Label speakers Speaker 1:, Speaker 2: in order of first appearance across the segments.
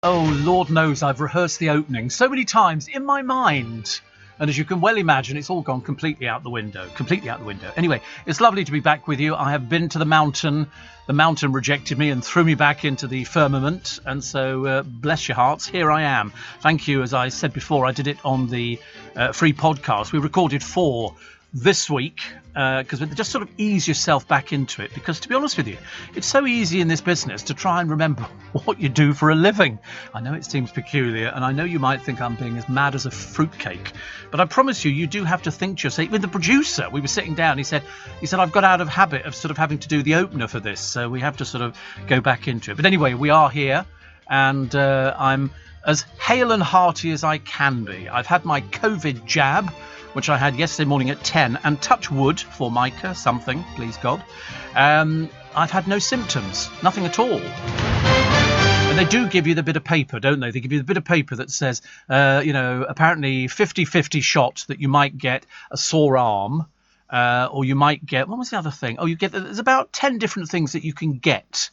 Speaker 1: Oh, Lord knows I've rehearsed the opening so many times in my mind. And as you can well imagine, it's all gone completely out the window. Completely out the window. Anyway, it's lovely to be back with you. I have been to the mountain. The mountain rejected me and threw me back into the firmament. And so, bless your hearts, here I am. Thank you. As I said before, I did it on the free podcast. We recorded 4 this week because just sort of ease yourself back into it, because to be honest with you, it's so easy in this business to try and remember what you do for a living. I know it seems peculiar, and I know you might think I'm being as mad as a fruitcake, but I promise you do have to think to yourself. With the producer, we were sitting down, he said I've got out of habit of sort of having to do the opener for this, so we have to sort of go back into it. But anyway, we are here, and I'm as hale and hearty as I can be. I've had my COVID jab, which I had yesterday morning at 10, and touch wood for Micah, something, please God. I've had no symptoms, nothing at all. And they do give you the bit of paper, don't they? They give you the bit of paper that says, apparently 50-50 shot that you might get a sore arm, or you might get, what was the other thing? Oh, there's about 10 different things that you can get.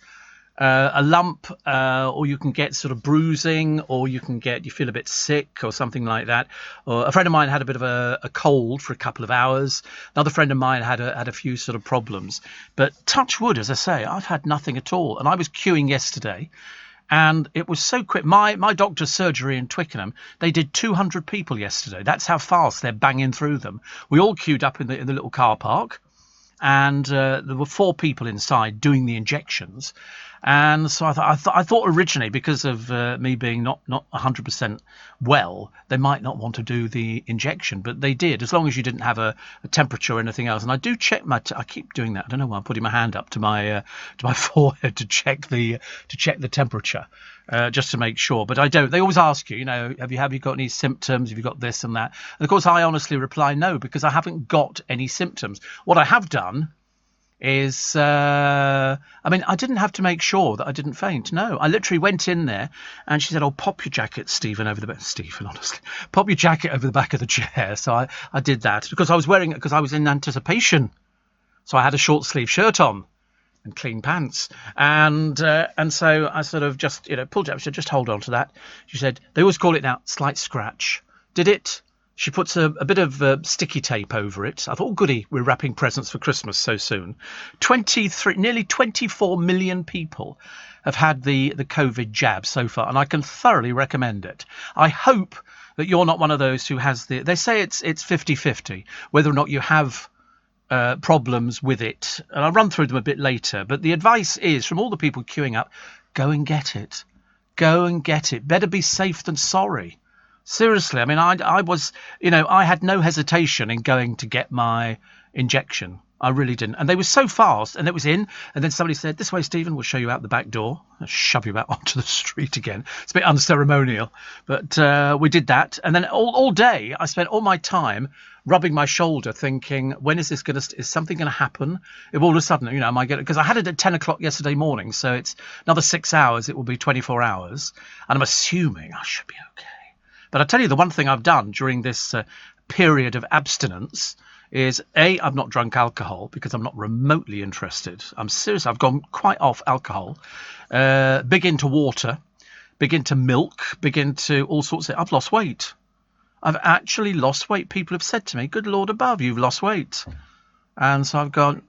Speaker 1: A lump, or you can get sort of bruising, or you feel a bit sick or something like that. Or a friend of mine had a bit of a cold for a couple of hours. Another friend of mine had a few sort of problems. But touch wood, as I say, I've had nothing at all. And I was queuing yesterday, and it was so quick. My doctor's surgery in Twickenham, they did 200 people yesterday. That's how fast they're banging through them. We all queued up in the little car park, and there were 4 people inside doing the injections. And so I thought originally, because of me being not 100% well, they might not want to do the injection, but they did, as long as you didn't have a temperature or anything else. And I do check I keep doing that. I don't know why I'm putting my hand up to my forehead to check the temperature, just to make sure. But I don't. They always ask you, have you got any symptoms? Have you got this and that? And of course, I honestly reply no, because I haven't got any symptoms. What I have done is, I didn't have to make sure that I didn't faint. No, I literally went in there, and she said, "Oh, pop your jacket, Stephen, honestly, pop your jacket over the back of the chair." So I did that because I was wearing it, because I was in anticipation. So I had a short sleeve shirt on and clean pants, and so I sort of just pulled it up. She said, "Just hold on to that." She said, "They always call it now slight scratch." Did it? She puts a bit of sticky tape over it. I thought, oh, goody, we're wrapping presents for Christmas so soon. Nearly 24 million people have had the COVID jab so far, and I can thoroughly recommend it. I hope that you're not one of those who has they say it's 50-50, whether or not you have problems with it. And I'll run through them a bit later. But the advice is, from all the people queuing up, go and get it. Go and get it. Better be safe than sorry. Seriously, I was, I had no hesitation in going to get my injection. I really didn't. And they were so fast, and it was in. And then somebody said, "This way, Stephen, we'll show you out the back door." I'll shove you out onto the street again. It's a bit unceremonial, but we did that. And then all day, I spent all my time rubbing my shoulder, thinking, when is something going to happen? If all of a sudden, am I going to, because I had it at 10 o'clock yesterday morning, so it's another 6 hours, it will be 24 hours. And I'm assuming I should be okay. But I tell you, the one thing I've done during this period of abstinence is, I've not drunk alcohol because I'm not remotely interested. I'm serious. I've gone quite off alcohol, big into water, big into milk, big into all sorts of. I've lost weight. I've actually lost weight. People have said to me, "Good Lord above, you've lost weight." And so I've gone,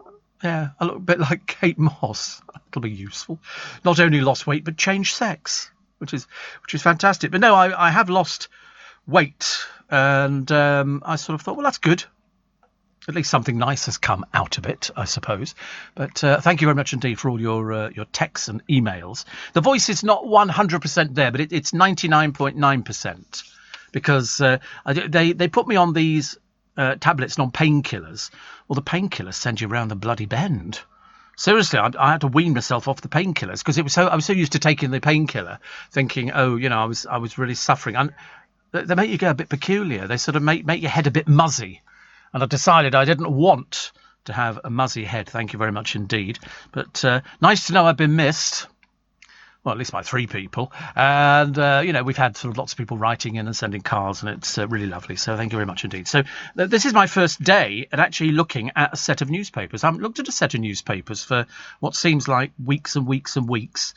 Speaker 1: yeah, I look a bit like Kate Moss. That'll be useful. Not only lost weight, but changed sex. Which is fantastic. But no, I have lost weight, and I sort of thought, well, that's good. At least something nice has come out of it, I suppose. But thank you very much indeed for all your texts and emails. The voice is not 100% there, but it's 99.9%, because they put me on these tablets and on painkillers. Well, the painkillers send you around the bloody bend. Seriously, I had to wean myself off the painkillers, because I was so used to taking the painkiller, thinking, I was really suffering. And they make you go a bit peculiar. They sort of make your head a bit muzzy. And I decided I didn't want to have a muzzy head. Thank you very much indeed. But nice to know I've been missed. Well, at least by 3 people. And, we've had sort of lots of people writing in and sending cards, and it's really lovely. So thank you very much indeed. So this is my first day at actually looking at a set of newspapers. I haven't looked at a set of newspapers for what seems like weeks and weeks and weeks.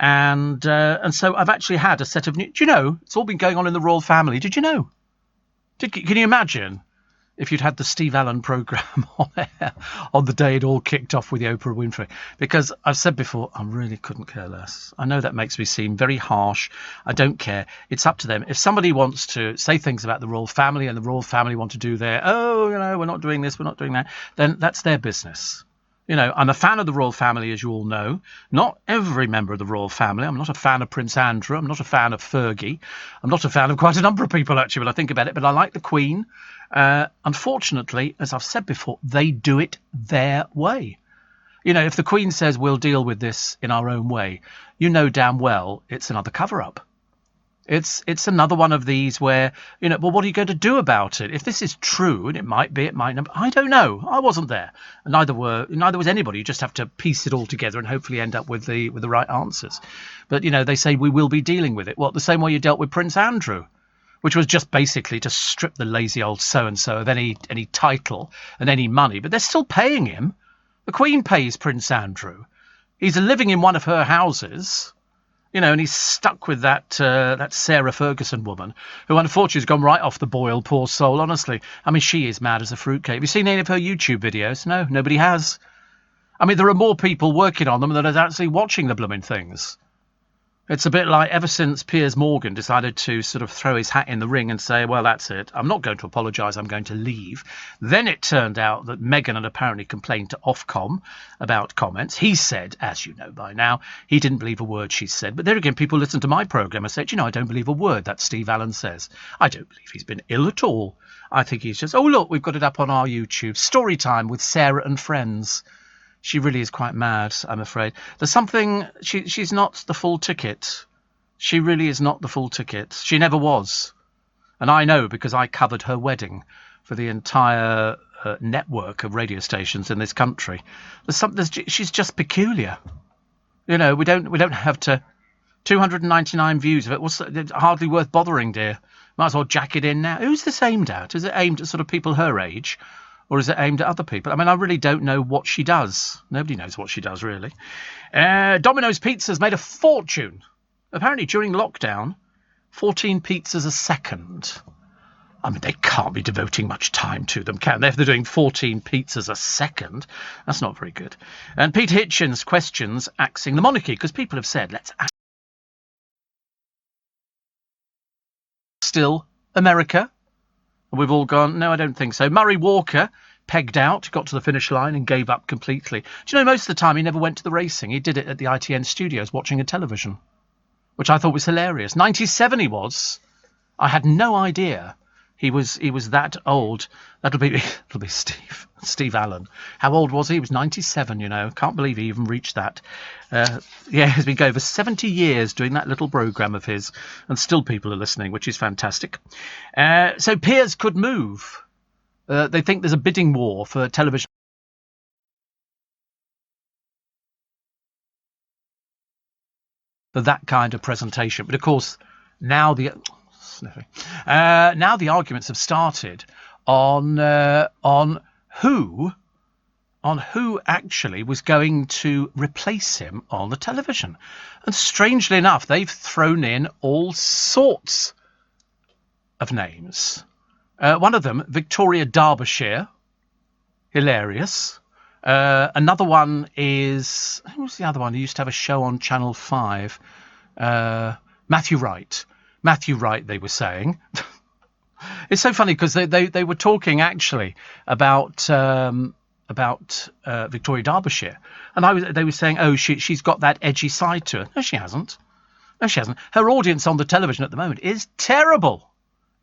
Speaker 1: And so I've actually had a set of new... Do you know, it's all been going on in the royal family. Did you know? Can you imagine if you'd had the Steve Allen programme on air on the day it all kicked off with the Oprah Winfrey? Because I've said before, I really couldn't care less. I know that makes me seem very harsh. I don't care. It's up to them. If somebody wants to say things about the royal family and the royal family want to do their, we're not doing this, we're not doing that, then that's their business. You know, I'm a fan of the royal family, as you all know. Not every member of the royal family. I'm not a fan of Prince Andrew. I'm not a fan of Fergie. I'm not a fan of quite a number of people, actually, when I think about it. But I like the Queen. Unfortunately, as I've said before, they do it their way. You know, if the Queen says we'll deal with this in our own way, you know damn well it's another cover-up. It's another one of these where, you know, well, what are you going to do about it? If this is true, and it might be, it might not, I don't know. I wasn't there. And neither was anybody. You just have to piece it all together and hopefully end up with the right answers. But, you know, they say we will be dealing with it. Well, the same way you dealt with Prince Andrew, which was just basically to strip the lazy old so-and-so of any title and any money. But they're still paying him. The Queen pays Prince Andrew. He's living in one of her houses. You know, and he's stuck with that Sarah Ferguson woman, who unfortunately has gone right off the boil, poor soul, honestly. I mean, she is mad as a fruitcake. Have you seen any of her YouTube videos? No, nobody has. I mean, there are more people working on them than are actually watching the blooming things. It's a bit like ever since Piers Morgan decided to sort of throw his hat in the ring and say, well, that's it. I'm not going to apologise. I'm going to leave. Then it turned out that Meghan had apparently complained to Ofcom about comments. He said, as you know by now, he didn't believe a word she said. But there again, people listen to my programme and say, you know, I don't believe a word that Steve Allen says. I don't believe he's been ill at all. I think he's just, oh, look, we've got it up on our YouTube. Story time with Sarah and friends. She really is quite mad, I'm afraid. There's something... She's not the full ticket. She really is not the full ticket. She never was. And I know because I covered her wedding for the entire network of radio stations in this country. She's just peculiar. You know, we don't have to... 299 views of it. It's hardly worth bothering, dear. Might as well jack it in now. Who's this aimed at? Is it aimed at sort of people her age? Or is it aimed at other people? I mean, I really don't know what she does. Nobody knows what she does, really. Domino's Pizza's made a fortune. Apparently, during lockdown, 14 pizzas a second. I mean, they can't be devoting much time to them, can they? If they're doing 14 pizzas a second, that's not very good. And Peter Hitchens questions axing the monarchy, because people have said, let's axe still America. We've all gone, no, I don't think so. Murray Walker pegged out, got to the finish line and gave up completely. Do you know, most of the time he never went to the racing. He did it at the ITN studios watching a television, which I thought was hilarious. 97 he was. I had no idea he was that old. That'll be Steve Allen. How old was he? He was 97, you know. Can't believe he even reached that. He's been going for 70 years doing that little programme of his, and still people are listening, which is fantastic. So Piers could move. They think there's a bidding war for television. For that kind of presentation. But of course, now the arguments have started on who actually was going to replace him on the television. And strangely enough, they've thrown in all sorts of names. One of them, Victoria Derbyshire, hilarious. Another one is, who was the other one? He used to have a show on Channel 5. Matthew Wright. Matthew Wright, they were saying. It's so funny because they were talking actually about Victoria Derbyshire, and they were saying, oh, she's got that edgy side to her. No, she hasn't. No, she hasn't. Her audience on the television at the moment is terrible.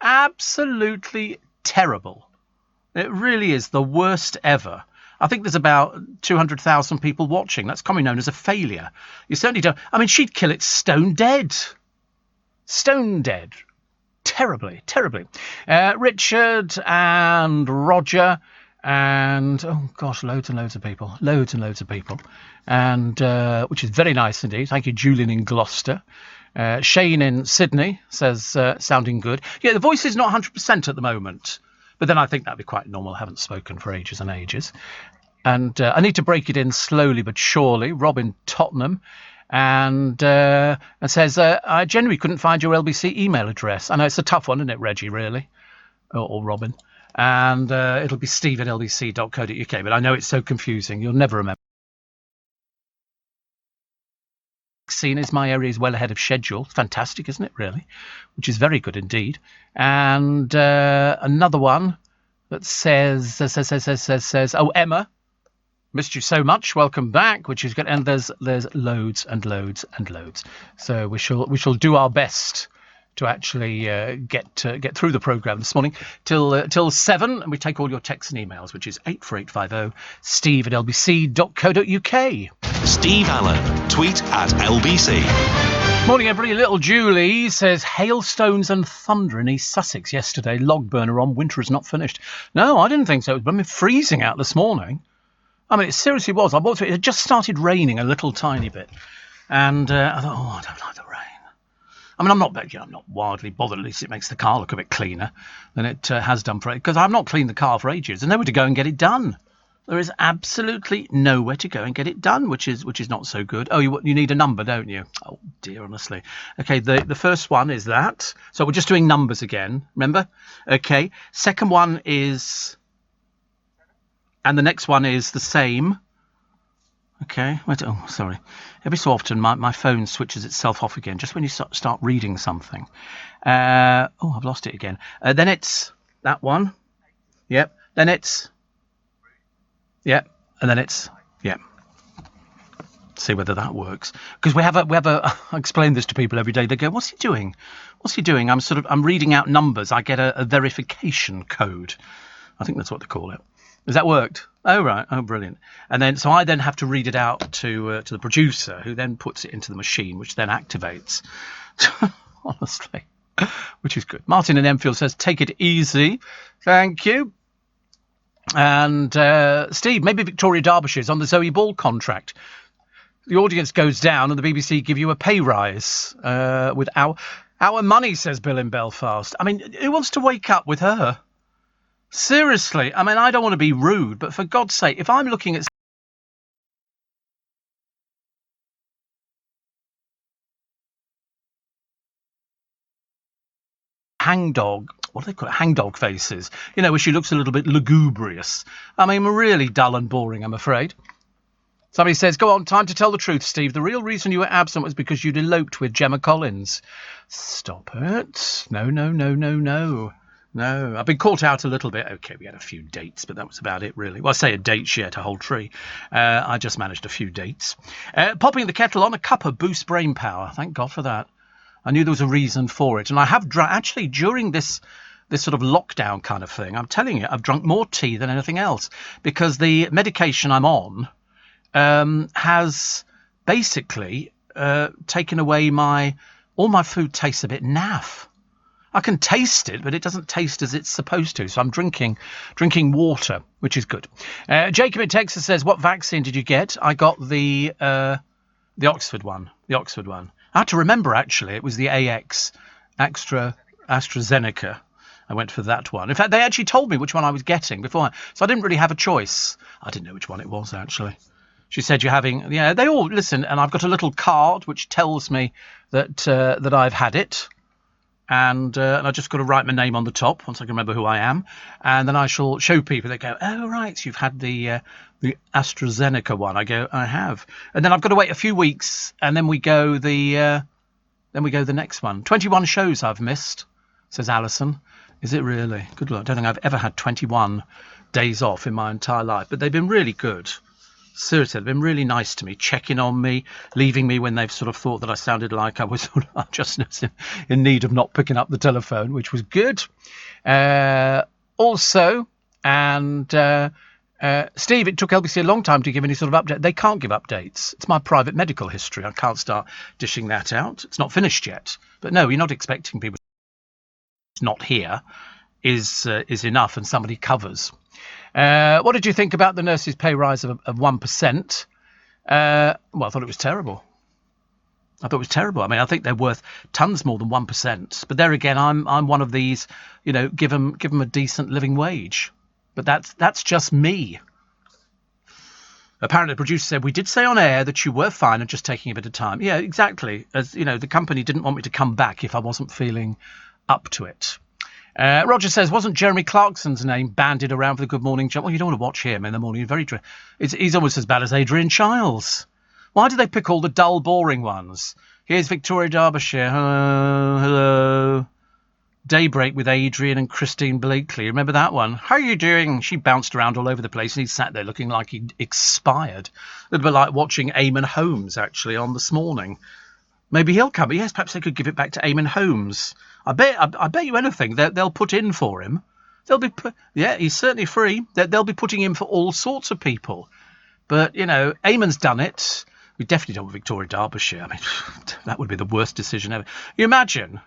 Speaker 1: Absolutely terrible. It really is the worst ever. I think there's about 200,000 people watching. That's commonly known as a failure. You certainly don't... I mean, she'd kill it stone dead. Stone dead. Terribly, terribly. Richard and Roger and, oh gosh, loads and loads of people. Loads and loads of people. And which is very nice indeed. Thank you, Julian in Gloucester. Shane in Sydney says, sounding good. Yeah, the voice is not 100% at the moment. But then I think that'd be quite normal. I haven't spoken for ages and ages. And I need to break it in slowly but surely. Robin Tottenham. and says, I genuinely couldn't find your LBC email address. I know it's a tough one, isn't it, Reggie, really? Or Robin. And it'll be steve@lbc.co.uk, but I know it's so confusing. You'll never remember. Vaccine is my area is well ahead of schedule. Fantastic, isn't it, really? Which is very good indeed. And another one that says, oh, Emma, missed you so much. Welcome back, which is good. And there's loads and loads and loads. So we shall do our best to actually get through the programme this morning till 7, and we take all your texts and emails, which is 84850 steve@lbc.co.uk.
Speaker 2: Steve Allen, tweet @LBC.
Speaker 1: Morning, everybody. Little Julie says, hailstones and thunder in East Sussex yesterday. Log burner on. Winter is not finished. No, I didn't think so. I mean, freezing out this morning. I mean, it seriously was. I walked through, it had just started raining a little tiny bit. And I thought, I don't like the rain. I mean, I'm not wildly bothered. At least it makes the car look a bit cleaner than it has done for it. Because I've not cleaned the car for ages. There's nowhere to go and get it done. There is absolutely nowhere to go and get it done, which is not so good. Oh, you need a number, don't you? Oh, dear, honestly. Okay, the first one is that. So we're just doing numbers again, remember? Okay, second one is... And the next one is the same. Okay, wait, oh, sorry. Every so often my phone switches itself off again, just when you start reading something. Oh, I've lost it again. Then it's that one. Yep. Then it's... Yep. And then it's... Yep. See whether that works. Because we have a I explain this to people every day. They go, what's he doing? What's he doing? I'm reading out numbers. I get a verification code. I think that's what they call it. Has that worked? Oh, right. Oh, brilliant. And then, so I then have to read it out to the producer, who then puts it into the machine, which then activates. Honestly, which is good. Martin in Enfield says, take it easy. Thank you. And Steve, maybe Victoria Derbyshire's on the Zoe Ball contract. The audience goes down and the BBC give you a pay rise with our money, says Bill in Belfast. I mean, who wants to wake up with her? Seriously, I mean, I don't want to be rude, but for God's sake, if I'm looking at hangdog, what do they call it? Hangdog faces, where she looks a little bit lugubrious. I mean, really dull and boring, I'm afraid. Somebody says, go on, time to tell the truth, Steve. The real reason you were absent was because you'd eloped with Gemma Collins. Stop it. No. No, I've been caught out a little bit. Okay, we had a few dates, but that was about it, really. Well, I say a date, she ate a whole tree. I just managed a few dates. Popping the kettle on, a cuppa boosts brain power. Thank God for that. I knew there was a reason for it. And I have actually, during this sort of lockdown kind of thing, I'm telling you, I've drunk more tea than anything else. Because the medication I'm on has basically taken away all my food tastes a bit naff. I can taste it, but it doesn't taste as it's supposed to. So I'm drinking water, which is good. Jacob in Texas says, what vaccine did you get? I got the Oxford one. The Oxford one. I had to remember, actually, it was the AstraZeneca. I went for that one. In fact, they actually told me which one I was getting before. So I didn't really have a choice. I didn't know which one it was, actually. She said, you're having... Yeah, they all... Listen, and I've got a little card which tells me that I've had it. And I just got to write my name on the top once I can remember who I am. And then I shall show people. They go, oh, right, so you've had the AstraZeneca one. I go, I have. And then I've got to wait a few weeks, and then we go the next one. 21 shows I've missed, says Alison. Is it really? Good luck. I don't think I've ever had 21 days off in my entire life. But they've been really good. Seriously, they've been really nice to me, checking on me, leaving me when they've sort of thought that I sounded like I was just in need of not picking up the telephone, which was good. Also, and Steve, it took LBC a long time to give any sort of update. They can't give updates. It's my private medical history. I can't start dishing that out. It's not finished yet. But no, you're not expecting people. It's not here is enough, and somebody covers. What did you think about the nurses' pay rise of 1%? Well, I thought it was terrible. I mean, I think they're worth tons more than 1%. But there again, I'm one of these, give them a decent living wage. But that's just me. Apparently, the producer said, we did say on air that you were fine and just taking a bit of time. Yeah, exactly. As you know, the company didn't want me to come back if I wasn't feeling up to it. Roger says, wasn't Jeremy Clarkson's name bandied around for the Good Morning Job? Well, you don't want to watch him in the morning. He's almost as bad as Adrian Chiles. Why do they pick all the dull, boring ones? Here's Victoria Derbyshire. Hello. Daybreak with Adrian and Christine Blakely. Remember that one? How are you doing? She bounced around all over the place and he sat there looking like he'd expired. A little bit like watching Eamon Holmes, actually, on This Morning. Maybe he'll come. Yes, perhaps they could give it back to Eamon Holmes. I bet you anything they'll put in for him. He's certainly free. They'll be putting in for all sorts of people. But, you know, Eamon's done it. We definitely don't want Victoria Derbyshire. I mean, that would be the worst decision ever. You imagine...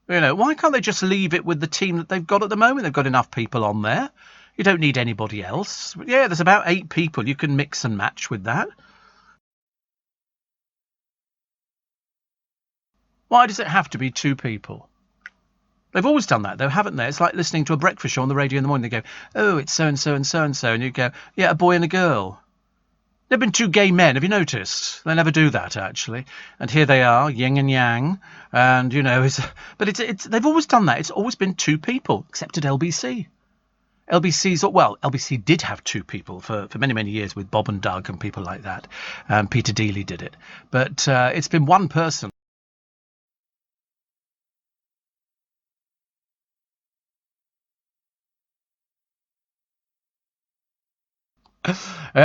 Speaker 1: You know, why can't they just leave it with the team that they've got at the moment? They've got enough people on there. You don't need anybody else. Yeah, there's about 8 people. You can mix and match with that. Why does it have to be 2 people? They've always done that, though, haven't they? It's like listening to a breakfast show on the radio in the morning. They go, oh, it's so-and-so and so-and-so. And you go, yeah, a boy and a girl. There have been 2 gay men, have you noticed? They never do that, actually. And here they are, yin and yang. And, you know, they've always done that. It's always been 2 people, except at LBC. LBC did have 2 people for many, many years with Bob and Doug and people like that. Peter Dealey did it. But it's been 1 person.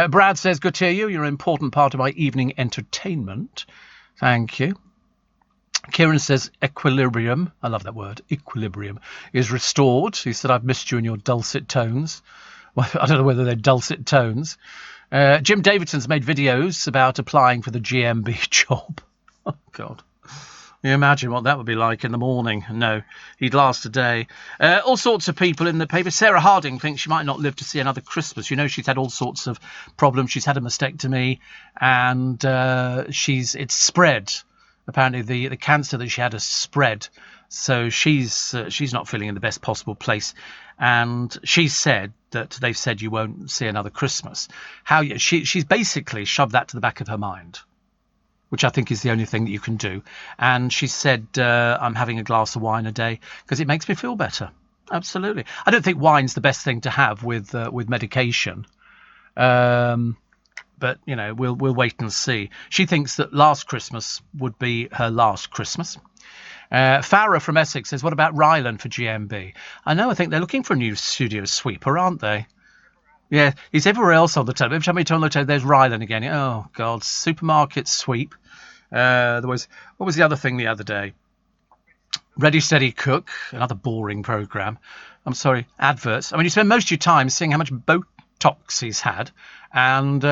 Speaker 1: Brad says, good to hear you. You're an important part of my evening entertainment. Thank you. Kieran says, equilibrium. I love that word. Equilibrium is restored. He said, I've missed you in your dulcet tones. Well, I don't know whether they're dulcet tones. Jim Davidson's made videos about applying for the GMB job. Oh, God. Can you imagine what that would be like in the morning? No, he'd last a day. All sorts of people in the paper. Sarah Harding thinks she might not live to see another Christmas. You know, she's had all sorts of problems. She's had a mastectomy and it's spread. Apparently the cancer that she had has spread. So she's not feeling in the best possible place. And she said that they've said you won't see another Christmas. She's basically shoved that to the back of her mind, which I think is the only thing that you can do. And she said, I'm having a glass of wine a day because it makes me feel better. Absolutely. I don't think wine's the best thing to have with medication. But, you know, we'll wait and see. She thinks that last Christmas would be her last Christmas. Farah from Essex says, what about Ryland for GMB? I think they're looking for a new studio sweeper, aren't they? Yeah, he's everywhere else on the television. Every time you turn on the television, there's Ryland again. Oh, God, supermarket sweep. What was the other thing the other day? Ready, Steady, Cook, another boring programme. I'm sorry, adverts. I mean, you spend most of your time seeing how much Botox he's had and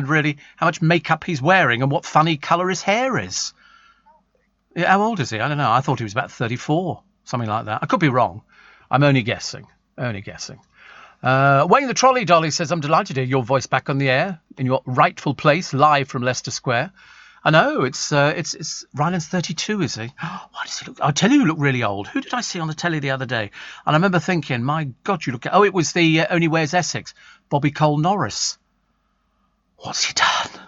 Speaker 1: really how much makeup he's wearing and what funny colour his hair is. Yeah, how old is he? I don't know. I thought he was about 34, something like that. I could be wrong. I'm only guessing. Wayne the Trolley Dolly says, I'm delighted to hear your voice back on the air in your rightful place, live from Leicester Square. I know, it's Ryland's 32, is he? Why does he look? I'll tell you look really old. Who did I see on the telly the other day? And I remember thinking, my God, you look... Oh, it was the Only Wears Essex, Bobby Cole Norris. What's he done?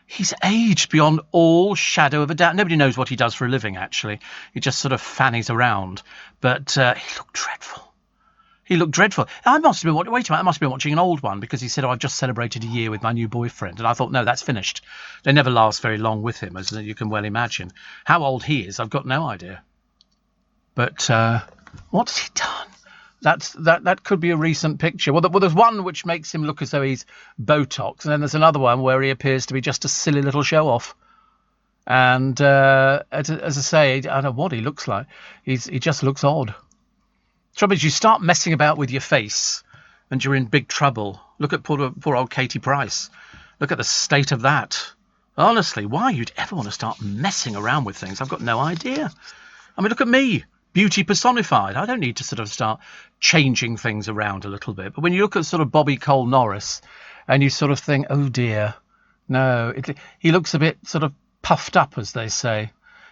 Speaker 1: He's aged beyond all shadow of a doubt. Nobody knows what he does for a living, actually. He just sort of fannies around. But he looked dreadful. I must have been watching an old one because he said, I've just celebrated a year with my new boyfriend. And I thought, no, that's finished. They never last very long with him, as you can well imagine. How old he is, I've got no idea. But what's he done? That could be a recent picture. Well, there's one which makes him look as though he's Botox. And then there's another one where he appears to be just a silly little show-off. And as I say, I don't know what he looks like. He just looks odd. Trouble is, you start messing about with your face and you're in big trouble. Look at poor old Katie Price. Look at the state of that. Honestly, why you'd ever want to start messing around with things, I've got no idea. I mean, look at me, beauty personified. I don't need to sort of start changing things around a little bit. But when you look at sort of Bobby Cole Norris and you sort of think, oh dear, no, he looks a bit sort of puffed up, as they say.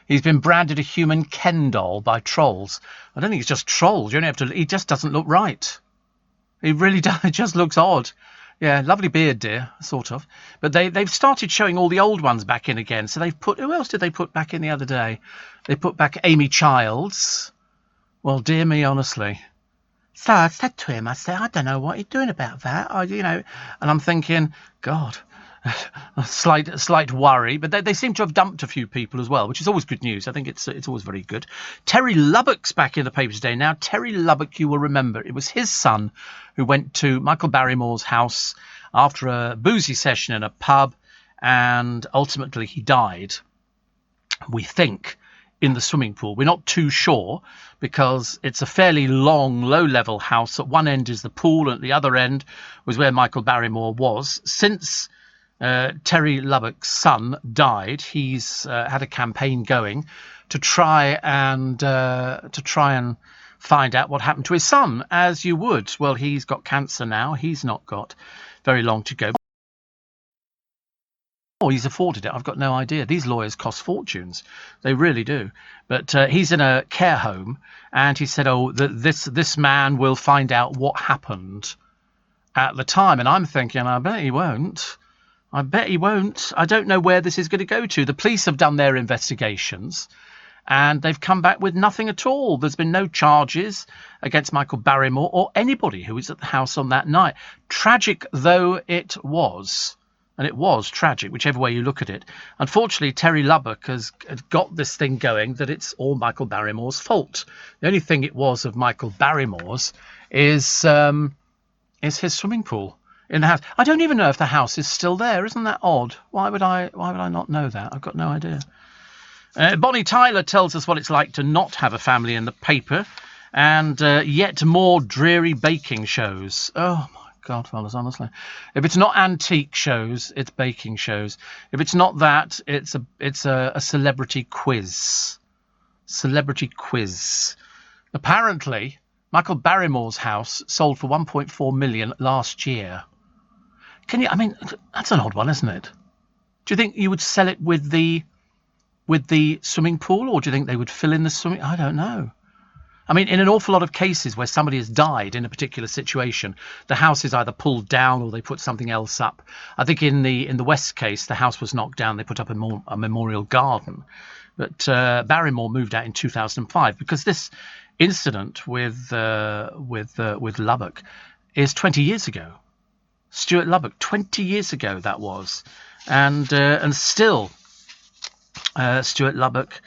Speaker 1: He's been branded a human Ken doll by trolls. I don't think it's just trolls. You only have to. He just doesn't look right. He really does. It just looks odd. Yeah, lovely beard, dear, sort of. But they've started showing all the old ones back in again. So they've put, who else did they put back in the other day? They put back Amy Childs. Well, dear me, honestly. So I said to him, I said, I don't know what you're doing about that. And I'm thinking, God, a slight worry. But they seem to have dumped a few people as well, which is always good news. I think it's always very good. Terry Lubbock's back in the papers today. Now, Terry Lubbock, you will remember, it was his son who went to Michael Barrymore's house after a boozy session in a pub, and ultimately he died, we think, in the swimming pool. We're not too sure because it's a fairly long, low-level house. At one end is the pool, and at the other end was where Michael Barrymore was. Since Terry Lubbock's son died, he's had a campaign going to try and find out what happened to his son, as you would. Well, he's got cancer now. He's not got very long to go. Oh, he's afforded it. I've got no idea. These lawyers cost fortunes. They really do. But he's in a care home, and he said, oh, this man will find out what happened at the time. And I'm thinking, I bet he won't. I bet he won't. I don't know where this is going to go to. The police have done their investigations, and they've come back with nothing at all. There's been no charges against Michael Barrymore or anybody who was at the house on that night. Tragic though it was, and it was tragic, whichever way you look at it. Unfortunately, Terry Lubbock has got this thing going that it's all Michael Barrymore's fault. The only thing it was of Michael Barrymore's is his swimming pool in the house. I don't even know if the house is still there. Isn't that odd? Why would I not know that? I've got no idea. Bonnie Tyler tells us what it's like to not have a family in the paper, and yet more dreary baking shows. Oh my God, fellas, honestly. If it's not antique shows, it's baking shows. If it's not that, it's a celebrity quiz. Celebrity quiz. Apparently, Michael Barrymore's house sold for 1.4 million last year. That's an odd one, isn't it? Do you think you would sell it with the swimming pool, or do you think they would fill in the swimming? I don't know. I mean, in an awful lot of cases where somebody has died in a particular situation, the house is either pulled down or they put something else up. I think in the West case, the house was knocked down. They put up a memorial garden. But Barrymore moved out in 2005 because this incident with Lubbock is 20 years ago. Stuart Lubbock, 20 years ago that was, and still Stuart Lubbock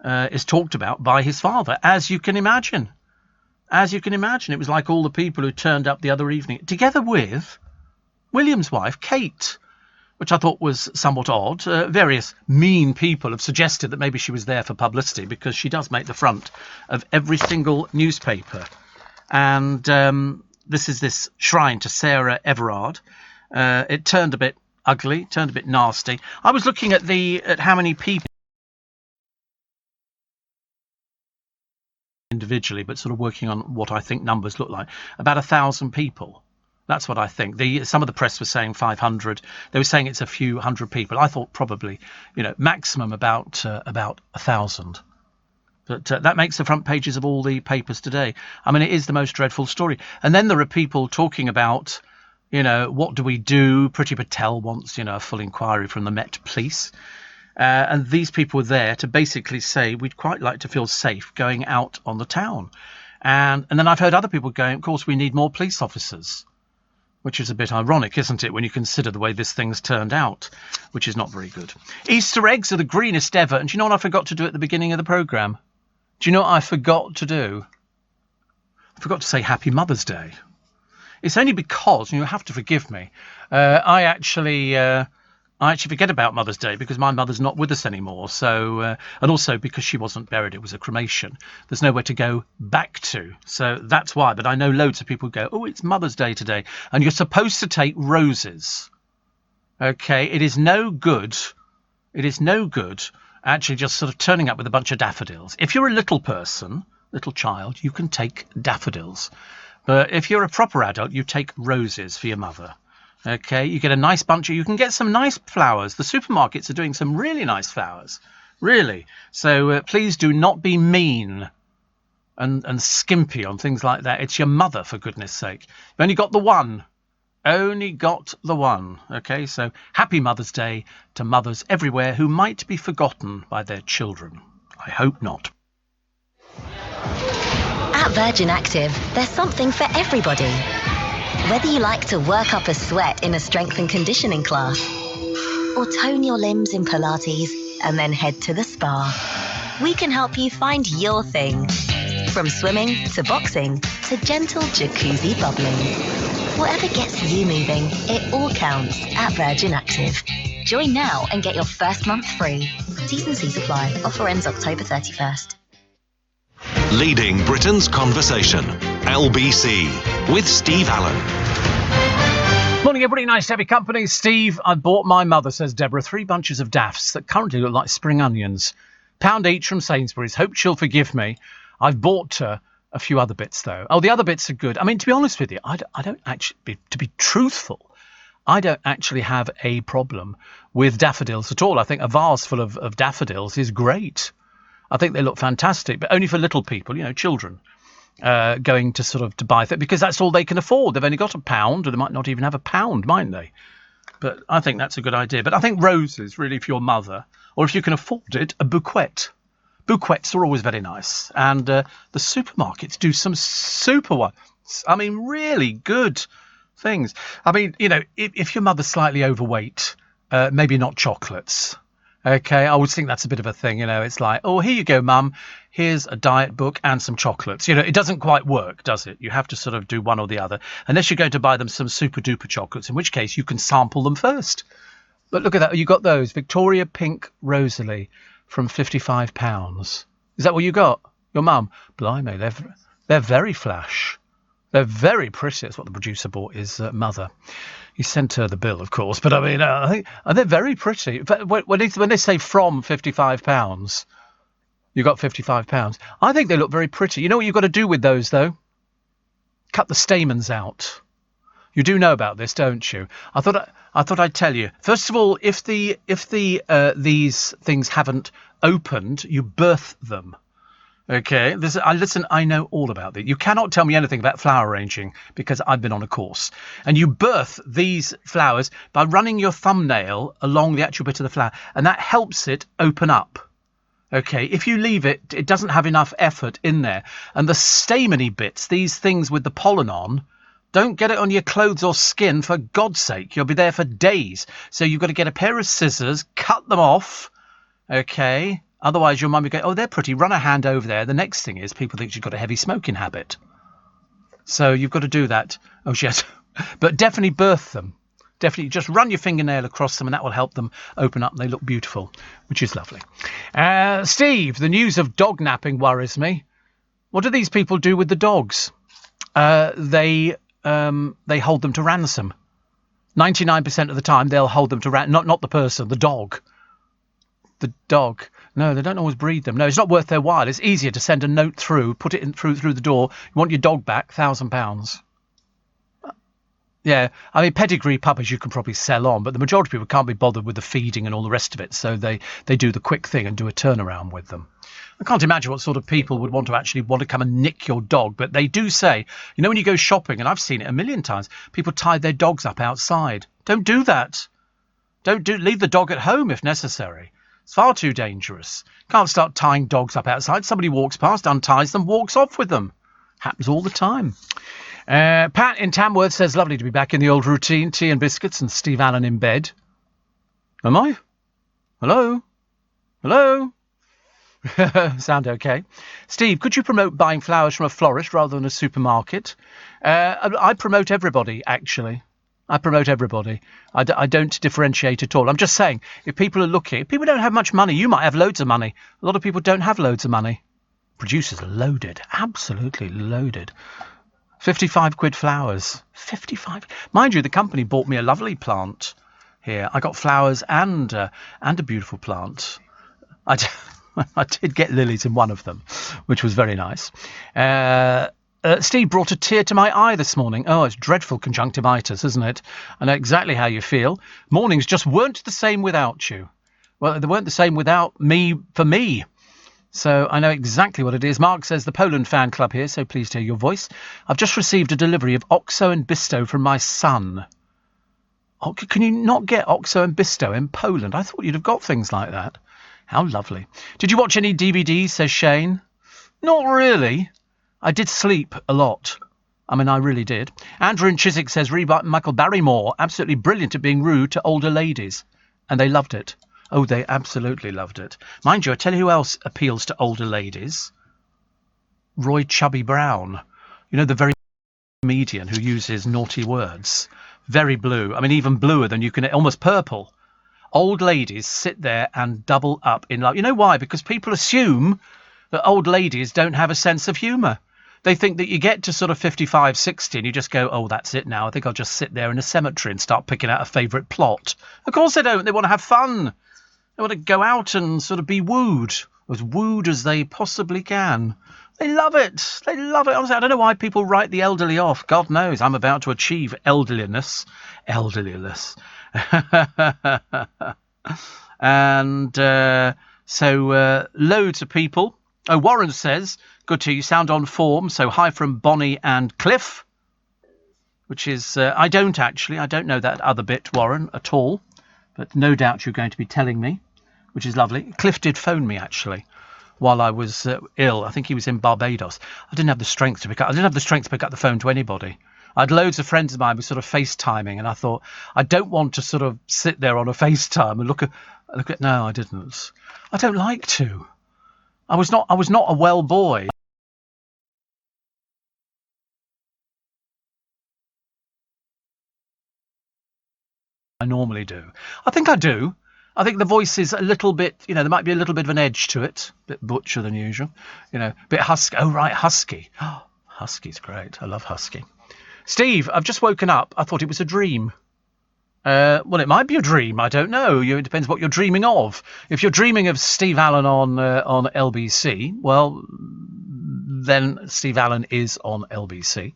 Speaker 1: is talked about by his father, as you can imagine. As you can imagine, it was like all the people who turned up the other evening, together with William's wife, Kate, which I thought was somewhat odd. Various mean people have suggested that maybe she was there for publicity, because she does make the front of every single newspaper. And this is this shrine to Sarah Everard. It turned a bit ugly, turned a bit nasty. I was looking at how many people individually, but sort of working on what I think numbers look like. About 1,000 people. That's what I think. Some of the press was saying 500. They were saying it's a few hundred people. I thought probably, maximum about 1,000. But that makes the front pages of all the papers today. I mean, it is the most dreadful story. And then there are people talking about, what do we do? Priti Patel wants, a full inquiry from the Met Police. And these people were there to basically say we'd quite like to feel safe going out on the town. And then I've heard other people going, of course, we need more police officers, which is a bit ironic, isn't it, when you consider the way this thing's turned out, which is not very good. Easter eggs are the greenest ever. And do you know what I forgot to do at the beginning of the programme? Do you know what I forgot to do? I forgot to say Happy Mother's Day. It's only because, you have to forgive me, I actually forget about Mother's Day because my mother's not with us anymore. So, and also because she wasn't buried, it was a cremation. There's nowhere to go back to. So that's why. But I know loads of people go, oh, it's Mother's Day today. And you're supposed to take roses. Okay, it is no good. It is no good actually just sort of turning up with a bunch of daffodils. If you're a little person, little child, you can take daffodils. But if you're a proper adult, you take roses for your mother. Okay, you get a nice bunch you can get some nice flowers. The supermarkets are doing some really nice flowers. Really. So please do not be mean and skimpy on things like that. It's your mother, for goodness sake. You've only got the one. only got the one. Okay, so happy Mother's Day to mothers everywhere who might be forgotten by their children. I hope not.
Speaker 3: At Virgin Active, there's something for everybody. Whether you like to work up a sweat in a strength and conditioning class, or tone your limbs in Pilates and then head to the spa, we can help you find your thing. From swimming to boxing to gentle jacuzzi bubbling. Whatever gets you moving, it all counts at Virgin Active. Join now and get your first month free. T's and C's apply. Offer ends October 31st.
Speaker 2: Leading Britain's conversation. LBC with Steve Allen.
Speaker 1: Morning, everybody. Nice to have your company. Steve, I bought my mother, says Deborah, 3 bunches of daffs that currently look like spring onions. £1 each from Sainsbury's. Hope she'll forgive me. I've bought her a few other bits, though. Oh, the other bits are good. I mean, to be honest with you, I don't actually, to be truthful, I don't actually have a problem with daffodils at all. I think a vase full of daffodils is great. I think they look fantastic, but only for little people, children. Going to sort of to buy that because that's all they can afford. They've only got £1, or they might not even have £1, mightn't they? But I think that's a good idea. But I think roses, really, for your mother, or if you can afford it, a bouquet. Bouquets are always very nice. And the supermarkets do some super ones. I mean, really good things. I mean, if your mother's slightly overweight, maybe not chocolates. Okay, I always think that's a bit of a thing, It's like, oh, here you go, Mum. Here's a diet book and some chocolates. It doesn't quite work, does it? You have to sort of do one or the other. Unless you're going to buy them some super-duper chocolates, in which case you can sample them first. But look at that. You got those. Victoria Pink Rosalie from £55. Is that what you got? Your mum? Blimey, they're very flash. They're very pretty. That's what the producer bought his mother. He sent her the bill, of course. But I mean, I think they're very pretty. When they say from £55, you got £55. I think they look very pretty. You know what you've got to do with those, though? Cut the stamens out. You do know about this, don't you? I thought I'd tell you. First of all, if these things haven't opened, you birth them. Okay, I know all about it. You cannot tell me anything about flower arranging because I've been on a course. And you birth these flowers by running your thumbnail along the actual bit of the flower, and that helps it open up. Okay, if you leave it, it doesn't have enough effort in there. And the stameny bits, these things with the pollen on, don't get it on your clothes or skin, for God's sake. You'll be there for days. So you've got to get a pair of scissors, cut them off, okay? Otherwise, your mum will go, oh, they're pretty, run a hand over there. The next thing is people think she's got a heavy smoking habit. So you've got to do that. Oh, yes. But definitely birth them. Definitely just run your fingernail across them and that will help them open up. And they look beautiful, which is lovely. Steve, the news of dog napping worries me. What do these people do with the dogs? They hold them to ransom. 99% of the time, they'll hold them to ransom. Not the person, the dog. The dog. No, they don't always breed them. No, it's not worth their while. It's easier to send a note through, put it in through the door. You want your dog back, £1,000. Yeah, I mean, pedigree puppies you can probably sell on, but the majority of people can't be bothered with the feeding and all the rest of it, so they do the quick thing and do a turnaround with them. I can't imagine what sort of people would want to come and nick your dog, but they do say, when you go shopping, and I've seen it a million times, people tie their dogs up outside. Don't do that. Leave the dog at home if necessary. It's far too dangerous. Can't start tying dogs up outside. Somebody walks past, unties them, walks off with them. Happens all the time. Pat in Tamworth says, lovely to be back in the old routine. Tea and biscuits and Steve Allen in bed. Am I? Hello? Hello? Sound okay. Steve, could you promote buying flowers from a florist rather than a supermarket? I promote everybody, actually. I promote everybody. I don't differentiate at all. I'm just saying, if people are looking, if people don't have much money, you might have loads of money. A lot of people don't have loads of money. Producers are loaded, absolutely loaded. 55 quid flowers. 55. Mind you, the company bought me a lovely plant here. I got flowers and a beautiful plant. I did get lilies in one of them, which was very nice. Steve brought a tear to my eye this morning. Oh, it's dreadful conjunctivitis, isn't it? I know exactly how you feel. Mornings just weren't the same without you. Well, they weren't the same without me for me. So I know exactly what it is. Mark says, the Poland fan club here, so pleased to hear your voice. I've just received a delivery of Oxo and Bisto from my son. Can you not get Oxo and Bisto in Poland? I thought you'd have got things like that. How lovely. Did you watch any DVDs, says Shane? Not really. I did sleep a lot. I mean, I really did. Andrew in Chiswick says, Michael Barrymore, absolutely brilliant at being rude to older ladies. And they loved it. Oh, they absolutely loved it. Mind you, I tell you who else appeals to older ladies. Roy Chubby Brown. You know, the very comedian who uses naughty words. Very blue. I mean, even bluer than you can, almost purple. Old ladies sit there and double up in love. You know why? Because people assume that old ladies don't have a sense of humour. They think that you get to sort of 55, 60 and you just go, oh, that's it now. I think I'll just sit there in a cemetery and start picking out a favourite plot. Of course they don't. They want to have fun. They want to go out and sort of be wooed as they possibly can. They love it. They love it. Honestly, I don't know why people write the elderly off. God knows, I'm about to achieve elderliness. And so loads of people. Oh, Warren says, good to you, sound on form. So hi from Bonnie and Cliff, which is, I don't know that other bit, Warren, at all. But no doubt you're going to be telling me, which is lovely. Cliff did phone me, actually, while I was ill. I think he was in Barbados. I didn't have the strength to pick up the phone to anybody. I had loads of friends of mine who were sort of FaceTiming, and I thought, I don't want to sort of sit there on a FaceTime and look at. No, I didn't. I don't like to. I was not a well boy. I normally do. I think I do. I think the voice is a little bit, there might be a little bit of an edge to it. A bit butcher than usual. A bit husky. Oh, right, husky. Oh, husky's great. I love husky. Steve, I've just woken up. I thought it was a dream. Well, it might be a dream. I don't know. It depends what you're dreaming of. If you're dreaming of Steve Allen on LBC, well, then Steve Allen is on LBC.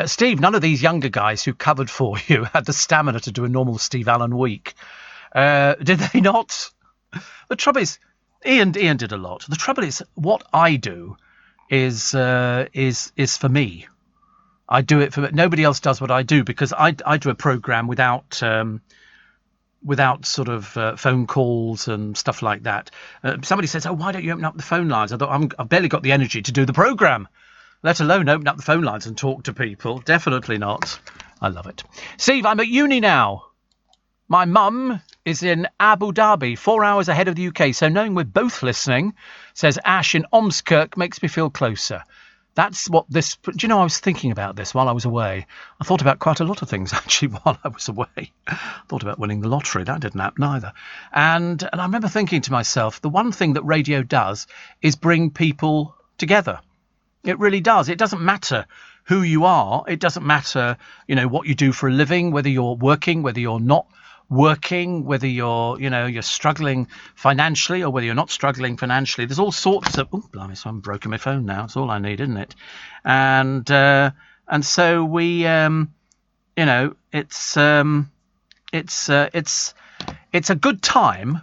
Speaker 1: Steve, none of these younger guys who covered for you had the stamina to do a normal Steve Allen week. Did they not? The trouble is, Ian did a lot. The trouble is, what I do is for me. I do it for nobody else does what I do, because I do a program without sort of phone calls and stuff like that. Somebody says, "Oh, why don't you open up the phone lines?" I thought, I've barely got the energy to do the program, let alone open up the phone lines and talk to people. Definitely not. I love it. Steve, I'm at uni now. My mum is in Abu Dhabi, 4 hours ahead of the UK. So knowing we're both listening, says Ash in Ormskirk, makes me feel closer. That's what this... Do you know, I was thinking about this while I was away. I thought about quite a lot of things, actually, while I was away. I thought about winning the lottery. That didn't happen either. And I remember thinking to myself, the one thing that radio does is bring people together. It really does. It doesn't matter who you are. It doesn't matter, what you do for a living, whether you're working, whether you're not working, whether you're struggling financially or whether you're not struggling financially. There's all sorts of... Oh, blimey, so I'm broken my phone now. It's all I need, isn't it? And so we, it's a good time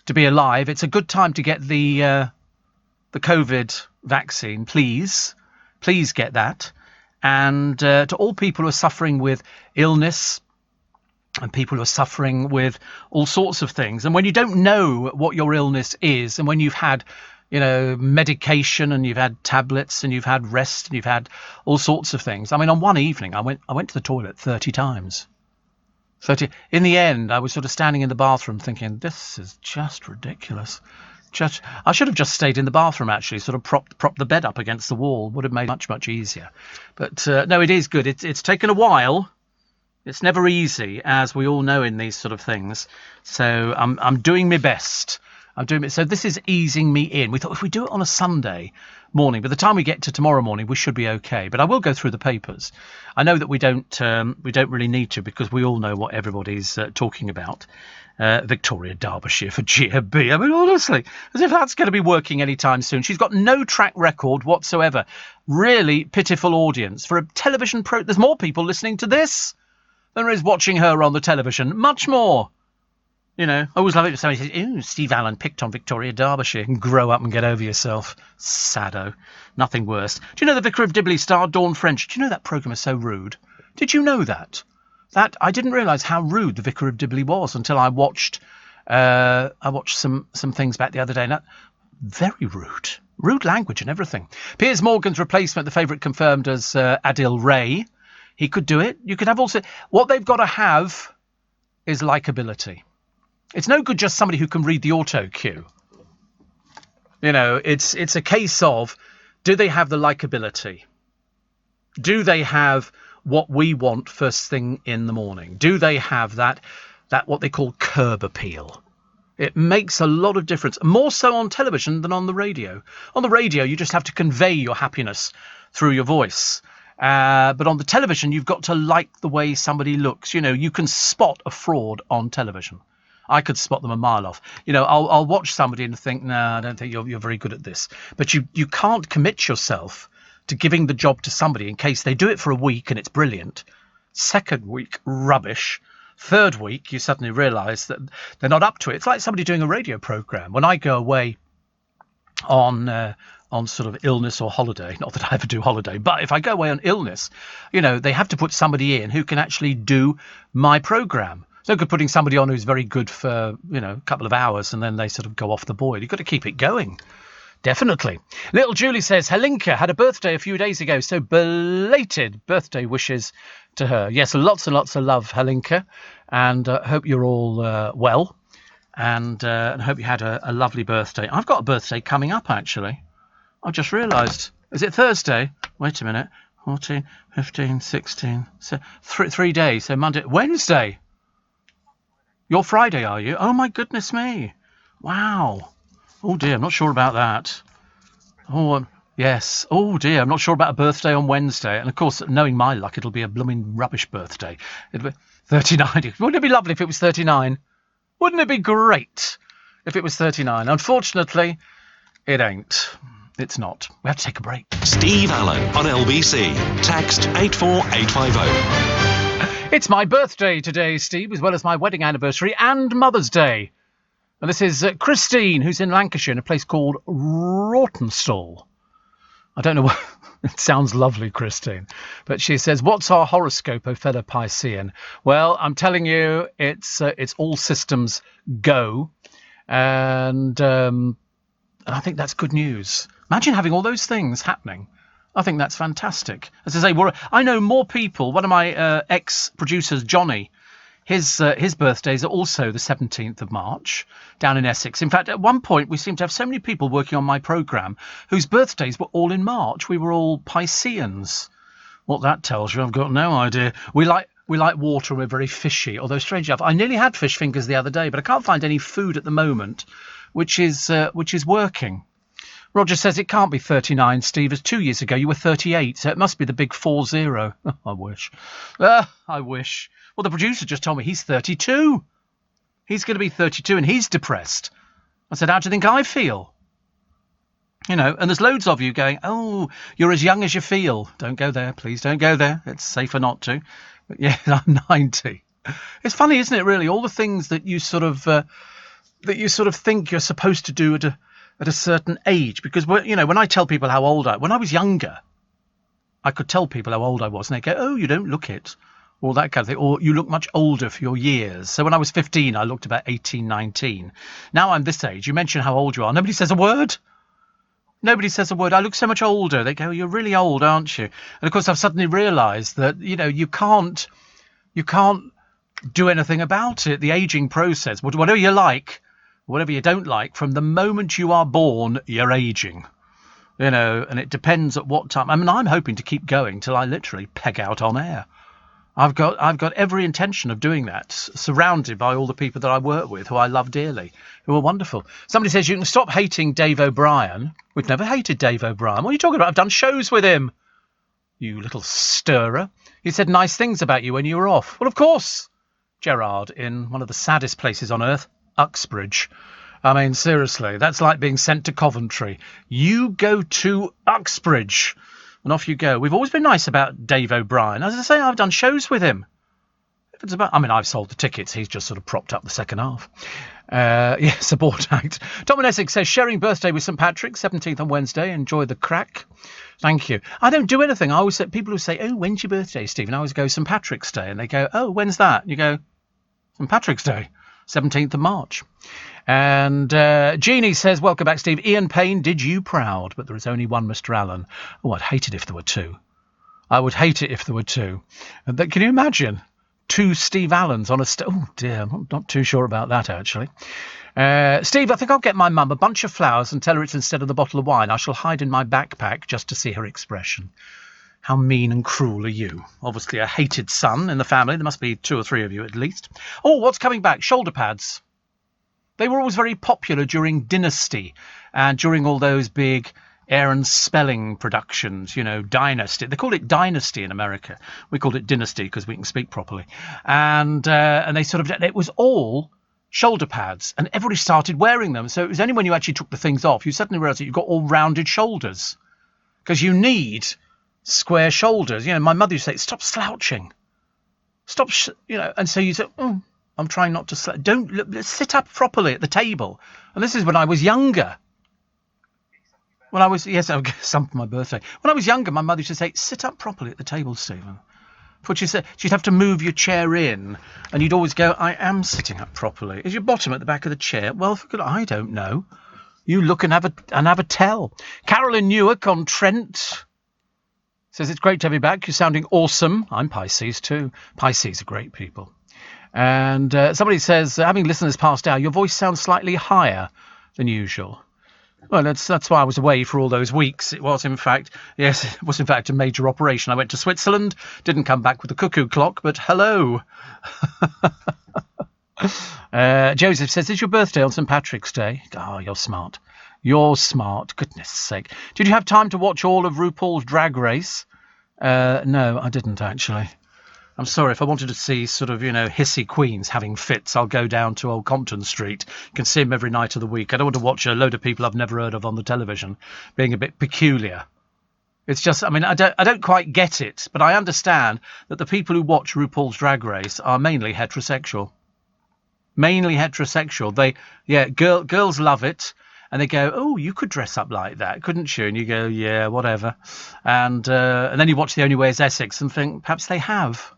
Speaker 1: to be alive. It's a good time to get the COVID vaccine. Please get that. And to all people who are suffering with illness, and people who are suffering with all sorts of things. And when you don't know what your illness is, and when you've had, medication, and you've had tablets, and you've had rest, and you've had all sorts of things. I mean, on one evening, I went to the toilet 30 times. 30. In the end, I was sort of standing in the bathroom thinking, this is just ridiculous. I should have just stayed in the bathroom, actually, sort of prop the bed up against the wall. Would have made it much easier. But no, it is good. It's taken a while. It's never easy, as we all know in these sort of things. So I'm doing my best. So this is easing me in. We thought if we do it on a Sunday morning, by the time we get to tomorrow morning, we should be okay. But I will go through the papers. I know that we don't really need to, because we all know what everybody's talking about. Victoria Derbyshire for GMB. I mean, honestly, as if that's going to be working anytime soon. She's got no track record whatsoever. Really pitiful audience for a television pro. There's more people listening to this than there is watching her on the television. Much more. I always love it when somebody says, "Ooh, Steve Allen picked on Victoria Derbyshire." And grow up and get over yourself. Saddo. Nothing worse. Do you know the Vicar of Dibley star Dawn French? Do you know that programme is so rude? Did you know that? That I didn't realise how rude the Vicar of Dibley was until I watched some things back the other day. And very rude language and everything. Piers Morgan's replacement, the favourite confirmed as Adil Ray. He could do it. You could have also what they've got to have is likability. It's no good just somebody who can read the auto cue. You know, it's a case of, do they have the likability? Do they have what we want first thing in the morning? Do they have that what they call curb appeal? It makes a lot of difference, more so on television than on the radio. On the radio, you just have to convey your happiness through your voice. But on the television, you've got to like the way somebody looks. You know, you can spot a fraud on television. I could spot them a mile off. You know, I'll watch somebody and think, no, I don't think you're very good at this. But you can't commit yourself to giving the job to somebody in case they do it for a week and it's brilliant. Second week, rubbish. Third week, you suddenly realise that they're not up to it. It's like somebody doing a radio programme. When I go away on sort of illness or holiday, not that I ever do holiday, but if I go away on illness, you know, they have to put somebody in who can actually do my programme. It's no good putting somebody on who's very good for, you know, a couple of hours and then they sort of go off the boil. You've got to keep it going. Definitely. Little Julie says, Helinka had a birthday a few days ago, so belated birthday wishes to her. Yes, lots and lots of love, Helinka, and hope you're all well, and hope you had a lovely birthday. I've got a birthday coming up, actually. I just realised. Is it Thursday? Wait a minute. 14, 15, 16, so 3 days. So Monday, Wednesday. You're Friday, are you? Oh, my goodness me. Wow. Oh, dear. I'm not sure about that. Oh, yes. Oh, dear. I'm not sure about a birthday on Wednesday. And, of course, knowing my luck, it'll be a blooming rubbish birthday. It'll be 39. Wouldn't it be lovely if it was 39? Wouldn't it be great if it was 39? Unfortunately, it ain't. It's not. We have to take a break.
Speaker 2: Steve Allen on LBC. Text 84850.
Speaker 1: It's my birthday today, Steve, as well as my wedding anniversary and Mother's Day. And this is Christine, who's in Lancashire in a place called Rawtenstall. I don't know what... It sounds lovely, Christine. But she says, what's our horoscope, O fellow Piscean? Well, I'm telling you, it's all systems go. And I think that's good news. Imagine having all those things happening. I think that's fantastic. As I say, I know more people. One of my ex-producers, Johnny, his birthdays are also the 17th of March down in Essex. In fact, at one point, we seemed to have so many people working on my programme whose birthdays were all in March. We were all Pisceans. What that tells you, I've got no idea. We like water and we're very fishy, although strange enough, I nearly had fish fingers the other day, but I can't find any food at the moment, which is working. Roger says it can't be 39, Steve, as 2 years ago you were 38, so it must be the big 40. I wish. I wish. Well, the producer just told me he's 32. He's going to be 32 and he's depressed. I said, how do you think I feel? You know, and there's loads of you going, oh, you're as young as you feel. Don't go there, please, don't go there. It's safer not to. But yeah, I'm 90. It's funny, isn't it, really? All the things that you sort of think you're supposed to do at a certain age, because when I tell people how old when I was younger, I could tell people how old I was, and they go, "Oh, you don't look it," or that kind of thing, or "You look much older for your years." So when I was 15, I looked about 18, 19. Now I'm this age. You mention how old you are, nobody says a word. Nobody says a word. I look so much older. They go, "You're really old, aren't you?" And of course, I've suddenly realised that you can't do anything about it. The aging process, whatever you like. Whatever you don't like, from the moment you are born, you're aging. And it depends at what time. I mean, I'm hoping to keep going till I literally peg out on air. I've got every intention of doing that, surrounded by all the people that I work with, who I love dearly, who are wonderful. Somebody says, you can stop hating Dave O'Brien. We've never hated Dave O'Brien. What are you talking about? I've done shows with him. You little stirrer. He said nice things about you when you were off. Well, of course. Gerard, in one of the saddest places on earth, Uxbridge. I mean, seriously, that's like being sent to Coventry. You go to Uxbridge, and off you go. We've always been nice about Dave O'Brien. As I say, I've done shows with him. If it's about, I've sold the tickets. He's just sort of propped up the second half. Support act. Tom in Essex says, sharing birthday with St Patrick, 17th on Wednesday. Enjoy the crack. Thank you. I don't do anything. I always say, people who say, "Oh, when's your birthday, Stephen?" I always go St. Patrick's Day, and they go, "Oh, when's that?" And you go, St. Patrick's Day, 17th of March. And Jeannie says, "Welcome back, Steve. Ian Payne did you proud, but there is only one Mr. Allen." Oh, I'd hate it if there were two. I would hate it if there were two. And can you imagine 2 Steve Allens on a oh dear, I'm not too sure about that actually. Steve, I think I'll get my mum a bunch of flowers and tell her it's instead of the bottle of wine. I shall hide in my backpack just to see her expression. How mean and cruel are you? Obviously a hated son in the family. There must be 2 or 3 of you at least. Oh, what's coming back? Shoulder pads. They were always very popular during Dynasty and during all those big Aaron Spelling productions, you know, Dynasty. They called it Dynasty in America. We called it Dynasty because we can speak properly. And they sort of, it was all shoulder pads, and everybody started wearing them. So it was only when you actually took the things off, you suddenly realised that you've got all rounded shoulders because you need square shoulders. You know, my mother used to say, "Stop slouching. Stop," you know, and so you say, "Oh, I'm trying not to don't sit up properly at the table." And this is when I was younger. When I was, yes, some for my birthday. When I was younger, my mother used to say, "Sit up properly at the table, Stephen." What she said, she'd have to move your chair in, and you'd always go, "I am sitting up properly." Is your bottom at the back of the chair? Well, I don't know. You look and have a tell. Carolyn Newark on Trent says, "It's great to have you back. You're sounding awesome." I'm Pisces too. Pisces are great people. And somebody says, "Having listened this past hour, your voice sounds slightly higher than usual." Well, that's why I was away for all those weeks. It was, in fact, a major operation. I went to Switzerland, didn't come back with a cuckoo clock, but hello. Joseph says, "Is your birthday on St. Patrick's Day?" Oh, you're smart. You're smart. Goodness sake. Did you have time to watch all of RuPaul's Drag Race? No, I didn't, actually. I'm sorry, if I wanted to see sort of, you know, hissy queens having fits, I'll go down to Old Compton Street. You can see them every night of the week. I don't want to watch a load of people I've never heard of on the television being a bit peculiar. It's just, I mean, I don't quite get it, but I understand that the people who watch RuPaul's Drag Race are mainly heterosexual. Girls love it. And they go, "Oh, you could dress up like that, couldn't you?" And you go, "Yeah, whatever." And then you watch The Only Way Is Essex and think, perhaps they have.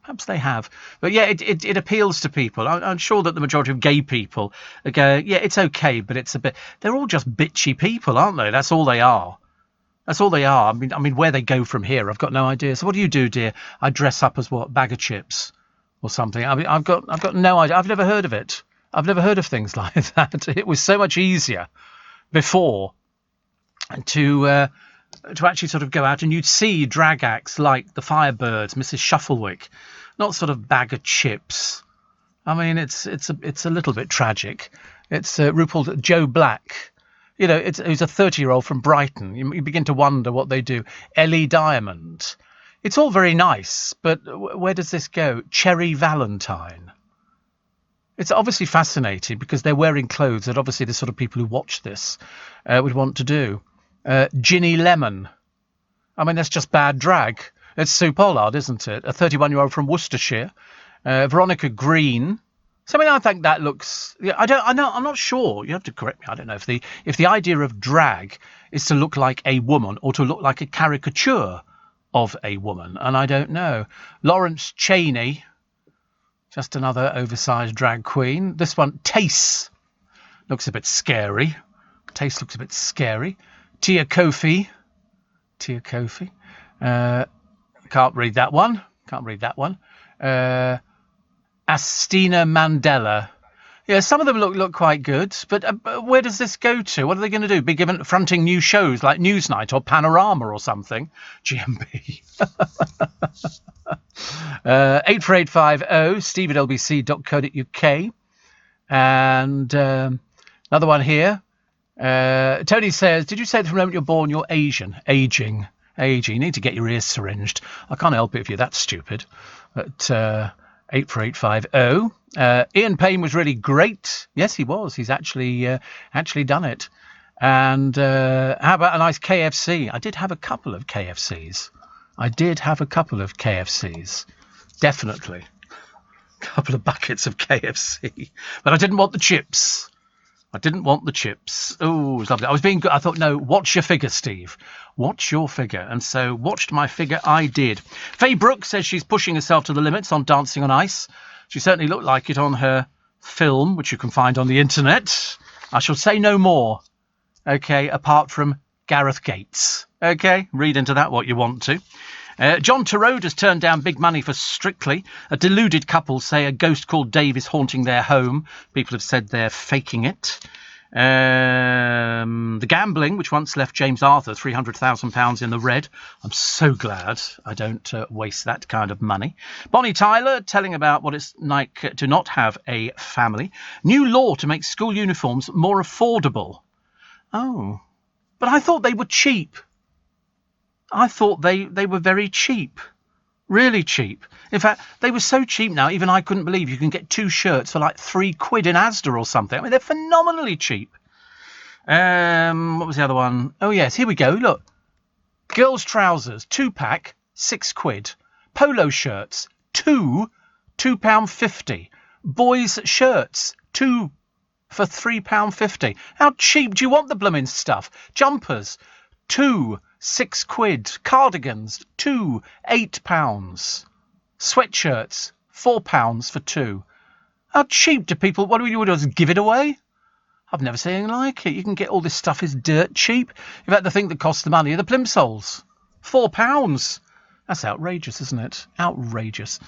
Speaker 1: Perhaps they have. But yeah, it appeals to people. I'm sure that the majority of gay people go, "Yeah, it's okay, but it's a bit..." They're all just bitchy people, aren't they? That's all they are. That's all they are. I mean, where they go from here, I've got no idea. So what do you do, dear? I dress up as what? Bag of chips or something. I mean, I've got no idea. I've never heard of it. I've never heard of things like that. It was so much easier before to actually sort of go out and you'd see drag acts like the Firebirds, Mrs. Shufflewick, not sort of bag of chips. I mean, it's a little bit tragic. It's RuPaul, Joe Black. You know, who's a 30-year-old from Brighton. You begin to wonder what they do. Ellie Diamond. It's all very nice, but where does this go? Cherry Valentine. It's obviously fascinating because they're wearing clothes that obviously the sort of people who watch this would want to do. Ginny Lemon. I mean, that's just bad drag. It's Sue Pollard, isn't it? A 31-year-old from Worcestershire. Veronica Green. So, I mean, I think that looks... Yeah, I'm not sure. You have to correct me. I don't know if the idea of drag is to look like a woman or to look like a caricature of a woman. And I don't know. Lawrence Chaney. Just another oversized drag queen. This one, Tace, looks a bit scary. Tace looks a bit scary. Tia Kofi. Can't read that one. Astina Mandela. Yeah, some of them look quite good, but where does this go to? What are they going to do? Be given fronting new shows like Newsnight or Panorama or something? GMB. 84850 steve@lbc.co.uk. And another one here. Tony says, "Did you say that from the moment you're born you're Asian?" Aging. You need to get your ears syringed. I can't help it if you're that stupid. But 84850. Ian Payne was really great. Yes, he was. He's actually done it. And how about a nice KFC? I did have a couple of KFCs. Definitely. A couple of buckets of KFC. But I didn't want the chips. I didn't want the chips. Oh, it was lovely. I was being good. I thought, no, watch your figure, Steve. Watch your figure. And so watched my figure I did. Faye Brooks says she's pushing herself to the limits on Dancing on Ice. She certainly looked like it on her film, which you can find on the internet. I shall say no more. OK, apart from Gareth Gates. OK, read into that what you want to. John Turode has turned down big money for Strictly. A deluded couple say a ghost called Dave is haunting their home. People have said they're faking it. The gambling, which once left James Arthur £300,000 in the red. I'm so glad I don't waste that kind of money. Bonnie Tyler telling about what it's like to not have a family. New law to make school uniforms more affordable. Oh, but I thought they were cheap. I thought they were very cheap. Really cheap. In fact, they were so cheap now, even I couldn't believe you can get 2 shirts for like £3 in Asda or something. I mean, they're phenomenally cheap. What was the other one? Oh, yes, here we go. Look. Girls' trousers, 2-pack, £6. Polo shirts, £2.50. Boys' shirts, 2 for £3.50. How cheap do you want the blooming stuff? Jumpers, 2, £6. Cardigans, 2, £8. Sweatshirts, £4 for 2. How cheap do people... What do we do? Just give it away? I've never seen anything like it. You can get all this stuff is dirt cheap. In fact, the thing that costs the money are the plimsolls. £4. That's outrageous, isn't it? Outrageous.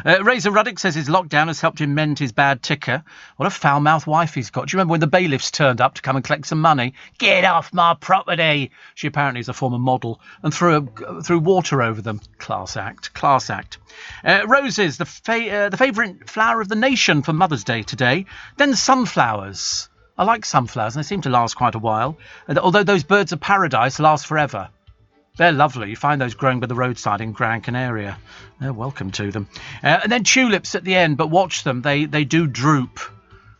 Speaker 1: Razor Ruddock says his lockdown has helped him mend his bad ticker. What a foul-mouthed wife he's got. Do you remember when the bailiffs turned up to come and collect some money? Get off my property! She apparently is a former model and threw water over them. Class act. Class act. Roses, the favourite flower of the nation for Mother's Day today. Then sunflowers. I like sunflowers and they seem to last quite a while. Although those birds of paradise last forever. They're lovely. You find those growing by the roadside in Gran Canaria. They're welcome to them. And then tulips at the end, but watch them. They do droop.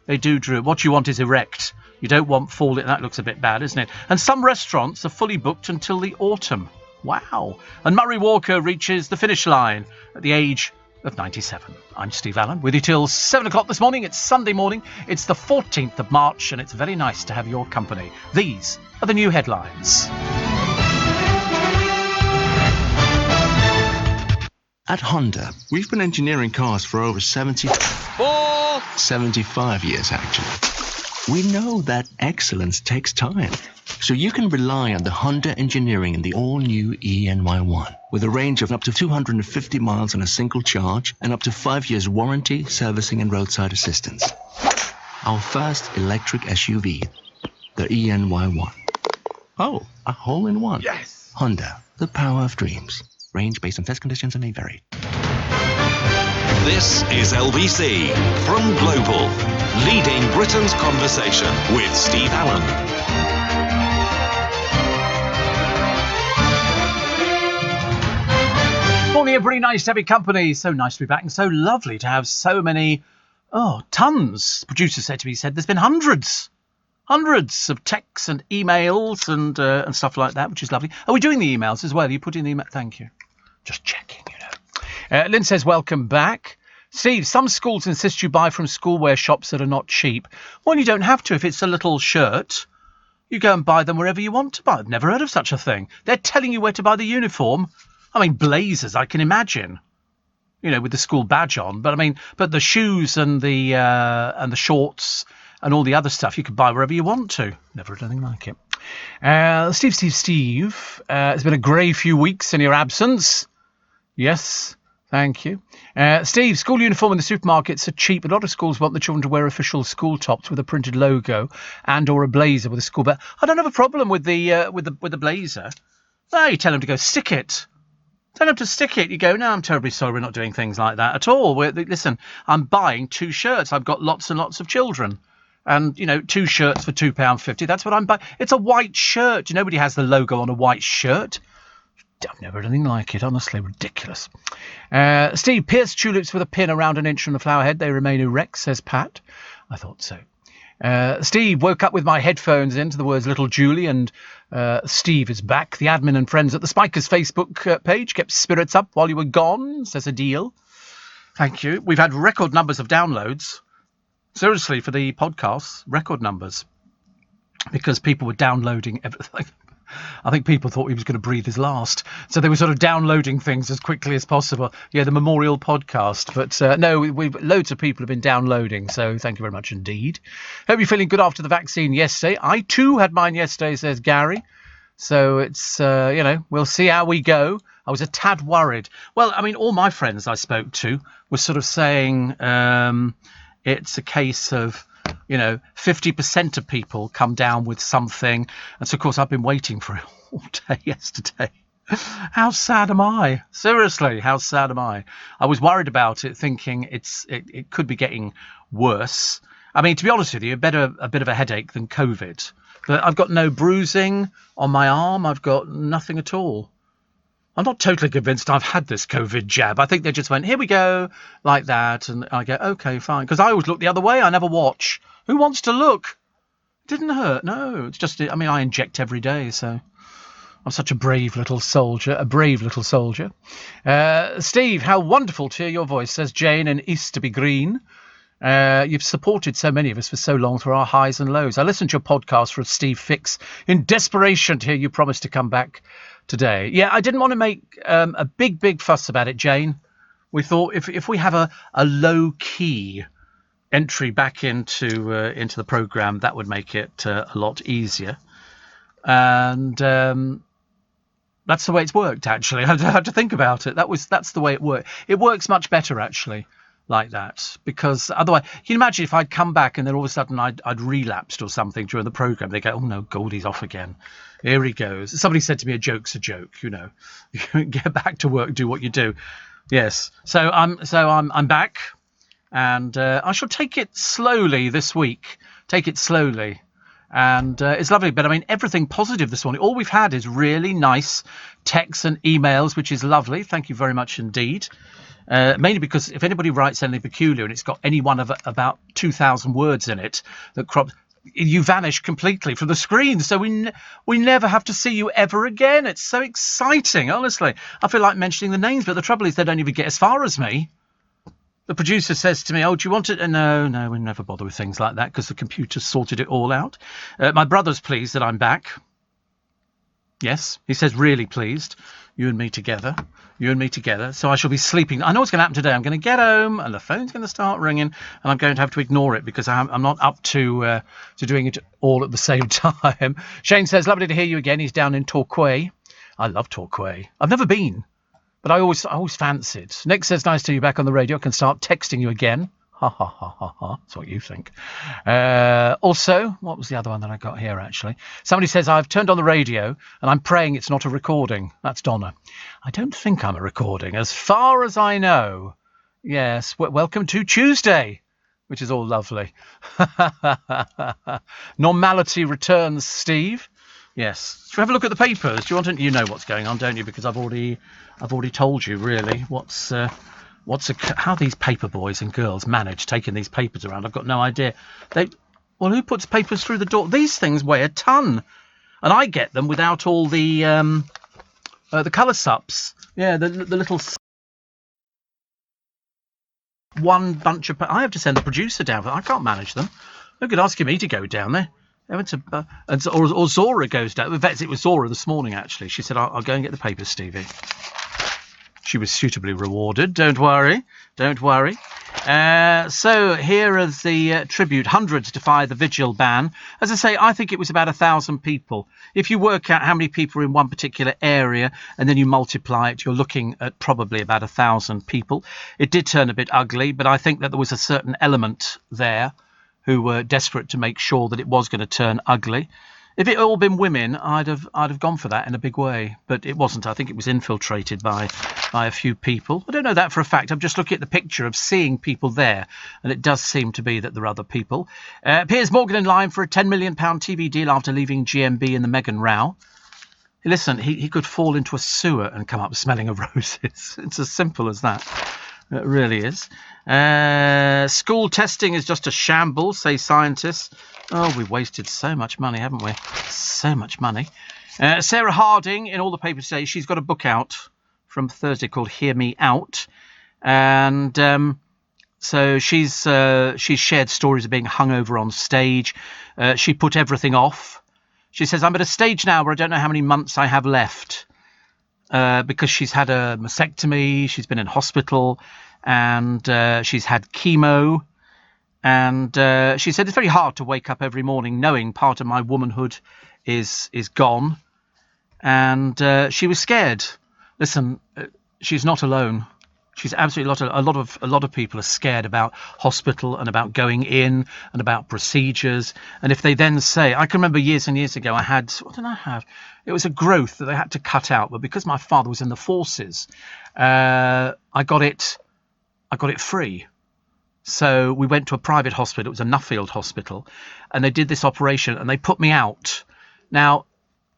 Speaker 1: They do droop. What you want is erect. You don't want falling. That looks a bit bad, isn't it? And some restaurants are fully booked until the autumn. Wow. And Murray Walker reaches the finish line at the age of 97. I'm Steve Allen, with you till 7 o'clock this morning. It's Sunday morning. It's the 14th of March, and it's very nice to have your company. These are the new headlines.
Speaker 4: At Honda, we've been engineering cars for over 75 years, actually. We know that excellence takes time. So you can rely on the Honda engineering in the all-new ENY1 with a range of up to 250 miles on a single charge and up to 5 years warranty, servicing and roadside assistance. Our first electric SUV, the ENY1. Oh, a hole-in-one. Yes! Honda, the power of dreams. Range based on test conditions and may vary.
Speaker 2: This is LBC from Global, leading Britain's conversation with Steve Allen.
Speaker 1: Morning, everybody. Nice to have your company. So nice to be back and so lovely to have so many, tons. Producer said to me, there's been hundreds of texts and emails and stuff like that, which is lovely. Are we doing the emails as well? Are you putting the email? Thank you. Just checking, Lynn says, welcome back. Steve, some schools insist you buy from schoolwear shops that are not cheap. Well, you don't have to. If it's a little shirt, you go and buy them wherever you want to buy. I've never heard of such a thing. They're telling you where to buy the uniform. I mean, blazers, I can imagine, with the school badge on. But the shoes and the shorts and all the other stuff you can buy wherever you want to. Never heard anything like it. Steve. It's been a grey few weeks in your absence. Yes, thank you. Steve, school uniform in the supermarkets are cheap. A lot of schools want the children to wear official school tops with a printed logo and or a blazer with a school badge. I don't have a problem with the blazer. No, you tell them to go stick it. Tell them to stick it. You go, no, I'm terribly sorry, we're not doing things like that at all. Listen, I'm buying 2 shirts. I've got lots and lots of children. And, 2 shirts for £2.50. That's what I'm buying. It's a white shirt. Nobody has the logo on a white shirt. I've never heard anything like it. Honestly, ridiculous. Steve, pierced tulips with a pin around an inch from the flower head. They remain erect, says Pat. I thought so. Steve, woke up with my headphones in to the words Little Julie, and Steve is back. The admin and friends at the Spikers Facebook page kept spirits up while you were gone, says Adil. Thank you. We've had record numbers of downloads. Seriously, for the podcasts, record numbers. Because people were downloading everything. I think people thought he was going to breathe his last. So they were sort of downloading things as quickly as possible. Yeah, the memorial podcast. But no, loads of people have been downloading. So thank you very much indeed. Hope you're feeling good after the vaccine yesterday. I too had mine yesterday, says Gary. So it's, we'll see how we go. I was a tad worried. Well, I mean, all my friends I spoke to were sort of saying it's a case of, 50% of people come down with something. And so, of course, I've been waiting for it all day yesterday. How sad am I? Seriously, how sad am I? I was worried about it, thinking it could be getting worse. I mean, to be honest with you, a bit of a headache than COVID. But I've got no bruising on my arm. I've got nothing at all. I'm not totally convinced I've had this COVID jab. I think they just went, here we go, like that. And I go, OK, fine. Because I always look the other way. I never watch. Who wants to look? It didn't hurt. No, it's just, I inject every day. So I'm such a brave little soldier, Steve, how wonderful to hear your voice, says Jane in Easterby Green. You've supported so many of us for so long through our highs and lows. I listened to your podcast from Steve Fix in desperation to hear you promise to come back today. Yeah, I didn't want to make a big fuss about it, Jane. We thought if we have a low key entry back into the programme, that would make it a lot easier. And that's the way it's worked. Actually, I had to think about it. That's the way it worked. It works much better actually like that, because otherwise, can you imagine if I'd come back and then all of a sudden I'd relapsed or something during the programme? They go, oh no, Goldie's off again. Here he goes. Somebody said to me, a joke's a joke. Get back to work, do what you do. Yes. So I'm back, and I shall take it slowly this week. Take it slowly, and it's lovely. But I mean, everything positive this morning. All we've had is really nice texts and emails, which is lovely. Thank you very much indeed. Mainly because if anybody writes anything peculiar and it's got any one of about 2,000 words in it that crops, you vanish completely from the screen. So we never have to see you ever again. It's so exciting, honestly. I feel like mentioning the names, but the trouble is they don't even get as far as me. The producer says to me, oh, do you want it? And no, we never bother with things like that because the computer sorted it all out. My brother's pleased that I'm back. Yes, he says really pleased. You and me together. So I shall be sleeping. I know what's going to happen today. I'm going to get home and the phone's going to start ringing and I'm going to have to ignore it because I'm not up to doing it all at the same time. Shane says, lovely to hear you again. He's down in Torquay. I love Torquay. I've never been, but I always fancied. Nick says, nice to have you back on the radio. I can start texting you again. Ha ha ha ha ha. That's what you think. Also, what was the other one that I got here, actually? Somebody says, I've turned on the radio and I'm praying it's not a recording. That's Donna. I don't think I'm a recording. As far as I know. Yes. Welcome to Tuesday, which is all lovely. Normality returns, Steve. Yes. Should we have a look at the papers? Do you want to? You know what's going on, don't you? Because I've already told you, really, how these paper boys and girls manage taking these papers around. I've got no idea. Who puts papers through the door? These things weigh a ton, and I get them without all the colour sups. Yeah, the little one bunch of. I have to send the producer down. I can't manage them. No good asking me to go down there. Or Zora goes down. In fact, it was Zora this morning actually. She said, "I'll go and get the papers, Stevie." She was suitably rewarded. Don't worry. So here is the tribute. Hundreds defy the vigil ban. As I say, I think it was about 1,000 people. If you work out how many people are in one particular area and then you multiply it, you're looking at probably about 1,000 people. It did turn a bit ugly, but I think that there was a certain element there who were desperate to make sure that it was going to turn ugly. If it had all been women, I'd have gone for that in a big way, but it wasn't. I think it was infiltrated by a few people. I don't know that for a fact. I'm just looking at the picture of seeing people there, and it does seem to be that there are other people. Piers Morgan in line for a £10 million TV deal after leaving GMB in the Meghan row. Listen, he could fall into a sewer and come up smelling of roses. It's as simple as that. It really is. School testing is just a shambles, say scientists. Oh, we've wasted so much money, haven't we? So much money. Sarah Harding, in all the papers today, she's got a book out from Thursday called Hear Me Out. And So she's shared stories of being hungover on stage. She put everything off. She says, I'm at a stage now where I don't know how many months I have left, because she's had a mastectomy, she's been in hospital, and she's had chemo. And she said, it's very hard to wake up every morning knowing part of my womanhood is gone. And she was scared. Listen, she's not alone. She's absolutely not. A lot of people are scared about hospital and about going in and about procedures. And if they then say, I can remember years and years ago, I had, what did I have? It was a growth that they had to cut out. But because my father was in the forces, I got it free. So we went to a private hospital. It was a Nuffield hospital, and they did this operation and they put me out. Now,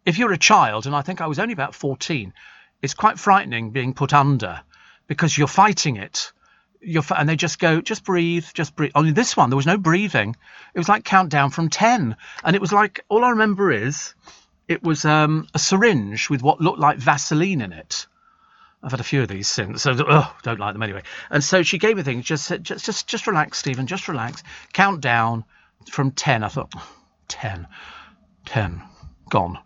Speaker 1: if you're a child, and I think I was only about 14, it's quite frightening being put under, because you're fighting it. And they just go, just breathe, just breathe. Only this one, there was no breathing. It was like countdown from 10. And it was like, all I remember is it was a syringe with what looked like Vaseline in it. I've had a few of these since, so don't like them anyway. And so she gave me things, just said, just relax, Stephen, just relax. Count down from 10. I thought, 10, gone.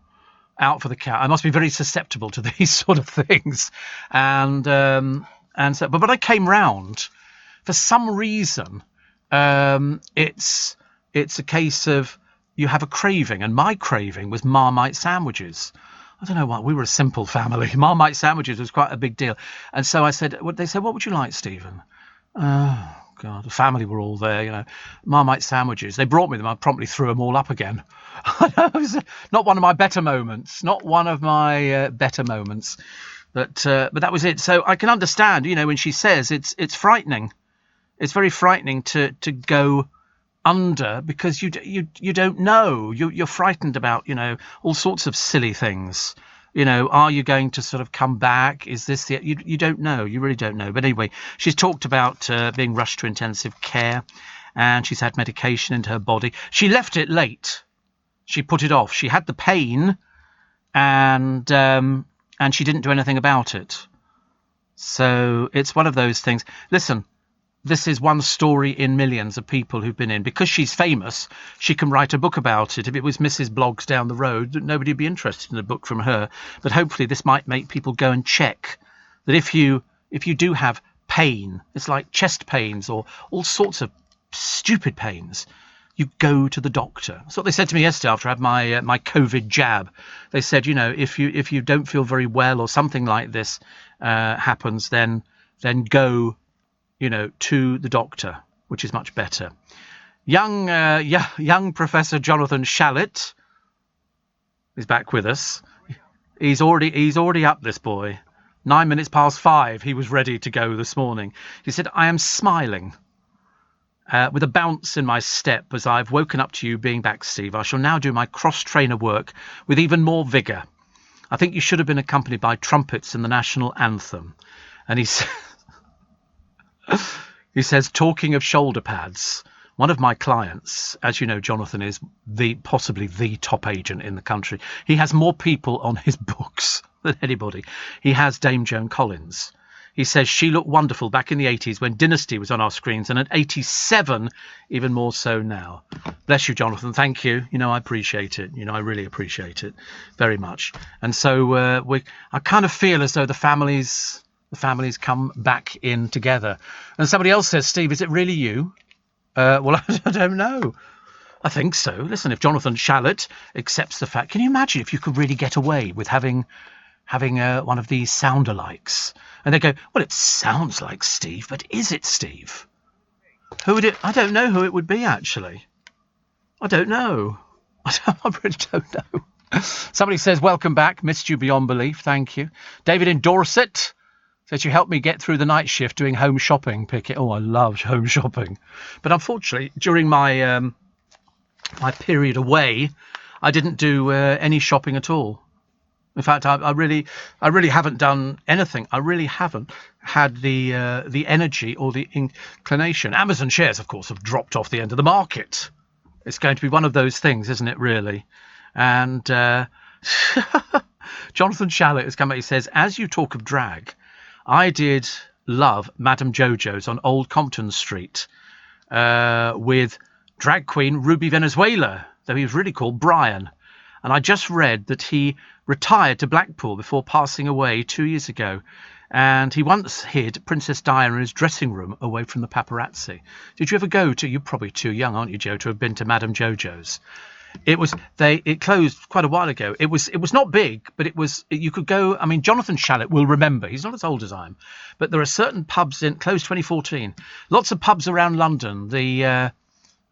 Speaker 1: Out for the count. I must be very susceptible to these sort of things. And so, but when I came round, for some reason, it's a case of you have a craving, and my craving was Marmite sandwiches. I don't know why. We were a simple family. Marmite sandwiches was quite a big deal. And so I said, they said, what would you like, Stephen? Oh, God, the family were all there, Marmite sandwiches. They brought me them. I promptly threw them all up again. It was not one of my better moments. Not one of my better moments. But that was it. So I can understand, when she says it's frightening. It's very frightening to go under, because you don't know. You're frightened about all sorts of silly things. Are you going to sort of come back? Is this you don't know. You really don't know. But anyway, she's talked about being rushed to intensive care, and she's had medication into her body. She left it late. She put it off. She had the pain, and she didn't do anything about it. So it's one of those things. Listen, this is one story in millions of people who've been in. Because she's famous, she can write a book about it. If it was Mrs. Bloggs down the road, nobody would be interested in a book from her. But hopefully this might make people go and check that if you do have pain, it's like chest pains or all sorts of stupid pains, you go to the doctor. That's what they said to me yesterday after I had my COVID jab. They said, if you don't feel very well or something like this happens, then go to the doctor, which is much better. Young Professor Jonathan Shalit is back with us. He's already up, this boy. 9 minutes past 5, he was ready to go this morning. He said, I am smiling with a bounce in my step as I've woken up to you being back, Steve. I shall now do my cross-trainer work with even more vigour. I think you should have been accompanied by trumpets in the national anthem. And he says, talking of shoulder pads, one of my clients, as you know, Jonathan is possibly the top agent in the country. He has more people on his books than anybody. He has Dame Joan Collins. He says she looked wonderful back in the 80s when Dynasty was on our screens, and at 87, even more so now. Bless you, Jonathan. Thank you. I appreciate it. I really appreciate it very much. And so I kind of feel as though the families come back in together. And somebody else says, Steve, is it really you? Well, I don't know. I think so. Listen, if Jonathan Shalit accepts the fact, can you imagine if you could really get away with having one of these sound-alikes? And they go, well, it sounds like Steve, but is it Steve? Who would it? I don't know who it would be, actually. I don't know. I really don't know. Somebody says, welcome back. Missed you beyond belief. Thank you. David in Dorset says, you helped me get through the night shift doing home shopping. Oh, I love home shopping. But unfortunately, during my my period away, I didn't do any shopping at all. In fact, I really haven't done anything. I really haven't had the energy or the inclination. Amazon shares, of course, have dropped off the end of the market. It's going to be one of those things, isn't it, really? And Jonathan Shalit has come out. He says, as you talk of drag, I did love Madame Jojo's on Old Compton Street with drag queen Ruby Venezuela, though he was really called Brian. And I just read that he retired to Blackpool before passing away 2 years ago. And he once hid Princess Diana in his dressing room away from the paparazzi. Did you ever go to, you're probably too young, aren't you, Joe, to have been to Madame Jojo's? It closed quite a while ago. It was not big, but you could go. I mean, Jonathan Shalit will remember. He's not as old as I am, but there are certain pubs closed 2014. Lots of pubs around London. The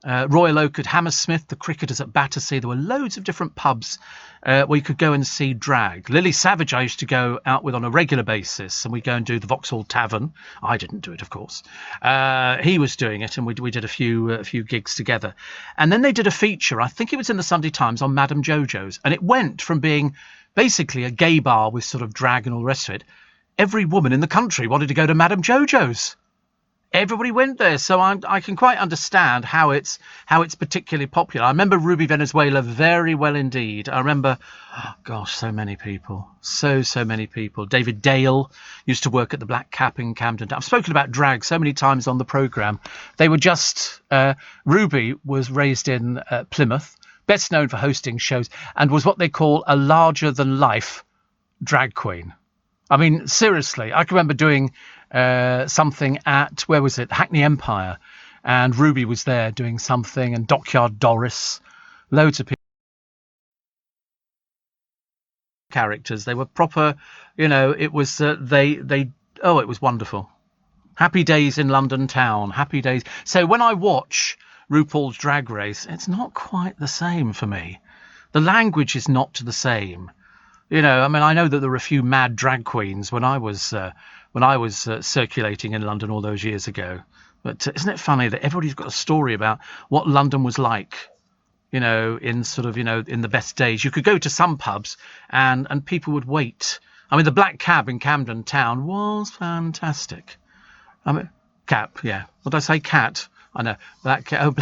Speaker 1: Royal Oak at Hammersmith, the Cricketers at Battersea. There were loads of different pubs where you could go and see drag. Lily Savage I used to go out with on a regular basis, and we'd go and do the Vauxhall Tavern. I didn't do it, of course. He was doing it, and we did a few gigs together. And then they did a feature, I think it was in the Sunday Times, on Madame Jojo's. And it went from being basically a gay bar with sort of drag and all the rest of it. Every woman in the country wanted to go to Madame Jojo's. Everybody went there, so I can quite understand how it's particularly popular. I remember Ruby Venezuela very well indeed. I remember, oh gosh, so many people. So many people. David Dale used to work at the Black Cap in Camden. I've spoken about drag so many times on the programme. They were just... Ruby was raised in Plymouth, best known for hosting shows, and was what they call a larger-than-life drag queen. I mean, seriously, I can remember doing... something at, where was it, Hackney Empire, and Ruby was there doing something, and Dockyard Doris, loads of people, characters. They were proper, it was it was wonderful. Happy days in London town, happy days. So when I watch RuPaul's Drag Race, it's not quite the same for me. The language is not the same. I mean, I know that there were a few mad drag queens when I was circulating in London all those years ago. But isn't it funny that everybody's got a story about what London was like, in sort of, in the best days. You could go to some pubs and people would wait. I mean, the Black Cab in Camden Town was fantastic. I mean, Cap, yeah. What did I say? Cat. I know. Black Cab.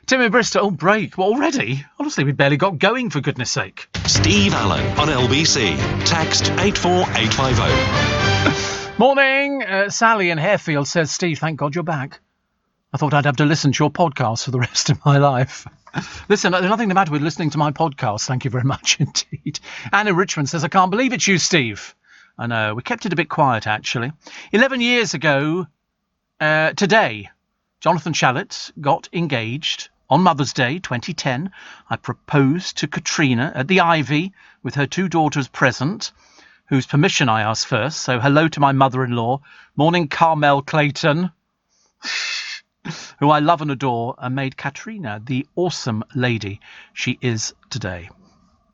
Speaker 1: Tim in Bristol, break. Well, already? Honestly, we barely got going, for goodness sake.
Speaker 2: Steve Allen on LBC. Text 84850.
Speaker 1: Morning. Sally in Harefield says, Steve, thank God you're back. I thought I'd have to listen to your podcast for the rest of my life. Listen, there's nothing the matter with listening to my podcast. Thank you very much indeed. Anna Richmond says, I can't believe it's you, Steve. I know. We kept it a bit quiet, actually. 11 years ago today, Jonathan Shalit got engaged on Mother's Day 2010. I proposed to Katrina at the Ivy with her 2 daughters present, whose permission I asked first. So hello to my mother-in-law. Morning, Carmel Clayton, who I love and adore, and made Katrina the awesome lady she is today.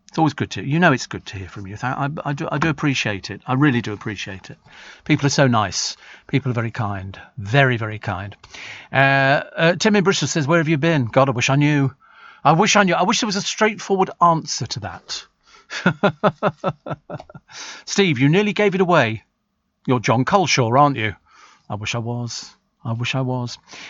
Speaker 1: It's always good it's good to hear from you. I do appreciate it. I really do appreciate it. People are so nice. People are very kind. Very, very kind. Tim in Bristol says, where have you been? God, I wish I knew. I wish there was a straightforward answer to that. Steve, you nearly gave it away. You're John Culshaw, aren't you? I wish I was.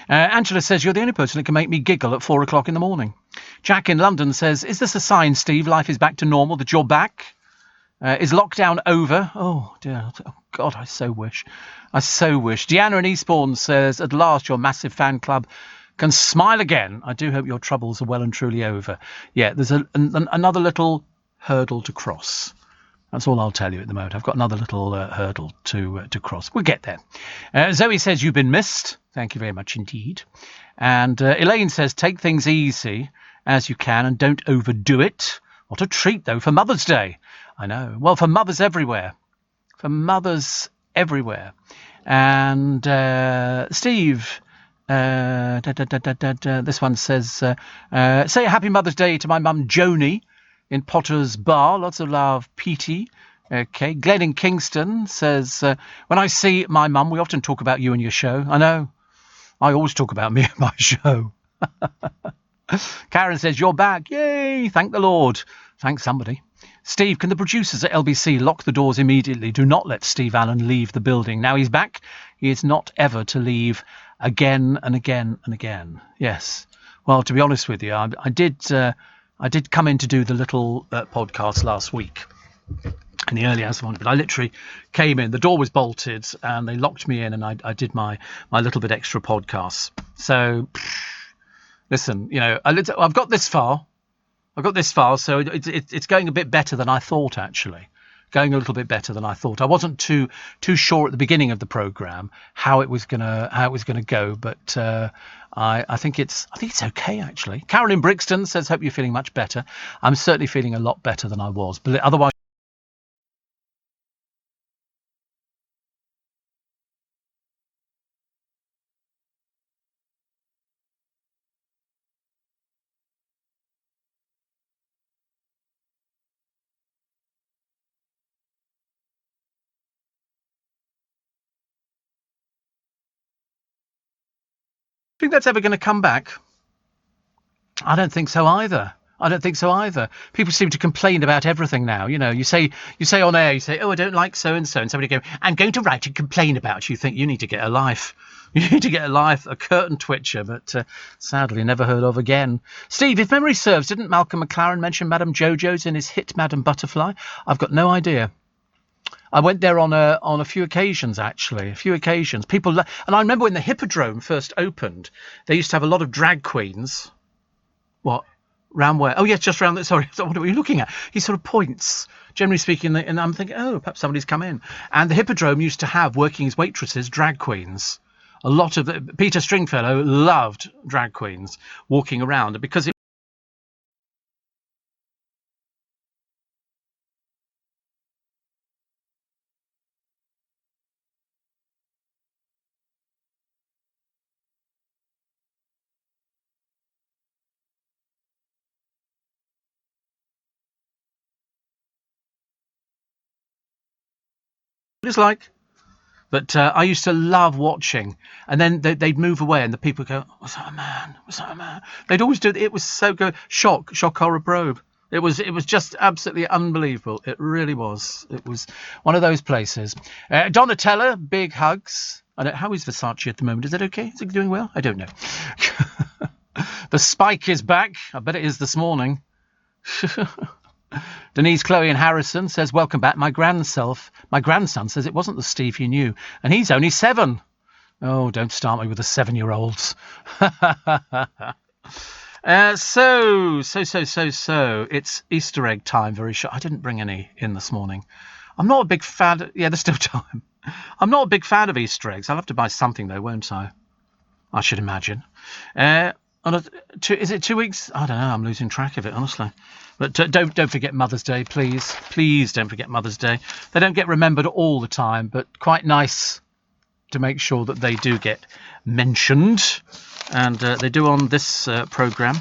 Speaker 1: Angela says, you're the only person that can make me giggle at 4 o'clock in the morning. Jack in London says, is this a sign, Steve, life is back to normal, that you're back? Is lockdown over? Oh, dear. Oh, God, I so wish. Deanna in Eastbourne says, at last your massive fan club can smile again. I do hope your troubles are well and truly over. Yeah, there's another little hurdle to cross. That's all I'll tell you at the moment. I've got another little hurdle to cross. We'll get there. Zoe says, you've been missed. Thank you very much indeed. And Elaine says, take things easy as you can and don't overdo it. What a treat, though, for Mother's Day. I know. Well, for mothers everywhere. And Steve, this one says, say a happy Mother's Day to my mum, Joni, in Potter's Bar. Lots of love, Petey. Okay. Glenn in Kingston says, when I see my mum, we often talk about you and your show. I know. I always talk about me and my show. Karen says, you're back. Yay. Thank the Lord. Thank somebody. Steve, can the producers at LBC lock the doors immediately? Do not let Steve Allen leave the building. Now he's back. He is not ever to leave again and again and again. Yes. Well, to be honest with you, I did come in to do the little podcast last week. in the early hours of morning, but I literally came in, the door was bolted and they locked me in, and I did my little bit extra podcasts. So listen, I've got this far, so it's going a bit better than I thought, actually. Going a little bit better than I thought. I wasn't too sure at the beginning of the program how it was gonna go, but I think it's okay, actually. Carolyn Brixton says, "Hope you're feeling much better." I'm certainly feeling a lot better than I was, but otherwise. Think that's ever going to come back? I don't think so either. People seem to complain about everything now. You say on air, you say, "Oh, I don't like so and so," and somebody go, "I'm going to write and complain about you." You think you need to get a life. You need to get a life, a curtain twitcher, but sadly never heard of again. Steve, if memory serves, didn't Malcolm McLaren mention Madame Jojo's in his hit Madame Butterfly? I've got no idea. I went there on a few occasions, actually. People, and I remember when the Hippodrome first opened, they used to have a lot of drag queens. What? Round where? Oh, yes, just round there. Sorry, what are you looking at? He sort of points, generally speaking, and I'm thinking, oh, perhaps somebody's come in. And the Hippodrome used to have, working as waitresses, drag queens. A lot of Peter Stringfellow loved drag queens walking around because it's like. But I used to love watching, and then they'd move away, and the people would go, "Was that a man? Was that a man?" They'd always do it. It was so good. Shock horror probe. It was just absolutely unbelievable. It really was. It was one of those places. Donatella, big hugs. How is Versace at the moment? Is it okay? Is it doing well? I don't know. The spike is back. I bet it is this morning. Denise, Chloe and Harrison says, "Welcome back. My grandson says it wasn't the Steve you knew, and he's only 7. Oh, don't start me with the 7-year-olds. So it's Easter egg time. Very short. I didn't bring any in this morning. I'm not a big fan. Yeah, there's still time. I'm not a big fan of Easter eggs. I'll have to buy something though, won't I? I should imagine. Is it 2 weeks? I don't know. I'm losing track of it, honestly. But don't forget Mother's Day, please. Please don't forget Mother's Day. They don't get remembered all the time, but quite nice to make sure that they do get mentioned. And they do on this programme.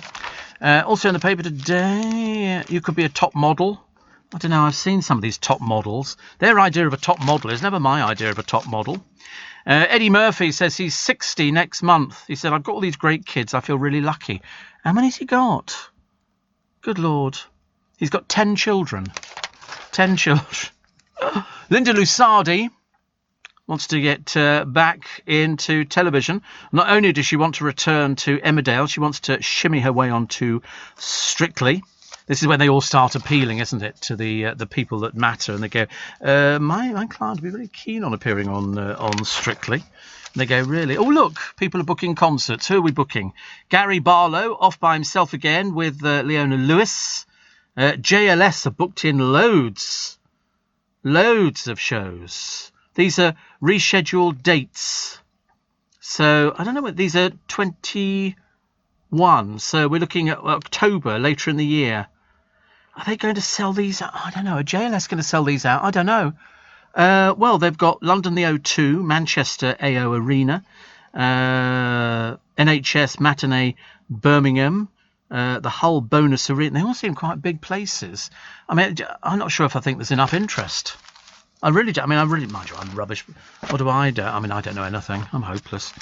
Speaker 1: Also in the paper today, you could be a top model. I don't know, I've seen some of these top models. Their idea of a top model is never my idea of a top model. Eddie Murphy says he's 60 next month. He said, "I've got all these great kids. I feel really lucky." How many's he got? Good Lord. He's got 10 children. 10 children. Linda Lusardi wants to get back into television. Not only does she want to return to Emmerdale, she wants to shimmy her way onto Strictly. This is when they all start appealing, isn't it, to the people that matter, and they go, my client would be really keen on appearing on Strictly. And they go, really? Oh, look, people are booking concerts. Who are we booking? Gary Barlow off by himself again with Leona Lewis. JLS have booked in loads of shows. These are rescheduled dates. So I don't know what these are. 21. So we're looking at October later in the year. Are they going to sell these out? I don't know. Are JLS going to sell these out? I don't know. Well, they've got London the O2, Manchester AO Arena, NHS Matinee Birmingham, the Hull Bonus Arena. They all seem quite big places. I mean, I'm not sure if I think there's enough interest. I really do. I mean, mind you, I'm rubbish. What do I do? I mean, I don't know anything. I'm hopeless.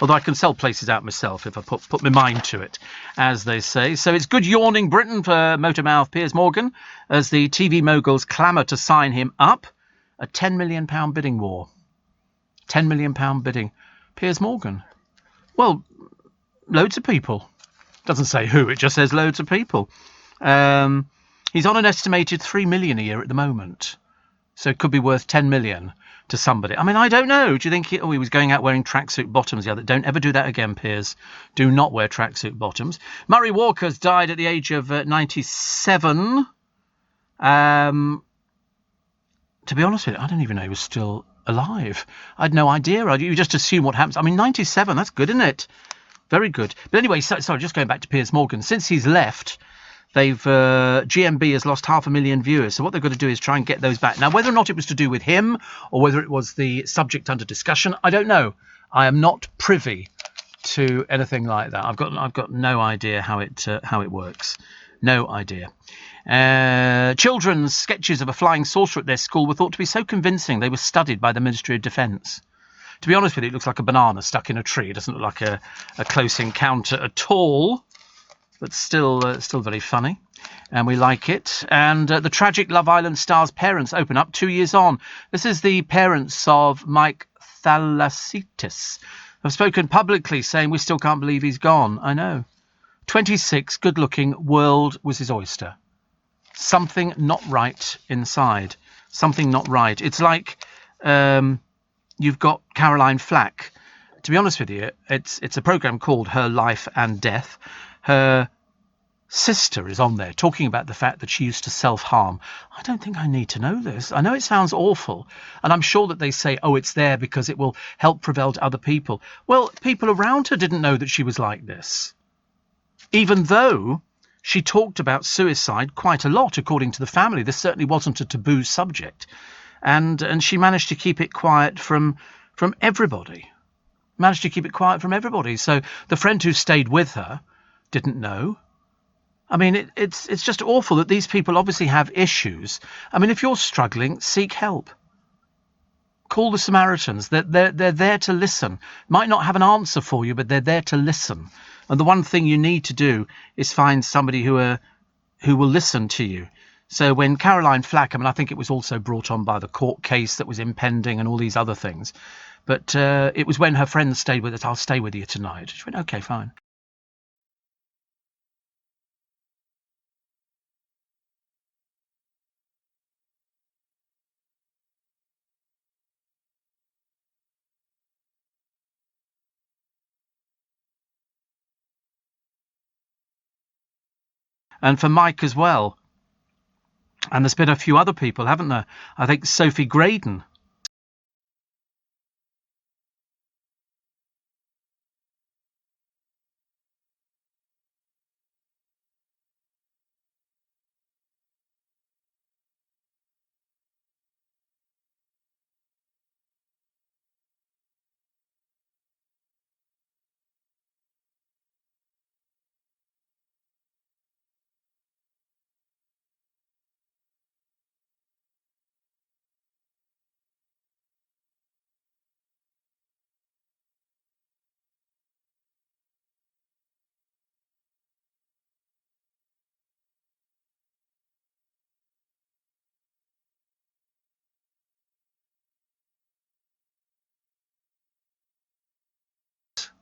Speaker 1: Although I can sell places out myself if I put my mind to it, as they say. So it's good yawning Britain for Motormouth Piers Morgan as the TV moguls clamour to sign him up. A £10 million bidding war. £10 million bidding. Piers Morgan. Well, loads of people. Doesn't say who, it just says loads of people. He's on an estimated 3 million a year at the moment. So it could be worth 10 million to somebody. I mean, I don't know. Do you think he was going out wearing tracksuit bottoms the other? Don't ever do that again, Piers. Do not wear tracksuit bottoms. Murray Walker's died at the age of 97. To be honest with you, I don't even know he was still alive. I had no idea. You just assume what happens. I mean, 97, that's good, isn't it? Very good. But anyway, sorry, just going back to Piers Morgan. Since he's left, GMB has lost 500,000 viewers. So what they've got to do is try and get those back. Now, whether or not it was to do with him or whether it was the subject under discussion, I don't know. I am not privy to anything like that. I've got no idea how it works. No idea. Children's sketches of a flying saucer at their school were thought to be so convincing they were studied by the Ministry of Defence. To be honest with you, it looks like a banana stuck in a tree. It doesn't look like a close encounter at all, but still very funny, and we like it. And the tragic Love Island star's parents open up 2 years on. This is the parents of Mike Thalasitis. Have spoken publicly saying we still can't believe he's gone. I know. 26, good-looking, world was his oyster. Something not right inside. Something not right. It's like you've got Caroline Flack. To be honest with you, it's a programme called Her Life and Death. Her sister is on there talking about the fact that she used to self-harm. I don't think I need to know this. I know it sounds awful, and I'm sure that they say, oh, it's there because it will help prevent other people. Well, people around her didn't know that she was like this. Even though she talked about suicide quite a lot, according to the family. This certainly wasn't a taboo subject. And she managed to keep it quiet from everybody. Managed to keep it quiet from everybody. So the friend who stayed with her didn't know. I mean, it's just awful that these people obviously have issues. I mean, if you're struggling, seek help. Call the Samaritans. They're there to listen. Might not have an answer for you, but they're there to listen. And the one thing you need to do is find somebody who will listen to you. So when Caroline Flack, I mean, I think it was also brought on by the court case that was impending and all these other things. But it was when her friend stayed with us. I'll stay with you tonight. She went, okay, fine. And for Mike as well. And there's been a few other people, haven't there? I think Sophie Graydon.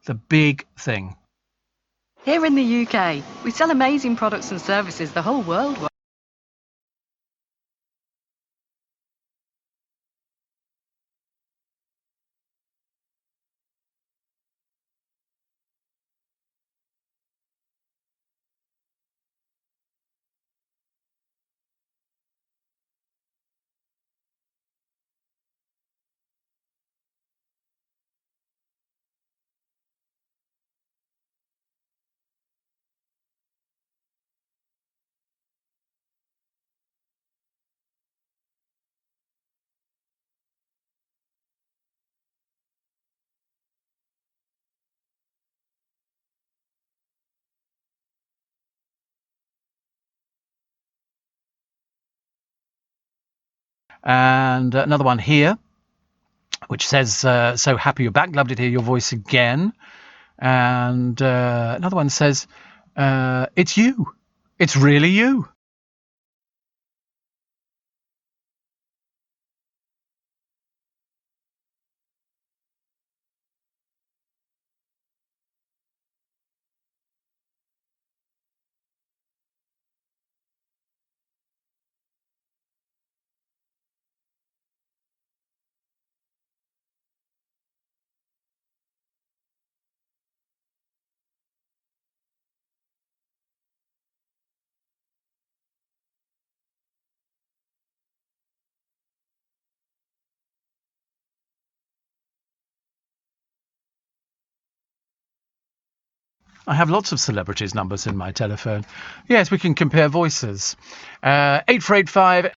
Speaker 1: The big thing.
Speaker 5: Here in the UK, we sell amazing products and services the whole world
Speaker 1: And another one here, which says, so happy you're back. Lovely to hear your voice again. And another one says, it's you. It's really you. I have lots of celebrities' numbers in my telephone. Yes, we can compare voices. 8485.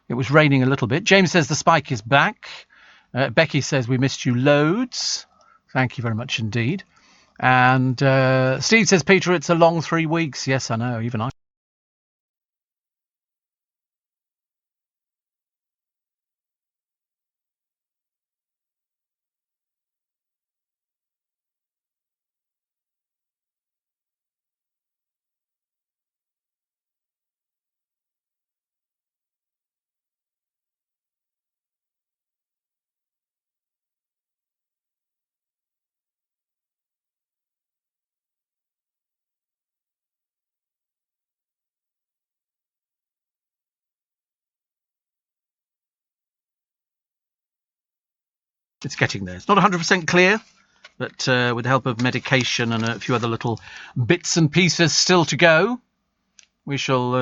Speaker 1: It was raining a little bit. James says the spike is back. Becky says we missed you loads. Thank you very much indeed. And Steve says, Peter, it's a long 3 weeks. Yes, I know. Even I. It's getting there. It's not 100% clear, but with the help of medication and a few other little bits and pieces still to go, we shall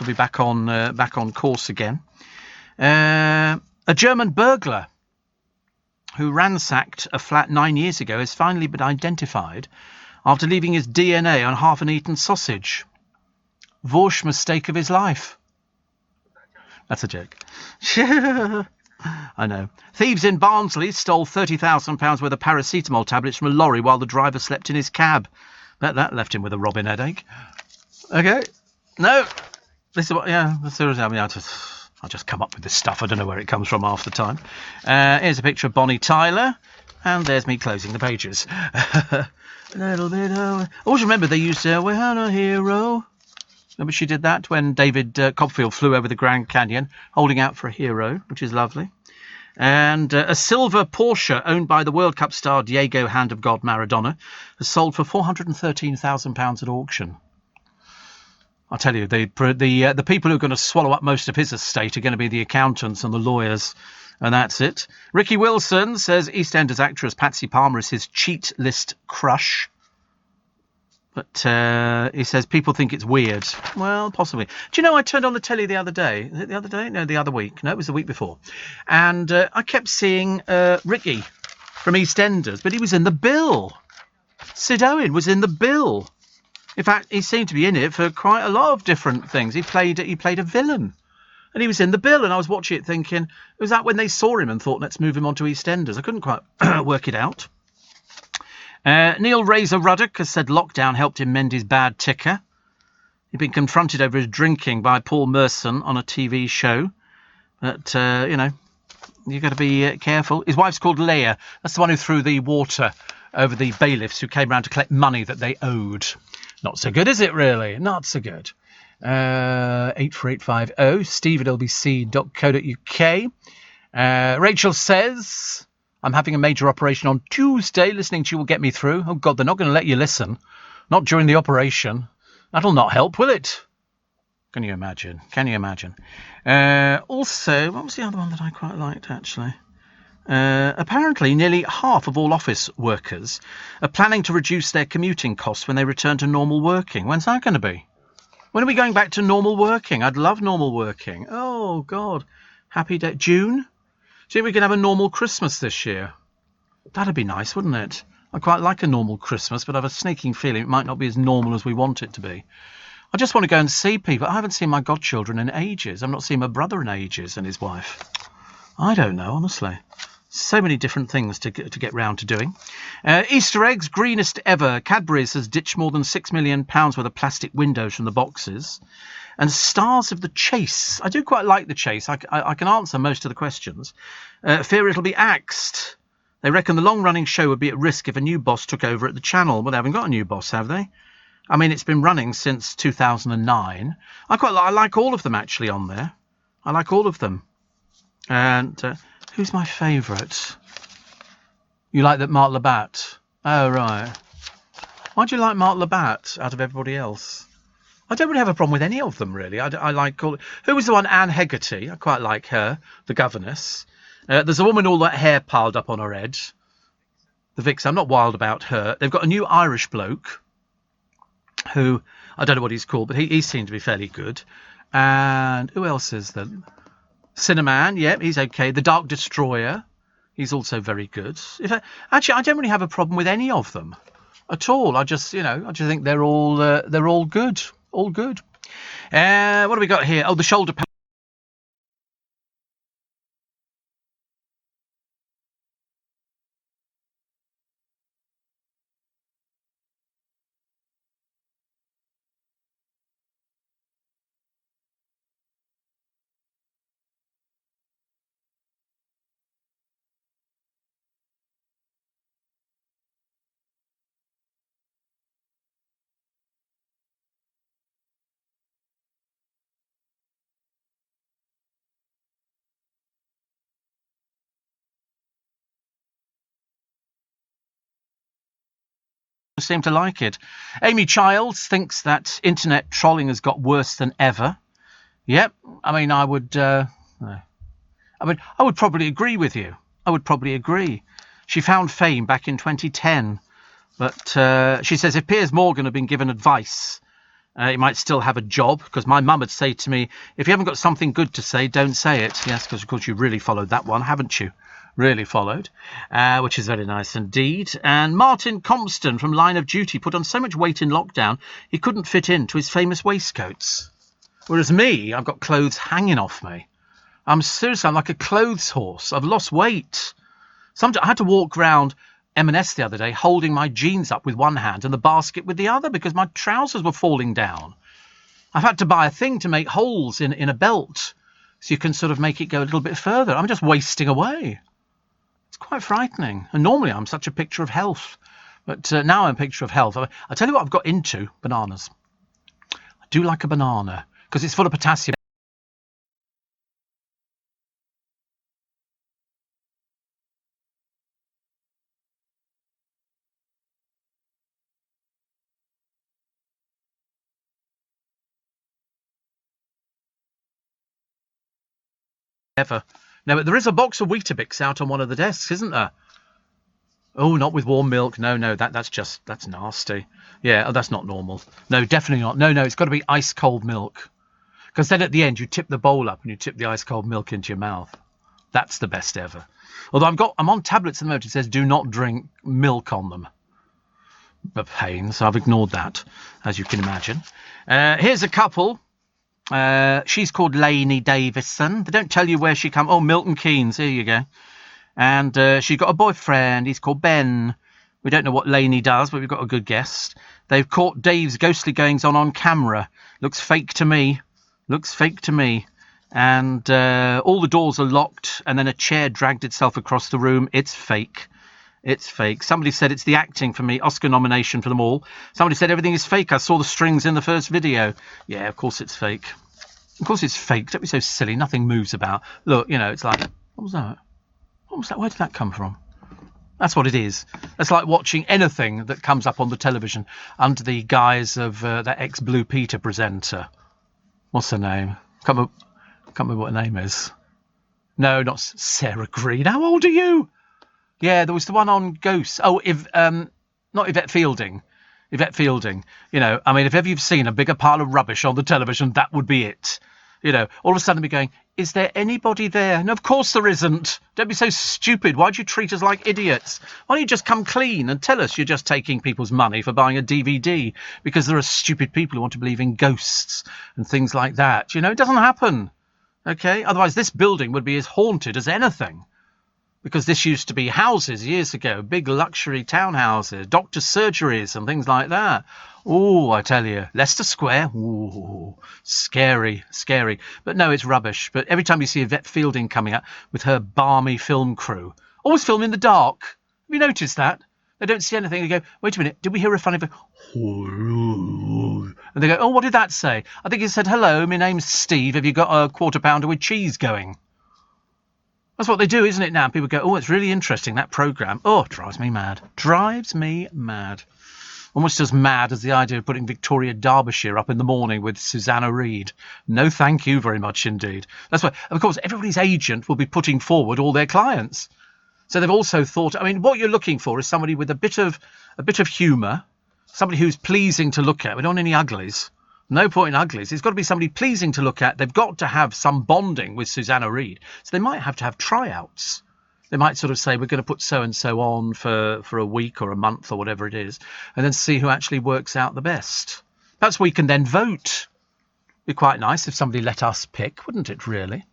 Speaker 1: be back on course again. A German burglar who ransacked a flat 9 years ago has finally been identified after leaving his DNA on half an eaten sausage. Worst mistake of his life. That's a joke. I know. Thieves in Barnsley stole £30,000 worth of paracetamol tablets from a lorry while the driver slept in his cab. Bet that left him with a Robin headache. Okay. No. This is what, yeah, seriously, I mean, I just come up with this stuff. I don't know where it comes from half the time. Here's a picture of Bonnie Tyler, and there's me closing the pages. A little bit of... Always remember they used to, we had a hero. Remember she did that when David Copperfield flew over the Grand Canyon, holding out for a hero, which is lovely. And a silver Porsche owned by the World Cup star Diego Hand of God Maradona has sold for £413,000 at auction. I'll tell you, the people who are going to swallow up most of his estate are going to be the accountants and the lawyers, and that's it. Ricky Wilson says EastEnders actress Patsy Palmer is his cheat list crush. But he says people think it's weird. Well, possibly. Do you know, I turned on the telly the other day. Is it the other day? No, the other week. No, it was the week before. And I kept seeing Ricky from EastEnders, but he was in the bill. Sid Owen was in the bill. In fact, he seemed to be in it for quite a lot of different things. He played a villain. And he was in the bill, and I was watching it thinking, was that when they saw him and thought, let's move him on to EastEnders? I couldn't quite work it out. Neil Razor Ruddock has said lockdown helped him mend his bad ticker. He'd been confronted over his drinking by Paul Merson on a TV show. But, you know, you've got to be careful. His wife's called Leah. That's the one who threw the water over the bailiffs who came round to collect money that they owed. Not so good, is it, really? Not so good. 84850 steve@lbc.co.uk. Rachel says... I'm having a major operation on Tuesday. Listening to you will get me through. Oh, God, they're not going to let you listen. Not during the operation. That'll not help, will it? Can you imagine? Can you imagine? Also, what was the other one that I quite liked, actually? Apparently, nearly half of all office workers are planning to reduce their commuting costs when they return to normal working. When's that going to be? When are we going back to normal working? I'd love normal working. Oh, God. Happy day. June? Do you think we can have a normal Christmas this year? That'd be nice, wouldn't it? I quite like a normal Christmas, but I have a sneaking feeling it might not be as normal as we want it to be. I just want to go and see people. I haven't seen my godchildren in ages. I've not seen my brother in ages and his wife. I don't know, honestly. So many different things to get round to doing. Easter eggs, greenest ever. Cadbury's has ditched more than £6 million worth of plastic windows from the boxes. And stars of the chase. I do quite like the chase. I can answer most of the questions. Fear it'll be axed. They reckon the long-running show would be at risk if a new boss took over at the channel. Well, they haven't got a new boss, have they? I mean, it's been running since 2009. I like all of them actually on there. I like all of them. And who's my favourite? You like that Mark Labatt? Oh, right. Why do you like Mark Labatt out of everybody else? I don't really have a problem with any of them, really. I like all... Who was the one? Anne Hegarty. I quite like her, the governess. There's a woman all that hair piled up on her head. The Vix. I'm not wild about her. They've got a new Irish bloke who... I don't know what he's called, but he seemed to be fairly good. And who else is there? Cinnamon. Yep, he's okay. The Dark Destroyer. He's also very good. Actually, I don't really have a problem with any of them at all. I just think they're all good. All good. What do we got here? Oh, the shoulder pad. Seem to like it. Amy Childs thinks that internet trolling has got worse than ever. Yep. I mean, I would probably agree with you. I would probably agree. She found fame back in 2010, but she says if Piers Morgan had been given advice, he might still have a job, because my mum would say to me, if you haven't got something good to say, don't say it. Yes, because of course you really followed that one, haven't you? Really followed, which is very nice indeed. And Martin Compston from Line of Duty put on so much weight in lockdown he couldn't fit into his famous waistcoats. Whereas me, I've got clothes hanging off me. I'm like a clothes horse. I've lost weight. I had to walk round M&S the other day holding my jeans up with one hand and the basket with the other because my trousers were falling down. I've had to buy a thing to make holes in a belt so you can sort of make it go a little bit further. I'm just wasting away. It's quite frightening. And normally I'm such a picture of health. But now I'm a picture of health. I'll tell you what I've got into. Bananas. I do like a banana because it's full of potassium. Ever. No, but there is a box of Weetabix out on one of the desks, isn't there? Oh, not with warm milk. No, that's nasty. Yeah, oh, that's not normal. No, definitely not. No, it's got to be ice cold milk. Because then at the end you tip the bowl up and you tip the ice cold milk into your mouth. That's the best ever. Although I'm on tablets at the moment. It says do not drink milk on them. A pain, so I've ignored that, as you can imagine. Here's a couple. She's called Lainey Davison. They don't tell you where she comes. Oh, Milton Keynes. Here you go. And she's got a boyfriend. He's called Ben. We don't know what Lainey does, but we've got a good guess. They've caught Dave's ghostly goings-on camera. Looks fake to me. And all the doors are locked, and then a chair dragged itself across the room. It's fake. Somebody said it's the acting for me. Oscar nomination for them all. Somebody said everything is fake. I saw the strings in the first video. Yeah, of course it's fake. Don't be so silly. Nothing moves about. Look, it's like, what was that? Where did that come from? That's what it is. It's like watching anything that comes up on the television under the guise of that ex-Blue Peter presenter. What's her name? Can't remember what her name is. No, not Sarah Green. How old are you? Yeah, there was the one on Ghosts. Oh, not Yvette Fielding. Yvette Fielding. I mean, if ever you've seen a bigger pile of rubbish on the television, that would be it. All of a sudden be going, is there anybody there? No, of course there isn't. Don't be so stupid. Why do you treat us like idiots? Why don't you just come clean and tell us you're just taking people's money for buying a DVD because there are stupid people who want to believe in ghosts and things like that. It doesn't happen. Okay? Otherwise, this building would be as haunted as anything. Because this used to be houses years ago, big luxury townhouses, doctor's surgeries and things like that. Oh, I tell you, Leicester Square, ooh, scary. But no, it's rubbish. But every time you see Yvette Fielding coming up with her balmy film crew, always film in the dark. Have you noticed that? They don't see anything. They go, wait a minute, did we hear a funny voice? And they go, oh, what did that say? I think it said, hello, my name's Steve. Have you got a quarter pounder with cheese going? That's what they do, isn't it now? People go, oh, it's really interesting, that programme. Oh, it drives me mad. Drives me mad. Almost as mad as the idea of putting Victoria Derbyshire up in the morning with Susanna Reid. No, thank you very much indeed. That's why, of course, everybody's agent will be putting forward all their clients. So they've also thought, I mean, what you're looking for is somebody with a bit of humour, somebody who's pleasing to look at. We don't want any uglies. No point in uglies. It's got to be somebody pleasing to look at. They've got to have some bonding with Susanna Reid. So they might have to have tryouts. They might sort of say, we're going to put so-and-so on for a week or a month or whatever it is, and then see who actually works out the best. Perhaps we can then vote. It'd be quite nice if somebody let us pick, wouldn't it, really?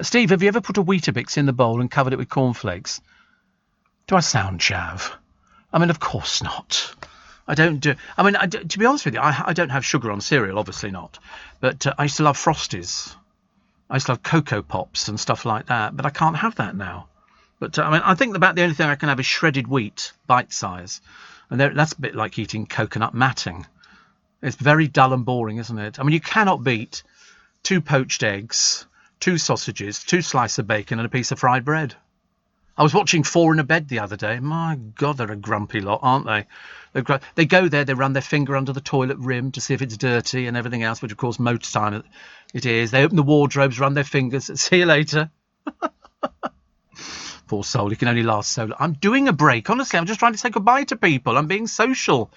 Speaker 1: Steve, have you ever put a Weetabix in the bowl and covered it with cornflakes? Do I sound chav? I mean, of course not. I don't do... I mean, to be honest with you, I don't have sugar on cereal, obviously not. But I used to love Frosties. I used to love Cocoa Pops and stuff like that, but I can't have that now. But, I mean, I think about the only thing I can have is shredded wheat, bite size. And that's a bit like eating coconut matting. It's very dull and boring, isn't it? I mean, you cannot beat 2 poached eggs, 2 sausages, 2 slices of bacon and a piece of fried bread. I was watching 4 in a Bed the other day. My God, they're a grumpy lot, aren't they? They go there, they run their finger under the toilet rim to see if it's dirty and everything else, which, of course, most time it is. They open the wardrobes, run their fingers. See you later. Poor soul, he can only last so long. I'm doing a break, honestly. I'm just trying to say goodbye to people. I'm being social.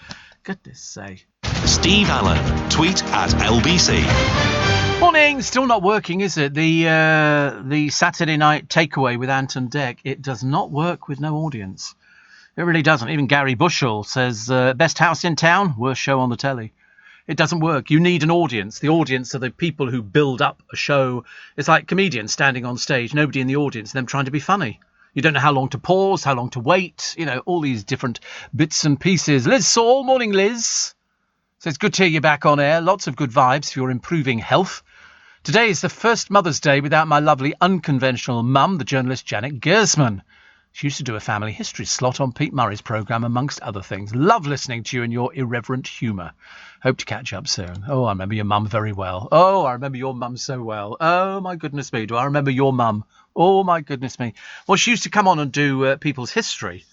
Speaker 1: Goodness sake.
Speaker 2: Steve Allen. Tweet at LBC.
Speaker 1: Morning. Still not working, is it? The Saturday night takeaway with Ant and Dec. It does not work with no audience. It really doesn't. Even Gary Bushell says, best house in town, worst show on the telly. It doesn't work. You need an audience. The audience are the people who build up a show. It's like comedians standing on stage, nobody in the audience, them trying to be funny. You don't know how long to pause, how long to wait, all these different bits and pieces. Liz Saul, morning, Liz. So it's good to hear you back on air. Lots of good vibes for your improving health. Today is the first Mother's Day without my lovely unconventional mum, the journalist Janet Gersman. She used to do a family history slot on Pete Murray's programme, amongst other things. Love listening to you and your irreverent humour. Hope to catch up soon. Oh, I remember your mum very well. Oh, I remember your mum so well. Oh, my goodness me. Do I remember your mum? Oh, my goodness me. Well, she used to come on and do people's history,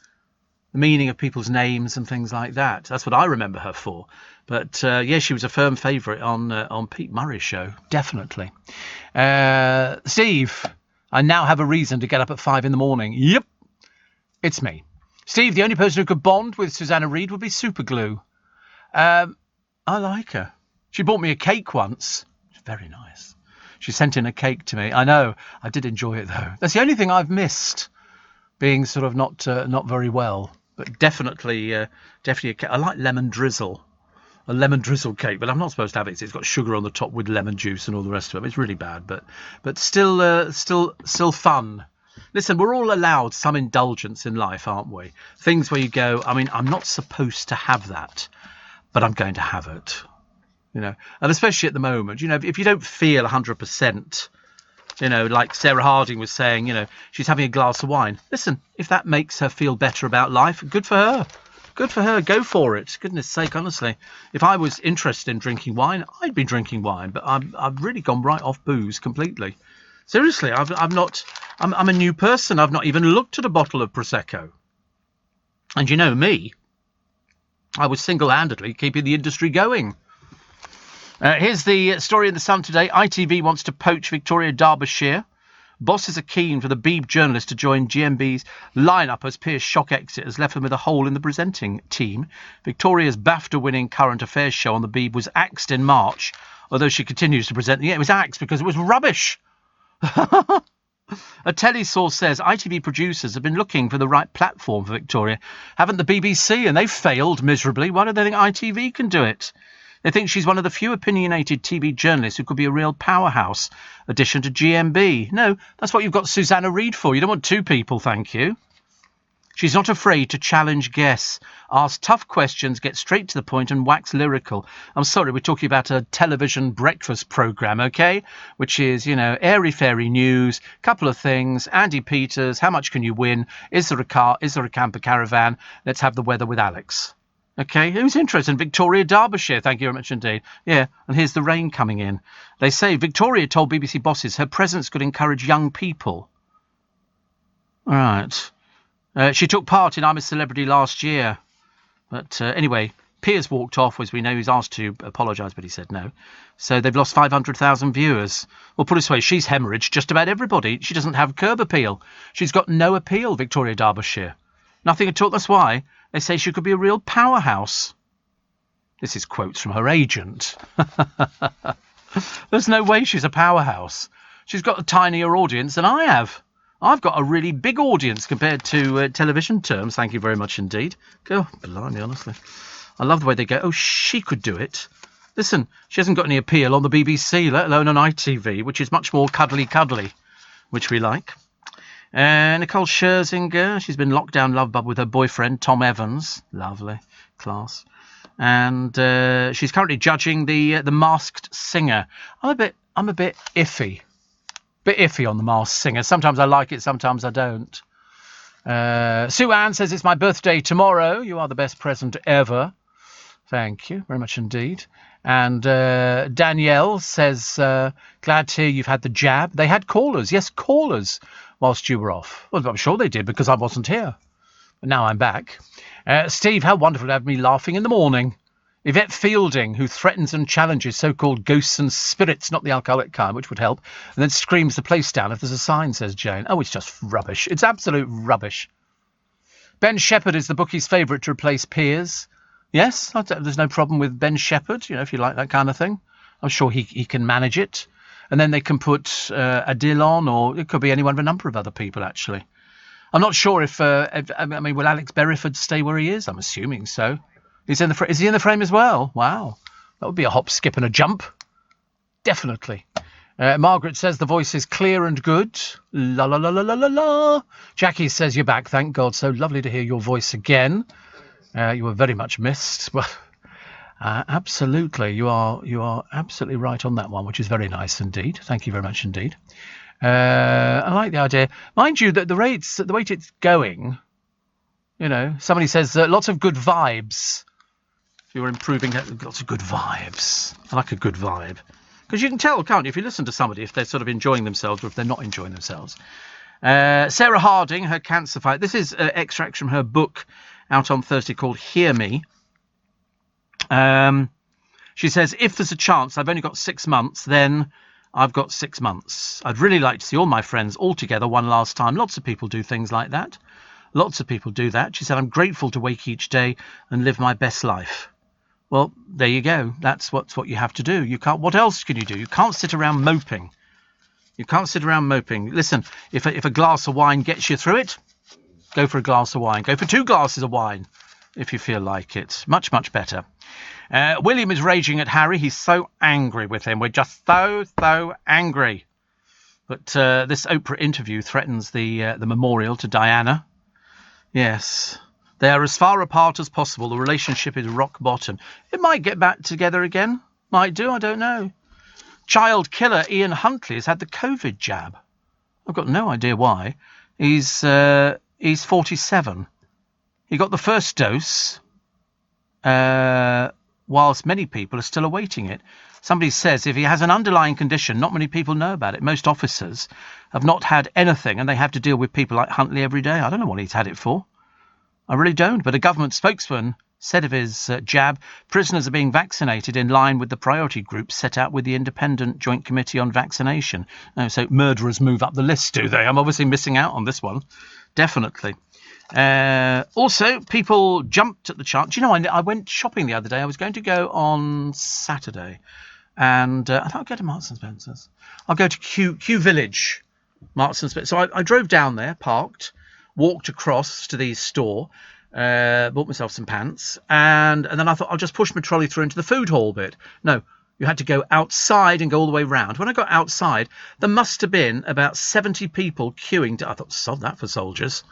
Speaker 1: the meaning of people's names and things like that. That's what I remember her for. But, yeah, she was a firm favourite on Pete Murray's show. Definitely. Steve, I now have a reason to get up at 5 in the morning. Yep. It's me. Steve, the only person who could bond with Susanna Reid would be Superglue. I like her. She bought me a cake once. It's very nice. She sent in a cake to me. I know. I did enjoy it, though. That's the only thing I've missed, being sort of not very well. But definitely a cake. I like lemon drizzle. A lemon drizzle cake, but I'm not supposed to have it. It's got sugar on the top with lemon juice and all the rest of it. It's really bad, but still fun. Listen, we're all allowed some indulgence in life, aren't we? Things where you go, I mean, I'm not supposed to have that, but I'm going to have it. And especially at the moment, if you don't feel 100%, like Sarah Harding was saying, she's having a glass of wine. Listen, if that makes her feel better about life, good for her. Good for her. Go for it. Goodness sake, honestly. If I was interested in drinking wine, I'd be drinking wine, but I've really gone right off booze completely. Seriously, I'm a new person. I've not even looked at a bottle of Prosecco. And you know me, I was single-handedly keeping the industry going. Here's the story in the Sun today. ITV wants to poach Victoria Derbyshire. Bosses are keen for the Beeb journalist to join GMB's lineup as Pierce's shock exit has left them with a hole in the presenting team. Victoria's BAFTA-winning current affairs show on the Beeb was axed in March, although she continues to present. Yeah, it was axed because it was rubbish. A telly source says ITV producers have been looking for the right platform for Victoria. Haven't the BBC? And they've failed miserably. Why do they think ITV can do it? They think she's one of the few opinionated TV journalists who could be a real powerhouse addition to GMB. No, that's what you've got Susanna Reid for. You don't want 2 people, thank you. She's not afraid to challenge guests, ask tough questions, get straight to the point and wax lyrical. I'm sorry, we're talking about a television breakfast programme, OK? Which is, airy-fairy news, couple of things, Andy Peters, how much can you win? Is there a car? Is there a camper caravan? Let's have the weather with Alex. OK, who's interested? Victoria, Derbyshire, thank you very much indeed. Yeah, and here's the rain coming in. They say Victoria told BBC bosses her presence could encourage young people. All right. She took part in I'm a Celebrity last year. But anyway, Piers walked off, as we know. He was asked to apologise, but he said no. So they've lost 500,000 viewers. Well, put it this way, she's hemorrhaged just about everybody. She doesn't have curb appeal. She's got no appeal, Victoria Derbyshire. Nothing at all. That's why they say she could be a real powerhouse. This is quotes from her agent. There's no way she's a powerhouse. She's got a tinier audience than I have. I've got a really big audience compared to television terms. Thank you very much indeed. Go, blimey, honestly. I love the way they go, oh, she could do it. Listen, she hasn't got any appeal on the BBC, let alone on ITV, which is much more cuddly, which we like. Nicole Scherzinger, she's been locked down love bubble with her boyfriend, Tom Evans. Lovely. Class. And she's currently judging the Masked Singer. I'm a bit iffy. Bit iffy on the Masked Singer. Sometimes I like it, sometimes I don't. Sue Ann says it's my birthday tomorrow. You are the best present ever. Thank you very much indeed. And Danielle says, glad to hear you've had the jab. They had callers. Yes, callers whilst you were off. Well, I'm sure they did because I wasn't here. But now I'm back. Steve, how wonderful to have me laughing in the morning. Yvette Fielding, who threatens and challenges so-called ghosts and spirits, not the alcoholic kind, which would help, and then screams the place down if there's a sign, says Jane. Oh, it's just rubbish. It's absolute rubbish. Ben Shepherd is the bookie's favourite to replace Piers. Yes, there's no problem with Ben Shepherd, if you like that kind of thing. I'm sure he can manage it. And then they can put Adil on, or it could be any one of a number of other people, actually. I'm not sure if will Alex Berryford stay where he is? I'm assuming so. Is he in the frame as well? Wow. That would be a hop, skip and a jump. Definitely. Margaret says the voice is clear and good. La la la la la la la. Jackie says you're back. Thank God. So lovely to hear your voice again. You were very much missed. Well, absolutely. You are absolutely right on that one, which is very nice indeed. Thank you very much indeed. I like the idea. Mind you, that the rate it's going, somebody says lots of good vibes. You're improving, lots of good vibes. I like a good vibe. Because you can tell, can't you, if you listen to somebody, if they're sort of enjoying themselves or if they're not enjoying themselves. Sarah Harding, her cancer fight. This is extracts from her book out on Thursday called Hear Me. She says, if there's a chance, I've only got 6 months, then I've got 6 months. I'd really like to see all my friends all together one last time. Lots of people do things like that. Lots of people do that. She said, I'm grateful to wake each day and live my best life. Well, there you go. That's what you have to do. You can't. What else can you do? You can't sit around moping. You can't sit around moping. Listen, if a glass of wine gets you through it, go for a glass of wine. Go for 2 glasses of wine if you feel like it. Much, much better. William is raging at Harry. He's so angry with him. We're just so angry. But this Oprah interview threatens the memorial to Diana. Yes. They are as far apart as possible. The relationship is rock bottom. It might get back together again. Might do, I don't know. Child killer Ian Huntley has had the COVID jab. I've got no idea why. He's 47. He got the first dose, whilst many people are still awaiting it. Somebody says if he has an underlying condition, not many people know about it. Most officers have not had anything, and they have to deal with people like Huntley every day. I don't know what he's had it for. I really don't. But a government spokesman said of his jab, prisoners are being vaccinated in line with the priority groups set out with the Independent Joint Committee on Vaccination. So murderers move up the list, do they? I'm obviously missing out on this one. Definitely. Also, people jumped at the chance. Do you know, I went shopping the other day. I was going to go on Saturday. And I thought I'd go to Marks and Spencer's. I'll go to Kew Village, Marks and Spencer's. So I drove down there, parked, walked across to the store, bought myself some pants, and then I thought I'll just push my trolley through into the food hall bit. No, you had to go outside and go all the way round. When I got outside, there must have been about 70 people queuing. I thought, sod that for soldiers.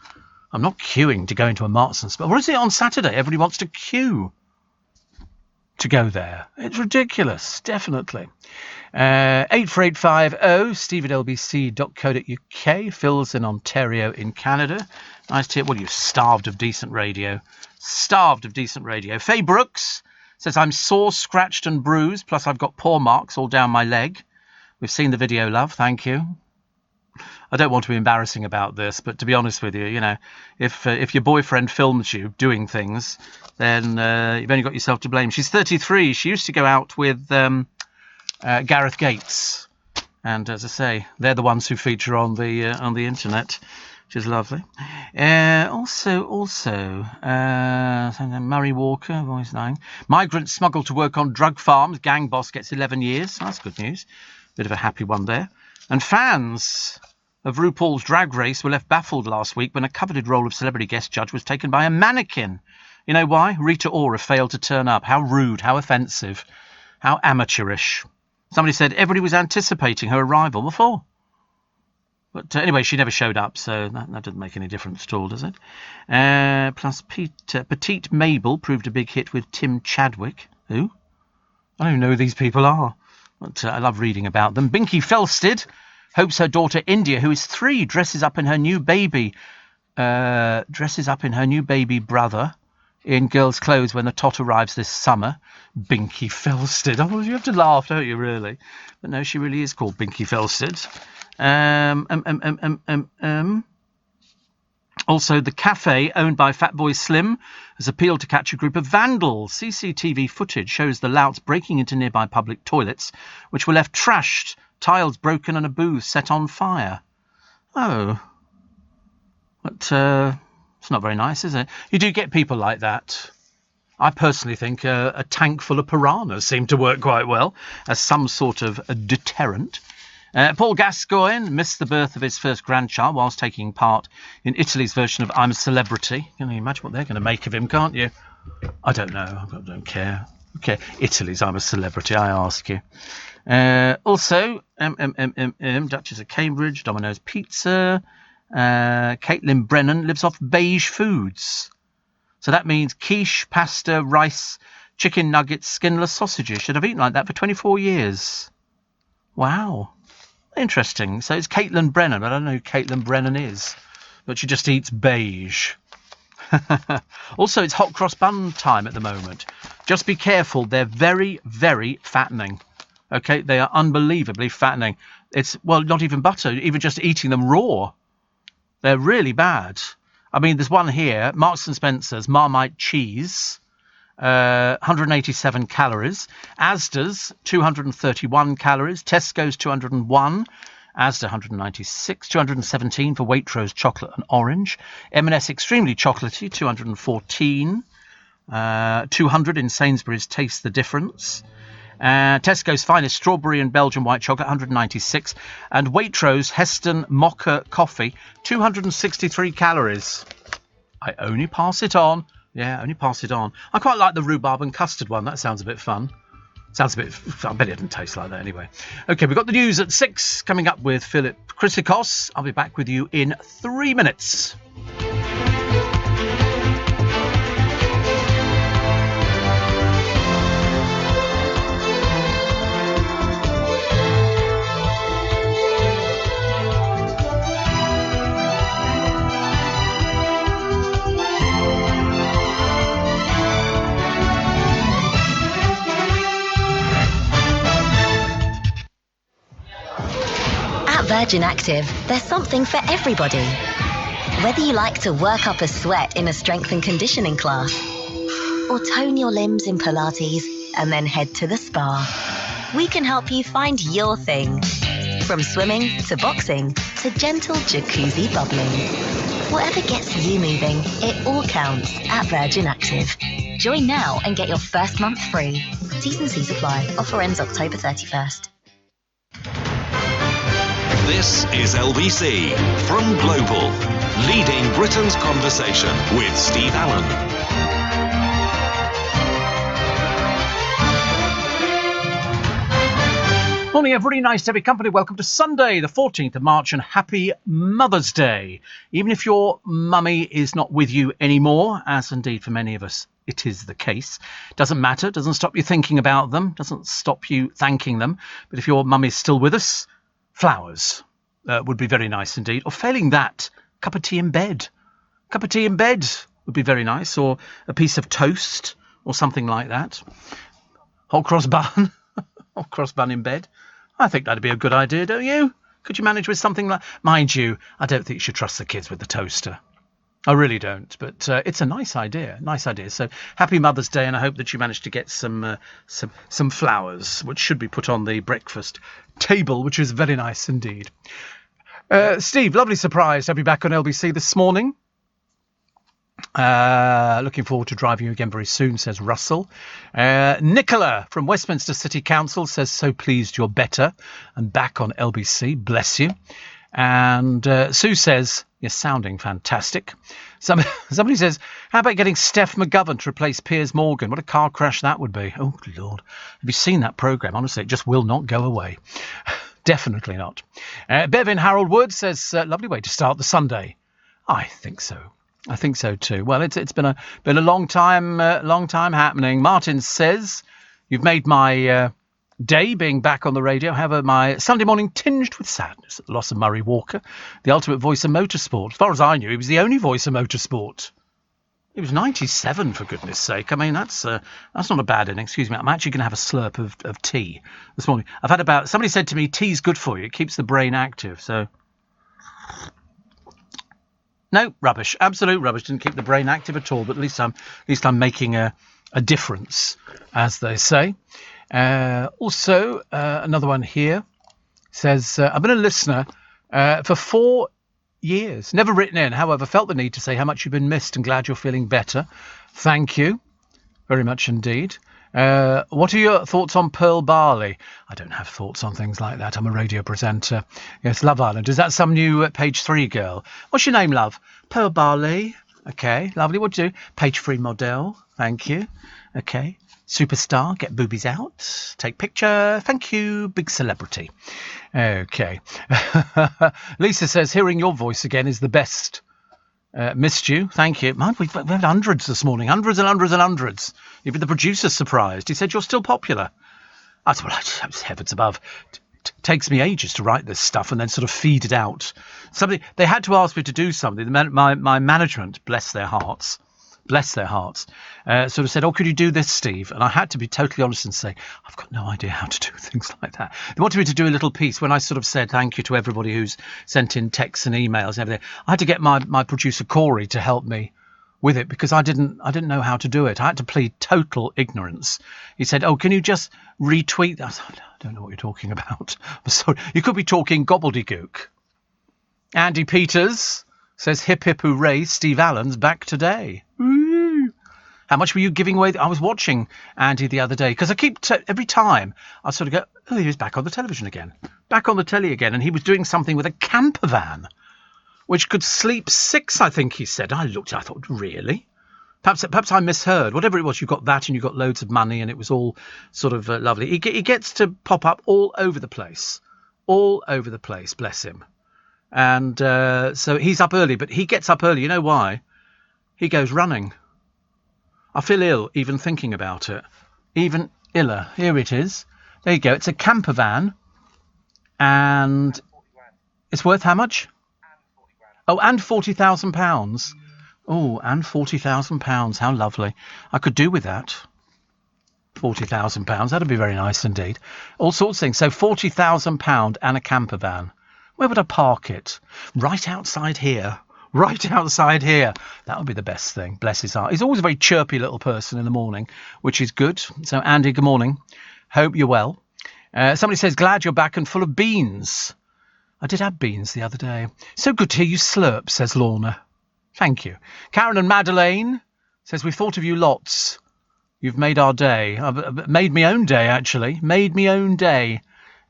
Speaker 1: I'm not queuing to go into a Marks and Spencer. What is it on Saturday? Everybody wants to queue to go there. It's ridiculous, definitely. 84850 steve at lbc.co.uk. Phil's in Ontario in Canada. Nice to hear. Well, you're starved of decent radio. Starved of decent radio. Faye Brooks says, I'm sore, scratched and bruised, plus I've got paw marks all down my leg. We've seen the video, love. Thank you. I don't want to be embarrassing about this, but to be honest with you, you know, if your boyfriend films you doing things, then you've only got yourself to blame. She's 33. She used to go out with Gareth Gates, and as I say, they're the ones who feature on the internet, which is lovely. Also, Murray Walker, voice 9. Migrants smuggled to work on drug farms. Gang boss gets 11 years. That's good news. Bit of a happy one there. And fans of RuPaul's Drag Race were left baffled last week when a coveted role of celebrity guest judge was taken by a mannequin. You know why? Rita Ora failed to turn up. How rude, how offensive, how amateurish. Somebody said everybody was anticipating her arrival before. But anyway, she never showed up, so that doesn't make any difference at all, does it? Plus, Petite Mabel proved a big hit with Tim Chadwick. Who? I don't even know who these people are. But I love reading about them. Binky Felsted hopes her daughter India, who is 3, dresses up in her new baby brother in girls' clothes when the tot arrives this summer. Binky Felsted. Oh, you have to laugh, don't you, really? But no, she really is called Binky Felsted. Also, the cafe owned by Fatboy Slim has appealed to catch a group of vandals. CCTV footage shows the louts breaking into nearby public toilets, which were left trashed, tiles broken and a booth set on fire. Oh. But it's not very nice, is it? You do get people like that. I personally think a tank full of piranhas seemed to work quite well as some sort of a deterrent. Paul Gascoigne missed the birth of his first grandchild whilst taking part in Italy's version of I'm a Celebrity. Can you imagine what they're going to make of him, can't you? I don't know. I don't care. Okay, Italy's I'm a Celebrity, I ask you. Also, Duchess of Cambridge, Domino's Pizza. Caitlin Brennan lives off beige foods. So that means quiche, pasta, rice, chicken nuggets, skinless sausages. Should have eaten like that for 24 years. Wow. Interesting. So it's Caitlin Brennan. I don't know who Caitlin Brennan is, but she just eats beige. Also, it's hot cross bun time at the moment. Just be careful. They're very, very fattening. Okay, they are unbelievably fattening. It's, well, not even butter, even just eating them raw. They're really bad. I mean, there's one here, Marks & Spencer's Marmite cheese, 187 calories. Asda's, 231 calories. Tesco's, 201. Asda, 196. 217 for Waitrose chocolate and orange. M&S extremely chocolatey, 214. 200 in Sainsbury's Taste the Difference. Tesco's finest strawberry and Belgian white chocolate, 196, and Waitrose Heston Mocha coffee, 263 calories. I only pass it on. Yeah, only pass it on. I quite like the rhubarb and custard one. That sounds a bit fun. Sounds a bit... I bet it didn't taste like that anyway. Okay, we've got the news at 6 coming up with Philip Chrysikos. I'll be back with you in 3 minutes.
Speaker 3: Virgin Active, there's something for everybody. Whether you like to work up a sweat in a strength and conditioning class, or tone your limbs in Pilates and then head to the spa, we can help you find your thing. From swimming to boxing to gentle jacuzzi bubbling. Whatever gets you moving, it all counts at Virgin Active. Join now and get your first month free. T's and C's apply. Offer ends October 31st.
Speaker 2: This is LBC from Global, leading Britain's conversation with Steve Allen.
Speaker 1: Morning, everybody. Nice to have your company. Welcome to Sunday, the 14th of March, and happy Mother's Day. Even if your mummy is not with you anymore, as indeed for many of us it is the case, doesn't matter, doesn't stop you thinking about them, doesn't stop you thanking them. But if your mum is still with us, flowers would be very nice indeed. Or failing that, cup of tea in bed. Cup of tea in bed would be very nice, or a piece of toast, or something like that. Hot cross bun. Hot cross bun in bed. I think that'd be a good idea, don't you? Could you manage with something like... Mind you, I don't think you should trust the kids with the toaster. I really don't, but it's a nice idea. Nice idea. So happy Mother's Day, and I hope that you managed to get some flowers, which should be put on the breakfast table, which is very nice indeed. Steve, lovely surprise to have you back on LBC this morning. Looking forward to driving you again very soon, says Russell. Nicola from Westminster City Council says, so pleased you're better and back on LBC. Bless you. And Sue says, you're sounding fantastic. Somebody says, how about getting Steph McGovern to replace Piers Morgan? What a car crash that would be. Oh, Lord. Have you seen that programme? Honestly, it just will not go away. Definitely not. Bevan Harold Wood says, lovely way to start the Sunday. I think so. I think so too. Well, it's been a long time happening. Martin says, you've made my day being back on the radio. However, my Sunday morning tinged with sadness at the loss of Murray Walker, the ultimate voice of motorsport. As far as I knew, he was the only voice of motorsport. He was 97, for goodness sake. I mean, that's not a bad innings. Excuse me. I'm actually going to have a slurp of tea this morning. Somebody said to me, tea's good for you. It keeps the brain active. So, no, rubbish. Absolute rubbish. Didn't keep the brain active at all. But at least I'm making a difference, as they say. Also, another one here says, I've been a listener for 4 years, never written in, however, felt the need to say how much you've been missed and glad you're feeling better. Thank you very much indeed. What are your thoughts on Pearl Barley? I don't have thoughts on things like that. I'm a radio presenter. Yes, Love Island. Is that some new Page 3 girl? What's your name, love? Pearl Barley. Okay, lovely. What do you do? Page 3 model. Thank you. Okay. Superstar, get boobies out, take picture, thank you, big celebrity. Okay. Lisa says, hearing your voice again is the best. Missed you, thank you. Man, we've had hundreds this morning, hundreds and hundreds and hundreds. Even the producer's surprised. He said, you're still popular. I said, well, heavens above. Takes me ages to write this stuff and then sort of feed it out. They had to ask me to do something. My management, bless their hearts, sort of said, oh, could you do this, Steve? And I had to be totally honest and say, I've got no idea how to do things like that. They wanted me to do a little piece when I sort of said thank you to everybody who's sent in texts and emails and everything. I had to get my producer Corey to help me with it because I didn't know how to do it. I had to plead total ignorance. He said, oh, can you just retweet that? I don't know what you're talking about. I'm sorry. You could be talking gobbledygook. Andy Peters says, hip hip hooray, Steve Allen's back today. How much were you giving away? I was watching Andy the other day because I keep every time I sort of go, oh, he was back on the television again, back on the telly again, and he was doing something with a camper van, which could sleep 6, I think he said. I thought, really? Perhaps I misheard. Whatever it was, you got that, and you got loads of money, and it was all sort of lovely. He gets to pop up all over the place, bless him. And so he's up early, but he gets up early. You know why? He goes running. I feel ill even thinking about it. Even iller. Here it is. There you go. It's a camper van. And it's worth how much? Oh, and £40,000. Oh, and £40,000. How lovely. I could do with that. £40,000. That'd be very nice indeed. All sorts of things. So £40,000 and a camper van. Where would I park it? Right outside here. Right outside here. That would be the best thing. Bless his heart. He's always a very chirpy little person in the morning, which is good. So, Andy, good morning. Hope you're well. Somebody says, glad you're back and full of beans. I did have beans the other day. So good to hear you slurp, says Lorna. Thank you. Karen and Madeleine says, we've thought of you lots. You've made our day. I've made my own day, actually. Made my own day.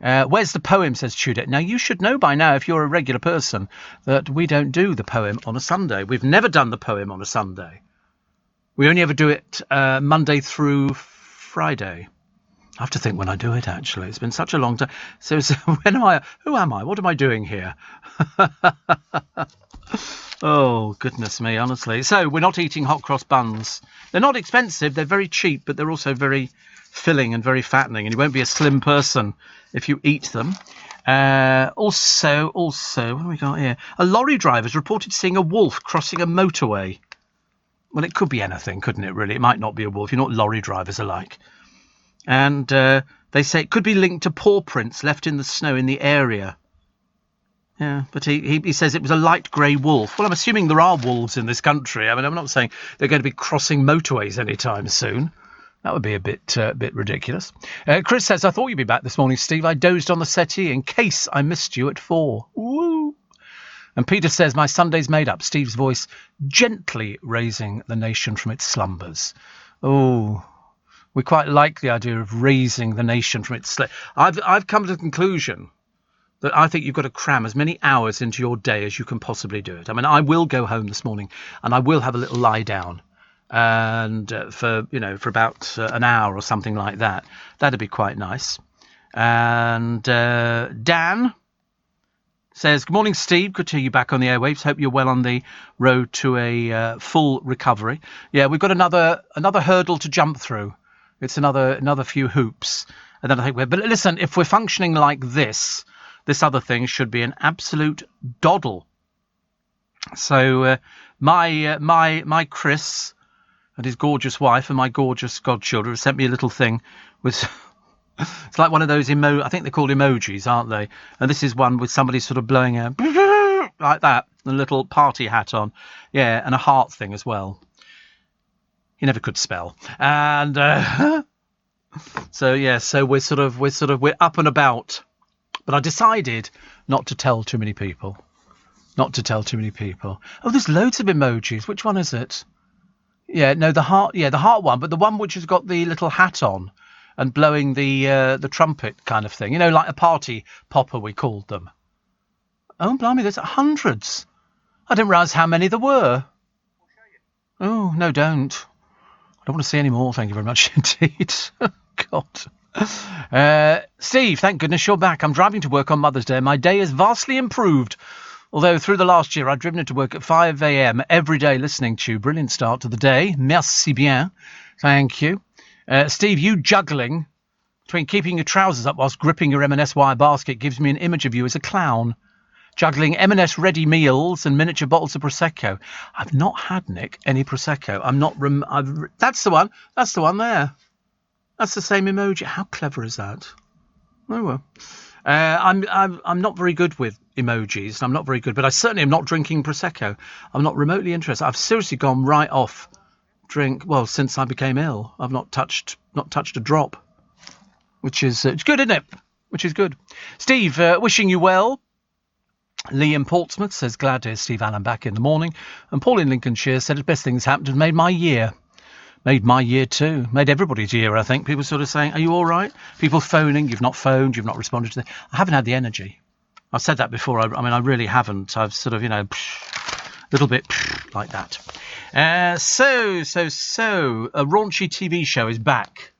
Speaker 1: Where's the poem, says Tudor. Now, you should know by now, if you're a regular person, that we don't do the poem on a Sunday. We've never done the poem on a Sunday. We only ever do it Monday through Friday. I have to think when I do it, actually. It's been such a long time. So when am I? Who am I? What am I doing here? Oh, goodness me, honestly. So we're not eating hot cross buns. They're not expensive. They're very cheap, but they're also very filling and very fattening. And you won't be a slim person if you eat them. Also, what have we got here? A lorry driver's reported seeing a wolf crossing a motorway. Well, it could be anything, couldn't it, really? It might not be a wolf. You know what lorry drivers are like. And they say it could be linked to paw prints left in the snow in the area. Yeah, but he says it was a light grey wolf. Well, I'm assuming there are wolves in this country. I mean, I'm not saying they're going to be crossing motorways anytime soon. That would be a bit ridiculous. Chris says, I thought you'd be back this morning, Steve. I dozed on the settee in case I missed you at 4. Woo! And Peter says, my Sunday's made up. Steve's voice gently raising the nation from its slumbers. Oh, we quite like the idea of raising the nation from its sleep. I've come to the conclusion that I think you've got to cram as many hours into your day as you can possibly do it. I mean, I will go home this morning and I will have a little lie down and for about an hour or something like that. That'd be quite nice. And Dan says, good morning, Steve. Good to hear you back on the airwaves. Hope you're well on the road to a full recovery. Yeah, we've got another hurdle to jump through. It's another few hoops. And then I think but listen, if we're functioning like this other thing should be an absolute doddle. So my Chris and his gorgeous wife and my gorgeous godchildren have sent me a little thing with it's like one of those I think they're called emojis, aren't they? And this is one with somebody sort of blowing a like that, a little party hat on. Yeah, and a heart thing as well. He never could spell. And so we're up and about. But I decided not to tell too many people. Oh, there's loads of emojis. Which one is it? Yeah, no, the heart one, but the one which has got the little hat on and blowing the trumpet kind of thing. You know, like a party popper, we called them. Oh, blimey, there's hundreds. I didn't realise how many there were. Oh, no, don't. I don't want to see any more, thank you very much indeed. God. Steve, thank goodness you're back. I'm driving to work on Mother's Day. My day is vastly improved. Although through the last year I've driven into work at 5 a.m. every day listening to you. Brilliant start to the day. Merci bien. Thank you. Steve, you juggling between keeping your trousers up whilst gripping your M&S wire basket gives me an image of you as a clown. Juggling M&S ready meals and miniature bottles of Prosecco. I've not had, Nick, any Prosecco. That's the one. That's the one there. That's the same emoji. How clever is that? Oh well. I'm not very good with emojis. I'm not very good, but I certainly am not drinking Prosecco. I'm not remotely interested. I've seriously gone right off drink. Well, since I became ill, I've not touched a drop, which is it's good, isn't it? Which is good. Steve, wishing you well. Lee in Portsmouth says glad to hear Steve Allen back in the morning, and Paul in Lincolnshire said the best things happened and made my year. Made my year too. Made everybody's year, I think. People sort of saying, are you all right? People phoning. You've not phoned. You've not responded to them. I haven't had the energy. I've said that before. I mean, I really haven't. I've sort of, a little bit like that. So, a raunchy TV show is back.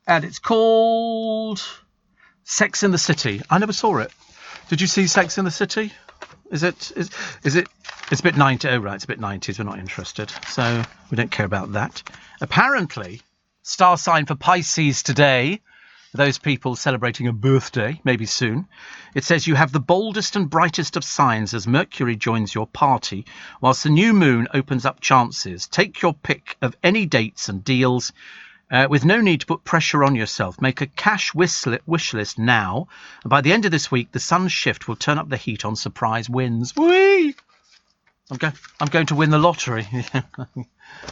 Speaker 1: And it's called Sex in the City. I never saw it. Did you see Sex in the City? Is it? It's a bit 90s. Oh, right, it's a bit 90s. We're not interested. So we don't care about that. Apparently, star sign for Pisces today. For those people celebrating a birthday, maybe soon. It says you have the boldest and brightest of signs as Mercury joins your party, whilst the new moon opens up chances. Take your pick of any dates and deals. With no need to put pressure on yourself. Make a cash wish list now. And by the end of this week, the sun's shift will turn up the heat on surprise wins. Whee! I'm going to win the lottery.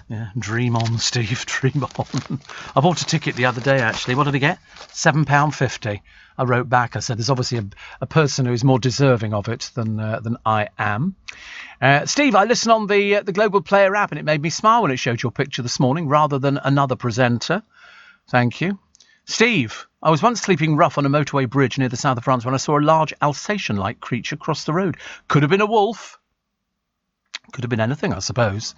Speaker 1: Yeah, dream on, Steve, dream on. I bought a ticket the other day, actually. What did I get? £7.50. I wrote back. I said, there's obviously a person who is more deserving of it than I am. Steve, I listened on the Global Player app, and it made me smile when it showed your picture this morning rather than another presenter. Thank you. Steve, I was once sleeping rough on a motorway bridge near the south of France when I saw a large Alsatian-like creature cross the road. Could have been a wolf. Could have been anything, I suppose.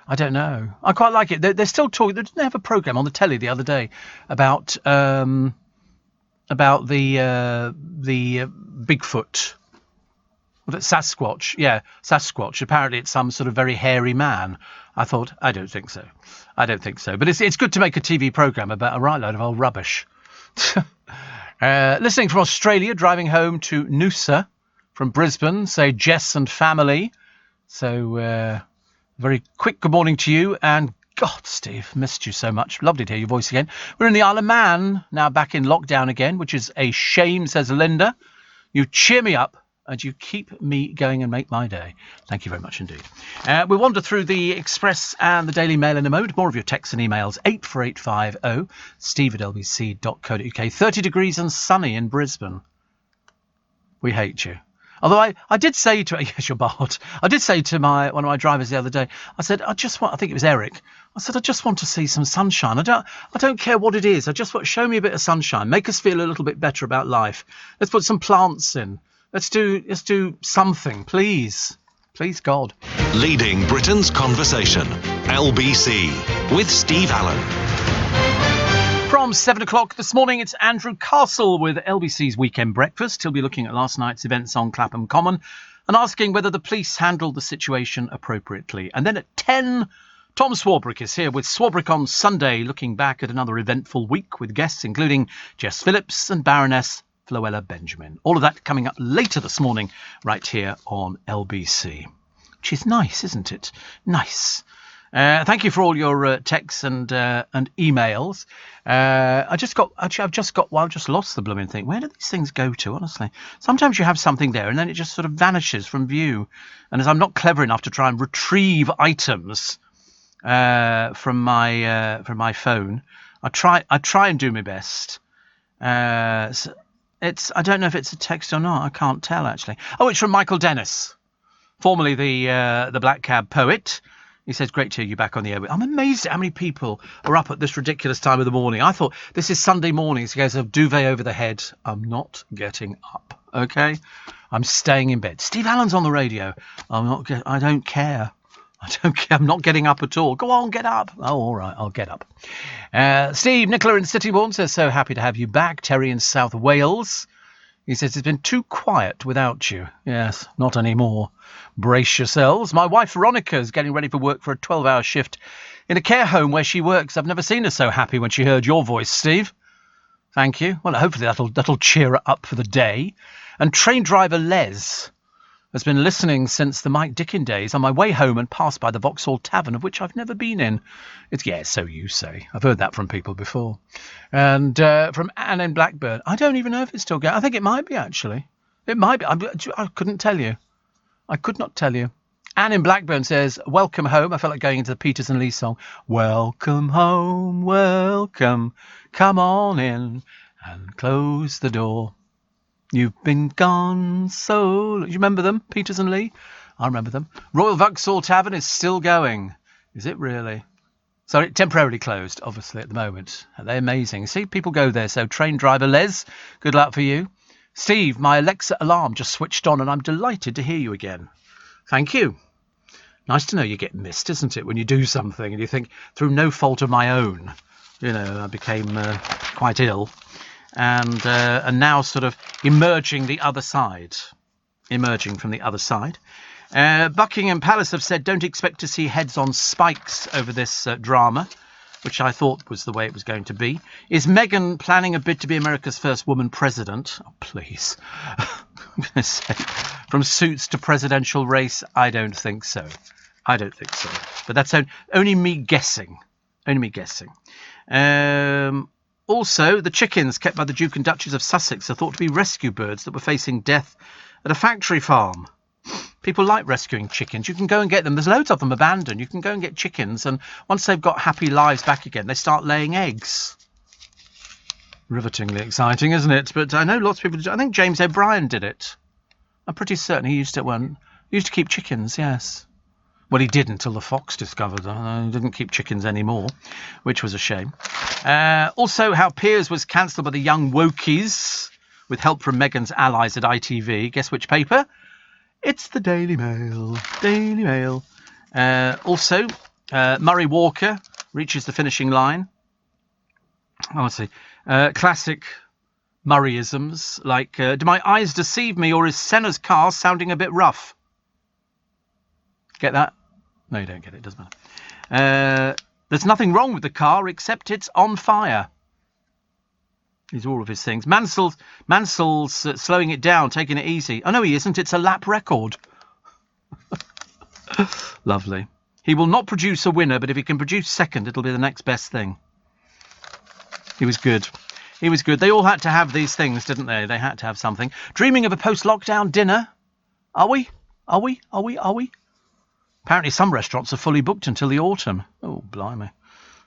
Speaker 1: I don't know. I quite like it. They're still talking. They didn't have a program on the telly the other day about the Bigfoot. Was it Sasquatch? Yeah, Sasquatch. Apparently it's some sort of very hairy man. I thought, I don't think so. But it's good to make a TV program about a right load of old rubbish. Listening from Australia, driving home to Noosa from Brisbane, say Jess and family. So very quick good morning to you. And God, Steve, missed you so much. Lovely to hear your voice again. We're in the Isle of Man, now back in lockdown again, which is a shame, says Linda. You cheer me up. And you keep me going and make my day. Thank you very much indeed. We'll wander through the Express and the Daily Mail in a moment. More of your texts and emails. 84850 steve@lbc.co.uk. 30 degrees and sunny in Brisbane. We hate you. Although I did say to... Yes, you're Bart. I did say to one of my drivers the other day, I said, I think it was Eric. I said, I just want to see some sunshine. I don't care what it is. I just want... Show me a bit of sunshine. Make us feel a little bit better about life. Let's put some plants in. Let's do something, please. Please, God.
Speaker 2: Leading Britain's conversation. LBC with Steve Allen.
Speaker 1: From 7 o'clock this morning, it's Andrew Castle with LBC's Weekend Breakfast. He'll be looking at last night's events on Clapham Common and asking whether the police handled the situation appropriately. And then at 10, Tom Swarbrick is here with Swarbrick on Sunday, looking back at another eventful week with guests including Jess Phillips and Baroness Floella Benjamin. All of that coming up later this morning right here on LBC. Which is nice, isn't it? Nice. Thank you for all your texts and emails. I've just lost the blooming thing. Where do these things go to, honestly? Sometimes you have something there and then it just sort of vanishes from view. And as I'm not clever enough to try and retrieve items from my phone, I try and do my best. I don't know if it's a text or not. I can't tell, actually. Oh, it's from Michael Dennis, formerly the Black Cab poet. He says, great to hear you back on the air. I'm amazed at how many people are up at this ridiculous time of the morning. I thought, this is Sunday morning. So he goes, a duvet over the head. I'm not getting up, okay? I'm staying in bed. Steve Allen's on the radio. I don't care. I'm not getting up at all. Go on, get up. Oh, all right, I'll get up. Steve, Nicola in Sittingbourne says, so happy to have you back. Terry in South Wales. He says, it's been too quiet without you. Yes, not anymore. Brace yourselves. My wife, Veronica, is getting ready for work for a 12-hour shift in a care home where she works. I've never seen her so happy when she heard your voice, Steve. Thank you. Well, hopefully that'll cheer her up for the day. And train driver Les has been listening since the Mike Dickin days. On my way home and passed by the Vauxhall Tavern, of which I've never been in. So you say. I've heard that from people before. And from Anne in Blackburn. I don't even know if it's still going. I think it might be, actually. It might be. I couldn't tell you. I could not tell you. Anne in Blackburn says, welcome home. I felt like going into the Peters and Lee song. Welcome home, welcome. Come on in and close the door. You've been gone so... Do you remember them, Peters and Lee? I remember them. Royal Vauxhall Tavern is still going. Is it really? Sorry, temporarily closed, obviously, at the moment. They're amazing. See, people go there. So, train driver Les, good luck for you. Steve, my Alexa alarm just switched on and I'm delighted to hear you again. Thank you. Nice to know you get missed, isn't it, when you do something and you think, through no fault of my own, I became quite ill. And now sort of emerging from the other side. Buckingham Palace have said don't expect to see heads on spikes over this drama, which I thought was the way it was going to be. Is Meghan planning a bid to be America's first woman president? Oh, please. I'm going to say, from suits to presidential race, I don't think so. But that's only me guessing. Also, the chickens kept by the Duke and Duchess of Sussex are thought to be rescue birds that were facing death at a factory farm. People like rescuing chickens. You can go and get them. There's loads of them abandoned. You can go and get chickens, and once they've got happy lives back again, they start laying eggs. Rivetingly exciting, isn't it? But I know lots of people do. I think James O'Brien did it. I'm pretty certain he used to keep chickens, yes. Well, he did until the fox discovered them. He didn't keep chickens anymore, which was a shame. Also, how Piers was cancelled by the Young Wokies with help from Meghan's allies at ITV. Guess which paper? It's the Daily Mail. Also, Murray Walker reaches the finishing line. Oh, let's see. Classic Murrayisms, like, do my eyes deceive me, or is Senna's car sounding a bit rough? Get that? No, you don't get it. It doesn't matter. There's nothing wrong with the car except it's on fire. These are all of his things. Mansell's slowing it down, taking it easy. Oh, no, he isn't. It's a lap record. Lovely. He will not produce a winner, but if he can produce second, it'll be the next best thing. He was good. He was good. They all had to have these things, didn't they? They had to have something. Dreaming of a post-lockdown dinner? Are we? Are we? Are we? Are we? Apparently some restaurants are fully booked until the autumn. Oh, blimey.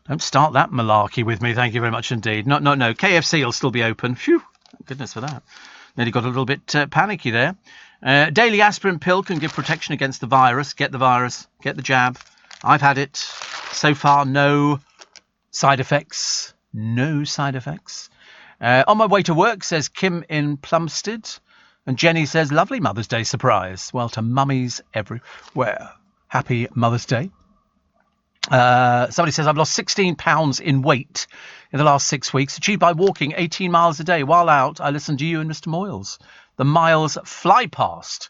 Speaker 1: Don't start that malarkey with me. Thank you very much indeed. No. KFC will still be open. Phew. Goodness for that. Nearly got a little bit panicky there. Daily aspirin pill can give protection against the virus. Get the virus. Get the jab. I've had it. So far, no side effects. No side effects. On my way to work, says Kim in Plumstead. And Jenny says, lovely Mother's Day surprise. Well, to mummies everywhere. Happy Mother's Day. Somebody says, I've lost 16 pounds in weight in the last 6 weeks, achieved by walking 18 miles a day. While out, I listened to you and Mr. Moyles. The miles fly past.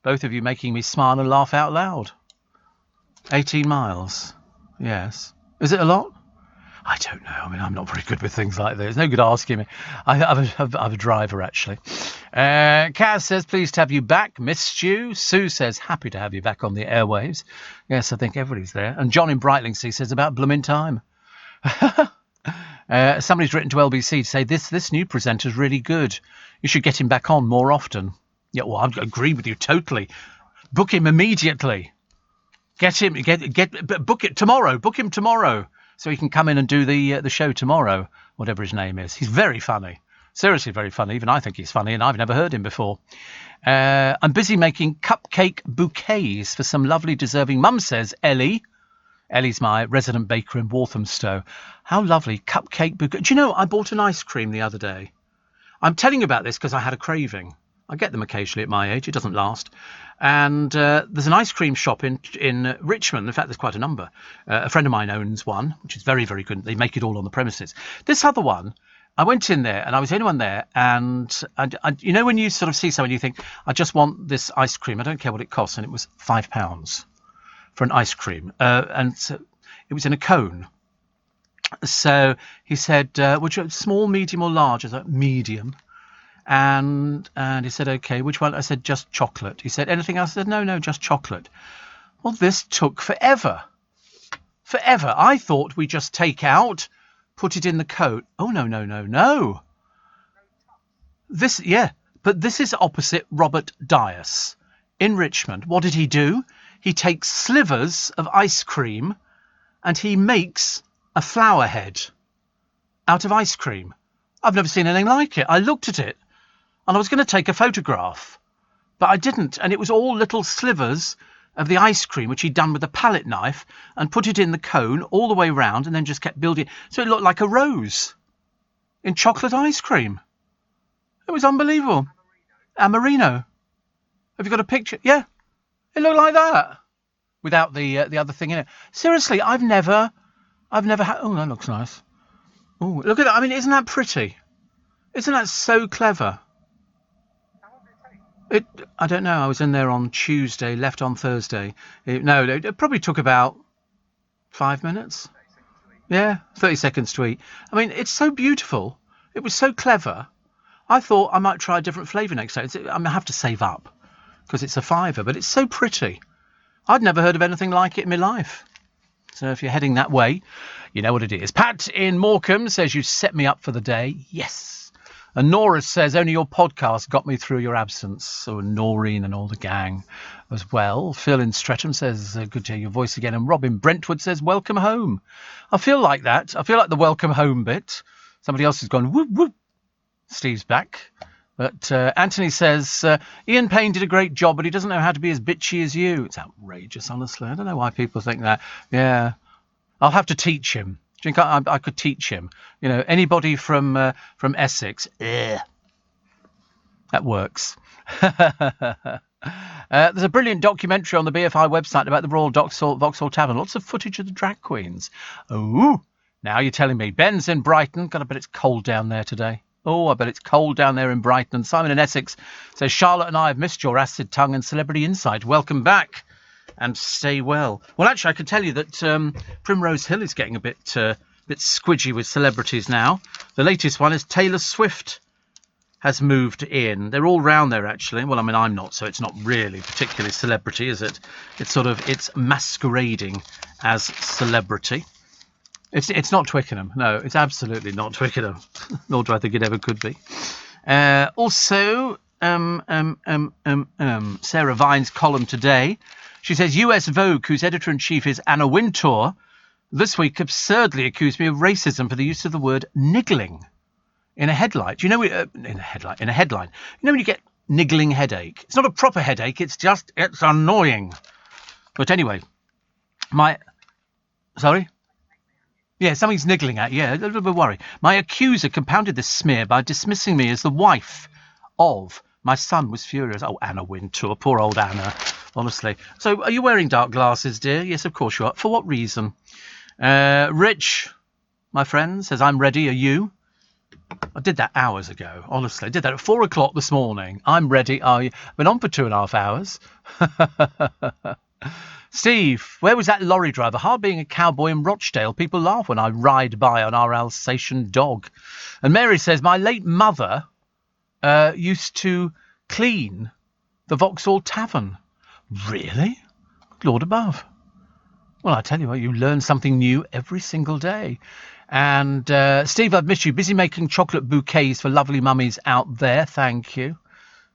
Speaker 1: Both of you making me smile and laugh out loud. 18 miles. Yes. Is it a lot? I don't know. I mean, I'm not very good with things like this. No good asking me. I'm a driver, actually. Kaz says, pleased to have you back. Missed you. Sue says, happy to have you back on the airwaves. Yes, I think everybody's there. And John in Brightlingsea says, about blooming time. Somebody's written to LBC to say, this new presenter's really good. You should get him back on more often. Yeah, well, I agree with you totally. Book him immediately. Book it tomorrow. Book him tomorrow. So he can come in and do the show tomorrow, whatever his name is. He's very funny. Seriously very funny. Even I think he's funny, and I've never heard him before. I'm busy making cupcake bouquets for some lovely deserving. Mum says, Ellie. Ellie's my resident baker in Walthamstow. How lovely. Cupcake bouquet. Do you know, I bought an ice cream the other day. I'm telling you about this because I had a craving. I get them occasionally at my age. It doesn't last. And there's an ice cream shop in Richmond. In fact, there's quite a number. A friend of mine owns one, which is very, very good. They make it all on the premises. This other one, I went in there and I was the only one there. And you know when you sort of see someone, you think, I just want this ice cream. I don't care what it costs. And it was £5 for an ice cream. And so it was in a cone. So he said, would you small, medium or large? I was like, medium. And he said, okay, which one? I said, just chocolate. He said, anything else? I said, no, just chocolate. Well, this took forever. Forever. I thought we just take out, put it in the coat. Oh, no. But this is opposite Robert Dias in Richmond. What did he do? He takes slivers of ice cream and he makes a flower head out of ice cream. I've never seen anything like it. I looked at it. And I was going to take a photograph, but I didn't. And it was all little slivers of the ice cream, which he'd done with a palette knife and put it in the cone all the way round and then just kept building. So it looked like a rose in chocolate ice cream. It was unbelievable. Amarino. Have you got a picture? Yeah. It looked like that without the other thing in it. Seriously, I've never had. Oh, that looks nice. Oh, look at that. I mean, isn't that pretty? Isn't that so clever? I don't know. I was in there on Tuesday, left on Thursday. It probably took about 5 minutes. Yeah, 30 seconds to eat. I mean, it's so beautiful. It was so clever. I thought I might try a different flavour next day. I'm going to have to save up because it's a £5, but it's so pretty. I'd never heard of anything like it in my life. So if you're heading that way, you know what it is. Pat in Morecambe says, you set me up for the day. Yes. And Nora says, only your podcast got me through your absence. So Noreen and all the gang as well. Phil in Streatham says, good to hear your voice again. And Robin Brentwood says, welcome home. I feel like that. I feel like the welcome home bit. Somebody else has gone, whoop, whoop. Steve's back. But Anthony says, Ian Payne did a great job, but he doesn't know how to be as bitchy as you. It's outrageous, honestly. I don't know why people think that. Yeah. I'll have to teach him. Do you think I could teach him? You know, anybody from Essex, that works. There's a brilliant documentary on the BFI website about the Royal Vauxhall Tavern. Lots of footage of the drag queens. Oh, now you're telling me. Ben's in Brighton. God, I bet it's cold down there today. Oh, I bet it's cold down there in Brighton. And Simon in Essex says, Charlotte and I have missed your acid tongue and celebrity insight. Welcome back and stay well. Well, actually, I can tell you that Primrose Hill is getting a bit squidgy with celebrities now. The latest one is Taylor Swift has moved in. They're all round there, actually. Well, I mean, I'm not, so it's not really particularly celebrity, is it? It's masquerading as celebrity. It's not Twickenham. No, it's absolutely not Twickenham. Nor do I think it ever could be. Also, Sarah Vine's column today. She says, US Vogue, whose editor-in-chief is Anna Wintour, this week absurdly accused me of racism for the use of the word niggling in a headline. Do you know in a headline? You know when you get niggling headache? It's not a proper headache. It's annoying. But anyway, sorry. Yeah, something's niggling at you. Yeah, a little bit of worry. My accuser compounded this smear by dismissing me as the wife of. My son was furious. Oh, Anna Wintour, poor old Anna. Honestly. So, are you wearing dark glasses, dear? Yes, of course you are. For what reason? Rich, my friend, says, I'm ready. Are you? I did that hours ago, honestly. I did that at 4 o'clock this morning. I'm ready. Are you? Been on for 2.5 hours. Steve, where was that lorry driver? Hard being a cowboy in Rochdale. People laugh when I ride by on our Alsatian dog. And Mary says, my late mother used to clean the Vauxhall Tavern. Really? Lord above. Well, I tell you what, you learn something new every single day. And Steve, I've missed you. Busy making chocolate bouquets for lovely mummies out there. Thank you.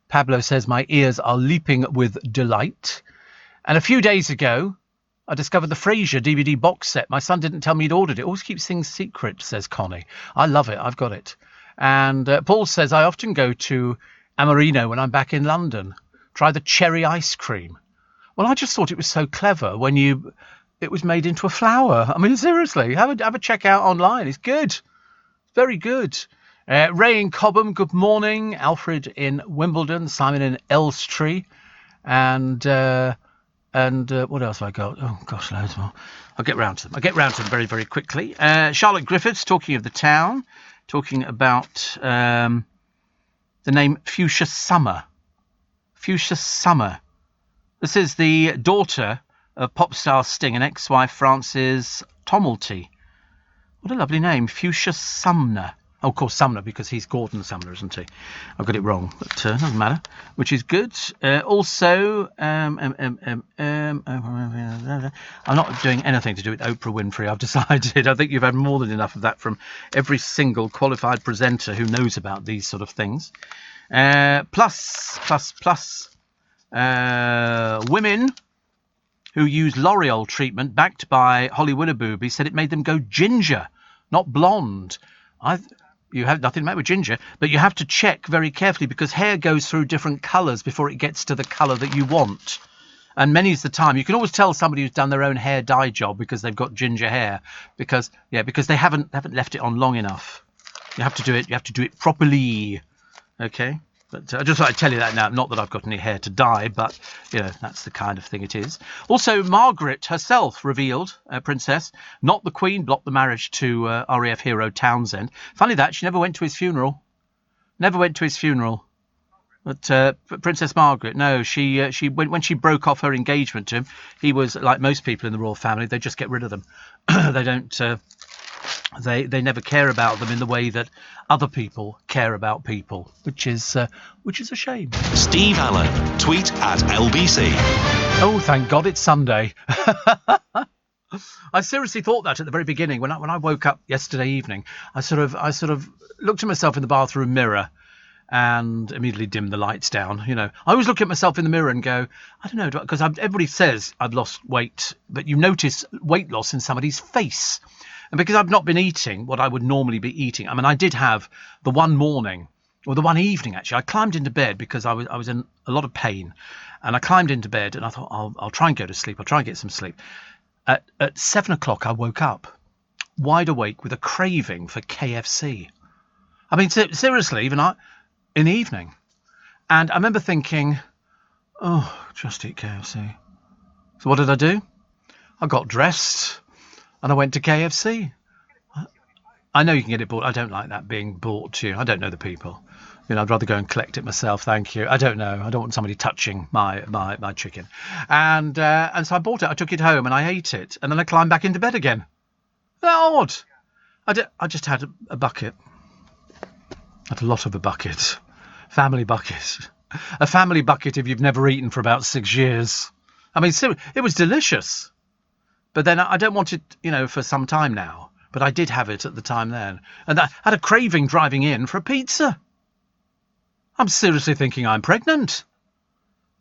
Speaker 1: Pablo says, my ears are leaping with delight. And a few days ago, I discovered the Frasier DVD box set. My son didn't tell me he'd ordered it. Always keeps things secret, says Connie. I love it. I've got it. And Paul says, I often go to Amarino when I'm back in London. Try the cherry ice cream. Well, I just thought it was so clever when it was made into a flower. I mean, seriously, have a check out online. It's good. Very good. Ray in Cobham, good morning. Alfred in Wimbledon. Simon in Elstree. And what else have I got? Oh, gosh, loads more. I'll get round to them. Very, very quickly. Charlotte Griffiths, talking of the town, talking about the name Fuchsia Summer. Fuchsia Summer. This is the daughter of pop star Sting and ex-wife Frances Tomelty. What a lovely name, Fuchsia Sumner. Oh, of course, Sumner, because he's Gordon Sumner, isn't he? I've got it wrong, but doesn't matter, which is good. Also, I'm not doing anything to do with Oprah Winfrey, I've decided. I think you've had more than enough of that from every single qualified presenter who knows about these sort of things. Plus, women who use L'Oreal treatment backed by Holly Willoughby said it made them go ginger, not blonde. You have nothing to make with ginger, but you have to check very carefully because hair goes through different colours before it gets to the colour that you want. And many's the time. You can always tell somebody who's done their own hair dye job because they've got ginger hair, because they haven't left it on long enough. You have to do it properly. Okay? But I just thought I'd tell you that now. Not that I've got any hair to dye, but, that's the kind of thing it is. Also, Margaret herself revealed, Princess, not the Queen, blocked the marriage to RAF hero Townsend. Funny that, she never went to his funeral. But Princess Margaret, no, she when she broke off her engagement to him, he was, like most people in the royal family, they just get rid of them. They don't... They never care about them in the way that other people care about people, which is a shame.
Speaker 2: Steve Allen, tweet at LBC.
Speaker 1: Oh, thank God it's Sunday. I seriously thought that at the very beginning when I woke up yesterday evening. I sort of looked at myself in the bathroom mirror and immediately dimmed the lights down. I always look at myself in the mirror and go, I don't know, because everybody says I've lost weight, but you notice weight loss in somebody's face. And because I've not been eating what I would normally be eating, I mean, I did have the one morning, or the one evening actually, I climbed into bed because I was in a lot of pain. And I climbed into bed and I thought, I'll try and go to sleep. I'll try and get some sleep. At 7 o'clock, I woke up, wide awake with a craving for KFC. I mean, seriously, even in the evening. And I remember thinking, Oh, just eat KFC. So what did I do? I got dressed and I went to KFC. I know you can get it bought. I don't like that being bought to you. I don't know the people. I'd rather go and collect it myself. Thank you. I don't know. I don't want somebody touching my chicken. And so I bought it. I took it home and I ate it. And then I climbed back into bed again. Odd. I just had a bucket. I had a lot of a bucket. Family bucket. A family bucket if you've never eaten for about 6 years. I mean, it was delicious. But then I don't want it, for some time now. But I did have it at the time then. And I had a craving driving in for a pizza. I'm seriously thinking I'm pregnant.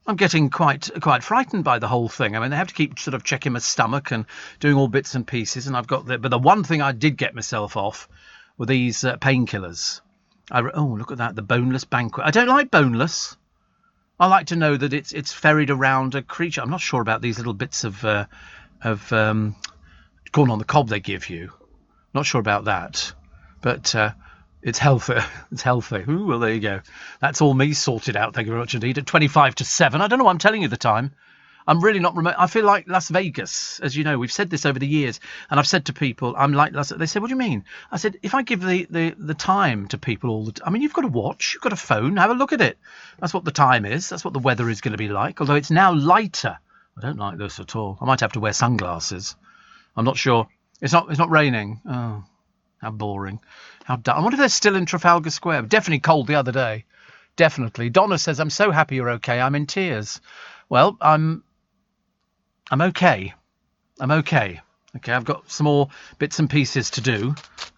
Speaker 1: I'm getting quite frightened by the whole thing. I mean, they have to keep sort of checking my stomach and doing all bits and pieces. And but the one thing I did get myself off were these painkillers. Look at that, the boneless banquet. I don't like boneless. I like to know that it's ferried around a creature. I'm not sure about these little bits of corn on the cob they give you. Not sure about that, but it's healthy. It's healthy. Ooh, well, there you go. That's all me sorted out. Thank you very much indeed. At 25-7. I don't know why I'm telling you the time. I'm really not remote. I feel like Las Vegas, as you know. We've said this over the years, and I've said to people, I'm like Las. They said, "What do you mean?" I said, "If I give the time to people all the time, I mean, you've got a watch, you've got a phone. Have a look at it. That's what the time is. That's what the weather is going to be like. Although it's now lighter. I don't like this at all. I might have to wear sunglasses. I'm not sure. It's not raining. Oh, how boring. How dull. I wonder if they're still in Trafalgar Square. Definitely cold the other day. Definitely. Donna says, "I'm so happy you're okay. I'm in tears." Well, I'm okay. I'm okay. Okay, I've got some more bits and pieces to do,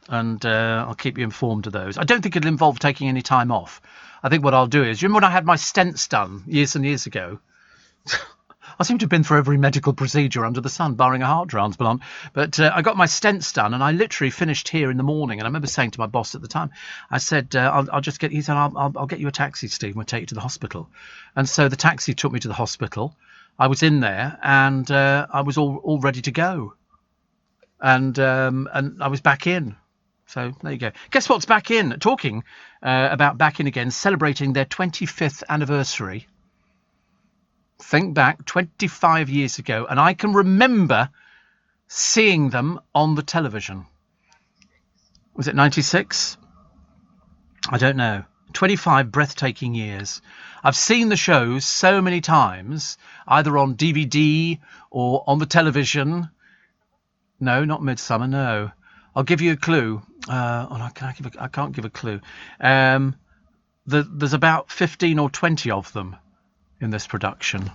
Speaker 1: and I'll keep you informed of those. I don't think it'll involve taking any time off. I think what I'll do is, you remember when I had my stents done years and years ago? I seem to have been through every medical procedure under the sun, barring a heart transplant. But I got my stents done, and I literally finished here in the morning. And I remember saying to my boss at the time, I said, I'll just get. He said, I'll get you a taxi, Steve. We'll take you to the hospital. And so the taxi took me to the hospital. I was in there, and I was all ready to go. And I was back in. So there you go. Guess what's back in? Talking about back in again, celebrating their 25th anniversary. Think back 25 years ago, and I can remember seeing them on the television. Was it 96? I don't know. 25 breathtaking years. I've seen the shows so many times, either on DVD or on the television. No, not Midsummer, no. I'll give you a clue. I can't give a clue. There's about 15 or 20 of them in this production,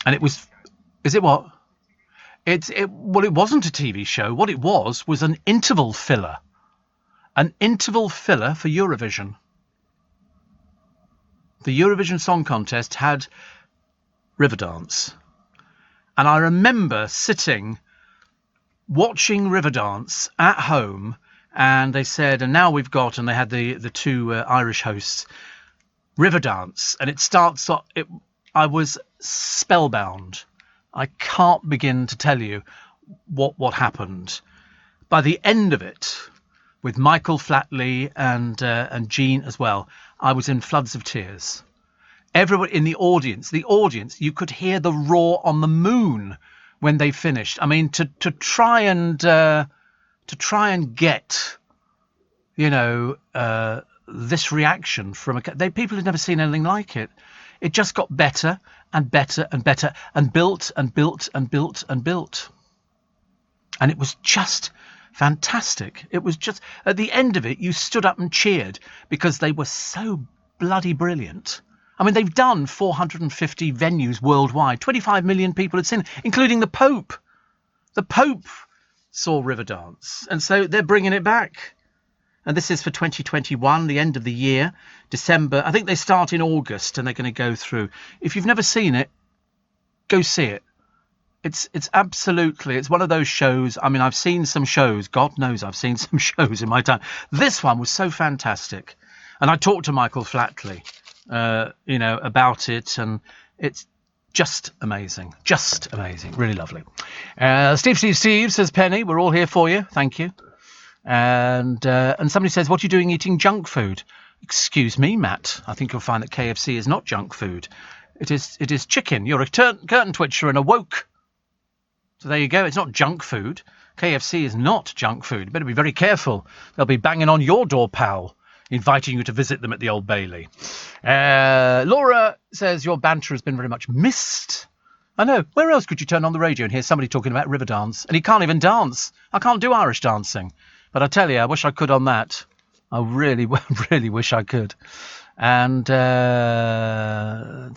Speaker 1: and it wasn't a TV show. What it was an interval filler for Eurovision. The Eurovision Song Contest had Riverdance, and I remember sitting watching Riverdance at home, and they said, and now we've got, and they had the two Irish hosts, Riverdance, and it starts off. I was spellbound. I can't begin to tell you what happened. By the end of it, with Michael Flatley and Jean as well, I was in floods of tears. Everybody in the audience, you could hear the roar on the moon when they finished. I mean, to try and get, this reaction from people had never seen anything like it. It just got better and better and better, and built and built and built and built. And it was just fantastic. It was just, at the end of it, you stood up and cheered because they were so bloody brilliant. I mean, they've done 450 venues worldwide. 25 million people had seen it, including the Pope. The Pope saw Riverdance, and so they're bringing it back. And this is for 2021, the end of the year, December. I think they start in August, and they're going to go through. If you've never seen it, go see it. It's absolutely, it's one of those shows. I mean, I've seen some shows. God knows I've seen some shows in my time. This one was so fantastic. And I talked to Michael Flatley, about it, and it's just amazing. Just amazing. Really lovely. Steve says, Penny, we're all here for you. Thank you. And somebody says, what are you doing eating junk food? Excuse me, Matt. I think you'll find that KFC is not junk food. It is chicken. You're a curtain twitcher and a woke. So there you go. It's not junk food. KFC is not junk food. You better be very careful. They'll be banging on your door, pal, inviting you to visit them at the Old Bailey. Laura says your banter has been very much missed. I know. Where else could you turn on the radio and hear somebody talking about Riverdance? And he can't even dance. I can't do Irish dancing. But I tell you, I wish I could on that. I really, really wish I could. And another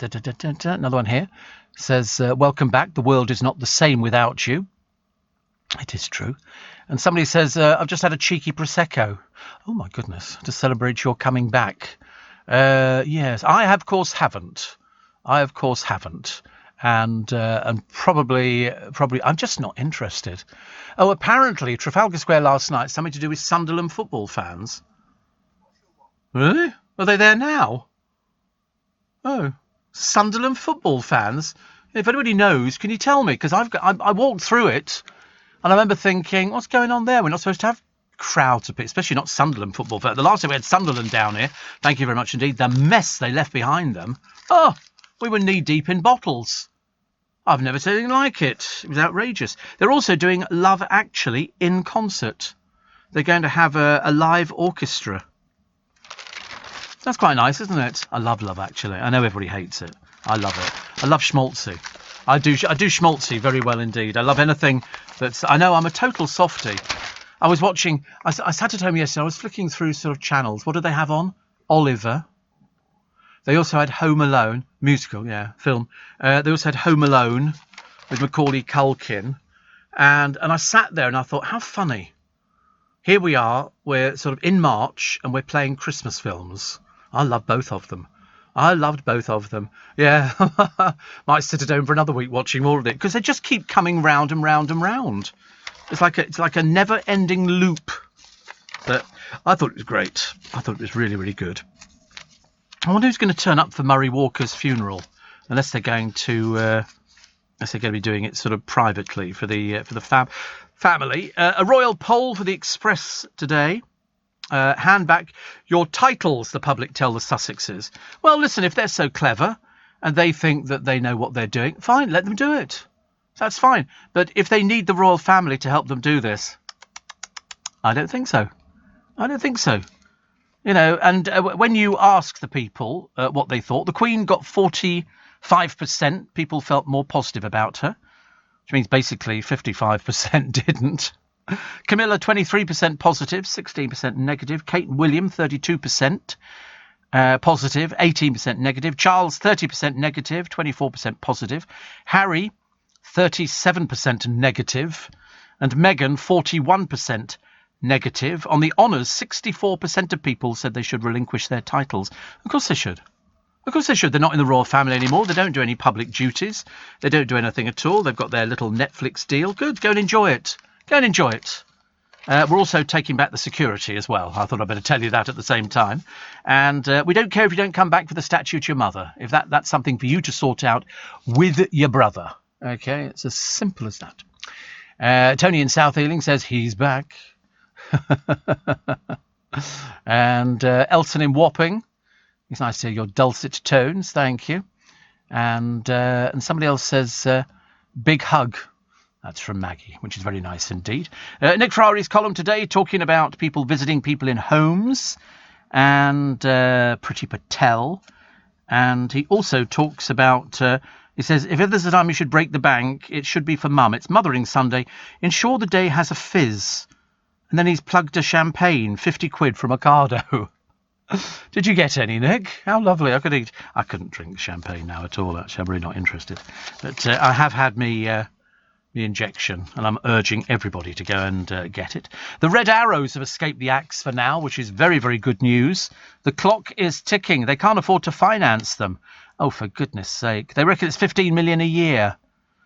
Speaker 1: one here says, welcome back. The world is not the same without you. It is true. And somebody says, I've just had a cheeky Prosecco. Oh, my goodness, to celebrate your coming back. Yes, I, of course, haven't. And probably, I'm just not interested. Oh, apparently, Trafalgar Square last night, something to do with Sunderland football fans. Really? Are they there now? Oh, Sunderland football fans? If anybody knows, can you tell me? Because I walked through it, and I remember thinking, what's going on there? We're not supposed to have crowds of people, especially not Sunderland football fans. The last time we had Sunderland down here, thank you very much indeed, the mess they left behind them. Oh, we were knee-deep in bottles. I've never seen anything like it. It was outrageous. They're also doing Love Actually in concert. They're going to have a live orchestra. That's quite nice, isn't it? I love Love Actually. I know everybody hates it. I love it. I love schmaltzy. I do schmaltzy very well indeed. I love anything that's... I know I'm a total softie. I was watching... I sat at home yesterday. I was flicking through sort of channels. What did they have on? Oliver. They also had Home Alone. Musical, yeah, film. They also had Home Alone with Macaulay Culkin. And I sat there and I thought, how funny. Here we are. We're sort of in March and we're playing Christmas films. I love both of them. I loved both of them. Yeah. Might sit at home for another week watching all of it because they just keep coming round and round and round. It's like a never-ending loop. But I thought it was great. I thought it was really, really good. I wonder who's going to turn up for Murray Walker's funeral, unless they're going to be doing it sort of privately for the family. A royal poll for the Express today. Hand back your titles, the public tell the Sussexes. Well, listen, if they're so clever and they think that they know what they're doing, fine, let them do it. That's fine. But if they need the royal family to help them do this, I don't think so. You know, and when you ask the people what they thought, the Queen got 45%. People felt more positive about her, which means basically 55% didn't. Camilla, 23% positive, 16% negative. Kate and William, 32% positive, 18% negative. Charles, 30% negative, 24% positive. Harry, 37% negative. And Meghan, 41% negative. On the honours, 64% of people said they should relinquish their titles. Of course they should. Of course they should. They're not in the royal family anymore. They don't do any public duties. They don't do anything at all. They've got their little Netflix deal. Good. Go and enjoy it. We're also taking back the security as well. I thought I'd better tell you that at the same time. And we don't care if you don't come back for the statue to your mother. If that's something for you to sort out with your brother. Okay, it's as simple as that. Tony in South Ealing says he's back. And Elton in Wapping. It's nice to hear your dulcet tones. Thank you. And somebody else says big hug. That's from Maggie, which is very nice indeed. Nick Ferrari's column today talking about people visiting people in homes and Priti Patel. And he also talks about, he says, if there's a time you should break the bank, it should be for Mum. It's Mothering Sunday. Ensure the day has a fizz. And then he's plugged a champagne, 50 quid from Ocado. Did you get any, Nick? How lovely. I couldn't drink champagne now at all, actually. I'm really not interested. But I have had the injection, and I'm urging everybody to go and get it. The Red Arrows have escaped the axe for now, which is very, very good news. The clock is ticking. They can't afford to finance them. Oh, for goodness sake. They reckon it's 15 million a year.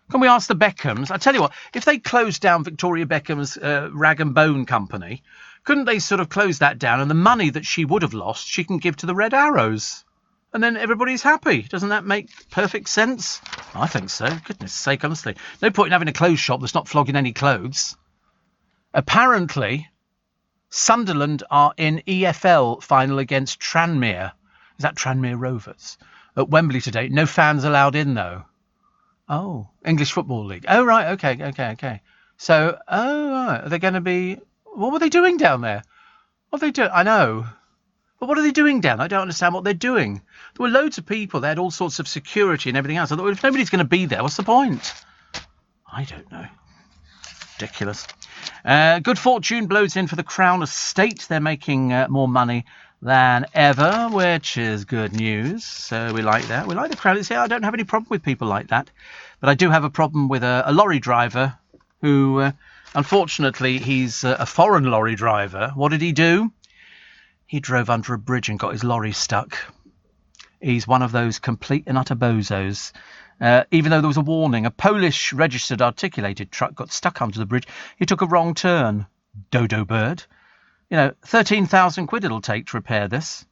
Speaker 1: Can we ask the Beckhams? I tell you what, if they closed down Victoria Beckham's Rag and Bone Company, couldn't they sort of close that down, and the money that she would have lost, she can give to the Red Arrows? And then everybody's happy. Doesn't that make perfect sense? I think so. Goodness sake, honestly. No point in having a clothes shop that's not flogging any clothes. Apparently, Sunderland are in EFL final against Tranmere. Is that Tranmere Rovers? at Wembley today. No fans allowed in, though. Oh, English Football League. Oh, right. Okay. So, right. Are they going to be... What were they doing down there? What are they doing? I know. But what are they doing down there? I don't understand what they're doing. There were loads of people. They had all sorts of security and everything else. I thought, well, if nobody's going to be there, what's the point? I don't know. Ridiculous. Good fortune blows in for the Crown Estate. They're making more money than ever, which is good news. So we like that. We like the Crown Estate. I don't have any problem with people like that. But I do have a problem with a lorry driver who, unfortunately, he's a foreign lorry driver. What did he do? He drove under a bridge and got his lorry stuck. He's one of those complete and utter bozos. Even though there was a warning, a Polish registered articulated truck got stuck under the bridge. He took a wrong turn. Dodo bird. 13,000 quid it'll take to repair this.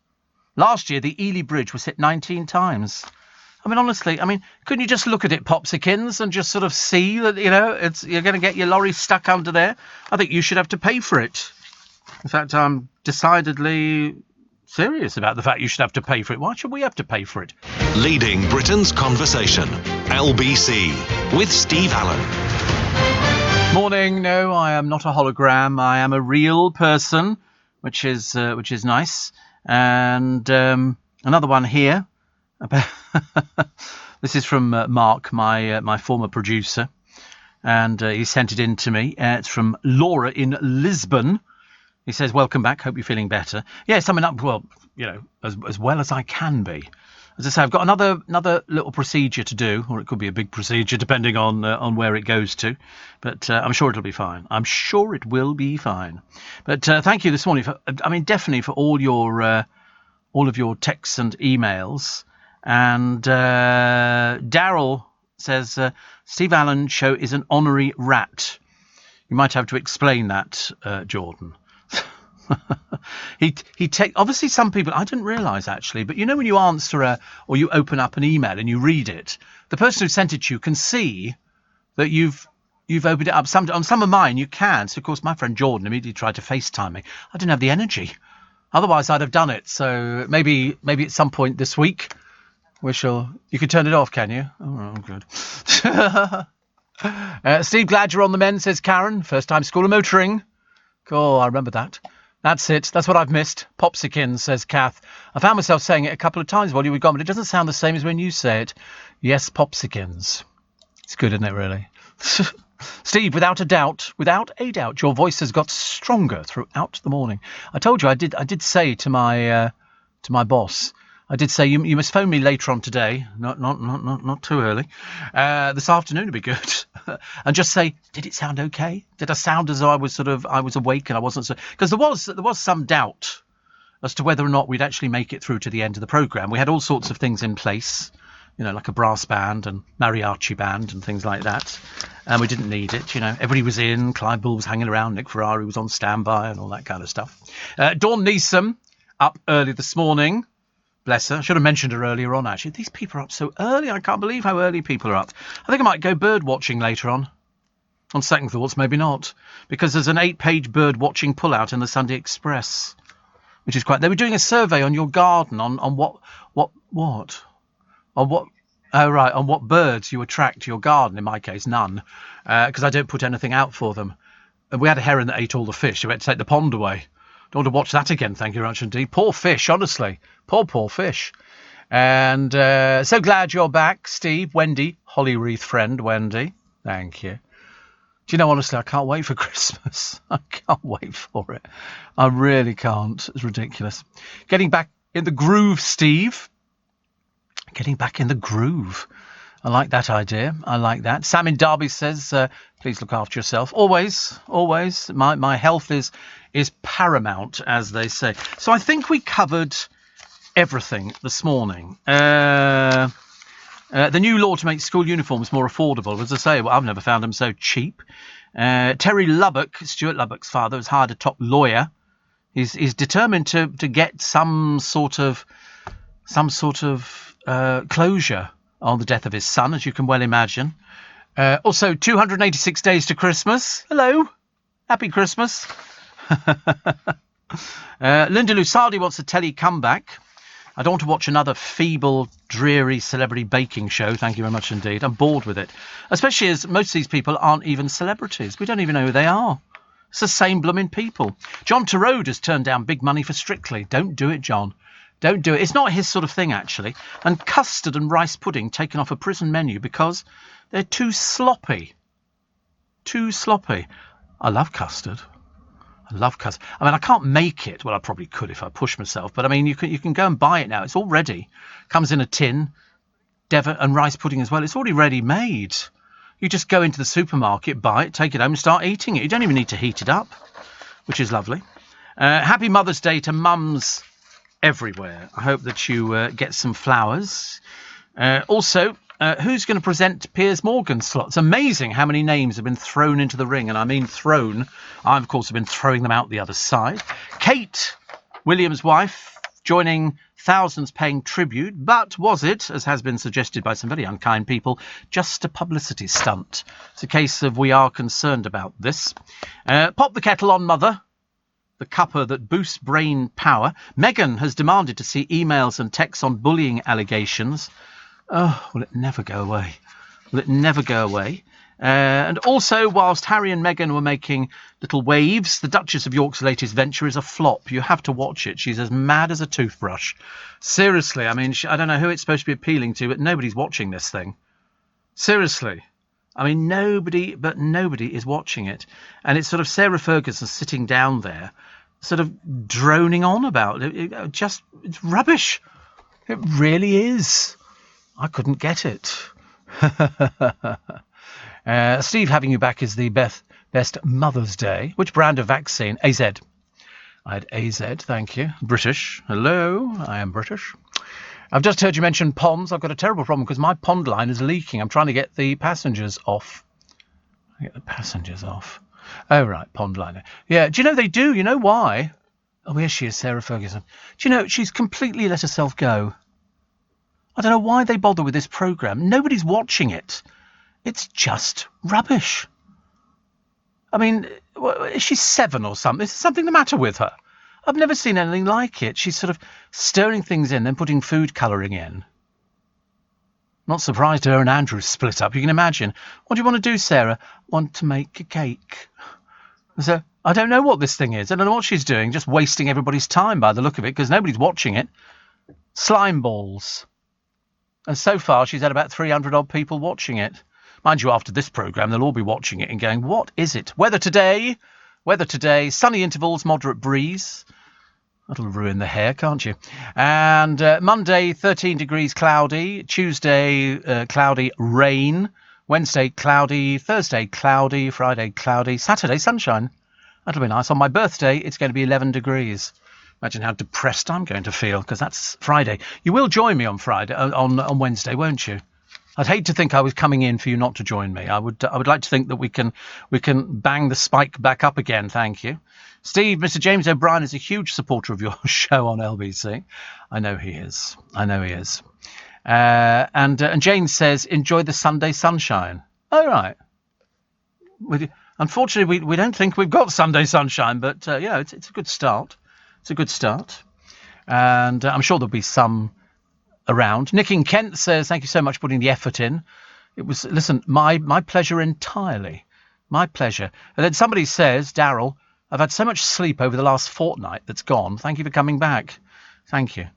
Speaker 1: Last year, the Ely Bridge was hit 19 times. I mean, honestly, couldn't you just look at it, Popsikins, and just sort of see that, you're going to get your lorry stuck under there? I think you should have to pay for it. In fact, I'm decidedly serious about the fact you should have to pay for it. Why should we have to pay for it?
Speaker 2: Leading Britain's conversation. LBC with Steve Allen.
Speaker 1: Morning. No, I am not a hologram. I am a real person, which is nice. And another one here. This is from Mark, my former producer, and he sent it in to me. It's from Laura in Lisbon. He says, welcome back. Hope you're feeling better. Yes, as well as I can be. As I say, I've got another little procedure to do, or it could be a big procedure, depending on where it goes to. But I'm sure it'll be fine. I'm sure it will be fine. But thank you this morning definitely for all of your texts and emails. And Daryl says, Steve Allen show is an honorary rat. You might have to explain that, Jordan. he obviously some people, I didn't realise actually, but when you answer or you open up an email and you read it, the person who sent it to you can see that you've opened it up. On some of mine you can. So of course my friend Jordan immediately tried to FaceTime me. I didn't have the energy. Otherwise I'd have done it. So maybe at some point this week you can turn it off, can you? Oh, good. Steve, glad you're on the mend, says Karen. First time school of motoring. Oh, I remember that. That's it. That's what I've missed. Popsikins, says Kath. I found myself saying it a couple of times while you were gone, but it doesn't sound the same as when you say it. Yes, Popsikins. It's good, isn't it, really? Steve, without a doubt, your voice has got stronger throughout the morning. I told you, I did say to my boss, I did say you must phone me later on today, not too early. This afternoon would be good, and just say, did it sound okay? Did I sound as though I was awake and I wasn't? Because there was some doubt as to whether or not we'd actually make it through to the end of the programme. We had all sorts of things in place, like a brass band and mariachi band and things like that, and we didn't need it. Everybody was in. Clive Bull was hanging around. Nick Ferrari was on standby and all that kind of stuff. Dawn Neeson up early this morning. Bless her. I should have mentioned her earlier on, actually. These people are up so early. I can't believe how early people are up. I think I might go bird watching later on. On second thoughts, maybe not. Because there's an 8-page bird watching pullout in the Sunday Express. Which is quite... They were doing a survey on your garden on what? On what... Oh, right. On what birds you attract to your garden. In my case, none. Because I don't put anything out for them. And we had a heron that ate all the fish. So we had to take the pond away. Don't want to watch that again, thank you very much indeed. Poor fish, honestly. Poor fish. And so glad you're back, Steve. Wendy, Holly Wreath friend, Wendy. Thank you. Do you know, honestly, I can't wait for Christmas. I can't wait for it. I really can't. It's ridiculous. Getting back in the groove, Steve. Getting back in the groove. I like that idea. I like that. Sam in Derby says, please look after yourself. Always. My health is paramount, as they say. So I think we covered everything this morning. The new law to make school uniforms more affordable. As I say, I've never found them so cheap. Terry Lubbock, Stuart Lubbock's father, has hired a top lawyer. He's determined to get some sort of closure on the death of his son, as you can well imagine. Also, 286 days to Christmas. Hello. Happy Christmas. Linda Lusardi wants a telly comeback. I don't want to watch another feeble, dreary celebrity baking show. Thank you very much indeed. I'm bored with it. Especially as most of these people aren't even celebrities. We don't even know who they are. It's the same blooming people. John Turode has turned down big money for Strictly. Don't do it, John. Don't do it. It's not his sort of thing, actually. And custard and rice pudding taken off a prison menu because they're too sloppy. Too sloppy. I love custard. I love custard. I mean, I can't make it. Well, I probably could if I push myself. But I mean, you can go and buy it now. It's all ready. Comes in a tin. Devon and rice pudding as well. It's already ready made. You just go into the supermarket, buy it, take it home and start eating it. You don't even need to heat it up, which is lovely. Happy Mother's Day to mums everywhere. I hope that you get some flowers. Also, who's going to present Piers Morgan's slot? It's amazing how many names have been thrown into the ring, and I mean thrown. I, of course, have been throwing them out the other side. Kate, William's wife, joining thousands paying tribute, but was it, as has been suggested by some very unkind people, just a publicity stunt? It's a case of we are concerned about this. Pop the kettle on, mother. The cuppa that boosts brain power. Meghan has demanded to see emails and texts on bullying allegations. Oh, will it never go away? Will it never go away? And also, whilst Harry and Meghan were making little waves, the Duchess of York's latest venture is a flop. You have to watch it. She's as mad as a toothbrush. Seriously, I mean, I don't know who it's supposed to be appealing to, but nobody's watching this thing. Seriously. I mean, nobody is watching it. And it's sort of Sarah Ferguson sitting down there, sort of droning on about it. It's rubbish. It really is. I couldn't get it. Steve, having you back is the best Mother's Day. Which brand of vaccine? AZ. I had AZ, thank you. British. Hello, I am British. I've just heard you mention ponds. I've got a terrible problem because my pond line is leaking. I'm trying to get the passengers off. Oh, right, pond liner. Yeah, do you know they do? You know why? Oh, here she is, Sarah Ferguson. Do you know, she's completely let herself go. I don't know why they bother with this programme. Nobody's watching it. It's just rubbish. I mean, is she 7 or something? Is something the matter with her? I've never seen anything like it. She's sort of stirring things in, then putting food colouring in. Not surprised her and Andrew split up. You can imagine. What do you want to do, Sarah? Want to make a cake. So, I don't know what this thing is. I don't know what she's doing. Just wasting everybody's time by the look of it, because nobody's watching it. Slime balls. And so far, she's had about 300-odd people watching it. Mind you, after this programme, they'll all be watching it and going, what is it? Weather today, sunny intervals, moderate breeze. That'll ruin the hair, can't you? And Monday, 13 degrees cloudy. Tuesday, cloudy, rain. Wednesday, cloudy. Thursday, cloudy. Friday, cloudy. Saturday, sunshine. That'll be nice. On my birthday, it's going to be 11 degrees. Imagine how depressed I'm going to feel, because that's Friday. You will join me on Friday, on Wednesday, won't you? I'd hate to think I was coming in for you not to join me. I would like to think that we can bang the spike back up again. Thank you. Steve, Mr. James O'Brien is a huge supporter of your show on LBC. I know he is. And Jane says, enjoy the Sunday sunshine. Oh, right. Unfortunately, we don't think we've got Sunday sunshine, but yeah, it's a good start. It's a good start. And I'm sure there'll be some around. Nick in Kent says, thank you so much for putting the effort in. It was, listen, my pleasure entirely. My pleasure. And then somebody says, Daryl, I've had so much sleep over the last fortnight that's gone. Thank you for coming back. Thank you.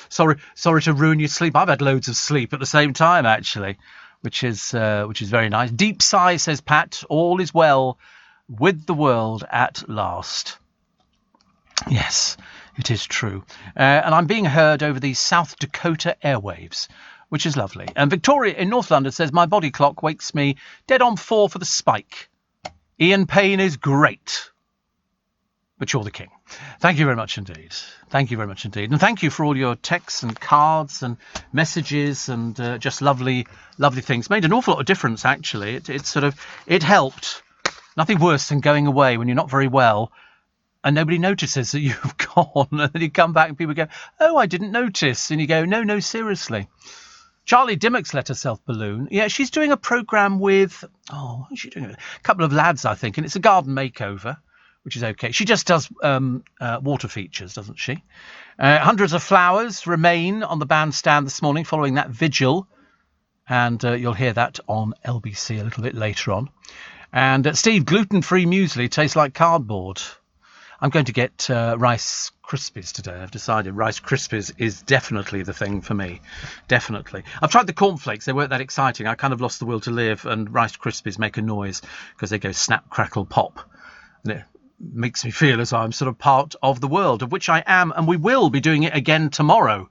Speaker 1: Sorry to ruin your sleep. I've had loads of sleep at the same time, actually, which is very nice. Deep sigh, says Pat. All is well with the world at last. Yes, it is true. And I'm being heard over the South Dakota airwaves, which is lovely. And Victoria in North London says, my body clock wakes me dead on 4 for the spike. Ian Payne is great, but you're the king. Thank you very much indeed. Thank you very much indeed. And thank you for all your texts and cards and messages and just lovely, lovely things. Made an awful lot of difference, actually. It helped. Nothing worse than going away when you're not very well and nobody notices that you've gone. And then you come back and people go, oh, I didn't notice. And you go, no, seriously. Charlie Dimmock's let herself balloon. Yeah, she's doing a programme with, who's she doing? A couple of lads, I think, and it's a garden makeover which is okay. She just does water features, doesn't she? Hundreds of flowers remain on the bandstand this morning following that vigil, and you'll hear that on LBC a little bit later on. And Steve, gluten-free muesli tastes like cardboard. I'm going to get Rice Krispies today. I've decided Rice Krispies is definitely the thing for me. Definitely. I've tried the cornflakes. They weren't that exciting. I kind of lost the will to live, and Rice Krispies make a noise because they go snap, crackle, pop. And it makes me feel as though I'm sort of part of the world, of which I am, and we will be doing it again tomorrow.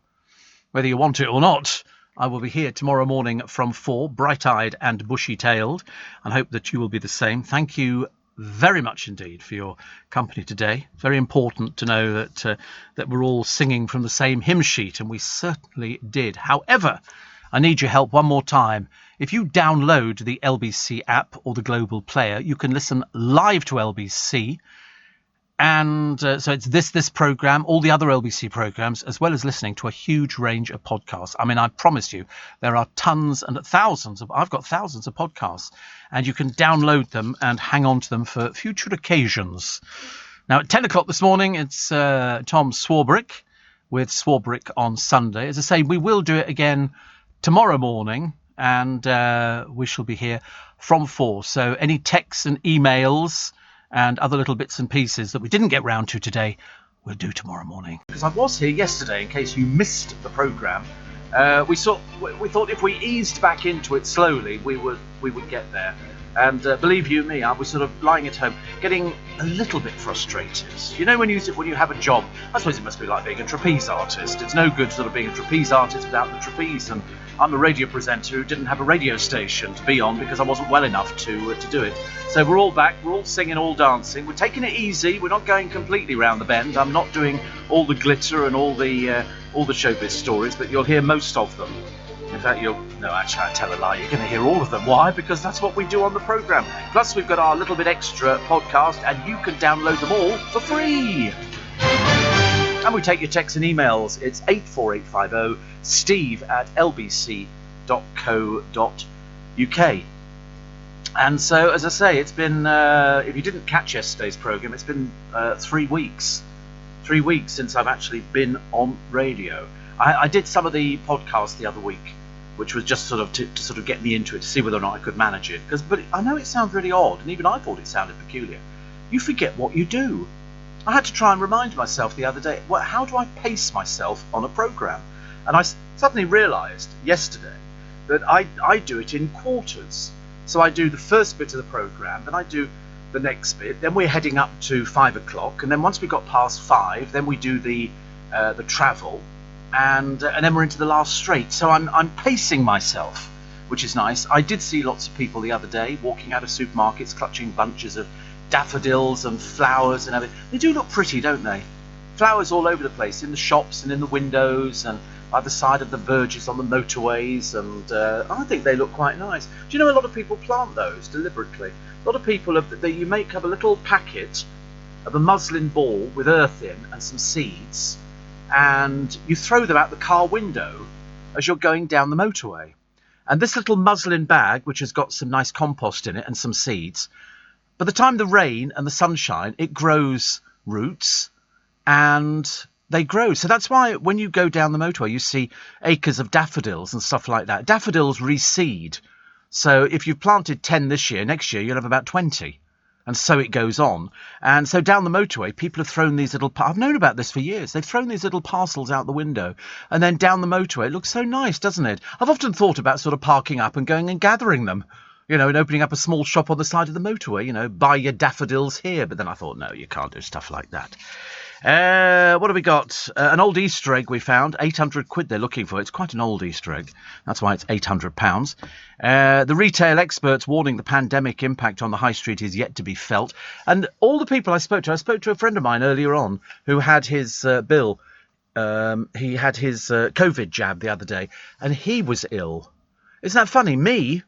Speaker 1: Whether you want it or not, I will be here tomorrow morning from 4, bright-eyed and bushy-tailed, and hope that you will be the same. Thank you very much indeed for your company today. Very important to know that we're all singing from the same hymn sheet, and we certainly did. However, I need your help one more time. If you download the LBC app or the Global Player, you can listen live to LBC. And so it's this programme, all the other LBC programmes, as well as listening to a huge range of podcasts. I mean, I promise you, there are tons and thousands of, I've got thousands of podcasts, and you can download them and hang on to them for future occasions. Now, at 10 o'clock this morning, it's Tom Swarbrick with Swarbrick on Sunday. As I say, we will do it again tomorrow morning, and we shall be here from 4. So any texts and emails and other little bits and pieces that we didn't get round to today, we'll do tomorrow morning. Because I was here yesterday, in case you missed the programme. We thought if we eased back into it slowly, we would get there. And believe you me, I was sort of lying at home, getting a little bit frustrated. You know, when you have a job, I suppose it must be like being a trapeze artist. It's no good sort of being a trapeze artist without the trapeze. And I'm a radio presenter who didn't have a radio station to be on because I wasn't well enough to do it. So we're all back, we're all singing, all dancing. We're taking it easy. We're not going completely round the bend. I'm not doing all the glitter and all the showbiz stories, but you'll hear most of them. In fact, actually, I tell a lie. You're going to hear all of them. Why? Because that's what we do on the programme. Plus, we've got our little bit extra podcast, and you can download them all for free. And we take your texts and emails. It's 84850 steve@lbc.co.uk. And so, as I say, it's been, if you didn't catch yesterday's programme, it's been 3 weeks. 3 weeks since I've actually been on radio. I did some of the podcasts the other week, which was just sort of to sort of get me into it, to see whether or not I could manage it. But I know it sounds really odd, and even I thought it sounded peculiar. You forget what you do. I had to try and remind myself the other day, well, how do I pace myself on a programme? And I suddenly realised yesterday that I do it in quarters. So I do the first bit of the programme, then I do the next bit, then we're heading up to 5 o'clock, and then once we got past 5, then we do the travel, and then we're into the last straight. So I'm pacing myself, which is nice. I did see lots of people the other day walking out of supermarkets clutching bunches of daffodils and flowers and everything. They do look pretty, don't they? Flowers all over the place, in the shops and in the windows and by the side of the verges on the motorways, and I think they look quite nice. Do you know a lot of people plant those deliberately? A lot of people, you make up a little packet of a muslin ball with earth in and some seeds, and you throw them out the car window as you're going down the motorway. And this little muslin bag, which has got some nice compost in it and some seeds, by the time the rain and the sunshine, it grows roots and they grow. So that's why when you go down the motorway, you see acres of daffodils and stuff like that. Daffodils reseed. So if you've planted 10 this year, next year you'll have about 20. And so it goes on. And so down the motorway, people have thrown these little... I've known about this for years. They've thrown these little parcels out the window. And then down the motorway, it looks so nice, doesn't it? I've often thought about sort of parking up and going and gathering them, and opening up a small shop on the side of the motorway, buy your daffodils here. But then I thought, no, you can't do stuff like that. What have we got? An old Easter egg we found. 800 quid they're looking for. It's quite an old Easter egg. That's why it's £800. The retail experts warning the pandemic impact on the high street is yet to be felt. And all the people I spoke to a friend of mine earlier on who had his Bill. He had his COVID jab the other day, and he was ill. Isn't that funny? Me,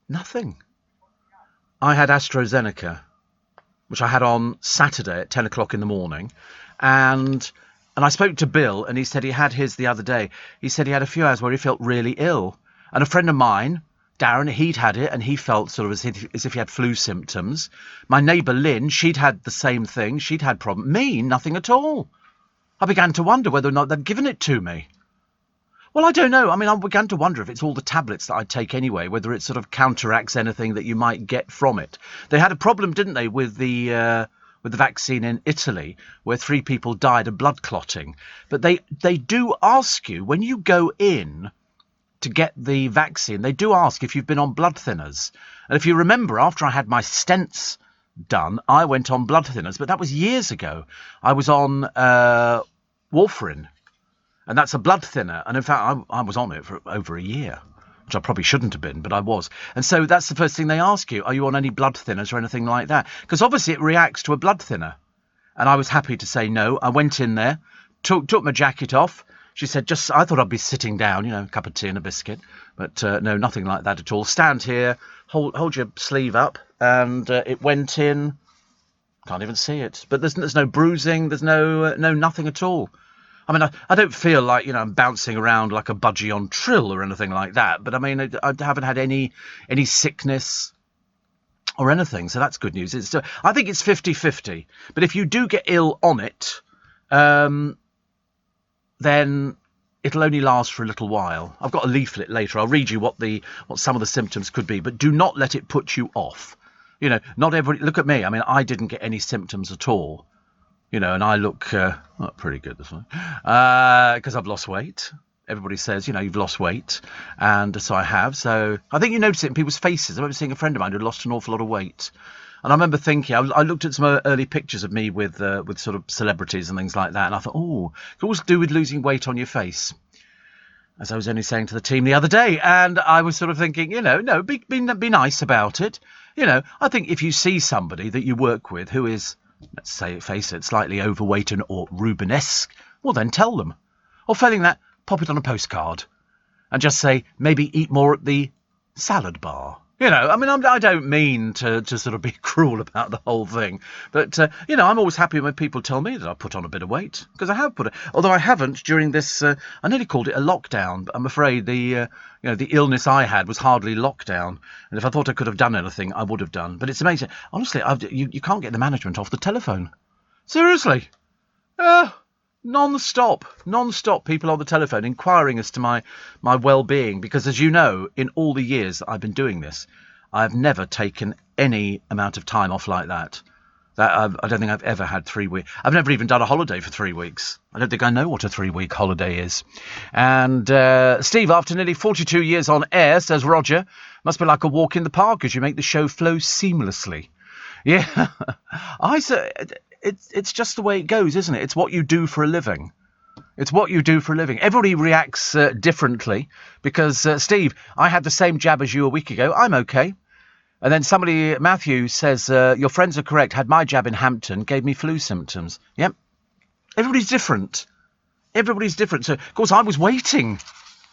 Speaker 1: nothing. I had AstraZeneca, which I had on Saturday at 10 o'clock in the morning. And I spoke to Bill, and he said he had his the other day. He said he had a few hours where he felt really ill. And a friend of mine Darren, he'd had it, and he felt sort of as if he had flu symptoms. My neighbour Lynn, she'd had the same thing. She'd had problem. Me, nothing at all. I began to wonder whether or not they'd given it to me. Well, I don't know. I mean, I began to wonder if it's all the tablets that I take anyway, whether it sort of counteracts anything that you might get from it. They had a problem, didn't they, with the vaccine in Italy, where 3 people died of blood clotting. But they do ask you, when you go in to get the vaccine, they do ask if you've been on blood thinners. And if you remember, after I had my stents done, I went on blood thinners, but that was years ago. I was on warfarin. And that's a blood thinner. And in fact, I was on it for over a year, which I probably shouldn't have been, but I was. And so that's the first thing they ask you. Are you on any blood thinners or anything like that? Because obviously it reacts to a blood thinner. And I was happy to say no. I went in there, took my jacket off. She said, I thought I'd be sitting down, a cup of tea and a biscuit. But no, nothing like that at all. Stand here, hold your sleeve up. And it went in. Can't even see it. But there's no bruising. There's no nothing at all. I mean, I don't feel like, I'm bouncing around like a budgie on trill or anything like that. But I mean, I haven't had any sickness or anything. So that's good news. I think it's 50-50. But if you do get ill on it, then it'll only last for a little while. I've got a leaflet later. I'll read you what some of the symptoms could be. But do not let it put you off. Not everybody. Look at me. I mean, I didn't get any symptoms at all. And I look pretty good this morning because I've lost weight. Everybody says, you've lost weight. And so I have. So I think you notice it in people's faces. I remember seeing a friend of mine who had lost an awful lot of weight. And I remember thinking, I looked at some early pictures of me with sort of celebrities and things like that. And I thought, it could always do with losing weight on your face. As I was only saying to the team the other day. And I was sort of thinking, no, be nice about it. I think if you see somebody that you work with who is, let's face it, slightly overweight or Rubenesque, well, then tell them. Or failing that, pop it on a postcard and just say, maybe eat more at the salad bar. I mean, I don't mean to sort of be cruel about the whole thing. But, I'm always happy when people tell me that I put on a bit of weight, because I have put it. Although I haven't during this, I nearly called it a lockdown, but I'm afraid the illness I had was hardly lockdown. And if I thought I could have done anything, I would have done. But it's amazing. Honestly, you can't get the management off the telephone. Seriously. Non-stop people on the telephone inquiring as to my well-being, because as you know, in all the years that I've been doing this, I've never taken any amount of time off like that. I don't think I've ever had 3 weeks. I've never even done a holiday for 3 weeks. I don't think I know what a 3-week holiday is. And Steve, after nearly 42 years on air, says Roger, must be like a walk in the park as you make the show flow seamlessly. Yeah, I say it's just the way it goes, isn't it? It's what you do for a living. Everybody reacts differently because, Steve, I had the same jab as you a week ago. I'm okay. And then Matthew says, your friends are correct. Had my jab in Hampton, gave me flu symptoms. Yep. Everybody's different. So, of course, I was waiting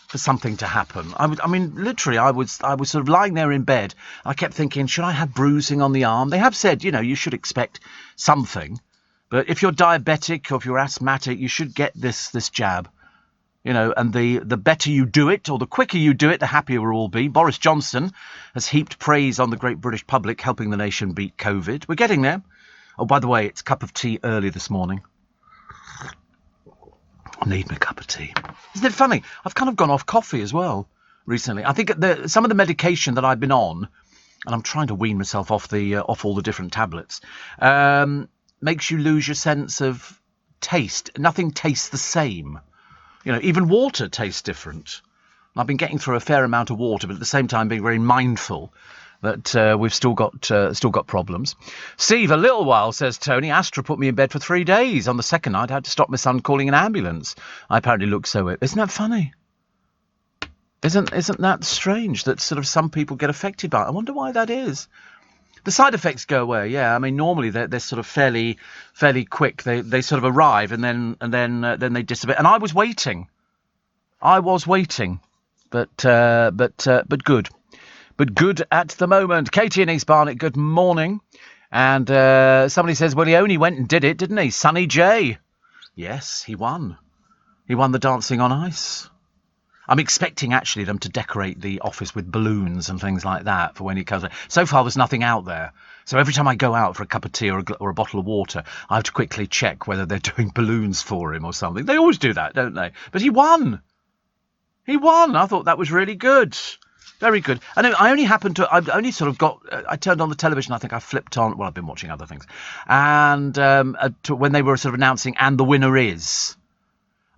Speaker 1: for something to happen. I was sort of lying there in bed. I kept thinking, should I have bruising on the arm? They have said, you should expect something. But if you're diabetic or if you're asthmatic, you should get this jab. And the better you do it, or the quicker you do it, the happier we'll all be. Boris Johnson has heaped praise on the great British public helping the nation beat COVID. We're getting there. Oh, by the way, it's a cup of tea early this morning. I need my cup of tea. Isn't it funny? I've kind of gone off coffee as well recently. I think some of the medication that I've been on, and I'm trying to wean myself off all the different tablets, makes you lose your sense of taste. Nothing tastes the same. Even water tastes different. I've been getting through a fair amount of water, but at the same time being very mindful that we've still got problems. Steve, a little while, says Tony. Astra put me in bed for 3 days. On the second night, I had to stop my son calling an ambulance. I apparently look so ill. Isn't that funny? Isn't that strange that sort of some people get affected by it? I wonder why that is. The side effects go away, yeah. I mean, normally they're sort of fairly quick. They sort of arrive and then they disappear. And I was waiting, but good. But good at the moment. Katie in East Barnet, good morning. And somebody says, well, he only went and did it, didn't he? Sonny J. Yes, he won. He won the Dancing on Ice. I'm expecting actually them to decorate the office with balloons and things like that for when he comes. So far, there's nothing out there. So every time I go out for a cup of tea or a bottle of water, I have to quickly check whether they're doing balloons for him or something. They always do that, don't they? But he won. He won. I thought that was really good. Very good. And I only happened to, I only sort of got, I turned on the television, I think I flipped on, well, I've been watching other things. And when they were sort of announcing, and the winner is.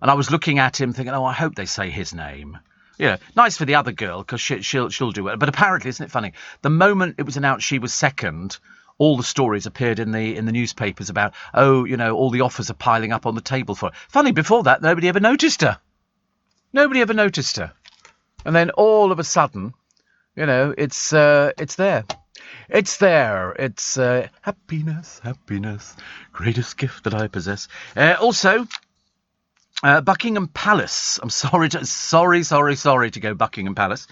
Speaker 1: And I was looking at him thinking, oh, I hope they say his name. Yeah, nice for the other girl, because she'll do it. But apparently, isn't it funny? The moment it was announced she was second, all the stories appeared in the newspapers about, oh, all the offers are piling up on the table for her. Funny, before that, nobody ever noticed her. Nobody ever noticed her. And then all of a sudden, it's there. It's there. It's happiness, greatest gift that I possess. Also... Buckingham Palace, I'm sorry to go Buckingham Palace,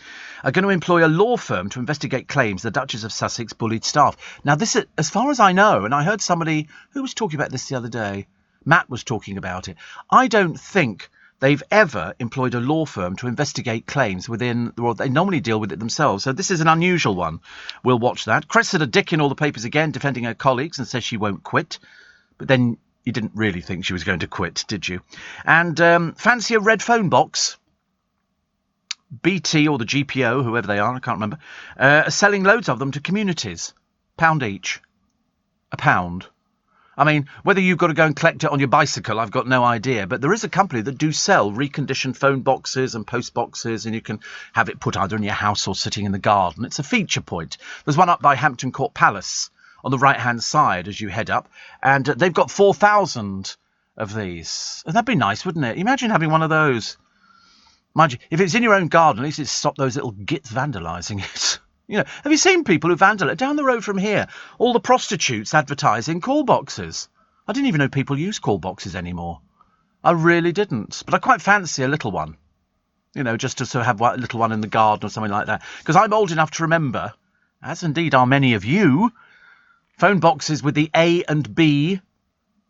Speaker 1: are going to employ a law firm to investigate claims the Duchess of Sussex bullied staff. Now, this, as far as I know, and I heard somebody who was talking about this the other day, Matt was talking about it, I don't think they've ever employed a law firm to investigate claims within, well, they normally deal with it themselves, so this is an unusual one. We'll watch that. Cressida Dick in all the papers again, defending her colleagues and says she won't quit, but then... You didn't really think she was going to quit, did you? And fancy a red phone box? BT or the GPO, whoever they are, I can't remember, are selling loads of them to communities. £1 each. £1. I mean, whether you've got to go and collect it on your bicycle, I've got no idea. But there is a company that do sell reconditioned phone boxes and post boxes, and you can have it put either in your house or sitting in the garden. It's a feature point. There's one up by Hampton Court Palace, on the right-hand side as you head up, and they've got 4,000 of these. And that'd be nice, wouldn't it? Imagine having one of those. Mind you, if it's in your own garden, at least it's stopped those little gits vandalising it. Have you seen people who vandalise? Down the road from here, all the prostitutes advertising call boxes. I didn't even know people use call boxes anymore. I really didn't. But I quite fancy a little one. Just to sort of have a little one in the garden or something like that. Because I'm old enough to remember, as indeed are many of you, phone boxes with the A and B.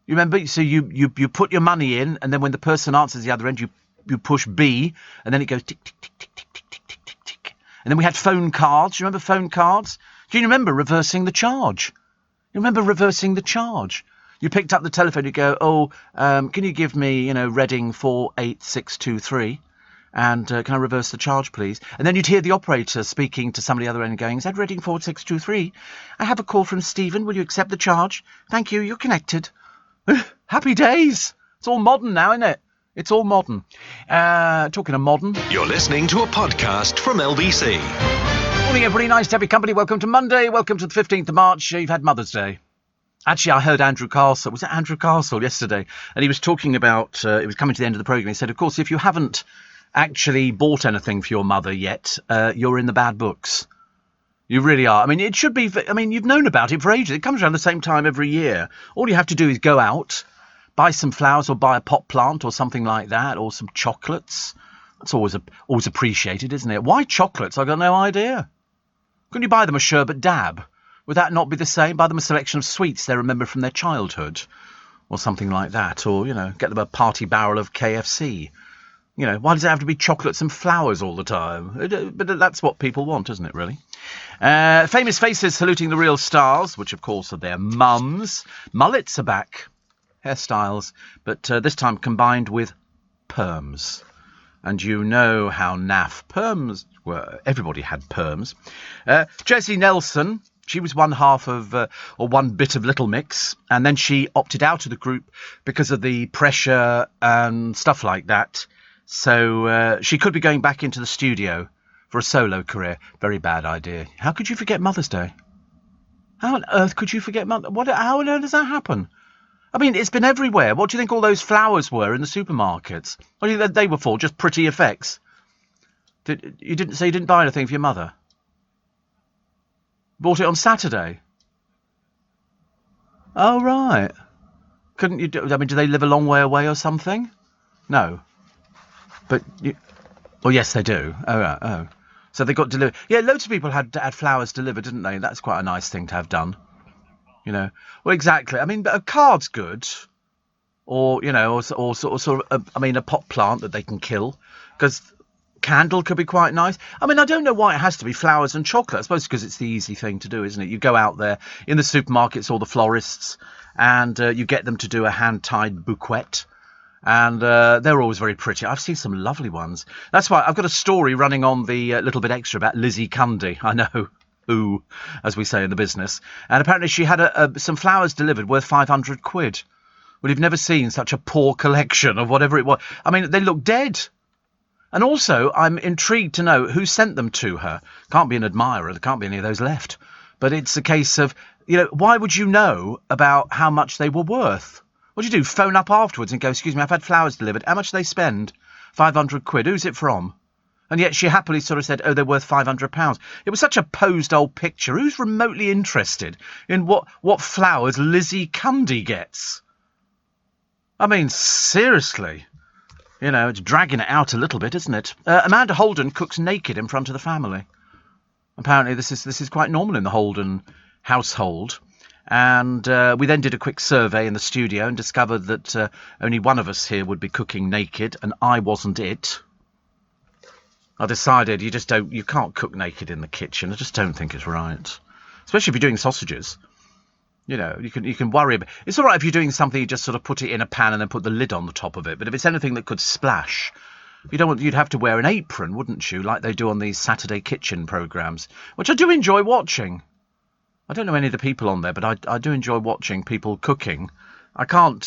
Speaker 1: You remember? So you put your money in, and then when the person answers the other end, you push B, and then it goes tick, tick, tick, tick, tick, tick, tick, tick, tick, tick. And then we had phone cards. You remember phone cards? Do you remember reversing the charge? You remember reversing the charge? You picked up the telephone, you go, can you give me, Reading 48623? And can I reverse the charge, please? And then you'd hear the operator speaking to somebody other end going, is that Reading 4623? I have a call from Stephen. Will you accept the charge? Thank you. You're connected. Happy days. It's all modern now, isn't it? It's all modern. Talking of modern.
Speaker 2: You're listening to a podcast from LBC.
Speaker 1: Morning, everybody. Nice to have your company. Welcome to Monday. Welcome to the 15th of March. You've had Mother's Day. Actually, I heard Andrew Castle. Was it Andrew Castle yesterday? And he was talking about, it was coming to the end of the programme. He said, of course, if you haven't actually bought anything for your mother yet, you're in the bad books. You really are. I mean, it should be, you've known about it for ages. It comes around the same time every year. All you have to do is go out, buy some flowers or buy a pot plant or something like that, or some chocolates. That's always appreciated, isn't it? Why chocolates? I've got no idea. Couldn't you buy them a sherbet dab? Would that not be the same? Buy them a selection of sweets they remember from their childhood or something like that, or, get them a party barrel of KFC. Why does it have to be chocolates and flowers all the time? But that's what people want, isn't it, really? Famous faces saluting the real stars, which, of course, are their mums. Mullets are back. Hairstyles. But this time combined with perms. And you know how naff perms were. Everybody had perms. Jessie Nelson. She was one half of, or one bit of Little Mix. And then she opted out of the group because of the pressure and stuff like that. So she could be going back into the studio for a solo career. Very bad idea. How could you forget Mother's Day? How on earth could you forget how on earth does that happen? I mean, it's been everywhere. What do you think all those flowers were in the supermarkets? What do you think they were for? Just pretty effects? You didn't buy anything for your mother? Bought it on Saturday? Oh, right. Couldn't you do they live a long way away or something? No. But, yes, they do. Oh. So they got delivered. Yeah, loads of people had flowers delivered, didn't they? That's quite a nice thing to have done. Well, exactly. I mean, a card's good. Or, or sort of, a pot plant that they can kill. Because candle could be quite nice. I mean, I don't know why it has to be flowers and chocolate. I suppose because it's the easy thing to do, isn't it? You go out there in the supermarkets or the florists, and you get them to do a hand-tied bouquet. And they're always very pretty. I've seen some lovely ones. That's why I've got a story running on the Little Bit Extra about Lizzie Cundy. I know, ooh, as we say in the business. And apparently she had some flowers delivered worth 500 quid. Well, you've never seen such a poor collection of whatever it was. I mean, they look dead. And also, I'm intrigued to know who sent them to her. Can't be an admirer. There can't be any of those left. But it's a case of, why would you know about how much they were worth? What do you do? Phone up afterwards and go, excuse me, I've had flowers delivered. How much do they spend? 500 quid. Who's it from? And yet she happily sort of said, oh, they're worth £500. It was such a posed old picture. Who's remotely interested in what flowers Lizzie Cundy gets? I mean, seriously. It's dragging it out a little bit, isn't it? Amanda Holden cooks naked in front of the family. Apparently this is quite normal in the Holden household. And we then did a quick survey in the studio and discovered that only one of us here would be cooking naked, and I wasn't it. I decided you can't cook naked in the kitchen. I just don't think it's right. Especially if you're doing sausages. You can worry about. It's all right if you're doing something, you just sort of put it in a pan and then put the lid on the top of it. But if it's anything that could splash, you'd have to wear an apron, wouldn't you, like they do on these Saturday kitchen programmes, which I do enjoy watching. I don't know any of the people on there, but I do enjoy watching people cooking. I can't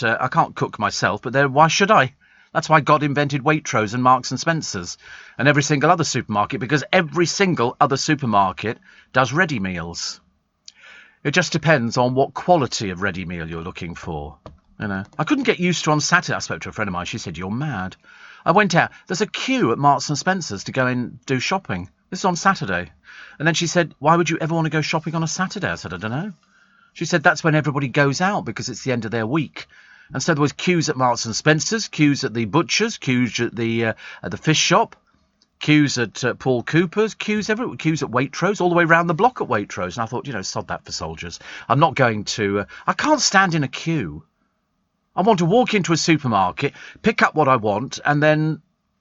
Speaker 1: cook myself, but why should I? That's why God invented Waitrose and Marks and Spencer's and every single other supermarket, because every single other supermarket does ready meals. It just depends on what quality of ready meal you're looking for. I couldn't get used to on Saturday. I spoke to a friend of mine. She said, you're mad. I went out. There's a queue at Marks and Spencer's to go and do shopping. This is on Saturday. And then she said, why would you ever want to go shopping on a Saturday? I said, I don't know. She said, that's when everybody goes out because it's the end of their week. And so there was queues at Marks and Spencer's, queues at the butcher's, queues at the fish shop, queues at Paul Cooper's, queues everywhere, queues at Waitrose, all the way round the block at Waitrose. And I thought, sod that for soldiers. I'm not going to... I can't stand in a queue. I want to walk into a supermarket, pick up what I want, and then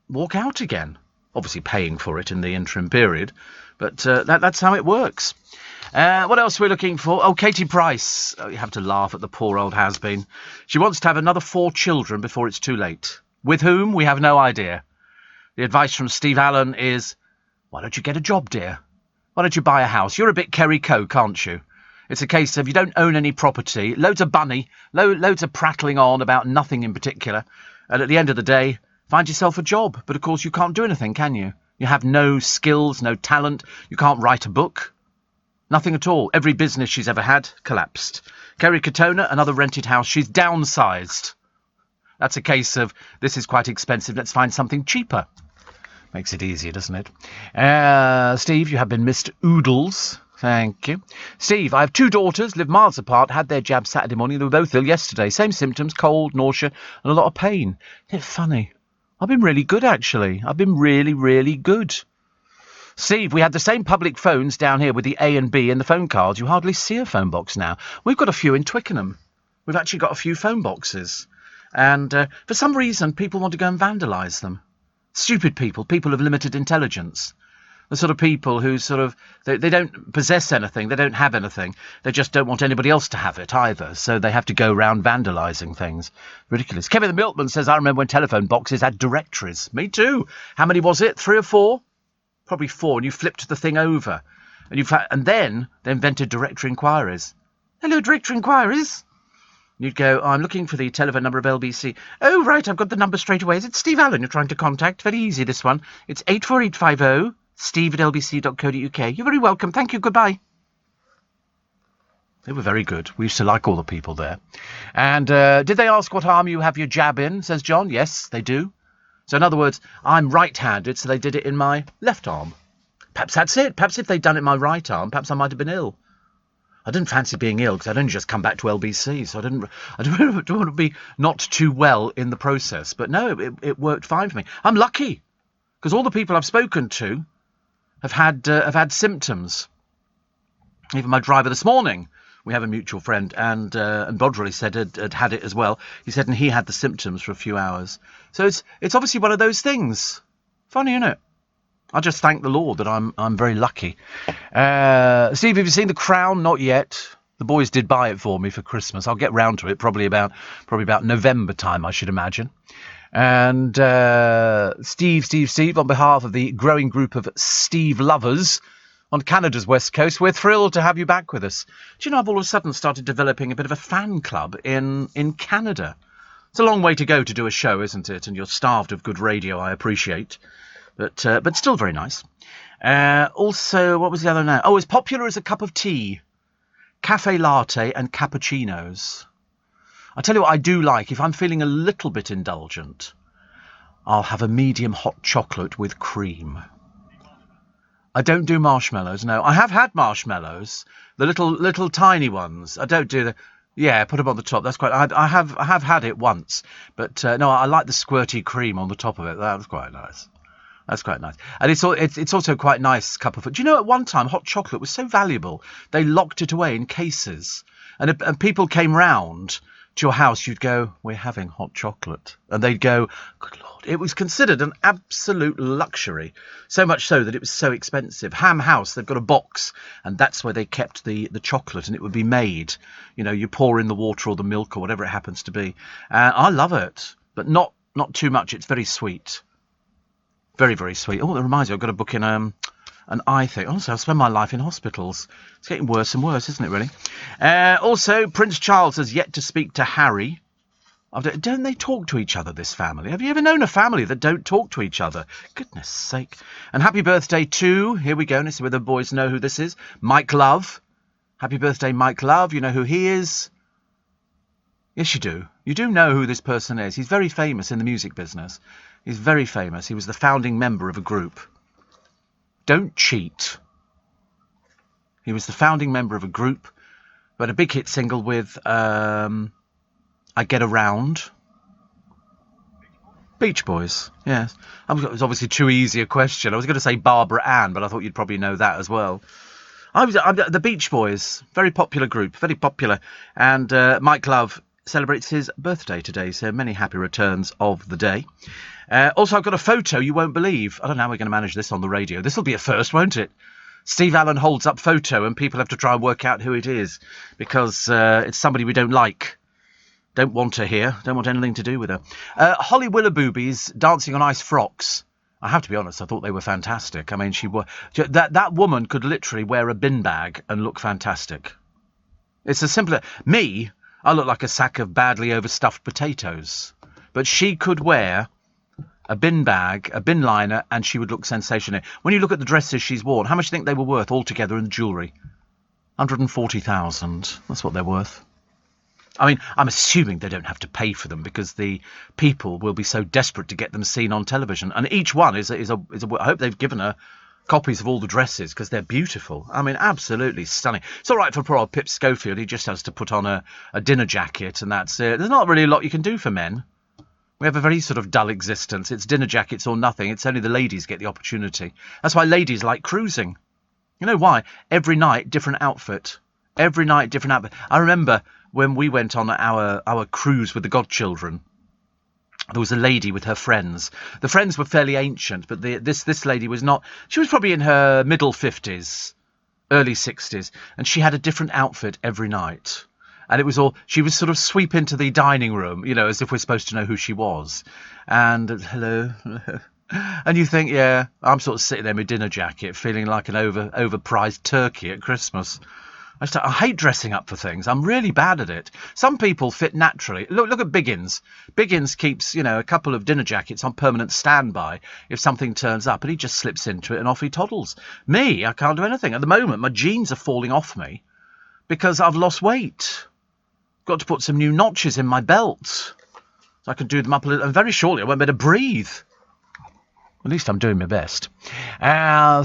Speaker 1: walk out again. Obviously paying for it in the interim period. But that's how it works. What else are we looking for? Oh, Katie Price. Oh, you have to laugh at the poor old has-been. She wants to have another 4 children before it's too late. With whom? We have no idea. The advice from Steve Allen is, why don't you get a job, dear? Why don't you buy a house? You're a bit Kerry Coke, aren't you? It's a case of you don't own any property, loads of bunny, loads of prattling on about nothing in particular. And at the end of the day, find yourself a job. But of course you can't do anything, can you? You have no skills, no talent. You can't write a book. Nothing at all. Every business she's ever had collapsed. Kerry Katona, another rented house. She's downsized. That's a case of, this is quite expensive. Let's find something cheaper. Makes it easier, doesn't it? Steve, you have been Mr. Oodles. Thank you. Steve, I have 2 daughters, live miles apart, had their jab Saturday morning. They were both ill yesterday. Same symptoms, cold, nausea, and a lot of pain. Isn't it funny? I've been really good, actually. I've been really, really good. Steve, we had the same public phones down here with the A and B and the phone cards. You hardly see a phone box now. We've got a few in Twickenham. We've actually got a few phone boxes. And for some reason, people want to go and vandalise them. Stupid people, people of limited intelligence. The sort of people who they don't possess anything, they don't have anything. They just don't want anybody else to have it either. So they have to go around vandalising things. Ridiculous. Kevin the Milkman says, I remember when telephone boxes had directories. Me too. How many was it? 3 or 4? Probably 4. And you flipped the thing over. And then they invented directory inquiries. Hello, directory inquiries. You'd go, I'm looking for the telephone number of LBC. Oh, right, I've got the number straight away. Is it Steve Allen you're trying to contact? Very easy, this one. It's 84850, steve@lbc.co.uk. You're very welcome. Thank you. Goodbye. They were very good. We used to like all the people there. And did they ask what arm you have your jab in, says John? Yes, they do. So in other words, I'm right-handed, so they did it in my left arm. Perhaps that's it. Perhaps if they'd done it in my right arm, perhaps I might have been ill. I didn't fancy being ill because I'd only just come back to LBC, so I don't want to be not too well in the process. But no, it worked fine for me. I'm lucky because all the people I've spoken to have had symptoms. Even my driver this morning, we have a mutual friend, and Bodrelly said had it as well. He said, and he had the symptoms for a few hours. So it's obviously one of those things. Funny, isn't it? I just thank the Lord that I'm very lucky. Steve, have you seen The Crown? Not yet. The boys did buy it for me for Christmas. I'll get round to it probably about November time, I should imagine. And Steve, on behalf of the growing group of Steve lovers on Canada's West Coast, we're thrilled to have you back with us. Do you know, I've all of a sudden started developing a bit of a fan club in Canada. It's a long way to go to do a show, isn't it? And you're starved of good radio, I appreciate. But still very nice. Also, what was the other name? Oh, as popular as a cup of tea. Cafe latte and cappuccinos. I tell you what I do like. If I'm feeling a little bit indulgent, I'll have a medium hot chocolate with cream. I don't do marshmallows, no. I have had marshmallows, the little tiny ones. I don't do the... Yeah, put them on the top. That's quite... I have had it once. But no, I like the squirty cream on the top of it. That's quite nice. That's quite nice. And it's also quite a nice cup of... Do you know, at one time, hot chocolate was so valuable, they locked it away in cases. And people came round to your house, you'd go, we're having hot chocolate. And they'd go, good Lord. It was considered an absolute luxury. So much so that it was so expensive. Ham House, they've got a box, and that's where they kept the chocolate, and it would be made. You know, you pour in the water or the milk or whatever it happens to be. I love it, but not too much. It's very sweet. Very, very sweet. Oh, that reminds me, I've got to book in an eye thing. Also, I spend my life in hospitals. It's getting worse and worse, isn't it, really? Also, Prince Charles has yet to speak to Harry. Don't they talk to each other, this family? Have you ever known a family that don't talk to each other? Goodness sake. And happy birthday to, here we go, this is where the boys know who this is, Mike Love. Happy birthday, Mike Love. You know who he is? Yes, you do. You do know who this person is. He's very famous in the music business. He's very famous. He was the founding member of a group. Don't cheat. He was the founding member of a group who had a big hit single with I Get Around. Beach Boys, yes. It was obviously too easy a question. I was going to say Barbara Ann, but I thought you'd probably know that as well. The Beach Boys, very popular group, very popular. And Mike Love celebrates his birthday today, so many happy returns of the day. Also, I've got a photo you won't believe. I don't know how we're going to manage this on the radio. This will be a first, won't it? Steve Allen holds up photo and people have to try and work out who it is because it's somebody we don't like. Don't want her here. Don't want anything to do with her. Holly Willoughby's dancing on ice frocks. I have to be honest, I thought they were fantastic. I mean, that woman could literally wear a bin bag and look fantastic. It's as simple as... Me, I look like a sack of badly overstuffed potatoes. But she could wear a bin bag, a bin liner, and she would look sensational. When you look at the dresses she's worn, how much do you think they were worth altogether in the jewellery? 140,000. That's what they're worth. I mean, I'm assuming they don't have to pay for them because the people will be so desperate to get them seen on television. And each one is a I hope they've given her copies of all the dresses because they're beautiful. I mean, absolutely stunning. It's all right for poor old Pip Schofield. He just has to put on a dinner jacket and that's it. There's not really a lot you can do for men. We have a very sort of dull existence. It's dinner jackets or nothing. It's only the ladies get the opportunity. That's why ladies like cruising. You know why? Every night, different outfit. Every night, different outfit. I remember when we went on our cruise with the godchildren, there was a lady with her friends. The friends were fairly ancient, but this lady was not. She was probably in her middle 50s, early 60s, and she had a different outfit every night. And it was all, she would sort of sweep into the dining room, you know, as if we're supposed to know who she was. And hello. And you think, yeah, I'm sort of sitting there in my dinner jacket, feeling like an overpriced turkey at Christmas. I hate dressing up for things. I'm really bad at it. Some people fit naturally. Look at Biggins. Biggins keeps, you know, a couple of dinner jackets on permanent standby if something turns up, and he just slips into it and off he toddles. Me, I can't do anything. At the moment, my jeans are falling off me because I've lost weight. Got to put some new notches in my belt so I can do them up a little. And very shortly, I won't be able to breathe. At least I'm doing my best.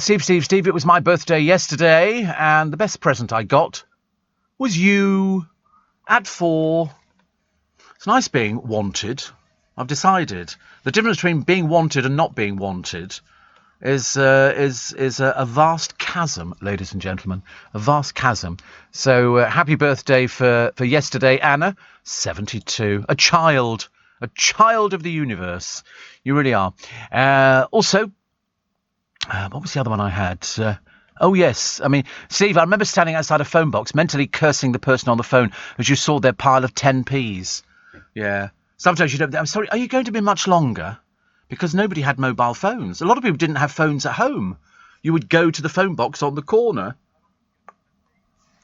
Speaker 1: Steve, it was my birthday yesterday, and the best present I got was you at 4. It's nice being wanted. I've decided. The difference between being wanted and not being wanted is a vast chasm, ladies and gentlemen. A vast chasm. So happy birthday for yesterday, Anna. 72. A child of the universe. You really are. Also, What was the other one I had? Oh, yes. I mean, Steve, I remember standing outside a phone box, mentally cursing the person on the phone as you saw their pile of 10p's. Yeah. Sometimes you don't... I'm sorry, are you going to be much longer? Because nobody had mobile phones. A lot of people didn't have phones at home. You would go to the phone box on the corner.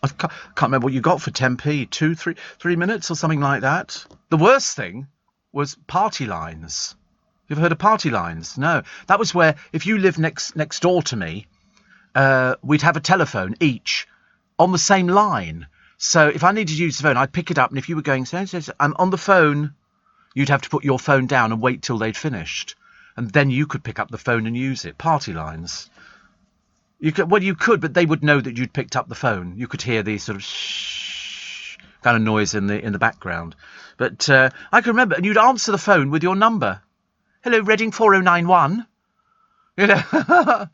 Speaker 1: I can't remember what you got for 10p. 3 minutes or something like that. The worst thing was party lines. You ever heard of party lines? No. That was where, if you lived next door to me, we'd have a telephone each on the same line. So if I needed to use the phone, I'd pick it up, and if you were going, I'm on the phone, you'd have to put your phone down and wait till they'd finished. And then you could pick up the phone and use it. Party lines. You could, but they would know that you'd picked up the phone. You could hear the sort of shh kind of noise in the background. But I can remember, and you'd answer the phone with your number. Hello, Reading 4091. You know,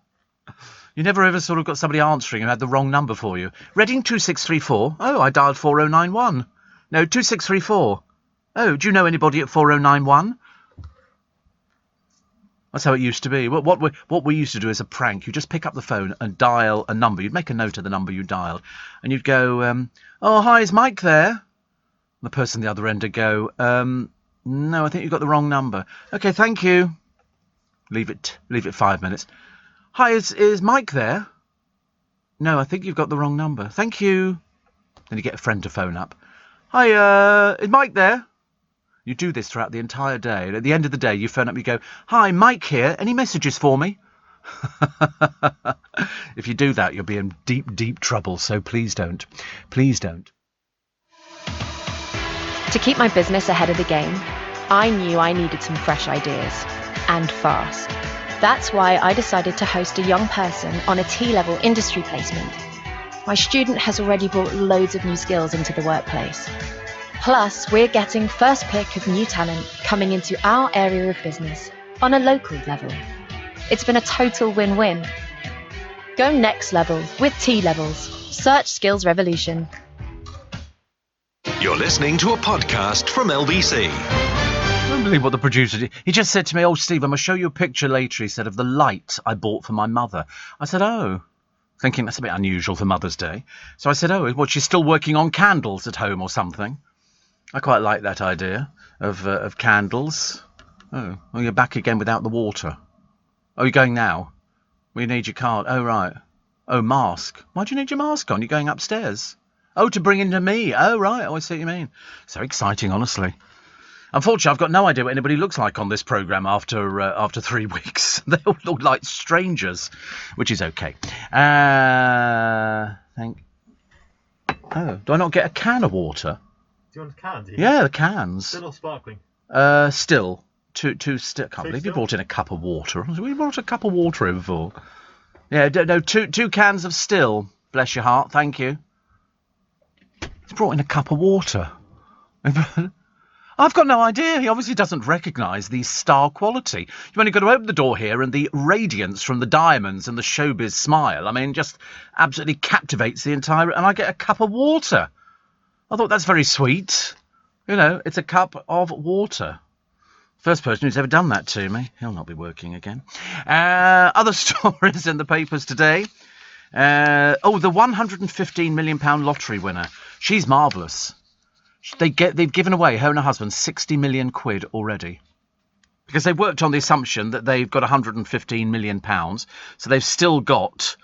Speaker 1: you never ever sort of got somebody answering who had the wrong number for you. Reading 2634. Oh, I dialed 4091. No, 2634. Oh, do you know anybody at 4091? That's how it used to be. What we used to do as a prank, you just pick up the phone and dial a number. You'd make a note of the number you dialed, and you'd go, oh, hi, is Mike there? And the person at the other end would go, no, I think you've got the wrong number. Okay, thank you. Leave it 5 minutes. Hi, is Mike there? No, I think you've got the wrong number. Thank you. Then you get a friend to phone up. Hi, is Mike there? You do this throughout the entire day. And at the end of the day, you phone up and you go, hi, Mike here. Any messages for me? If you do that, you'll be in deep, deep trouble. So please don't. Please don't.
Speaker 6: To keep my business ahead of the game, I knew I needed some fresh ideas, and fast. That's why I decided to host a young person on a T-level industry placement. My student has already brought loads of new skills into the workplace. Plus, we're getting first pick of new talent coming into our area of business on a local level. It's been a total win-win. Go next level with T-levels. Search Skills Revolution.
Speaker 2: You're listening to a podcast from LBC.
Speaker 1: I don't believe what the producer did. He just said to me, oh, Steve, I'm going to show you a picture later, he said, of the light I bought for my mother. I said, oh, thinking that's a bit unusual for Mother's Day. So I said, oh, well, she's still working on candles at home or something. I quite like that idea of candles. Oh, you're back again without the water. Oh, you're going now? We need your card. Oh, right. Oh, mask. Why do you need your mask on? You're going upstairs. Oh, to bring in to me. Oh, right. Oh, I see what you mean. So exciting, honestly. Unfortunately, I've got no idea what anybody looks like on this programme after 3 weeks. They all look like strangers, which is okay. Oh, do I not get a can of water?
Speaker 7: Do you want a can? Do you?
Speaker 1: Yeah, the cans.
Speaker 7: Still or sparkling?
Speaker 1: Still. Two still. Can't believe you brought in a cup of water. We brought a cup of water over for. Yeah, no, two cans of still. Bless your heart. Thank you. He's brought in a cup of water. I've got no idea. He obviously doesn't recognise the star quality. You've only got to open the door here and the radiance from the diamonds and the showbiz smile, I mean, just absolutely captivates the entire... And I get a cup of water. I thought that's very sweet. You know, it's a cup of water. First person who's ever done that to me. He'll not be working again. Other stories in the papers today. The £115 million lottery winner. She's marvellous. They've given away, her and her husband, 60 million quid already. Because they've worked on the assumption that they've got 115 million pounds. So they've still got,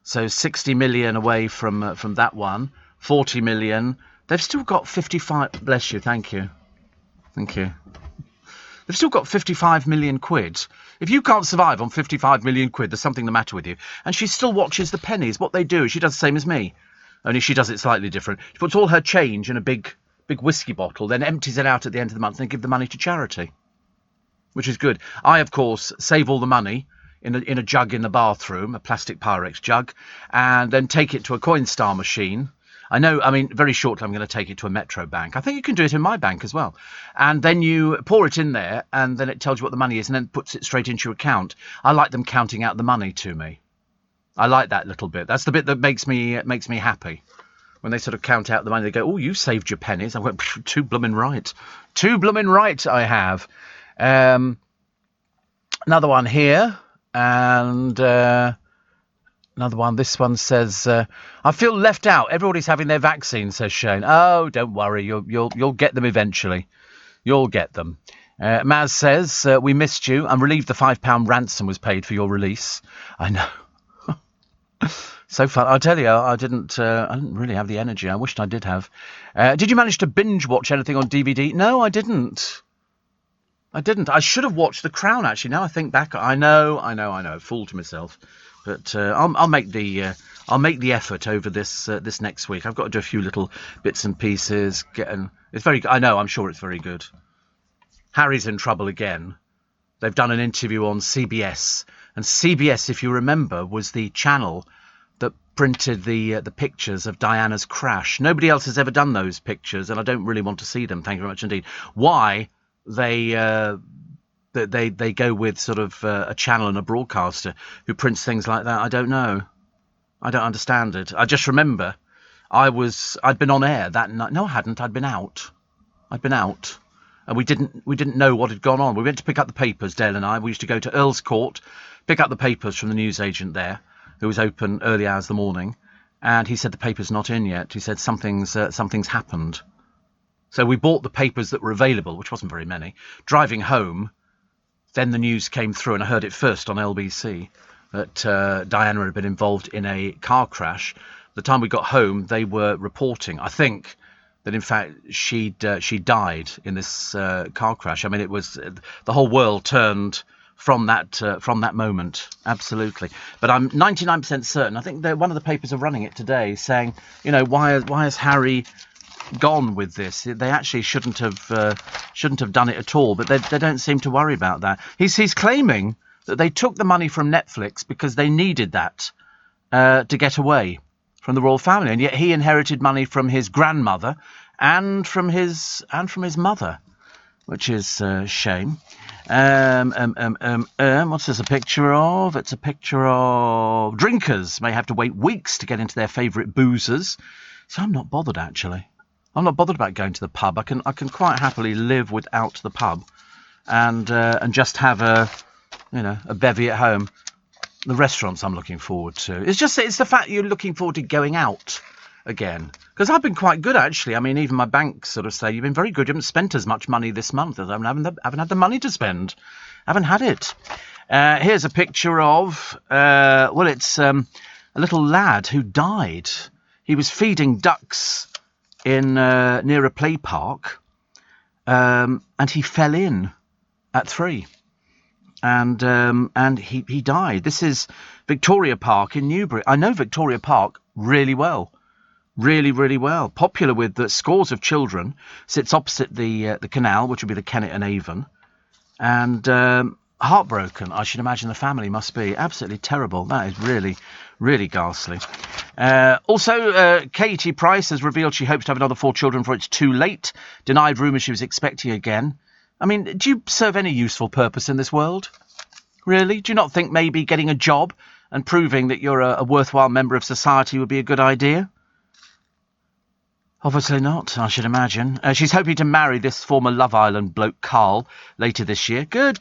Speaker 1: 60 million away from that one, 40 million. They've still got 55, bless you, thank you. Thank you. They've still got 55 million quid. If you can't survive on 55 million quid, there's something the matter with you. And she still watches the pennies. What they do is she does the same as me. Only she does it slightly different. She puts all her change in a big whiskey bottle, then empties it out at the end of the month and give the money to charity. Which is good. I, of course, save all the money in a jug in the bathroom, a plastic Pyrex jug, and then take it to a Coinstar machine. Very shortly I'm going to take it to a Metro bank. I think you can do it in my bank as well. And then you pour it in there, and then it tells you what the money is, and then puts it straight into your account. I like them counting out the money to me. I like that little bit. That's the bit that makes me happy. When they sort of count out the money, they go, oh, you saved your pennies. I went, too bloomin' right. Too bloomin' right I have. Another one here. And another one. This one says, "I feel left out. Everybody's having their vaccine," says Shane. Oh, don't worry. You'll get them eventually. You'll get them. Maz says, "We missed you. I'm relieved the £5 ransom was paid for your release." I know. So fun. I'll tell you, I didn't really have the energy. I wished I did have. Did you manage to binge watch anything on DVD? No, I didn't. I should have watched The Crown, actually. Now I think back, I know. Fool to myself. But I'll make the effort over this next week. I've got to do a few little bits and pieces. I'm sure it's very good. Harry's in trouble again. They've done an interview on CBS, and CBS, if you remember, was the channel that printed the pictures of Diana's crash. Nobody else has ever done those pictures, and I don't really want to see them. Thank you very much indeed. Why they go with sort of a channel and a broadcaster who prints things like that, I don't know. I don't understand it. I just remember I'd been on air that night. No, I hadn't. I'd been out. And we didn't know what had gone on. We went to pick up the papers, Dale and I. We used to go to Earl's Court, pick up the papers from the newsagent there, who was open early hours of the morning, and he said the paper's not in yet. He said something's happened. So we bought the papers that were available, which wasn't very many. Driving home, then the news came through, and I heard it first on LBC, that Diana had been involved in a car crash. The time we got home, they were reporting, I think, that in fact she died in this car crash. I mean, it was the whole world turned from that moment, absolutely. But I'm 99% certain. I think one of the papers are running it today, saying, why has Harry gone with this? They actually shouldn't have done it at all. But they don't seem to worry about that. He's claiming that they took the money from Netflix because they needed that to get away from the royal family, and yet he inherited money from his grandmother and from his mother, which is a shame. What's this a picture of? It's a picture of drinkers may have to wait weeks to get into their favourite boozers. So I'm not bothered, actually. I'm not bothered about going to the pub. I can quite happily live without the pub, and just have a bevy at home. The restaurants I'm looking forward to. It's the fact you're looking forward to going out again. Because I've been quite good, actually. I mean, even my bank sort of say, you've been very good. You haven't spent as much money this month. I haven't had the money to spend. I haven't had it. Here's a picture of, it's a little lad who died. He was feeding ducks in near a play park, and he fell in at 3. And he died. This is Victoria Park in Newbury. I know Victoria Park really well. Really, really well. Popular with scores of children. Sits opposite the canal, which would be the Kennet and Avon. And heartbroken, I should imagine the family must be. Absolutely terrible. That is really, really ghastly. Also, Katie Price has revealed she hopes to have another 4 children before it's too late. Denied rumours she was expecting again. I mean, do you serve any useful purpose in this world? Really? Do you not think maybe getting a job and proving that you're a worthwhile member of society would be a good idea? Obviously not, I should imagine. She's hoping to marry this former Love Island bloke, Carl, later this year. Good.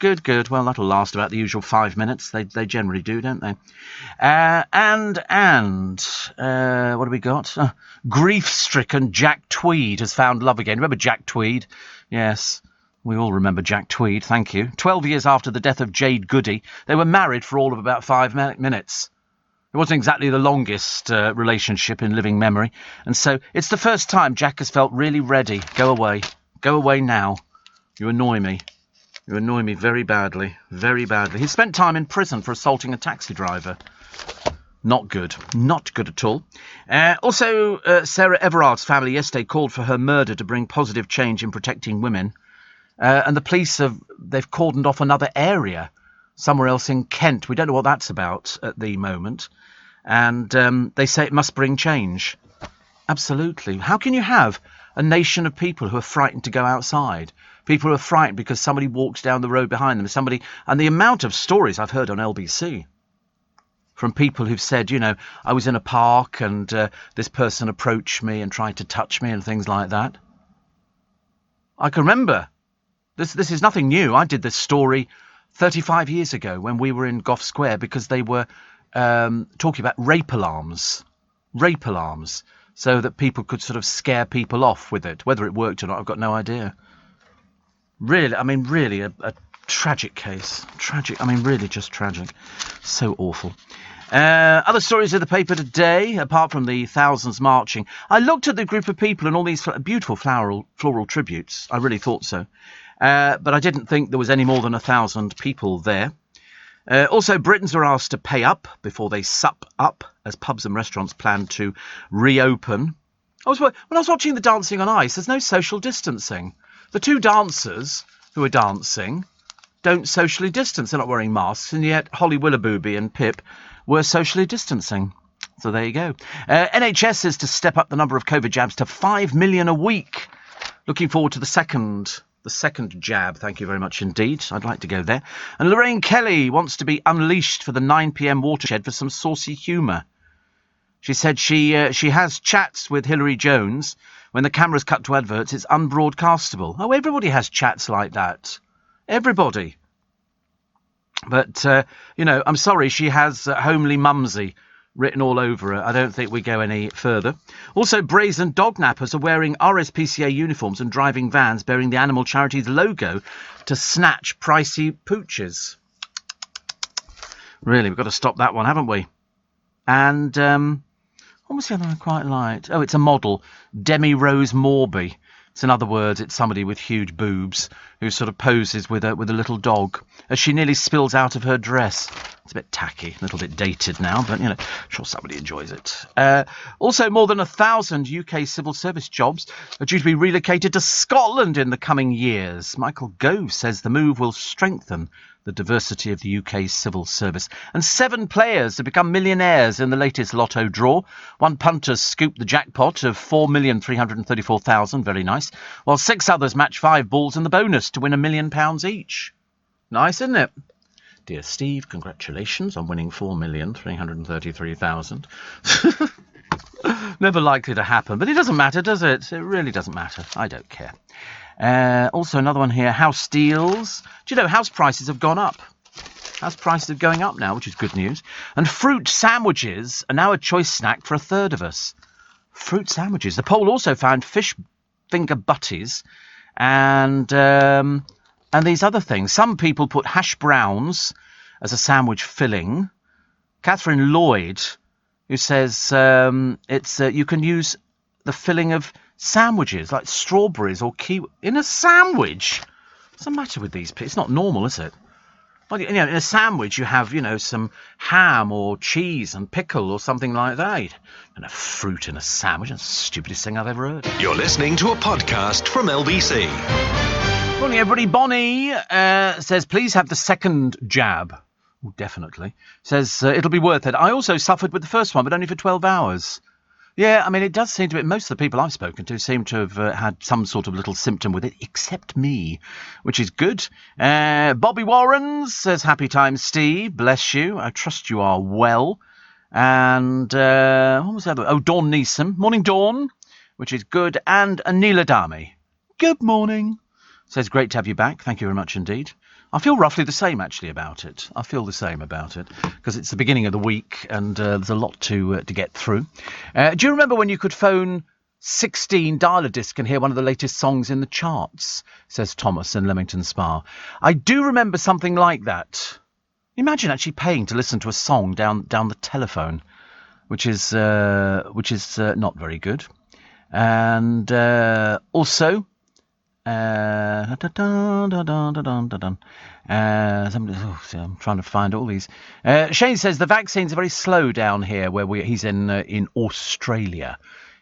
Speaker 1: Well, that'll last about the usual 5 minutes. They generally do, don't they? And what have we got? Grief-stricken Jack Tweed has found love again. Remember Jack Tweed? Yes. We all remember Jack Tweed, thank you. 12 years after the death of Jade Goody, they were married for all of about 5 minutes. It wasn't exactly the longest relationship in living memory, and so it's the first time Jack has felt really ready. Go away. Go away now. You annoy me. You annoy me very badly. Very badly. He spent time in prison for assaulting a taxi driver. Not good. Not good at all. Also, Sarah Everard's family yesterday called for her murder to bring positive change in protecting women. And the police they've cordoned off another area somewhere else in Kent. We don't know what that's about at the moment. And they say it must bring change. Absolutely. How can you have a nation of people who are frightened to go outside? People who are frightened because somebody walks down the road behind them. And the amount of stories I've heard on LBC from people who've said, I was in a park and this person approached me and tried to touch me and things like that. I can remember. This is nothing new. I did this story 35 years ago when we were in Gough Square because they were talking about rape alarms, so that people could sort of scare people off with it. Whether it worked or not, I've got no idea. Really, I mean, really a tragic case. Tragic, I mean, really just tragic. So awful. Other stories in the paper today, apart from the thousands marching. I looked at the group of people and all these beautiful floral tributes. I really thought so. But I didn't think there was any more than 1,000 people there. Also, Britons were asked to pay up before they sup up, as pubs and restaurants plan to reopen. When I was watching the Dancing on Ice, there's no social distancing. The two dancers who are dancing don't socially distance. They're not wearing masks, and yet Holly Willoughby and Pip were socially distancing. So there you go. NHS is to step up the number of COVID jabs to 5 million a week. Looking forward to the second jab. Thank you very much indeed. I'd like to go there. And Lorraine Kelly wants to be unleashed for the 9 p.m. watershed for some saucy humour. She said she has chats with Hillary Jones. When the cameras cut to adverts, it's unbroadcastable. Oh, everybody has chats like that. Everybody. But, I'm sorry, she has homely mumsy written all over her. I don't think we go any further. Also, brazen dog nappers are wearing RSPCA uniforms and driving vans bearing the Animal Charities logo to snatch pricey pooches. Really, we've got to stop that one, haven't we? And what was the other one I quite liked? Oh, it's a model, Demi Rose Morby. So in other words, it's somebody with huge boobs who sort of poses with a little dog as she nearly spills out of her dress. It's a bit tacky, a little bit dated now, but, I'm sure somebody enjoys it. Also, more than 1,000 UK civil service jobs are due to be relocated to Scotland in the coming years. Michael Gove says the move will strengthen the diversity of the UK civil service. And 7 players have become millionaires in the latest lotto draw. One punter scooped the jackpot of £4,334,000, very nice, while 6 others matched 5 balls in the bonus to win £1 million each. Nice, isn't it? Dear Steve, congratulations on winning £4,333,000. Never likely to happen, but it doesn't matter, does it? It really doesn't matter. I don't care. Also, another one here, house deals. Do you know house prices have gone up? House prices are going up now, which is good news. And fruit sandwiches are now a choice snack for a third of us. Fruit sandwiches. The poll also found fish finger butties and these other things. Some people put hash browns as a sandwich filling. Catherine Lloyd, who says you can use the filling of sandwiches like strawberries or kiwi in a sandwich. What's the matter with these people? It's not normal, is it? Well, in a sandwich you have, some ham or cheese and pickle or something like that. And a fruit in a sandwich. That's the stupidest thing I've ever heard.
Speaker 2: You're listening to a podcast from LBC.
Speaker 1: Morning, everybody. Bonnie says, please have the second jab. Oh, definitely. Says, it'll be worth it. I also suffered with the first one, but only for 12 hours. Yeah, I mean, it does seem to be, most of the people I've spoken to seem to have had some sort of little symptom with it, except me, which is good. Bobby Warren says, happy times, Steve. Bless you. I trust you are well. And what was the other? Oh, Dawn Neeson. Morning, Dawn, which is good. And Anila Dami. Good morning. Says, great to have you back. Thank you very much indeed. I feel roughly the same, actually, about it. I feel the same about it because it's the beginning of the week and there's a lot to get through. Do you remember when you could phone 16, dial a disc and hear one of the latest songs in the charts, says Thomas in Leamington Spa. I do remember something like that. Imagine actually paying to listen to a song down the telephone, which is not very good. And also... I'm trying to find all these. Shane says the vaccines are very slow down here where he's in Australia.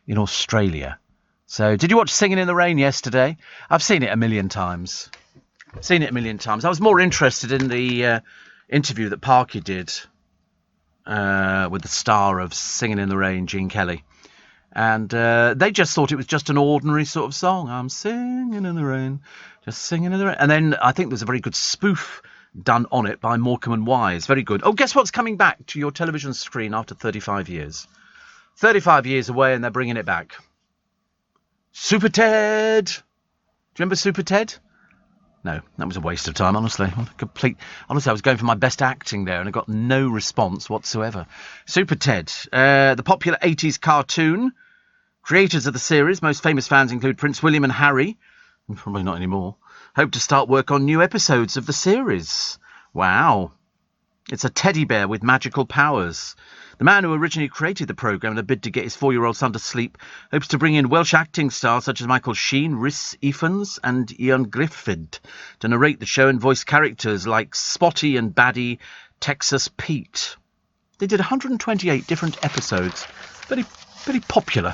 Speaker 1: In Australia. So did you watch Singing in the Rain yesterday? I've seen it a million times. I was more interested in the interview that Parky did with the star of Singing in the Rain, Gene Kelly. And they just thought it was just an ordinary sort of song. I'm singing in the rain, just singing in the rain. And then I think there's a very good spoof done on it by Morecambe and Wise. Very good. Oh, guess what's coming back to your television screen after 35 years? 35 years away and they're bringing it back. Super Ted. Do you remember Super Ted? No, that was a waste of time, honestly. Honestly, I was going for my best acting there and I got no response whatsoever. Super Ted. The popular 80s cartoon. Creators of the series, most famous fans include Prince William and Harry, probably not anymore, hope to start work on new episodes of the series. Wow. It's a teddy bear with magical powers. The man who originally created the programme in a bid to get his 4-year-old son to sleep hopes to bring in Welsh acting stars such as Michael Sheen, Rhys Ifans and Ian Griffith to narrate the show and voice characters like Spotty and Baddie Texas Pete. They did 128 different episodes. Very popular.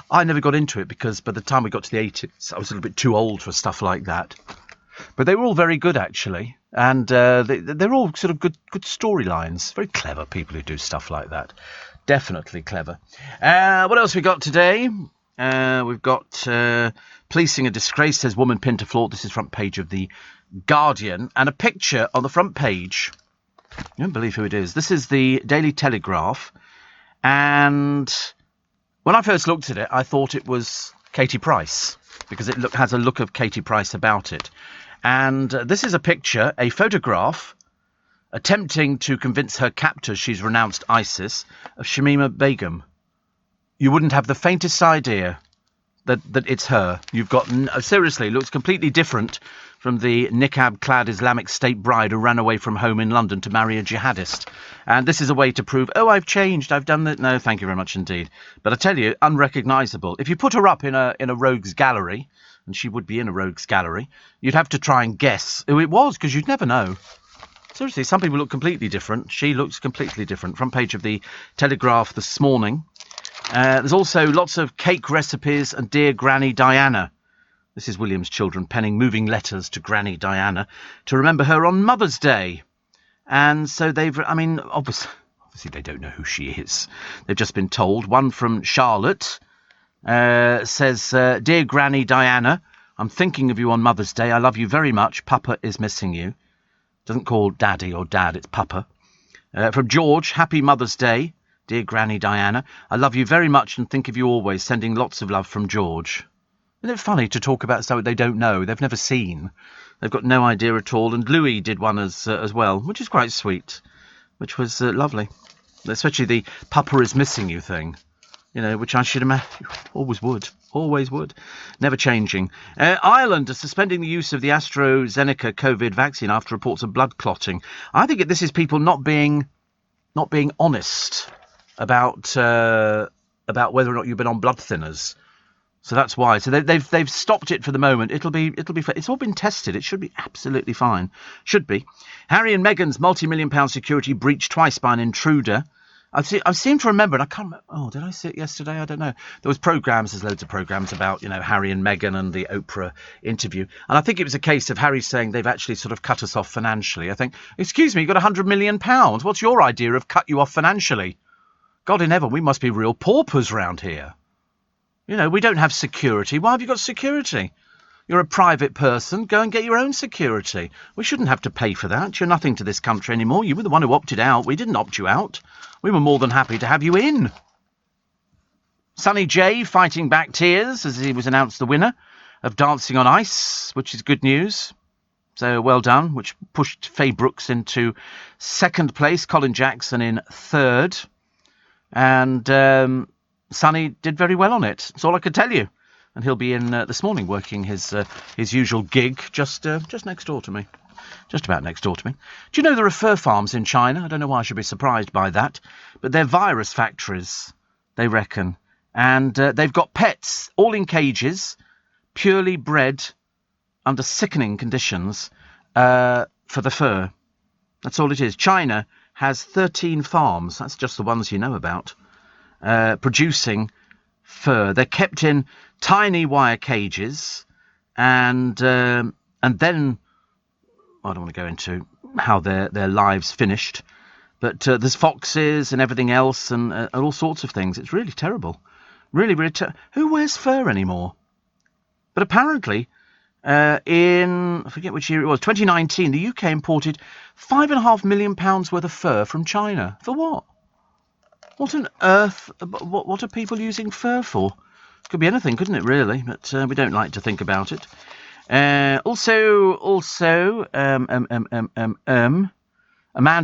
Speaker 1: I never got into it because by the time we got to the 80s, I was a little bit too old for stuff like that. But they were all very good, actually. And they're all sort of good storylines. Very clever people who do stuff like that. Definitely clever. What else we got today? We've got policing a disgrace, says woman pinned to floor. This is front page of The Guardian. And a picture on the front page. You won't believe who it is. This is the Daily Telegraph. And when I first looked at it, I thought it was Katie Price, because it has a look of Katie Price about it. And this is a picture, a photograph, attempting to convince her captors she's renounced ISIS, of Shamima Begum. You wouldn't have the faintest idea that it's her. You've got, seriously, looks completely different from the niqab-clad Islamic State bride who ran away from home in London to marry a jihadist. And this is a way to prove, oh, I've changed, I've done that. No, thank you very much indeed. But I tell you, unrecognisable. If you put her up in a rogues gallery, and she would be in a rogues gallery, you'd have to try and guess who it was, because you'd never know. Seriously, some people look completely different. She looks completely different. Front page of the Telegraph this morning. There's also lots of cake recipes and Dear Granny Diana. This is William's children penning moving letters to Granny Diana to remember her on Mother's Day. And so obviously they don't know who she is. They've just been told. One from Charlotte says, Dear Granny Diana, I'm thinking of you on Mother's Day. I love you very much. Papa is missing you. Doesn't call Daddy or Dad, it's Papa. From George, Happy Mother's Day. Dear Granny Diana, I love you very much and think of you always. Sending lots of love from George. Isn't it funny to talk about stuff they don't know, they've never seen? They've got no idea at all. And Louis did one as well, which is quite sweet, which was lovely. Especially the Papa is missing you thing, which I should imagine always would. Never changing. Ireland is suspending the use of the AstraZeneca COVID vaccine after reports of blood clotting. I think this is people not being honest about whether or not you've been on blood thinners. So that's why. So they've stopped it for the moment. It'll be. It's all been tested. It should be absolutely fine. Should be. Harry and Meghan's multi-million-pound security breached twice by an intruder. I seem to remember, and I can't remember. Oh, did I see it yesterday? I don't know. There was programmes. There's loads of programmes about Harry and Meghan and the Oprah interview. And I think it was a case of Harry saying they've actually sort of cut us off financially. I think, excuse me, you've got £100 million. What's your idea of cut you off financially? God in heaven, we must be real paupers round here. We don't have security. Why have you got security? You're a private person. Go and get your own security. We shouldn't have to pay for that. You're nothing to this country anymore. You were the one who opted out. We didn't opt you out. We were more than happy to have you in. Sonny J fighting back tears as he was announced the winner of Dancing on Ice, which is good news. So well done, which pushed Faye Brooks into second place, Colin Jackson in third. And Sonny did very well on it. That's all I could tell you. And he'll be in this morning working his usual gig just next door to me. Just about next door to me. Do you know there are fur farms in China? I don't know why I should be surprised by that. But they're virus factories, they reckon. And they've got pets, all in cages, purely bred under sickening conditions for the fur. That's all it is. China has 13 farms. That's just the ones you know about. Producing fur. They're kept in tiny wire cages, and then I don't want to go into how their lives finished, but there's foxes and everything else and all sorts of things. It's really terrible. Really, really terrible. Who wears fur anymore? But apparently, in, I forget which year it was, 2019, the UK imported £5.5 million worth of fur from China. For what? What on earth? What are people using fur for? Could be anything, couldn't it, really? But we don't like to think about it. Amanda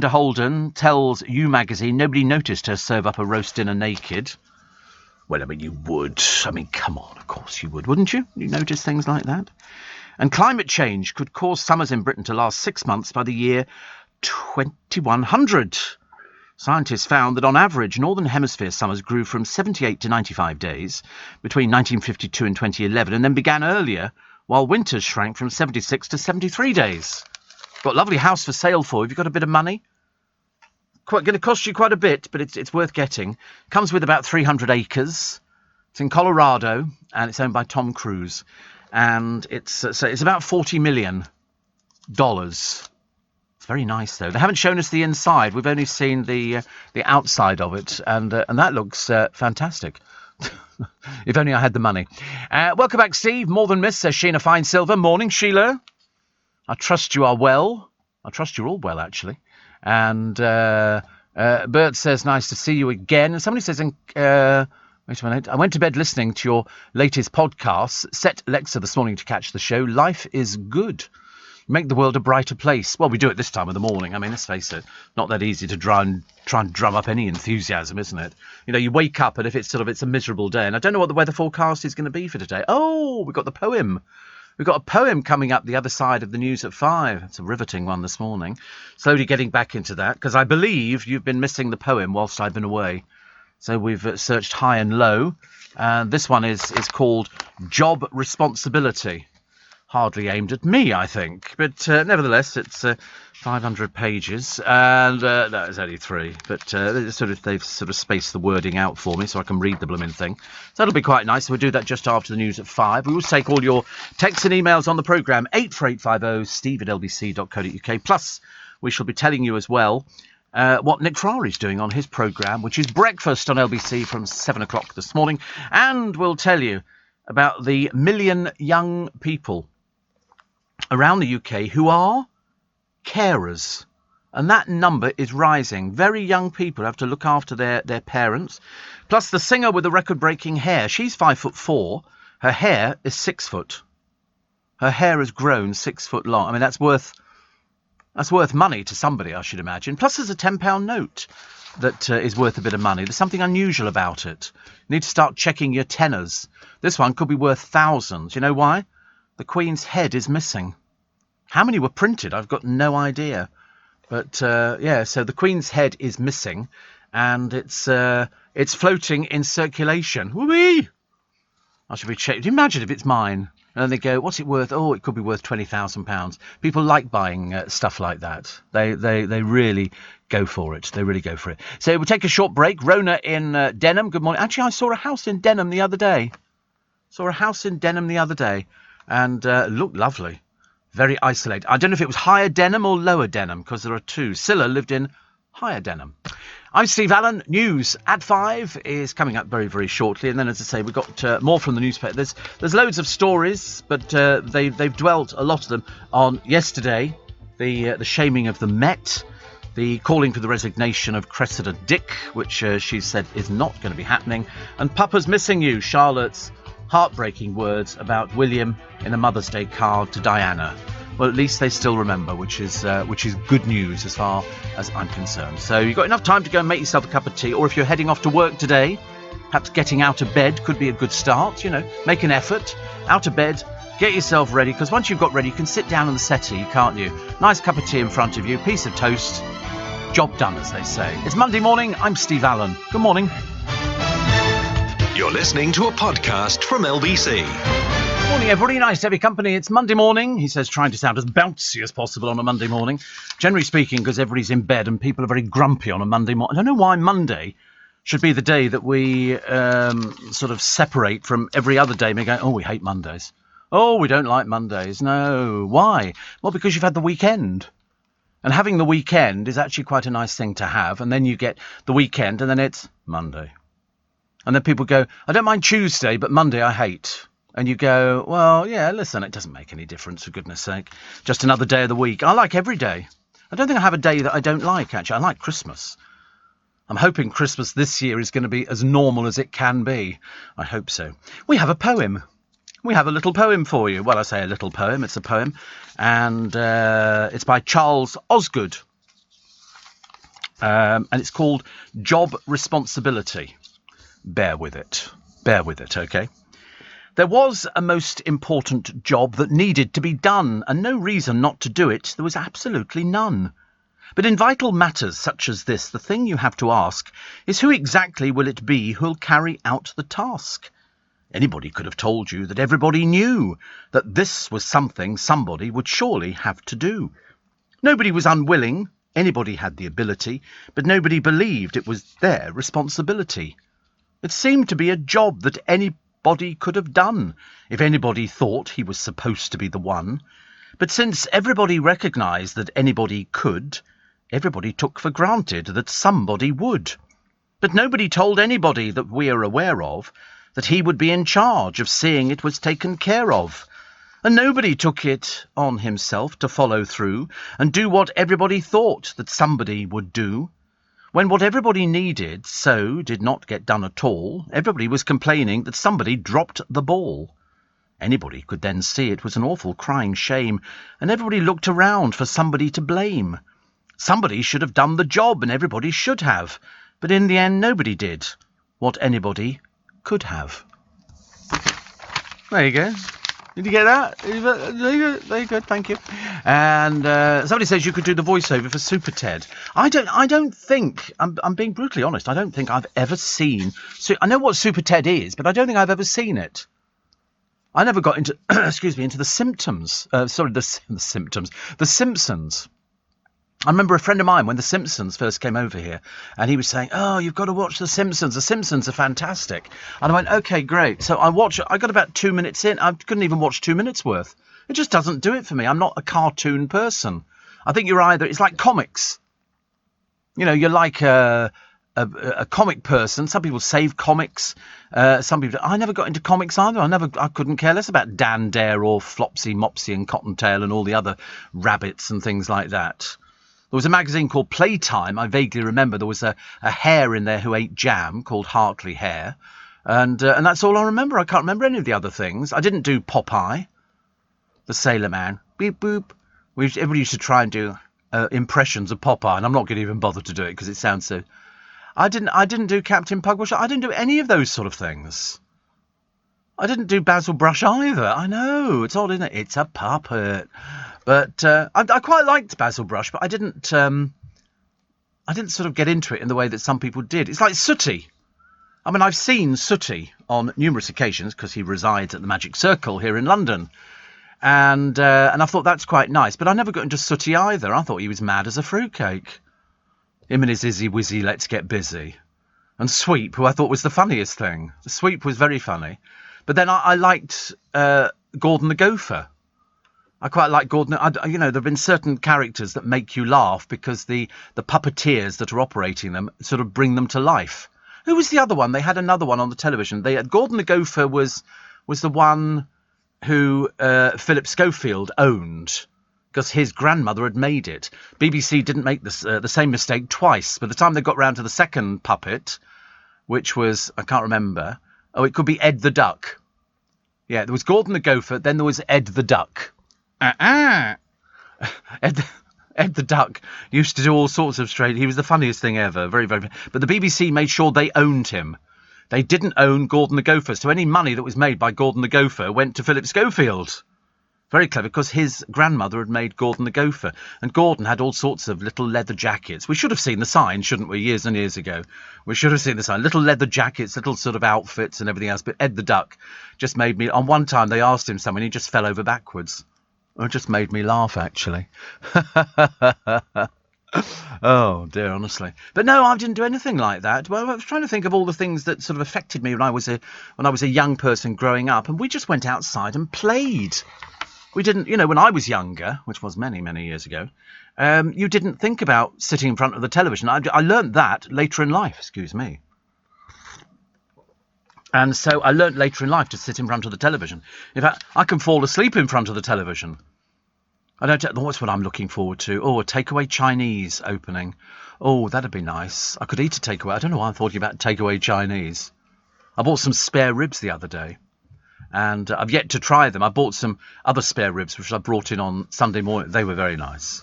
Speaker 1: Holden tells You Magazine nobody noticed her serve up a roast dinner naked. Well, I mean, you would. I mean, come on, of course you would, wouldn't you? You notice things like that. And climate change could cause summers in Britain to last 6 months by the year 2100. Scientists found that on average, Northern Hemisphere summers grew from 78 to 95 days between 1952 and 2011, and then began earlier, while winters shrank from 76 to 73 days. Got a lovely house for sale for you. Have you got a bit of money? Going to cost you quite a bit, but it's worth getting. Comes with about 300 acres. It's in Colorado, and it's owned by Tom Cruise. And it's about $40 million. It's very nice, though. They haven't shown us the inside. We've only seen the outside of it, and that looks fantastic. If only I had the money. Welcome back, Steve. More than miss, says Sheena Fine Silver. Morning, Sheila. I trust you are well. I trust you're all well, actually. And Bert says, nice to see you again. And somebody says, wait a minute, I went to bed listening to your latest podcast. Set Alexa this morning to catch the show. Life is good. Make the world a brighter place. Well, we do it this time of the morning. I mean, let's face it, not that easy to try and drum up any enthusiasm, isn't it? You know, you wake up and if it's a miserable day, and I don't know what the weather forecast is going to be for today. Oh, we've got the poem. We've got a poem coming up the other side of the news at 5. It's a riveting one this morning. Slowly getting back into that, because I believe you've been missing the poem whilst I've been away. So we've searched high and low. And this one is called Job Responsibility. Hardly aimed at me, I think. But nevertheless, it's 500 pages. And no, it's only 3. But they've sort of spaced the wording out for me so I can read the blooming thing. So that'll be quite nice. We'll do that just after the news at 5. We will take all your texts and emails on the programme. 84850 steve@lbc.co.uk. Plus, we shall be telling you as well what Nick Ferrari's doing on his programme, which is Breakfast on LBC from 7 o'clock this morning. And we'll tell you about the 1 million young people around the UK who are carers. And that number is rising. Very young people have to look after their parents. Plus the singer with the record-breaking hair. She's 5'4". Her hair is 6 foot. Her hair has grown 6 foot long. I mean, that's worth money to somebody, I should imagine. Plus there's a £10 note that is worth a bit of money. There's something unusual about it. You need to start checking your tenors. This one could be worth thousands. You know why? The Queen's head is missing. How many were printed? I've got no idea. But, yeah, so the Queen's head is missing, and it's floating in circulation. Whee! I should be checking. Do you imagine if it's mine? And then they go, what's it worth? Oh, it could be worth £20,000. People like buying stuff like that. They really go for it. They really go for it. So we'll take a short break. Rona in Denham. Good morning. Actually, I saw a house in Denham the other day. And looked lovely. Very isolated. I don't know if it was Higher Denham or Lower Denham, because there are two. Scylla lived in Higher Denham. I'm Steve Allen. News at 5 is coming up very, very shortly. And then, as I say, we've got more from the newspaper. There's loads of stories, but they've dwelt, a lot of them, on yesterday, the shaming of the Met, the calling for the resignation of Cressida Dick, which she said is not going to be happening, and Papa's missing you, Charlotte's heartbreaking words about William in a Mother's Day card to Diana. Well, at least they still remember, which is good news as far as I'm concerned. So you've got enough time to go and make yourself a cup of tea, or if you're heading off to work today, perhaps getting out of bed could be a good start. You know, make an effort, out of bed, get yourself ready, because once you've got ready, you can sit down on the settee, can't you? Nice cup of tea in front of you, piece of toast, job done, as they say. It's Monday morning. I'm Steve Allen. Good morning.
Speaker 2: You're listening to a podcast from LBC.
Speaker 1: Morning, everybody. Nice to have your company. It's Monday morning. He says, trying to sound as bouncy as possible on a Monday morning. Generally speaking, because everybody's in bed and people are very grumpy on a Monday morning. I don't know why Monday should be the day that we sort of separate from every other day. We go, oh, we hate Mondays. Oh, we don't like Mondays. No. Why? Well, because you've had the weekend. And having the weekend is actually quite a nice thing to have. And then you get the weekend and then it's Monday. And then people go, I don't mind Tuesday, but Monday I hate. And you go, well, yeah, listen, it doesn't make any difference, for goodness sake. Just another day of the week. I like every day. I don't think I have a day that I don't like, actually. I like Christmas. I'm hoping Christmas this year is going to be as normal as it can be. I hope so. We have a poem. we have a little poem for you. Well, I say a little poem, it's a poem. And it's by Charles Osgood. And it's called Job Responsibility. Bear with it, okay? There was a most important job that needed to be done, and no reason not to do it. There was absolutely none. But in vital matters such as this, the thing you have to ask is who exactly will it be who'll carry out the task? Anybody could have told you that everybody knew that this was something somebody would surely have to do. Nobody was unwilling, anybody had the ability, but nobody believed it was their responsibility. It seemed to be a job that anybody could have done, if anybody thought he was supposed to be the one. But since everybody recognised that anybody could, everybody took for granted that somebody would. But nobody told anybody that we are aware of that he would be in charge of seeing it was taken care of. And nobody took it on himself to follow through and do what everybody thought that somebody would do. When what everybody needed so did not get done at all, everybody was complaining that somebody dropped the ball. Anybody could then see it was an awful crying shame, and everybody looked around for somebody to blame. Somebody should have done the job, and everybody should have. But in the end, nobody did what anybody could have. There you go. Did you get that? Very good, thank you. And somebody says you could do the voiceover for Super Ted. I don't think, I'm being brutally honest, I don't think I've ever seen, I know what Super Ted is, but I don't think I've ever seen it. I never got into, into the Simpsons. The Simpsons. I remember a friend of mine when The Simpsons first came over here, and he was saying, "Oh, you've got to watch The Simpsons. The Simpsons are fantastic." And I went, "Okay, great." So I got about 2 minutes in. I couldn't even watch 2 minutes worth. It just doesn't do it for me. I'm not a cartoon person. I think it's like comics. You know, you're like a comic person. Some people save comics. Some people. I never got into comics either. I couldn't care less about Dan Dare or Flopsy, Mopsy and Cottontail and all the other rabbits and things like that. There was a magazine called Playtime. I vaguely remember there was a hare in there who ate jam called Hartley Hare. And that's all I remember. I can't remember any of the other things. I didn't do Popeye, the Sailor Man. Beep, boop. Everybody used to try and do impressions of Popeye, and I'm not going to even bother to do it because it sounds so... I didn't do Captain Pugwash. I didn't do any of those sort of things. I didn't do Basil Brush either. I know, it's odd, isn't it? It's a puppet. But I quite liked Basil Brush, but I didn't sort of get into it in the way that some people did. It's like Sooty. I mean, I've seen Sooty on numerous occasions because he resides at the Magic Circle here in London. And I thought that's quite nice. But I never got into Sooty either. I thought he was mad as a fruitcake. Him and his Izzy Wizzy Let's Get Busy. And Sweep, who I thought was the funniest thing. Sweep was very funny. But then I liked Gordon the Gopher. I quite like Gordon. There have been certain characters that make you laugh because the puppeteers that are operating them sort of bring them to life. Who was the other one? They had another one on the television. They had Gordon the Gopher was the one who Philip Schofield owned because his grandmother had made it. BBC didn't make the same mistake twice. By the time they got round to the second puppet, which was, I can't remember. Oh, it could be Ed the Duck. Yeah, there was Gordon the Gopher, then there was Ed the Duck. Ed the Duck used to do all sorts of strange... He was the funniest thing ever. Very, very... But the BBC made sure they owned him. They didn't own Gordon the Gopher, so any money that was made by Gordon the Gopher went to Philip Schofield. Very clever, because his grandmother had made Gordon the Gopher. And Gordon had all sorts of little leather jackets. We should have seen the sign, shouldn't we, years and years ago? We should have seen the sign. Little leather jackets, little sort of outfits and everything else. But Ed the Duck just made me... On one time, they asked him something, and he just fell over backwards. It just made me laugh, actually. Oh, dear, honestly. But no, I didn't do anything like that. Well, I was trying to think of all the things that sort of affected me when I was a young person growing up, and we just went outside and played. We didn't, when I was younger, which was many, many years ago, you didn't think about sitting in front of the television. I learned that later in life, excuse me. And so I learnt later in life to sit in front of the television. In fact, I can fall asleep in front of the television. What's what I'm looking forward to? Oh, a takeaway Chinese opening. Oh, that'd be nice. I could eat a takeaway. I don't know why I'm talking about takeaway Chinese. I bought some spare ribs the other day. And I've yet to try them. I bought some other spare ribs, which I brought in on Sunday morning. They were very nice.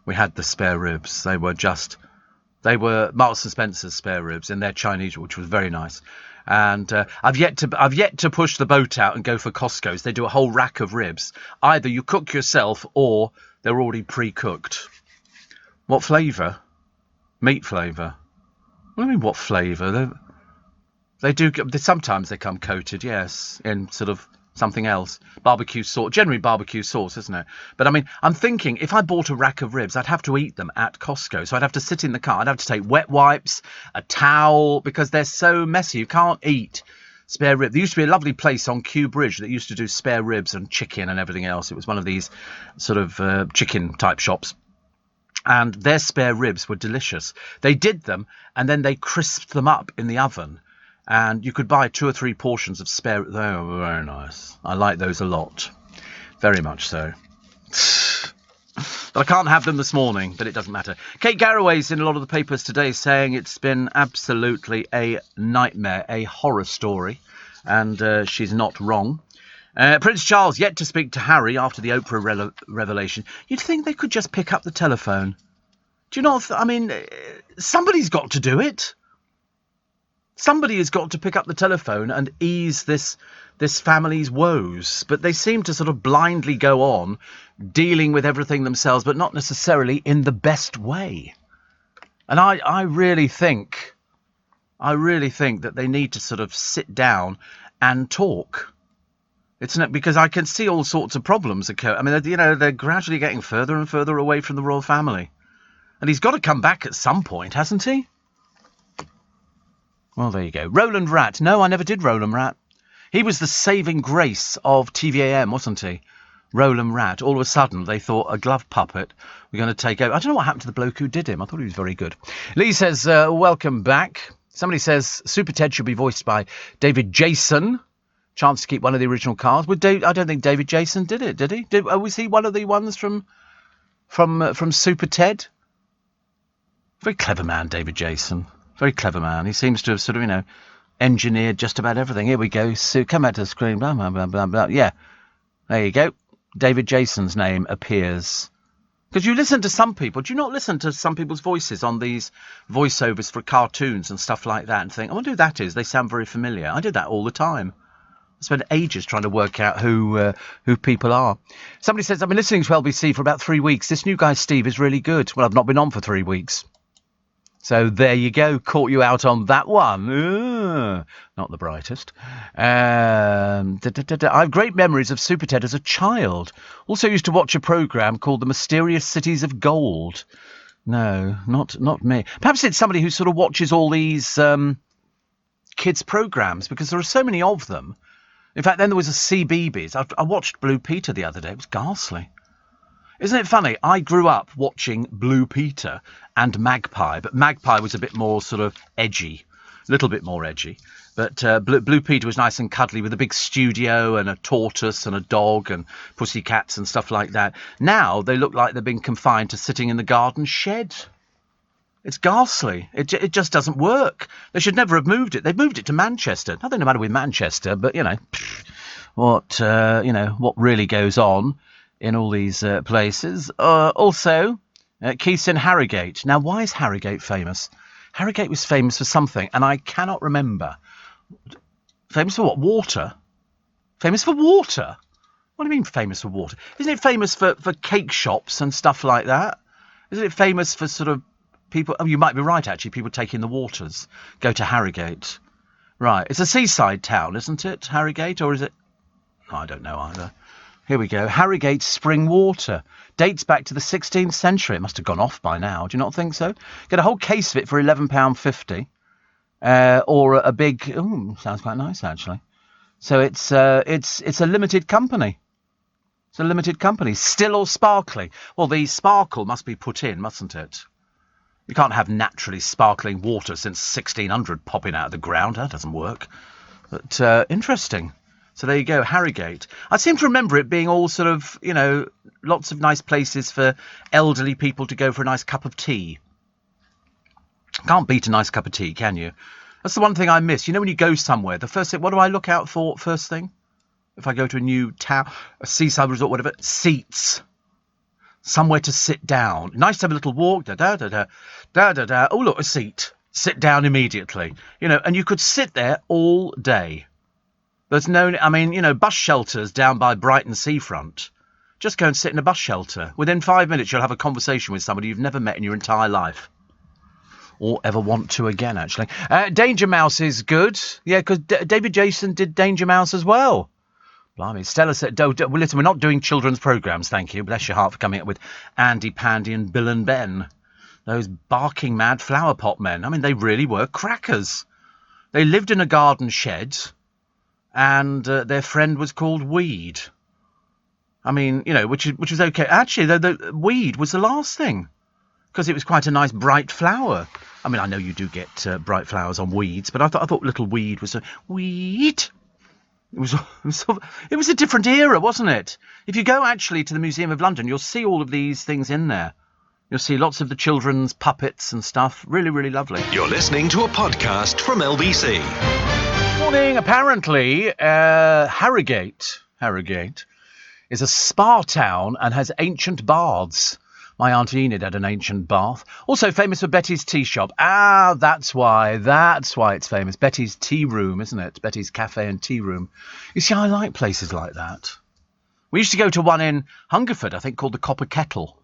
Speaker 1: We had the spare ribs. They were Marks and Spencer's spare ribs in their Chinese, which was very nice. And I've yet to push the boat out and go for Costco's. They do a whole rack of ribs. Either you cook yourself or they're already pre-cooked. What flavour? Meat flavour. What do you mean, what flavour? Sometimes they come coated, yes, in sort of something else. Barbecue sauce, generally barbecue sauce, isn't it? But I mean, I'm thinking if I bought a rack of ribs, I'd have to eat them at Costco. So I'd have to sit in the car. I'd have to take wet wipes, a towel, because they're so messy. You can't eat spare ribs. There used to be a lovely place on Kew Bridge that used to do spare ribs and chicken and everything else. It was one of these sort of chicken type shops. And their spare ribs were delicious. They did them and then they crisped them up in the oven. And you could buy 2 or 3 portions of spare. They were very nice. I like those a lot. Very much so. But I can't have them this morning, but it doesn't matter. Kate Garraway's in a lot of the papers today saying it's been absolutely a nightmare, a horror story. And she's not wrong. Prince Charles yet to speak to Harry after the Oprah revelation. You'd think they could just pick up the telephone. Do you not? I mean, somebody's got to do it. Somebody has got to pick up the telephone and ease this family's woes. But they seem to sort of blindly go on dealing with everything themselves, but not necessarily in the best way. And I really think that they need to sort of sit down and talk. It's not, because I can see all sorts of problems occur. I mean, they're gradually getting further and further away from the royal family. And he's got to come back at some point, hasn't he? Well, there you go. Roland Rat. No, I never did Roland Rat. He was the saving grace of TVAM, wasn't he? Roland Rat. All of a sudden, they thought a glove puppet were going to take over. I don't know what happened to the bloke who did him. I thought he was very good. Lee says, welcome back. Somebody says Super Ted should be voiced by David Jason. Chance to keep one of the original cars. I don't think David Jason did it, did he? Was he one of the ones from Super Ted? Very clever man, David Jason. Very clever man. He seems to have sort of, engineered just about everything. Here we go. Sue, come back to the screen. Blah, blah, blah, blah, blah. Yeah. There you go. David Jason's name appears. Because you listen to some people. Do you not listen to some people's voices on these voiceovers for cartoons and stuff like that and think, I wonder who that is? They sound very familiar. I do that all the time. I spend ages trying to work out who people are. Somebody says, I've been listening to LBC for about 3 weeks. This new guy, Steve, is really good. Well, I've not been on for 3 weeks. So there you go. Caught you out on that one. Not the brightest. I have great memories of Super Ted as a child. Also used to watch a programme called The Mysterious Cities of Gold. No, not me. Perhaps it's somebody who sort of watches all these kids' programmes, because there are so many of them. In fact, then there was a CBeebies. I watched Blue Peter the other day. It was ghastly. Isn't it funny? I grew up watching Blue Peter and Magpie, but Magpie was a bit more sort of edgy, a little bit more edgy. But Blue Peter was nice and cuddly with a big studio and a tortoise and a dog and pussycats and stuff like that. Now they look like they've been confined to sitting in the garden shed. It's ghastly. It just doesn't work. They should never have moved it. They've moved it to Manchester. Nothing the matter with Manchester, but, what really goes on in all these places. Also, Keith's in Harrogate. Now, why is Harrogate famous? Harrogate was famous for something, and I cannot remember. Famous for what? Water? Famous for water? What do you mean famous for water? Isn't it famous for cake shops and stuff like that? Isn't it famous for sort of people... Oh, you might be right, actually. People taking the waters. Go to Harrogate. Right. It's a seaside town, isn't it? Harrogate, or is it... Oh, I don't know either. Here we go. Harrogate spring water. Dates back to the 16th century. It must have gone off by now. Do you not think so? Get a whole case of it for £11.50. Or a big... Ooh, sounds quite nice, actually. So it's a limited company. It's a limited company. Still or sparkly? Well, the sparkle must be put in, mustn't it? You can't have naturally sparkling water since 1600 popping out of the ground. That doesn't work. But interesting. So there you go, Harrogate. I seem to remember it being all sort of, lots of nice places for elderly people to go for a nice cup of tea. Can't beat a nice cup of tea, can you? That's the one thing I miss. When you go somewhere, the first thing, what do I look out for first thing? if I go to a new town, a seaside resort, whatever, seats. Somewhere to sit down. Nice to have a little walk. Da-da-da-da. Oh, look, a seat. Sit down immediately. And you could sit there all day. There's no, bus shelters down by Brighton seafront. Just go and sit in a bus shelter. Within 5 minutes, you'll have a conversation with somebody you've never met in your entire life. Or ever want to again, actually. Danger Mouse is good. Yeah, because David Jason did Danger Mouse as well. Blimey. Stella said, listen, we're not doing children's programmes, thank you. Bless your heart for coming up with Andy Pandy and Bill and Ben. Those barking mad flower pot men. They really were crackers. They lived in a garden shed, and their friend was called Weed. Which was okay. Actually, the Weed was the last thing, because it was quite a nice bright flower. I know you do get bright flowers on weeds, but I thought little Weed was a weed. It was a different era, wasn't it? If you go actually to the Museum of London, you'll see all of these things in there. You'll see lots of the children's puppets and stuff. Really, really lovely.
Speaker 2: You're listening to a podcast from LBC.
Speaker 1: Morning. Apparently, Harrogate is a spa town and has ancient baths. My Aunt Enid had an ancient bath. Also famous for Betty's Tea Shop. That's why it's famous. Betty's Tea Room, isn't it? Betty's Cafe and Tea Room. You see, I like places like that. We used to go to one in Hungerford, I think, called the Copper Kettle.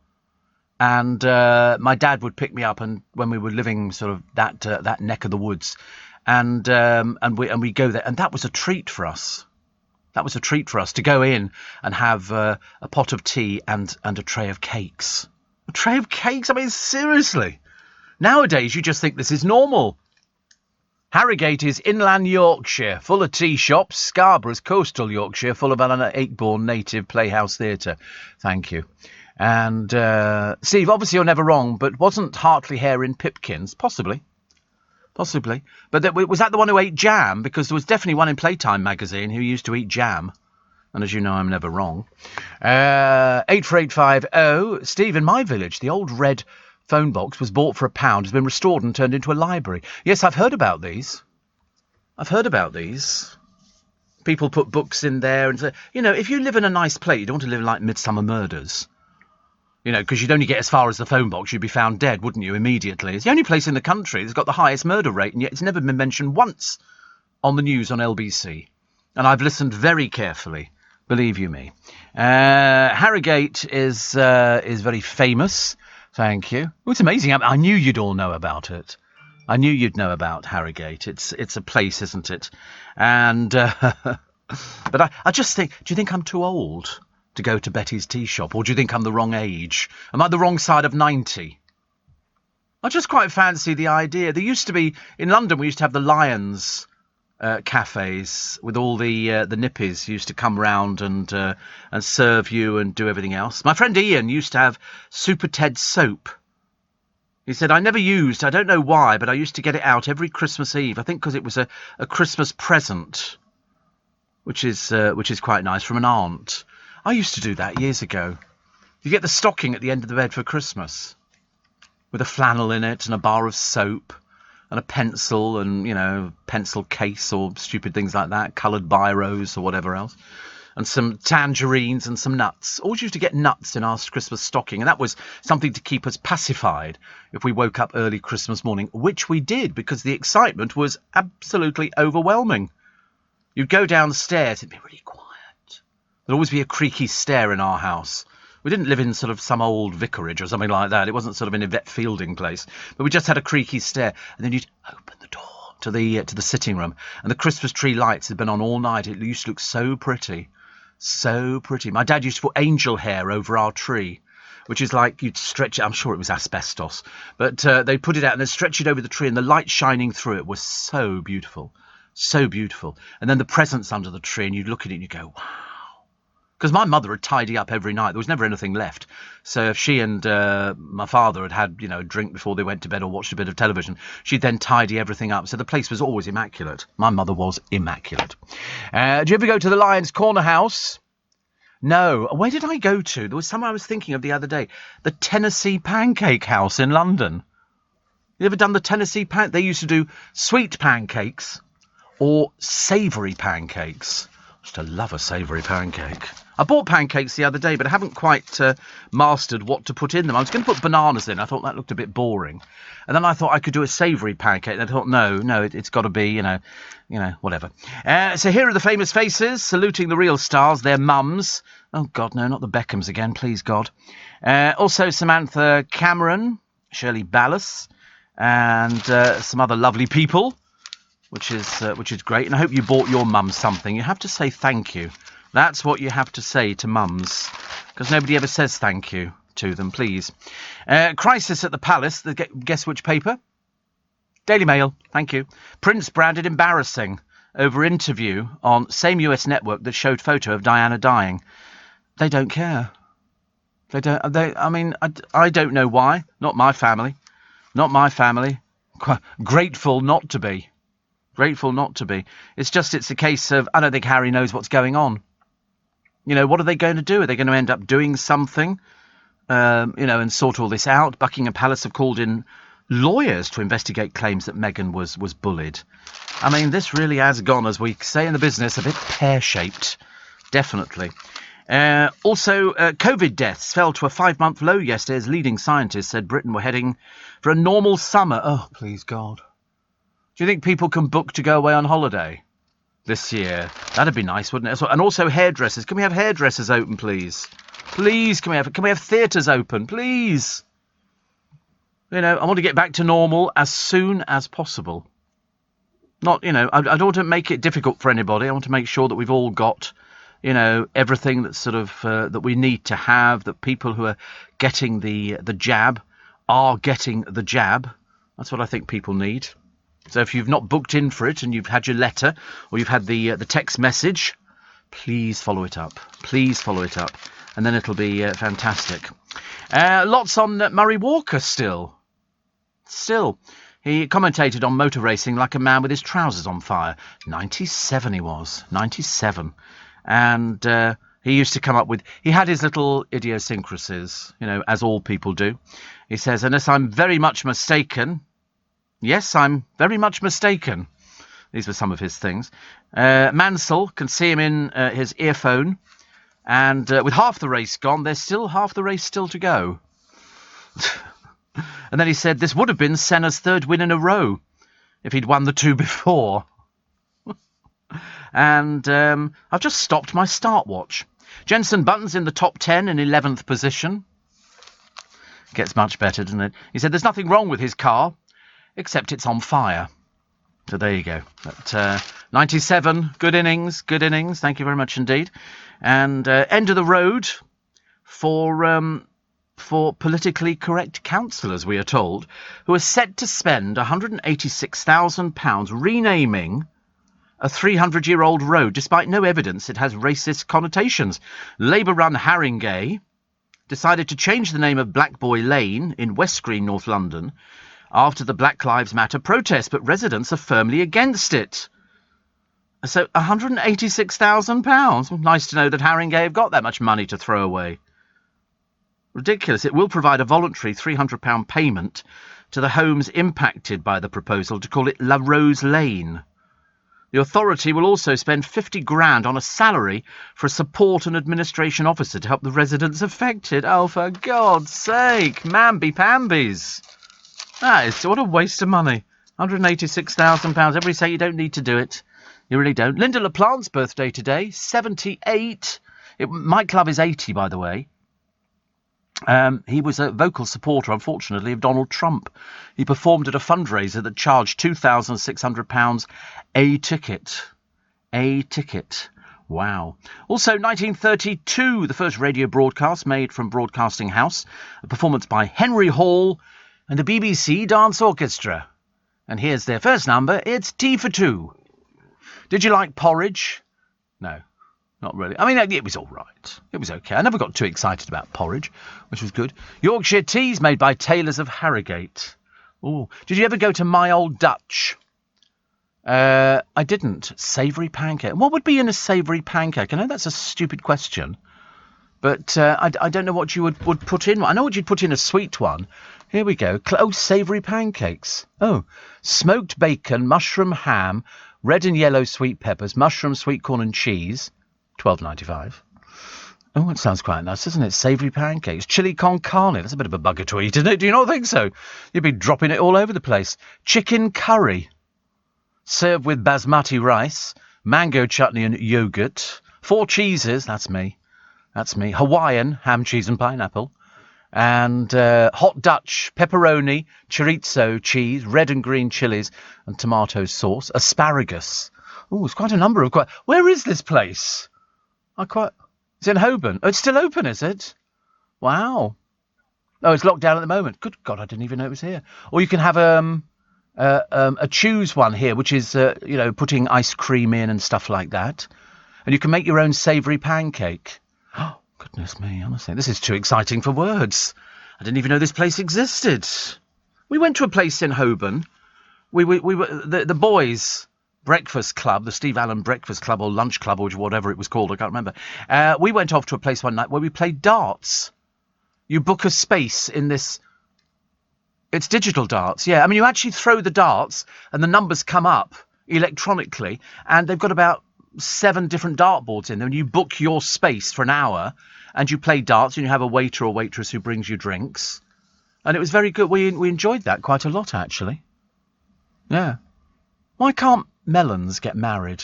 Speaker 1: And my dad would pick me up, and when we were living sort of that neck of the woods, and we go there, and that was a treat for us. That was a treat for us to go in and have a pot of tea and a tray of cakes. A tray of cakes? Seriously. Nowadays, you just think this is normal. Harrogate is inland Yorkshire, full of tea shops. Scarborough's coastal Yorkshire, full of an Ayckbourne native playhouse theatre. Thank you. And, Steve, obviously you're never wrong, but wasn't Hartley Hare in Pipkins? Possibly. But was that the one who ate jam? Because there was definitely one in Playtime magazine who used to eat jam. And as you know, I'm never wrong. 84850. Steve, in my village, the old red phone box was bought for £1, has been restored and turned into a library. Yes, I've heard about these. People put books in there and say, if you live in a nice place, you don't want to live in like Midsummer Murders. Because you'd only get as far as the phone box, you'd be found dead, wouldn't you, immediately? It's the only place in the country that's got the highest murder rate, and yet it's never been mentioned once on the news on LBC. And I've listened very carefully. Believe you me. Harrogate is very famous. Thank you. Oh, it's amazing. I knew you'd all know about it. I knew you'd know about Harrogate. It's a place, isn't it? And but I just think, do you think I'm too old to go to Betty's Tea Shop, or do you think I'm the wrong age? Am I the wrong side of 90? I just quite fancy the idea. There used to be in London. We used to have the Lions. Cafes with all the nippies used to come round and serve you and do everything else. My friend Ian used to have Super Ted soap. He said, I don't know why, but I used to get it out every Christmas Eve. I think because it was a Christmas present, which is quite nice, from an aunt. I used to do that years ago. You get the stocking at the end of the bed for Christmas with a flannel in it and a bar of soap. And a pencil and, pencil case or stupid things like that, coloured biros or whatever else. And some tangerines and some nuts. Always used to get nuts in our Christmas stocking. And that was something to keep us pacified if we woke up early Christmas morning, which we did because the excitement was absolutely overwhelming. You'd go downstairs, it'd be really quiet. There'd always be a creaky stair in our house. We didn't live in sort of some old vicarage or something like that. It wasn't sort of an Yvette Fielding place. But we just had a creaky stair. And then you'd open the door to the sitting room. And the Christmas tree lights had been on all night. It used to look so pretty. So pretty. My dad used to put angel hair over our tree, which is like you'd stretch it. I'm sure it was asbestos. But they'd put it out and they'd stretch it over the tree. And the light shining through it was so beautiful. So beautiful. And then the presents under the tree. And you'd look at it and you go, wow. Because my mother would tidy up every night. There was never anything left. So if she and my father had a drink before they went to bed or watched a bit of television, she'd then tidy everything up. So the place was always immaculate. My mother was immaculate. Do you ever go to the Lions Corner House? No. Where did I go to? There was somewhere I was thinking of the other day. The Tennessee Pancake House in London. You ever done the Tennessee They used to do sweet pancakes or savoury pancakes. Just to love a savoury pancake. I bought pancakes the other day, but I haven't quite mastered what to put in them. I was going to put bananas in. I thought that looked a bit boring. And then I thought I could do a savoury pancake. And I thought, no, it's got to be, you know, whatever. So here are the famous faces saluting the real stars, their mums. Oh, God, no, not the Beckhams again, please, God. Also Samantha Cameron, Shirley Ballas, and some other lovely people, which is great. And I hope you bought your mum something. You have to say thank you. That's what you have to say to mums, because nobody ever says thank you to them, please. Crisis at the Palace. Guess which paper? Daily Mail. Thank you. Prince branded embarrassing over interview on same US network that showed photo of Diana dying. They don't care. They don't. I don't know why. Not my family. Not my family. Grateful not to be. Grateful not to be. It's a case of I don't think Harry knows what's going on. You know, what are they going to do? Are they going to end up doing something, and sort all this out? Buckingham Palace have called in lawyers to investigate claims that Meghan was bullied. I mean, this really has gone, as we say in the business, a bit pear-shaped. Definitely. Also, COVID deaths fell to a 5-month low yesterday as leading scientists said Britain were heading for a normal summer. Oh, please, God. Do you think people can book to go away on holiday this year? That'd be nice, wouldn't it? And also hairdressers. Can we have hairdressers open, please? Please, can we have theatres open, please? You know, I want to get back to normal as soon as possible. Not, I don't want to make it difficult for anybody. I want to make sure that we've all got, everything that's sort of that we need to have. That people who are getting the jab are getting the jab. That's what I think people need. So if you've not booked in for it and you've had your letter or you've had the text message, please follow it up. Please follow it up. And then it'll be fantastic. Lots on Murray Walker still. He commentated on motor racing like a man with his trousers on fire. 97 he was. 97. And he used to come up with... He had his little idiosyncrasies, as all people do. He says, unless I'm very much mistaken... Yes, I'm very much mistaken. These were some of his things. Mansell can see him in his earphone. And with half the race gone, there's still half the race still to go. And then he said this would have been Senna's third win in a row if he'd won the two before. And I've just stopped my stopwatch. Jenson Button's in the top 10 in 11th position. Gets much better, doesn't it? He said there's nothing wrong with his car, except it's on fire. So there you go. But, 97, good innings. Thank you very much indeed. And end of the road for politically correct councillors, we are told, who are set to spend £186,000 renaming a 300-year-old road, despite no evidence it has racist connotations. Labour-run Haringey decided to change the name of Black Boy Lane in West Green, North London, after the Black Lives Matter protest, but residents are firmly against it. So £186,000. Nice to know that Haringey have got that much money to throw away. Ridiculous. It will provide a voluntary £300 payment to the homes impacted by the proposal to call it La Rose Lane. The authority will also spend £50,000 on a salary for a support and administration officer to help the residents affected. Oh, for God's sake, mamby-pambies. That is, what a waste of money. £186,000. Everybody say you don't need to do it. You really don't. Linda LaPlante's birthday today, 78. Mike Love is 80, by the way. He was a vocal supporter, unfortunately, of Donald Trump. He performed at a fundraiser that charged £2,600 a ticket. A ticket. Wow. Also, 1932, the first radio broadcast made from Broadcasting House, a performance by Henry Hall and the BBC Dance Orchestra. And here's their first number. It's Tea for Two. Did you like porridge? No, not really. I mean, it was all right. It was okay. I never got too excited about porridge, which was good. Yorkshire teas made by Taylors of Harrogate. Oh, did you ever go to My Old Dutch? I didn't. Savoury pancake. What would be in a savoury pancake? I know that's a stupid question, but I don't know what you would put in. I know what you'd put in a sweet one. Here we go. Savoury pancakes. Oh, smoked bacon, mushroom ham red and yellow sweet peppers, mushroom, sweet corn and cheese, $12.95. Oh, it sounds quite nice, doesn't it? Savoury pancakes. Chili con carne. That's a bit of a bugger to eat, isn't it? Do you not think so? You'd be dropping it all over the place. Chicken curry. Served with basmati rice, mango chutney and yoghurt. 4 cheeses. That's me. That's me. Hawaiian, ham, cheese and pineapple. And hot Dutch, pepperoni, chorizo, cheese, red and green chilies and tomato sauce. Asparagus. Oh, it's quite a number of... Where is this place? It's in Holborn. Oh, it's still open, is it? Wow. Oh, it's locked down at the moment. Good God, I didn't even know it was here. Or you can have a choose one here, which is, putting ice cream in and stuff like that. And you can make your own savoury pancake. Oh, goodness me, honestly. This is too exciting for words. I didn't even know this place existed. We went to a place in Holborn. We were the boys... Breakfast Club, the Steve Allen Breakfast Club or Lunch Club or whatever it was called, I can't remember. We went off to a place one night where we played darts. You book a space in this... It's digital darts, yeah. I mean, you actually throw the darts and the numbers come up electronically and they've got about 7 different dartboards in there and you book your space for an hour and you play darts and you have a waiter or waitress who brings you drinks. And it was very good. We enjoyed that quite a lot, actually. Yeah. Why can't melons get married?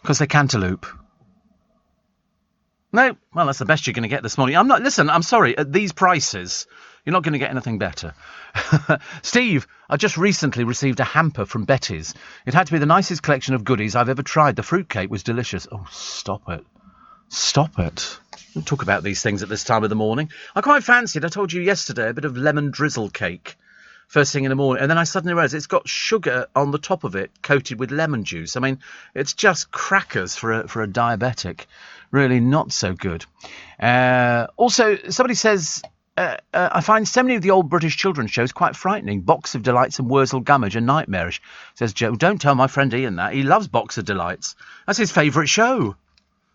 Speaker 1: Because they're cantaloupe. No, well, that's the best you're going to get this morning. I'm sorry, at these prices, you're not going to get anything better. Steve, I just recently received a hamper from Betty's. It had to be the nicest collection of goodies I've ever tried. The fruitcake was delicious. Oh, stop it. Stop it. Don't talk about these things at this time of the morning. I quite fancied, I told you yesterday, a bit of lemon drizzle cake. First thing in the morning, and then I suddenly realised it's got sugar on the top of it, coated with lemon juice. I mean, it's just crackers for a diabetic. Really not so good. Also, somebody says, I find so many of the old British children's shows quite frightening. Box of Delights and Wurzel Gummidge are nightmarish. Says Joe, don't tell my friend Ian that. He loves Box of Delights. That's his favourite show.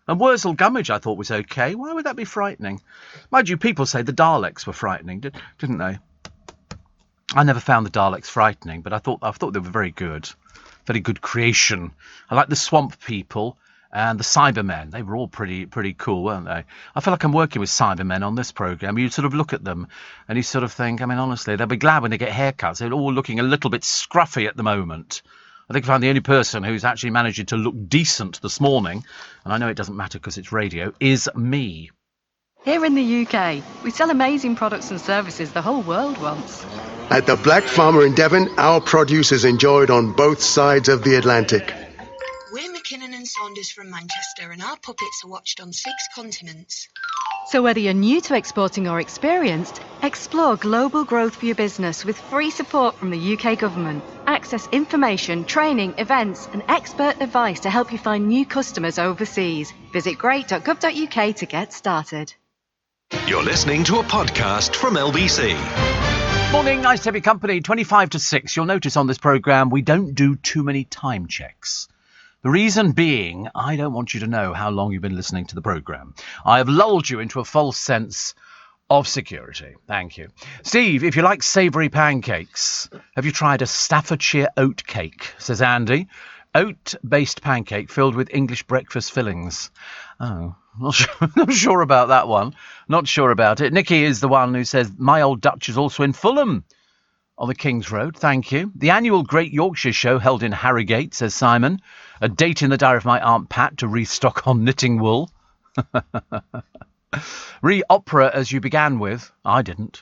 Speaker 1: And Wurzel Gummidge I thought was okay. Why would that be frightening? Mind you, people say the Daleks were frightening, didn't they? I never found the Daleks frightening, but I thought they were very good creation. I like the Swamp People and the Cybermen. They were all pretty cool, weren't they? I feel like I'm working with Cybermen on this programme. You sort of look at them and you sort of think, I mean, honestly, they'll be glad when they get haircuts. They're all looking a little bit scruffy at the moment. I think I'm the only person who's actually managed to look decent this morning, and I know it doesn't matter because it's radio, is me.
Speaker 5: Here in the UK, we sell amazing products and services the whole world wants.
Speaker 8: At the Black Farmer in Devon, our produce is enjoyed on both sides of the Atlantic.
Speaker 9: We're McKinnon and Saunders from Manchester, and our puppets are watched on 6 continents.
Speaker 5: So whether you're new to exporting or experienced, explore global growth for your business with free support from the UK government. Access information, training, events and expert advice to help you find new customers overseas. Visit great.gov.uk to get started.
Speaker 2: You're listening to a podcast from LBC.
Speaker 1: Morning, nice to have your company. 25 to 6. You'll notice on this programme we don't do too many time checks. The reason being, I don't want you to know how long you've been listening to the programme. I have lulled you into a false sense of security. Thank you. Steve, if you like savoury pancakes, have you tried a Staffordshire oat cake? Says Andy. Oat-based pancake filled with English breakfast fillings. Oh, not sure about that one. Not sure about it. Nikki is the one who says, my old Dutch is also in Fulham on the King's Road. Thank you. The annual Great Yorkshire Show held in Harrogate, says Simon. A date in the diary of my Aunt Pat to restock on knitting wool. Opera as you began with. I didn't.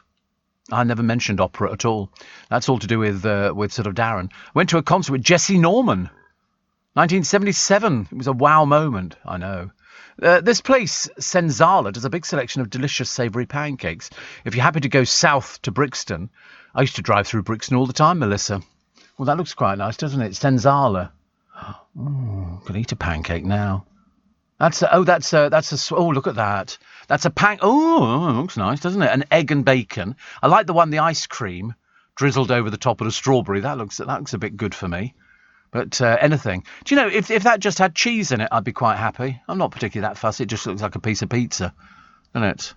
Speaker 1: I never mentioned opera at all. That's all to do with sort of Darren. Went to a concert with Jesse Norman. 1977. It was a wow moment. I know. This place, Senzala, does a big selection of delicious savoury pancakes. If you're happy to go south to Brixton, I used to drive through Brixton all the time, Melissa. Well, that looks quite nice, doesn't it? Senzala. Oh, could eat a pancake now. Oh, look at that. That's a oh, it looks nice, doesn't it? An egg and bacon. I like the one, the ice cream drizzled over the top of the strawberry. That looks a bit good for me. But anything. Do you know, if that just had cheese in it, I'd be quite happy. I'm not particularly that fussy. It just looks like a piece of pizza, doesn't it?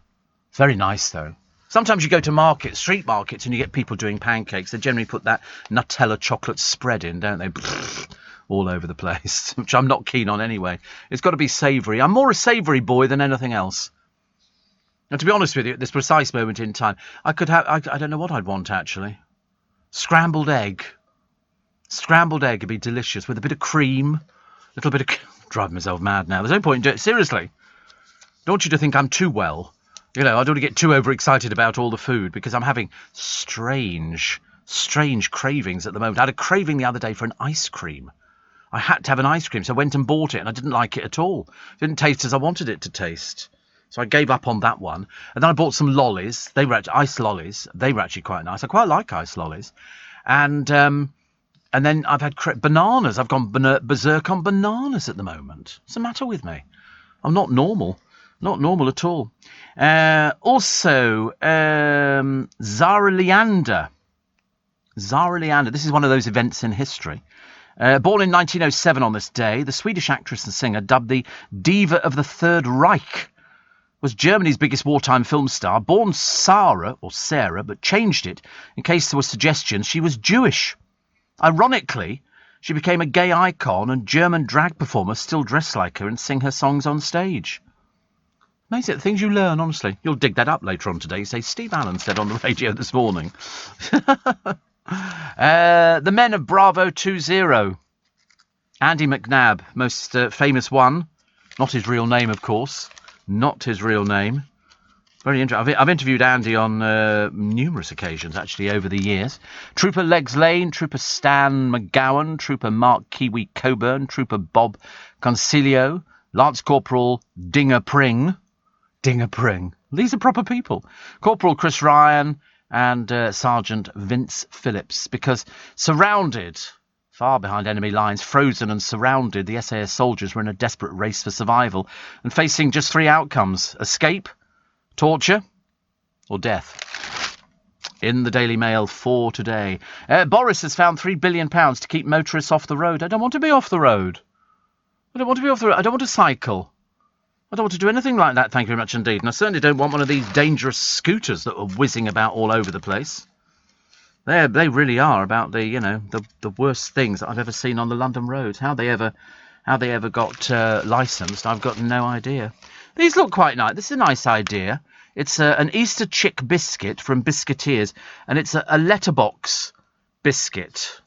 Speaker 1: It's very nice, though. Sometimes you go to markets, street markets, and you get people doing pancakes. They generally put that Nutella chocolate spread in, don't they? All over the place, which I'm not keen on anyway. It's got to be savoury. I'm more a savoury boy than anything else. And to be honest with you, at this precise moment in time, I could have, I don't know what I'd want, actually. Scrambled egg. Scrambled egg would be delicious with a bit of cream, a little bit of... Driving myself mad now. There's no point in doing it. Seriously. Don't want you to think I'm too well. You know, I don't want to get too overexcited about all the food because I'm having strange cravings at the moment. I had a craving the other day for an ice cream. I had to have an ice cream, so I went and bought it, and I didn't like it at all. It didn't taste as I wanted it to taste. So I gave up on that one. And then I bought some lollies. They were actually ice lollies. They were actually quite nice. I quite like ice lollies. And then I've had bananas. I've gone berserk on bananas at the moment. What's the matter with me? I'm not normal. Not normal at all. Also, Zara Leander. Zara Leander. This is one of those events in history. Born in 1907 on this day, the Swedish actress and singer, dubbed the Diva of the Third Reich, was Germany's biggest wartime film star. Born Sarah, but changed it in case there were suggestions she was Jewish. Ironically, she became a gay icon, and German drag performers still dress like her and sing her songs on stage. Amazing, the things you learn, honestly. You'll dig that up later on today. Say, Steve Allen said on the radio this morning. The men of Bravo 20. Andy McNabb, most famous one. Not his real name, of course. Not his real name. Very interesting. I've interviewed Andy on numerous occasions, actually, over the years. Trooper Legs Lane, Trooper Stan McGowan, Trooper Mark Kiwi Coburn, Trooper Bob Concilio, Lance Corporal Dinger Pring. Dinger Pring. These are proper people. Corporal Chris Ryan and Sergeant Vince Phillips, because surrounded, far behind enemy lines, frozen and surrounded, the SAS soldiers were in a desperate race for survival and facing just 3 outcomes: escape, torture, or death. In the Daily Mail for today. Boris has found £3 billion to keep motorists off the road. I don't want to be off the road. I don't want to be off the road. I don't want to cycle. I don't want to do anything like that, thank you very much indeed. And I certainly don't want one of these dangerous scooters that are whizzing about all over the place. They really are about the worst things that I've ever seen on the London roads. How they ever got licensed, I've got no idea. These look quite nice. This is a nice idea. It's an Easter Chick biscuit from Biscuiteers, and it's a letterbox biscuit.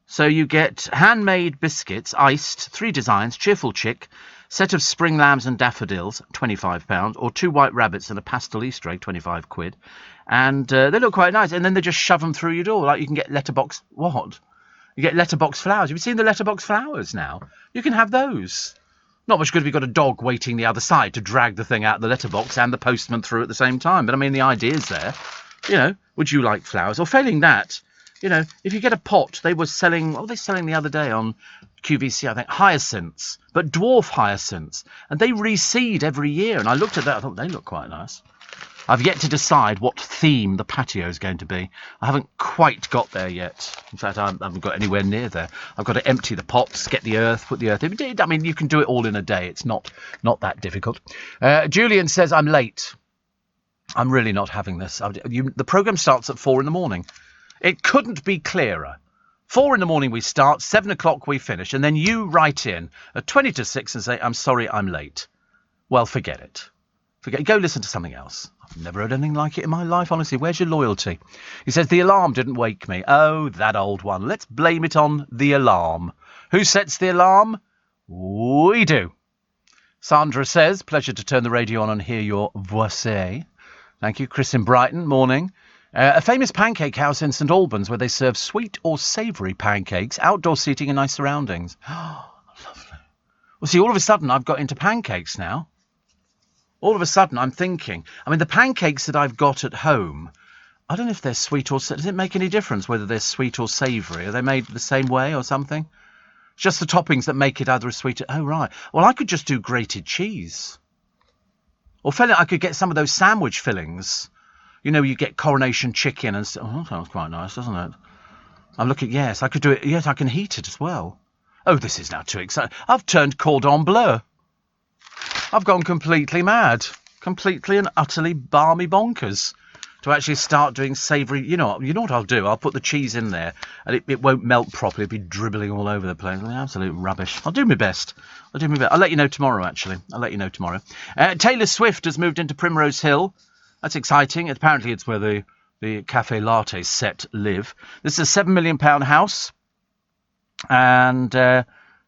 Speaker 1: So you get handmade biscuits, iced, 3 designs, cheerful chick, set of spring lambs and daffodils, £25, or 2 white rabbits and a pastel Easter egg, £25. And they look quite nice. And then they just shove them through your door. Like you can get letterbox... What? You get letterbox flowers. Have you seen the letterbox flowers now? You can have those. Not much good if you've got a dog waiting the other side to drag the thing out of the letterbox and the postman through at the same time. But I mean, the idea's there. You know, would you like flowers? Or failing that, you know, if you get a pot, they were selling... What were they selling the other day on QVC, I think? Hyacinths, but dwarf hyacinths. And they reseed every year. And I looked at that, I thought, they look quite nice. I've yet to decide what theme the patio is going to be. I haven't quite got there yet. In fact, I haven't got anywhere near there. I've got to empty the pots, get the earth, put the earth in. I mean, you can do it all in a day. It's not that difficult. Julian says, I'm late. I'm really not having this. The programme starts at 4 in the morning. It couldn't be clearer. 4 in the morning we start, 7 o'clock we finish, and then you write in at 20 to 6 and say, I'm sorry, I'm late. Well, forget it. Go listen to something else. I've never heard anything like it in my life, honestly. Where's your loyalty? He says, the alarm didn't wake me. Oh, that old one. Let's blame it on the alarm. Who sets the alarm? We do. Sandra says, pleasure to turn the radio on and hear your voice. Thank you. Chris in Brighton, morning. A famous pancake house in St Albans where they serve sweet or savoury pancakes, outdoor seating and nice surroundings. Oh, lovely. Well, see, all of a sudden I've got into pancakes now. All of a sudden I'm thinking, I mean, the pancakes that I've got at home, I don't know if they're sweet or... Does it make any difference whether they're sweet or savoury? Are they made the same way or something? It's just the toppings that make it either a sweet... Oh, right. Well, I could just do grated cheese. Or I could get some of those sandwich fillings. You know, you get coronation chicken and... Oh, that sounds quite nice, doesn't it? I'm looking... Yes, I could do it. Yes, I can heat it as well. Oh, this is now too exciting. I've turned cordon bleu. I've gone completely mad. Completely and utterly balmy bonkers. to actually start doing savoury. You know what I'll do? I'll put the cheese in there, and it won't melt properly. It'll be dribbling all over the place. Absolute rubbish. I'll do my best. I'll let you know tomorrow. Actually, I'll let you know tomorrow. Taylor Swift has moved into Primrose Hill. That's exciting. Apparently, it's where the Cafe Latte set live. This is a £7 million house, and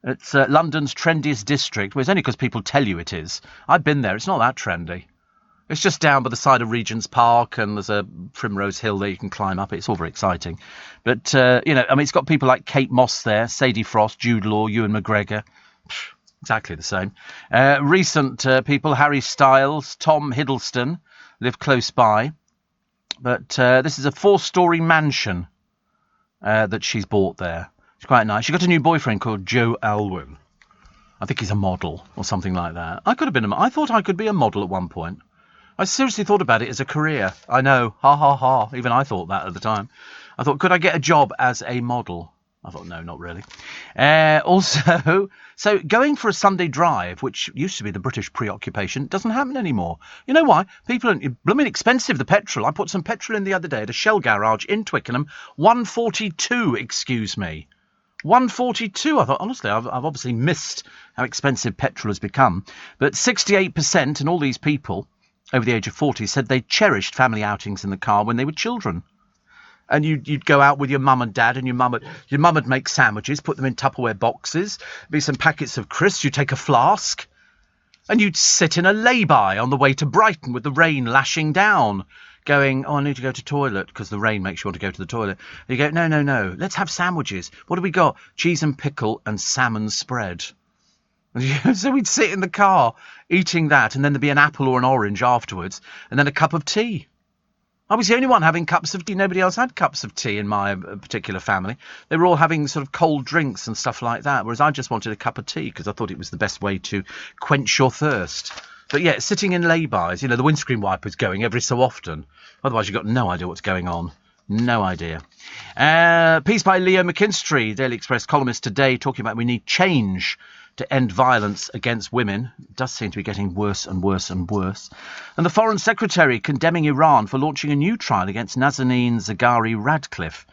Speaker 1: it's London's trendiest district. Well, it's only because people tell you it is. I've been there. It's not that trendy. It's just down by the side of Regent's Park, and there's a Primrose Hill there you can climb up. It's all very exciting. But, it's got people like Kate Moss there, Sadie Frost, Jude Law, Ewan McGregor. Exactly the same. Recent people, Harry Styles, Tom Hiddleston, live close by. But this is a 4-storey mansion that she's bought there. It's quite nice. She got a new boyfriend called Joe Alwyn. I think he's a model or something like that. I thought I could be a model at one point. I seriously thought about it as a career. I know. Ha, ha, ha. Even I thought that at the time. I thought, could I get a job as a model? I thought, no, not really. So going for a Sunday drive, which used to be the British preoccupation, doesn't happen anymore. You know why? People are blooming expensive, the petrol. I put some petrol in the other day at a Shell garage in Twickenham. 142, excuse me. 142. I thought, honestly, I've obviously missed how expensive petrol has become. But 68%, and all these people over the age of 40 said they cherished family outings in the car when they were children. And you'd go out with your mum and dad, and your mum would make sandwiches, put them in Tupperware boxes, be some packets of crisps, you'd take a flask, and you'd sit in a lay-by on the way to Brighton with the rain lashing down, going, I need to go to the toilet, because the rain makes you want to go to the toilet. And you go, no, let's have sandwiches. What do we got? Cheese and pickle and salmon spread. So we'd sit in the car eating that, and then there'd be an apple or an orange afterwards, and then a cup of tea. I was the only one having cups of tea. Nobody else had cups of tea in my particular family. They were all having sort of cold drinks and stuff like that, whereas I just wanted a cup of tea because I thought it was the best way to quench your thirst. But yeah, sitting in lay-bys, the windscreen wipers going every so often. Otherwise, you've got no idea what's going on. No idea. Piece by Leo McKinstry, Daily Express columnist today, talking about we need change to end violence against women. It does seem to be getting worse and worse and worse. And the Foreign Secretary condemning Iran for launching a new trial against Nazanin Zaghari Ratcliffe.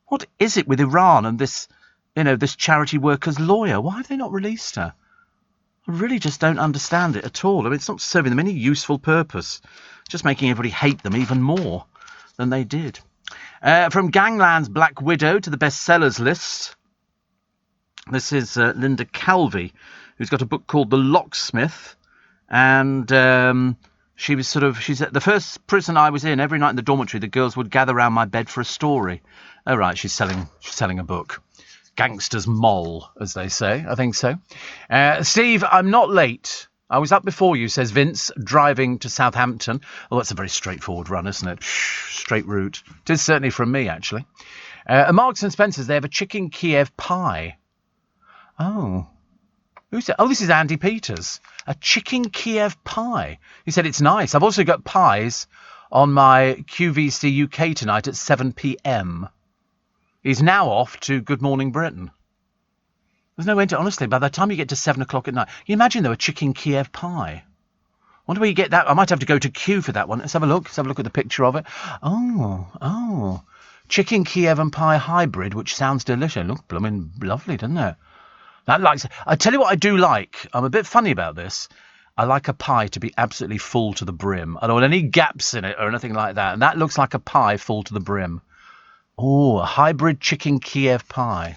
Speaker 1: What is it with Iran and this charity worker's lawyer? Why have they not released her? I really just don't understand it at all. I mean, it's not serving them any useful purpose. Just making everybody hate them even more than they did. From Gangland's Black Widow to the bestsellers list. This is Linda Calvi, who's got a book called The Locksmith, and she's at the first prison I was in. Every night in the dormitory, the girls would gather around my bed for a story. Oh right, she's selling a book. Gangsters moll, as they say. I think so. Steve, I'm not late. I was up before you, says Vince, driving to Southampton. Well, that's a very straightforward run, isn't it? Straight route. It is certainly from me, actually. At Marks and Spencer's, they have a chicken Kiev pie. Oh. Who's that? Oh, this is Andy Peters. A chicken Kiev pie. He said it's nice. I've also got pies on my QVC UK tonight at 7 p.m. He's now off to Good Morning Britain. There's no end to, honestly, by the time you get to 7 o'clock at night, you imagine though a chicken Kiev pie. Wonder where you get that. I might have to go to Q for that one. Let's have a look. Let's have a look at the picture of it. Oh. Chicken Kiev and pie hybrid, which sounds delicious. Look, blooming lovely, doesn't it? I tell you what I do like. I'm a bit funny about this. I like a pie to be absolutely full to the brim. I don't want any gaps in it or anything like that. And that looks like a pie full to the brim. Oh, a hybrid chicken Kiev pie.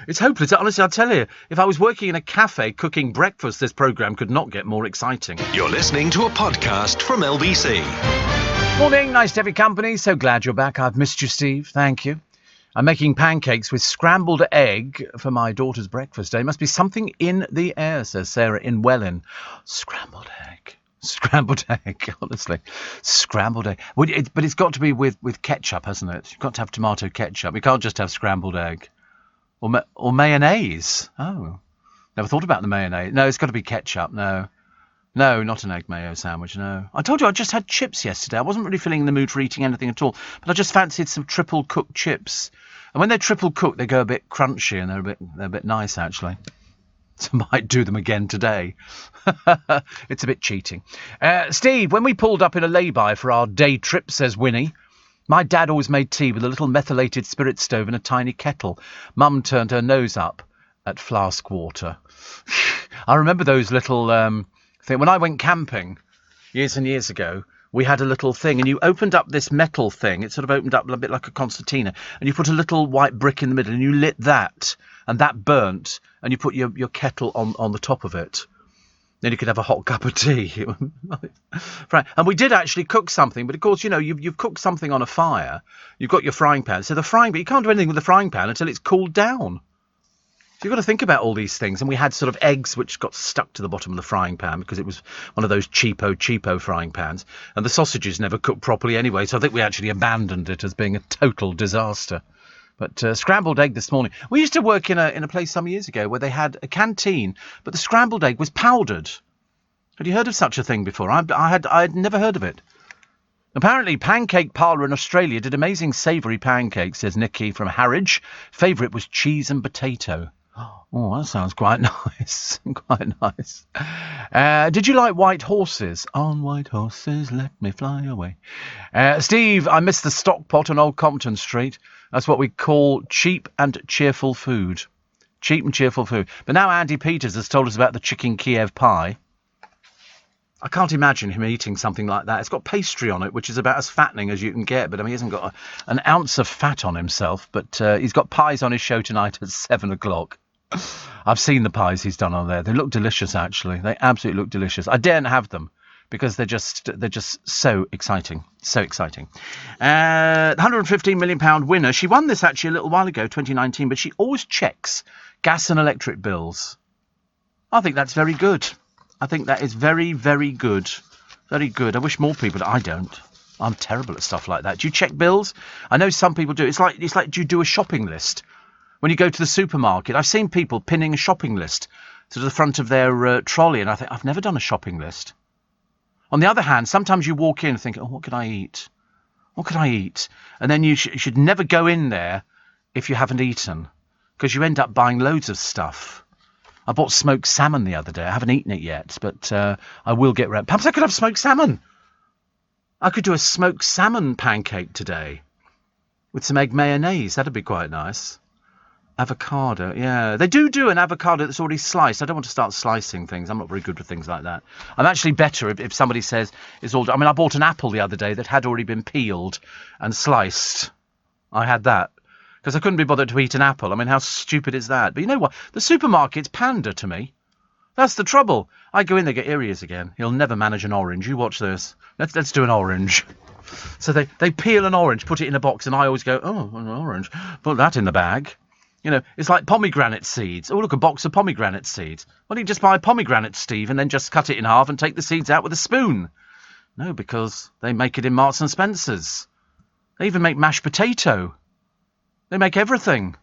Speaker 1: It's hopeless. Honestly, I'll tell you, if I was working in a cafe cooking breakfast, this programme could not get more exciting.
Speaker 2: You're listening to a podcast from LBC.
Speaker 1: Morning, nice to have your company. So glad you're back. I've missed you, Steve. Thank you. I'm making pancakes with scrambled egg for my daughter's breakfast day. Must be something in the air, says Sarah in Welwyn. Scrambled egg, honestly. Scrambled egg. But it's got to be with ketchup, hasn't it? You've got to have tomato ketchup. You can't just have scrambled egg. Or mayonnaise. Oh, never thought about the mayonnaise. No, it's got to be ketchup. No, not an egg mayo sandwich, no. I told you I just had chips yesterday. I wasn't really feeling in the mood for eating anything at all, but I just fancied some triple cooked chips. And when they're triple cooked, they go a bit crunchy and they're a bit nice, actually. So I might do them again today. It's a bit cheating. Steve, when we pulled up in a lay-by for our day trip, says Winnie, my dad always made tea with a little methylated spirit stove and a tiny kettle. Mum turned her nose up at flask water. I remember those little thing. When I went camping years and years ago, we had a little thing, and you opened up this metal thing. It sort of opened up a bit like a concertina, and you put a little white brick in the middle, and you lit that, and that burnt, and you put your kettle on the top of it. Then you could have a hot cup of tea. Right. And we did actually cook something, but of course, you know, you've cooked something on a fire. You've got your frying pan. So the frying pan, you can't do anything with the frying pan until it's cooled down. So you've got to think about all these things. And we had sort of eggs which got stuck to the bottom of the frying pan because it was one of those cheapo frying pans. And the sausages never cooked properly anyway, so I think we actually abandoned it as being a total disaster. But scrambled egg this morning. We used to work in a place some years ago where they had a canteen, but the scrambled egg was powdered. Had you heard of such a thing before? I had never heard of it. Apparently, Pancake Parlour in Australia did amazing savoury pancakes, says Nikki from Harwich. Favourite was cheese and potato. Oh, that sounds quite nice. Quite nice. Did you like white horses? On white horses, let me fly away. Steve, I miss the stock pot on Old Compton Street. That's what we call cheap and cheerful food. Cheap and cheerful food. But now Andy Peters has told us about the chicken Kiev pie. I can't imagine him eating something like that. It's got pastry on it, which is about as fattening as you can get. But I mean, he hasn't got an ounce of fat on himself. But he's got pies on his show tonight at 7 o'clock. I've seen the pies he's done on there. They look delicious, actually. They absolutely look delicious. I daren't have them because they're just so exciting. So exciting. The £115 million winner. She won this actually a little while ago, 2019, but she always checks gas and electric bills. I think that's very good. I think that is very, very good. Very good. I wish more people... I don't. I'm terrible at stuff like that. Do you check bills? I know some people do. It's like do you do a shopping list? When you go to the supermarket, I've seen people pinning a shopping list to the front of their trolley, and I think, I've never done a shopping list. On the other hand, sometimes you walk in and think, oh, what could I eat? What could I eat? And then you should never go in there if you haven't eaten, because you end up buying loads of stuff. I bought smoked salmon the other day. I haven't eaten it yet, but I will get round. Perhaps I could have smoked salmon. I could do a smoked salmon pancake today with some egg mayonnaise. That'd be quite nice. Avocado, yeah. They do an avocado that's already sliced. I don't want to start slicing things. I'm not very good with things like that. I'm actually better if somebody says it's all... I mean, I bought an apple the other day that had already been peeled and sliced. I had that because I couldn't be bothered to eat an apple. I mean, how stupid is that? But you know what? The supermarkets pander to me. That's the trouble. I go in, they get ears again. He'll never manage an orange. You watch this. Let's do an orange. So they peel an orange, put it in a box, and I always go, oh, an orange. Put that in the bag. You know, it's like pomegranate seeds. Oh, look, a box of pomegranate seeds. Why don't you just buy pomegranate, Steve, and then just cut it in half and take the seeds out with a spoon? No, because they make it in Marks and Spencer's. They even make mashed potato. They make everything.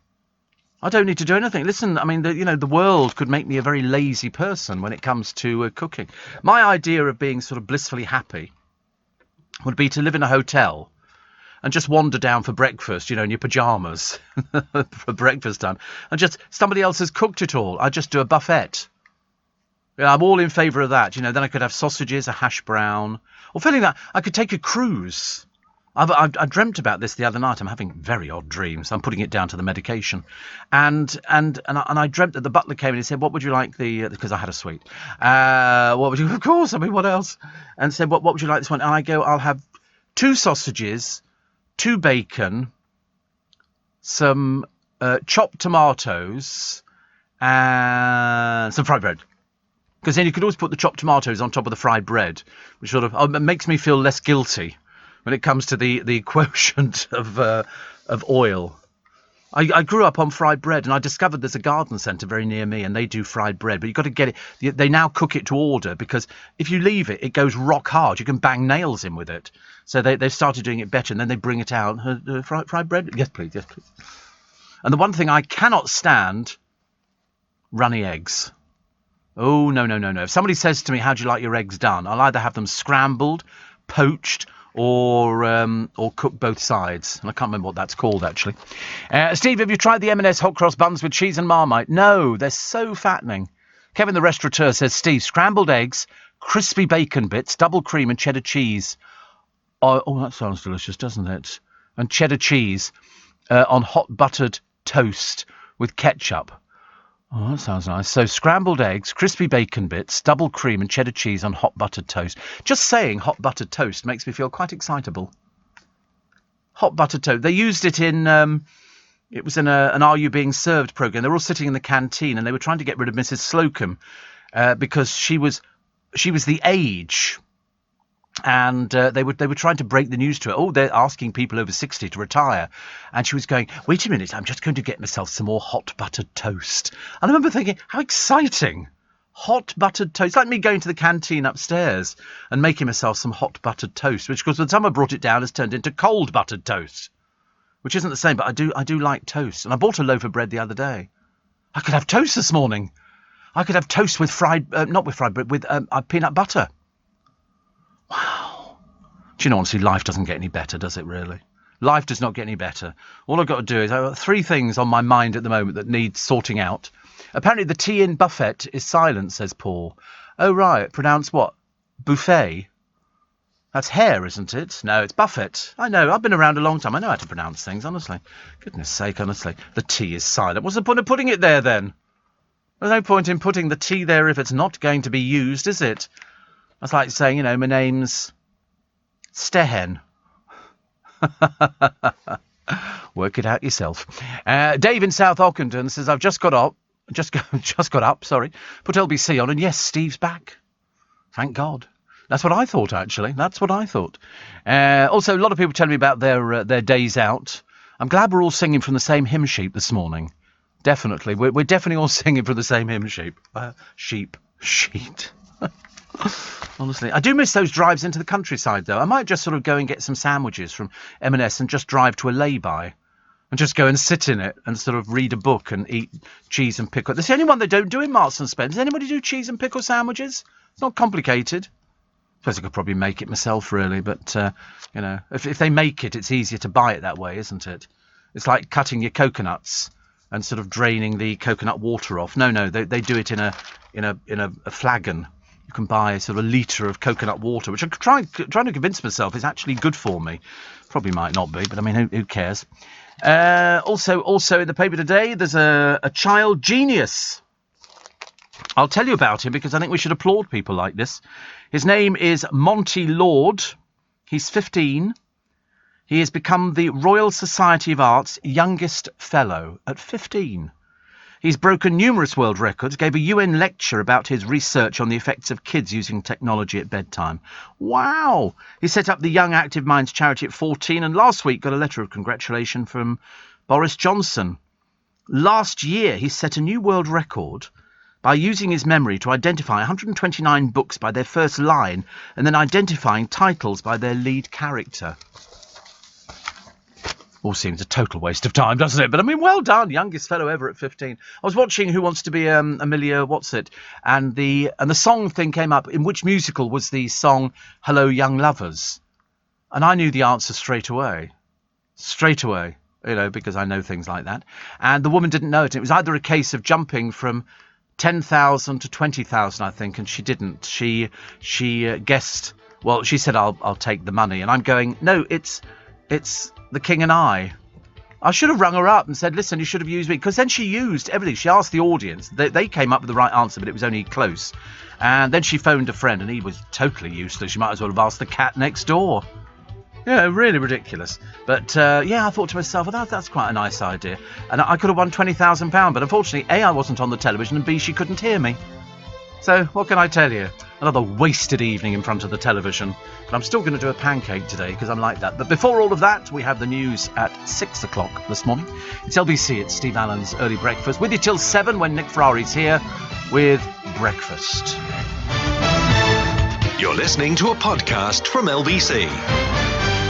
Speaker 1: I don't need to do anything. Listen, I mean, the world could make me a very lazy person when it comes to cooking. My idea of being sort of blissfully happy would be to live in a hotel and just wander down for breakfast, in your pyjamas for breakfast time. And just somebody else has cooked it all. I just do a buffet. Yeah, I'm all in favour of that. Then I could have sausages, a hash brown. Or failing that, I could take a cruise. I dreamt about this the other night. I'm having very odd dreams. I'm putting it down to the medication. And I dreamt that the butler came and he said, what would you like because I had a suite. What would you... Of course, I mean, what else? And said, what would you like this one? And I go, I'll have 2 sausages, 2 bacon, some chopped tomatoes, and some fried bread. Because then you could always put the chopped tomatoes on top of the fried bread, which sort of makes me feel less guilty when it comes to the quotient of oil. I grew up on fried bread, and I discovered there's a garden centre very near me, and they do fried bread. But you've got to get it. They now cook it to order, because if you leave it, it goes rock hard. You can bang nails in with it. So they've started doing it better, and then they bring it out. Fried bread? Yes, please. Yes, please. And the one thing I cannot stand, runny eggs. Oh, no. If somebody says to me, how do you like your eggs done? I'll either have them scrambled, poached, or cook both sides. And I can't remember what that's called, actually. Steve, have you tried the M&S hot cross buns with cheese and Marmite? No, they're so fattening. Kevin the Restaurateur says, Steve, scrambled eggs, crispy bacon bits, double cream and cheddar cheese. Oh, that sounds delicious, doesn't it? And cheddar cheese on hot buttered toast with ketchup. Oh, that sounds nice. So scrambled eggs, crispy bacon bits, double cream and cheddar cheese on hot buttered toast. Just saying hot buttered toast makes me feel quite excitable. Hot buttered toast. They used it in... it was in an Are You Being Served programme. They were all sitting in the canteen and they were trying to get rid of Mrs. Slocum because she was the age. And they were trying to break the news to her. Oh, they're asking people over 60 to retire. And she was going, wait a minute, I'm just going to get myself some more hot buttered toast. And I remember thinking, how exciting. Hot buttered toast. It's like me going to the canteen upstairs and making myself some hot buttered toast, which, of course, when someone brought it down, has turned into cold buttered toast, which isn't the same, but I do like toast. And I bought a loaf of bread the other day. I could have toast this morning. I could have toast with not with fried bread, with peanut butter. Wow. Do you know, honestly, life doesn't get any better, does it really? Life does not get any better. All I've got to do is, I've got 3 things on my mind at the moment that need sorting out. Apparently the T in buffet is silent, says Paul. Oh, right. Pronounced what? Buffet? That's hair, isn't it? No, it's buffet. I know. I've been around a long time. I know how to pronounce things, honestly. Goodness sake, honestly. The T is silent. What's the point of putting it there, then? There's no point in putting the T there if it's not going to be used, is it? That's like saying, my name's Stehen. Work it out yourself. Dave in South Ockenden says, I've just got up. Just got up, sorry. Put LBC on, and yes, Steve's back. Thank God. That's what I thought, actually. That's what I thought. Also, a lot of people telling me about their days out. I'm glad we're all singing from the same hymn sheet this morning. Definitely. We're definitely all singing from the same hymn sheet. Sheet. Honestly, I do miss those drives into the countryside, though. I might just sort of go and get some sandwiches from M&S and just drive to a lay-by and just go and sit in it and sort of read a book and eat cheese and pickle. That's the only one they don't do in Marks and Spencer. Does anybody do cheese and pickle sandwiches? It's not complicated. I suppose I could probably make it myself, really, but, if they make it, it's easier to buy it that way, isn't it? It's like cutting your coconuts and sort of draining the coconut water off. No, they do it in a flagon. You can buy sort of a litre of coconut water, which I'm trying to convince myself is actually good for me. Probably might not be, but I mean, who cares? Also in the paper today, there's a child genius. I'll tell you about him because I think we should applaud people like this. His name is Monty Lord. He's 15. He has become the Royal Society of Art's youngest fellow at 15. He's broken numerous world records, gave a UN lecture about his research on the effects of kids using technology at bedtime. Wow! He set up the Young Active Minds charity at 14 and last week got a letter of congratulation from Boris Johnson. Last year he set a new world record by using his memory to identify 129 books by their first line and then identifying titles by their lead character. All seems a total waste of time, doesn't it? But I mean, well done, youngest fellow ever at 15. I was watching Who Wants to Be Amelia What's-It, and the song thing came up. In which musical was the song Hello Young Lovers? And I knew the answer straight away, because I know things like that. And the woman didn't know it. It was either a case of jumping from 10,000 to 20,000, I think, and she didn't. She guessed. Well, she said, "I'll take the money," and I'm going, no, it's The King and I should have rung her up and said, listen, you should have used me. Because then she used everything. She asked the audience. They came up with the right answer, but it was only close. And then she phoned a friend, and he was totally useless. She might as well have asked the cat next door. Really ridiculous. But, I thought to myself, well, that's quite a nice idea. And I could have won £20,000. But unfortunately, A, I wasn't on the television, and B, she couldn't hear me. So, what can I tell you? Another wasted evening in front of the television. But I'm still going to do a pancake today because I'm like that. But before all of that, we have the news at 6 o'clock this morning. It's LBC, it's Steve Allen's Early Breakfast. With you till 7 when Nick Ferrari's here with Breakfast.
Speaker 2: You're listening to a podcast from LBC.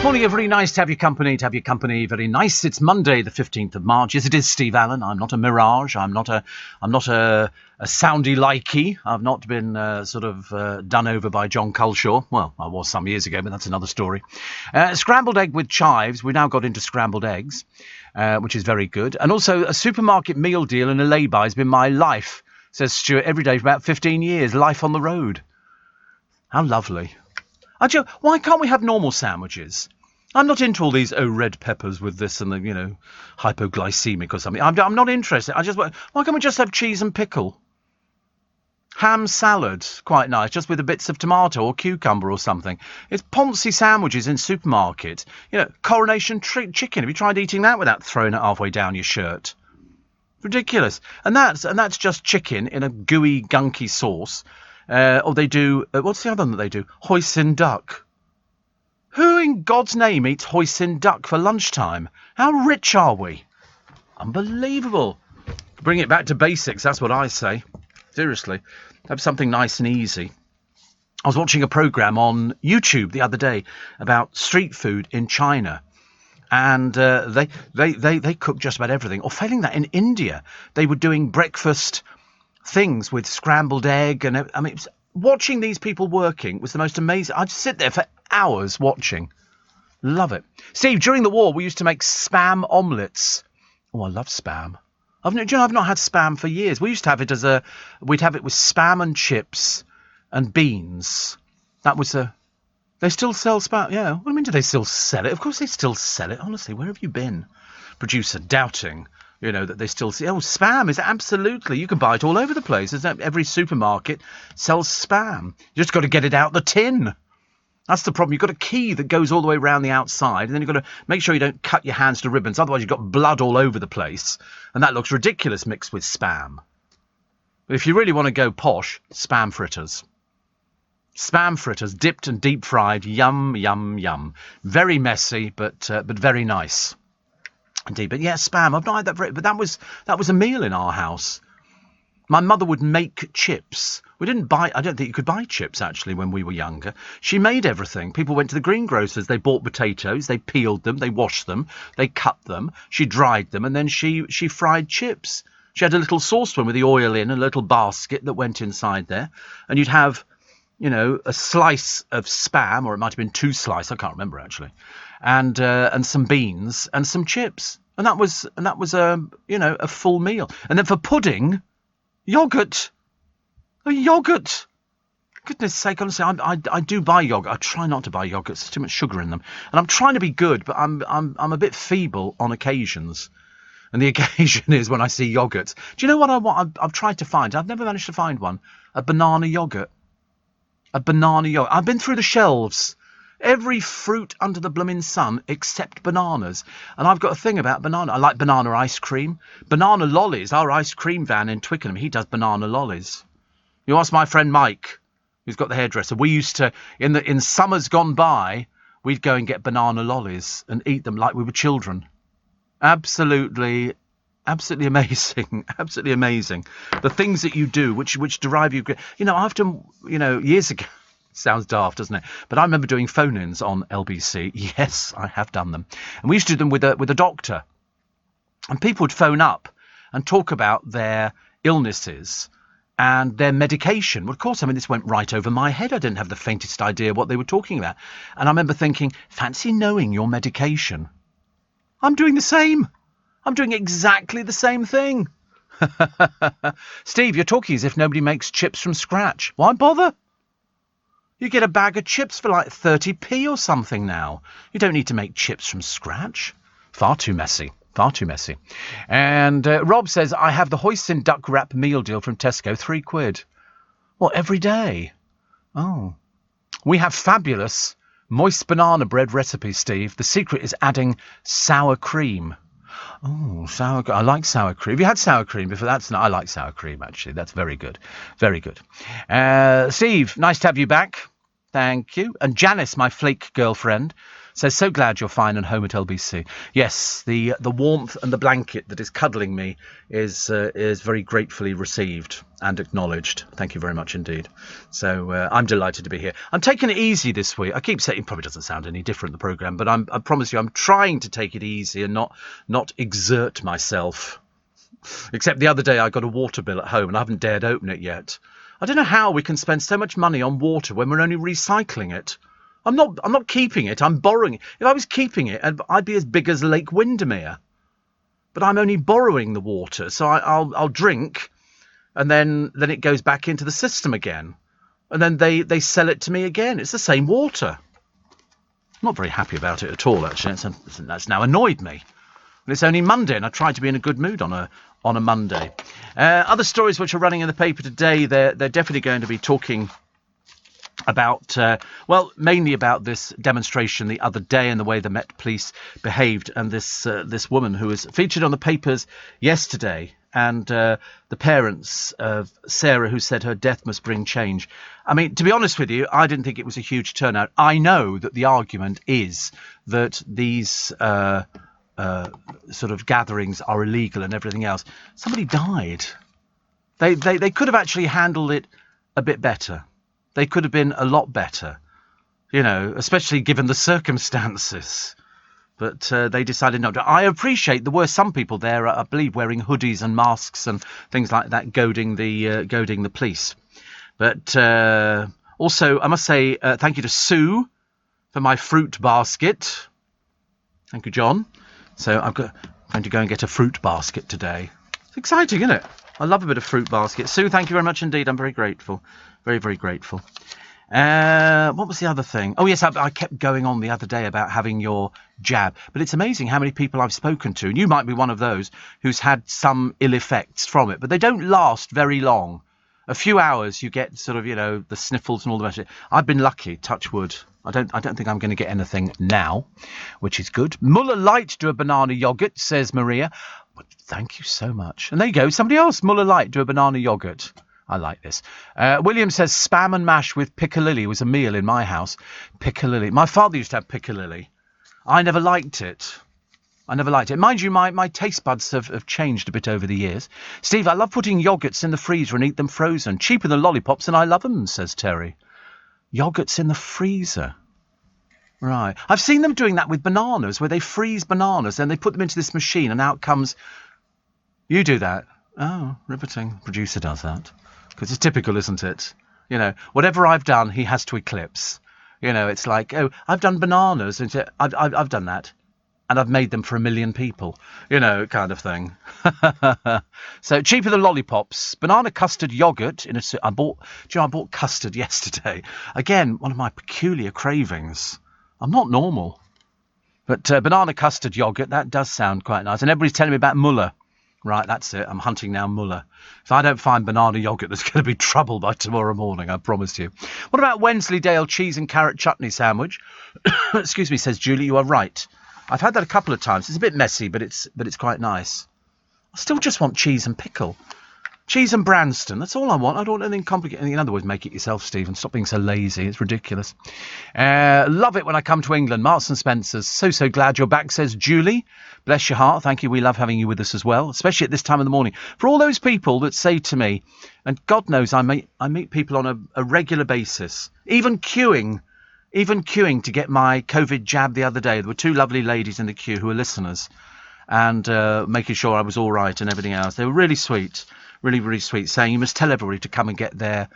Speaker 1: Morning, very nice to have your company, very nice. It's Monday, the 15th of March. Yes, it is Steve Allen. I'm not a mirage. I'm not a soundy likey. I've not been done over by John Culshaw. Well, I was some years ago, but that's another story. Scrambled egg with chives. We now got into scrambled eggs, which is very good. And also a supermarket meal deal and a lay-by has been my life says Stuart, every day for about 15 years. Life on the road. How lovely. Why can't we have normal sandwiches? I'm not into all these, red peppers with this and the, hypoglycemic or something. I'm not interested. Why can't we just have cheese and pickle? Ham salad, quite nice, just with the bits of tomato or cucumber or something. It's Ponzi sandwiches in supermarket. Coronation chicken. Have you tried eating that without throwing it halfway down your shirt? Ridiculous. And that's just chicken in a gooey, gunky sauce. Or they do, what's the other one that they do? Hoisin duck. Who in God's name eats hoisin duck for lunchtime? How rich are we? Unbelievable. Bring it back to basics, that's what I say. Seriously. Have something nice and easy. I was watching a programme on YouTube the other day about street food in China. And they cook just about everything. Or failing that, in India, they were doing breakfast things with scrambled egg. And watching these people working was the most amazing. I'd sit there for hours watching. Love it. Steve, during the war, we used to make spam omelettes. Oh, I love spam. I've not had spam for years. We used to have it we'd have it with spam and chips and beans. That was they still sell spam. Yeah. What do you mean, do they still sell it? Of course they still sell it. Honestly, where have you been? Producer doubting, that they still see. Oh, spam is absolutely, you can buy it all over the place. Every supermarket sells spam. You just got to get it out the tin. That's the problem. You've got a key that goes all the way around the outside, and then you've got to make sure you don't cut your hands to ribbons. Otherwise, you've got blood all over the place, and that looks ridiculous mixed with spam. But if you really want to go posh, spam fritters. Spam fritters, dipped and deep fried. Yum, yum, yum. Very messy, but very nice. Indeed. But yeah, spam. I've not had that. But that was a meal in our house. My mother would make chips. I don't think you could buy chips, actually, when we were younger. She made everything. People went to the greengrocers. They bought potatoes. They peeled them. They washed them. They cut them. She dried them. And then she fried chips. She had a little saucepan with the oil in, a little basket that went inside there. And you'd have, a slice of spam, or it might have been 2 slices. I can't remember, actually. And some beans and some chips. And that was a full meal. And then for pudding, yogurt. Yogurt. Goodness sake, honestly, I do buy yogurt. I try not to buy yogurt. There's too much sugar in them. And I'm trying to be good, but I'm a bit feeble on occasions. And the occasion is when I see yogurts. Do you know what I want? I've tried to find. I've never managed to find one. A banana yogurt. A banana yogurt. I've been through the shelves. Every fruit under the blooming sun except bananas. And I've got a thing about banana. I like banana ice cream. Banana lollies. Our ice cream van in Twickenham, he does banana lollies. You ask my friend Mike, who's got the hairdresser. We used to, in summers gone by, we'd go and get banana lollies and eat them like we were children. Absolutely amazing. Absolutely amazing. The things that you do, which derive you. I often, years ago, sounds daft, doesn't it? But I remember doing phone-ins on LBC. Yes, I have done them. And we used to do them with a doctor. And people would phone up and talk about their illnesses and their medication. Well, of course, this went right over my head. I didn't have the faintest idea what they were talking about. And I remember thinking, fancy knowing your medication. I'm doing the same. I'm doing exactly the same thing. Steve, you're talking as if nobody makes chips from scratch. Why bother? You get a bag of chips for like 30p or something now. You don't need to make chips from scratch. Far too messy. Far too messy. And Rob says, I have the hoisin duck wrap meal deal from Tesco, £3. What, every day? Oh. We have fabulous moist banana bread recipe, Steve. The secret is adding sour cream. Oh, I like sour cream. Have you had sour cream before? I like sour cream, actually. That's very good. Very good. Steve, nice to have you back. Thank you. And Janice, my flake girlfriend, says, so glad you're fine and home at LBC. Yes, the warmth and the blanket that is cuddling me is very gratefully received and acknowledged. Thank you very much indeed. So I'm delighted to be here. I'm taking it easy this week. I keep saying it probably doesn't sound any different, the programme, but I promise you I'm trying to take it easy and not exert myself. Except the other day I got a water bill at home and I haven't dared open it yet. I don't know how we can spend so much money on water when we're only recycling it. I'm not keeping it. I'm borrowing it. If I was keeping it, I'd be as big as Lake Windermere. But I'm only borrowing the water, so I'll drink and then it goes back into the system again, and then they sell it to me again. It's the same water. I'm not very happy about it at all, actually. That's now annoyed me. And it's only Monday, and I try to be in a good mood on a Monday. Other stories which are running in the paper today, they're definitely going to be talking about, mainly about this demonstration the other day and the way the Met Police behaved, and this woman who was featured on the papers yesterday, and the parents of Sarah, who said her death must bring change. I mean, to be honest with you, I didn't think it was a huge turnout. I know that the argument is that these sort of gatherings are illegal and everything else. Somebody died. They could have actually handled it a bit better. They could have been a lot better, especially given the circumstances. But they decided not to. I appreciate there were some people there, I believe, wearing hoodies and masks and things like that, goading the police. But also, I must say thank you to Sue for my fruit basket. Thank you, John. So I'm going to go and get a fruit basket today. It's exciting, isn't it? I love a bit of fruit basket. Sue, thank you very much indeed. I'm very grateful. Very, very grateful. What was the other thing? Oh, yes, I kept going on the other day about having your jab. But it's amazing how many people I've spoken to, and you might be one of those, who's had some ill effects from it. But they don't last very long. A few hours, you get sort of, the sniffles and all the rest of it. I've been lucky, touch wood. I don't think I'm going to get anything now, which is good. Muller Light do a banana yoghurt, says Maria. Well, thank you so much. And there you go. Somebody else, Muller Light do a banana yoghurt. I like this. William says spam and mash with piccalilli was a meal in my house. Piccalilli. My father used to have piccalilli. I never liked it. Mind you, my taste buds have changed a bit over the years. Steve, I love putting yoghurts in the freezer and eat them frozen. Cheaper than lollipops, and I love them, says Terry. Yoghurts in the freezer. Right. I've seen them doing that with bananas, where they freeze bananas, and they put them into this machine, and out comes... You do that? Oh, riveting. Producer does that. Because it's typical, isn't it? Whatever I've done, he has to eclipse. It's like, oh, I've done bananas, and I've done that. And I've made them for 1 million people, kind of thing. So cheaper than lollipops. Banana custard yogurt in a. I bought custard yesterday. Again, one of my peculiar cravings. I'm not normal, but banana custard yogurt, that does sound quite nice. And everybody's telling me about Muller. Right, that's it. I'm hunting now Muller. If I don't find banana yoghurt, there's going to be trouble by tomorrow morning, I promise you. What about Wensleydale cheese and carrot chutney sandwich? Excuse me, says Julie. You are right. I've had that a couple of times. It's a bit messy, but it's quite nice. I still just want cheese and pickle. Cheese and Branston. That's all I want. I don't want anything complicated. In other words, make it yourself, Stephen. Stop being so lazy. It's ridiculous. Love it when I come to England. Marks and Spencer's. So glad you're back, says Julie. Bless your heart. Thank you. We love having you with us as well, especially at this time of the morning. For all those people that say to me, and God knows I meet people on a regular basis, even queuing to get my COVID jab the other day. There were 2 lovely ladies in the queue who were listeners and making sure I was all right and everything else. They were really sweet. Really, really sweet, saying you must tell everybody to come and get their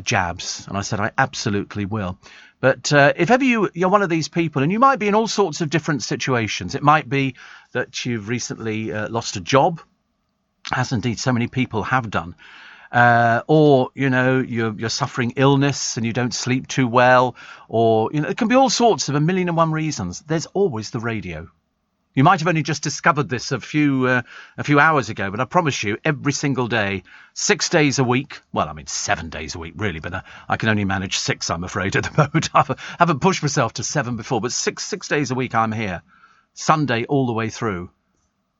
Speaker 1: jabs. And I said, I absolutely will. But if ever you're one of these people, and you might be in all sorts of different situations. It might be that you've recently lost a job, as indeed so many people have done. Or, you're suffering illness and you don't sleep too well. Or, it can be all sorts of 1,000,001 reasons. There's always the radio. You might have only just discovered this a few hours ago, but I promise you, every single day, 6 days a week. Well, I mean, 7 days a week, really, but I can only manage 6, I'm afraid, at the moment. I haven't pushed myself to 7 before, but six days a week I'm here, Sunday all the way through.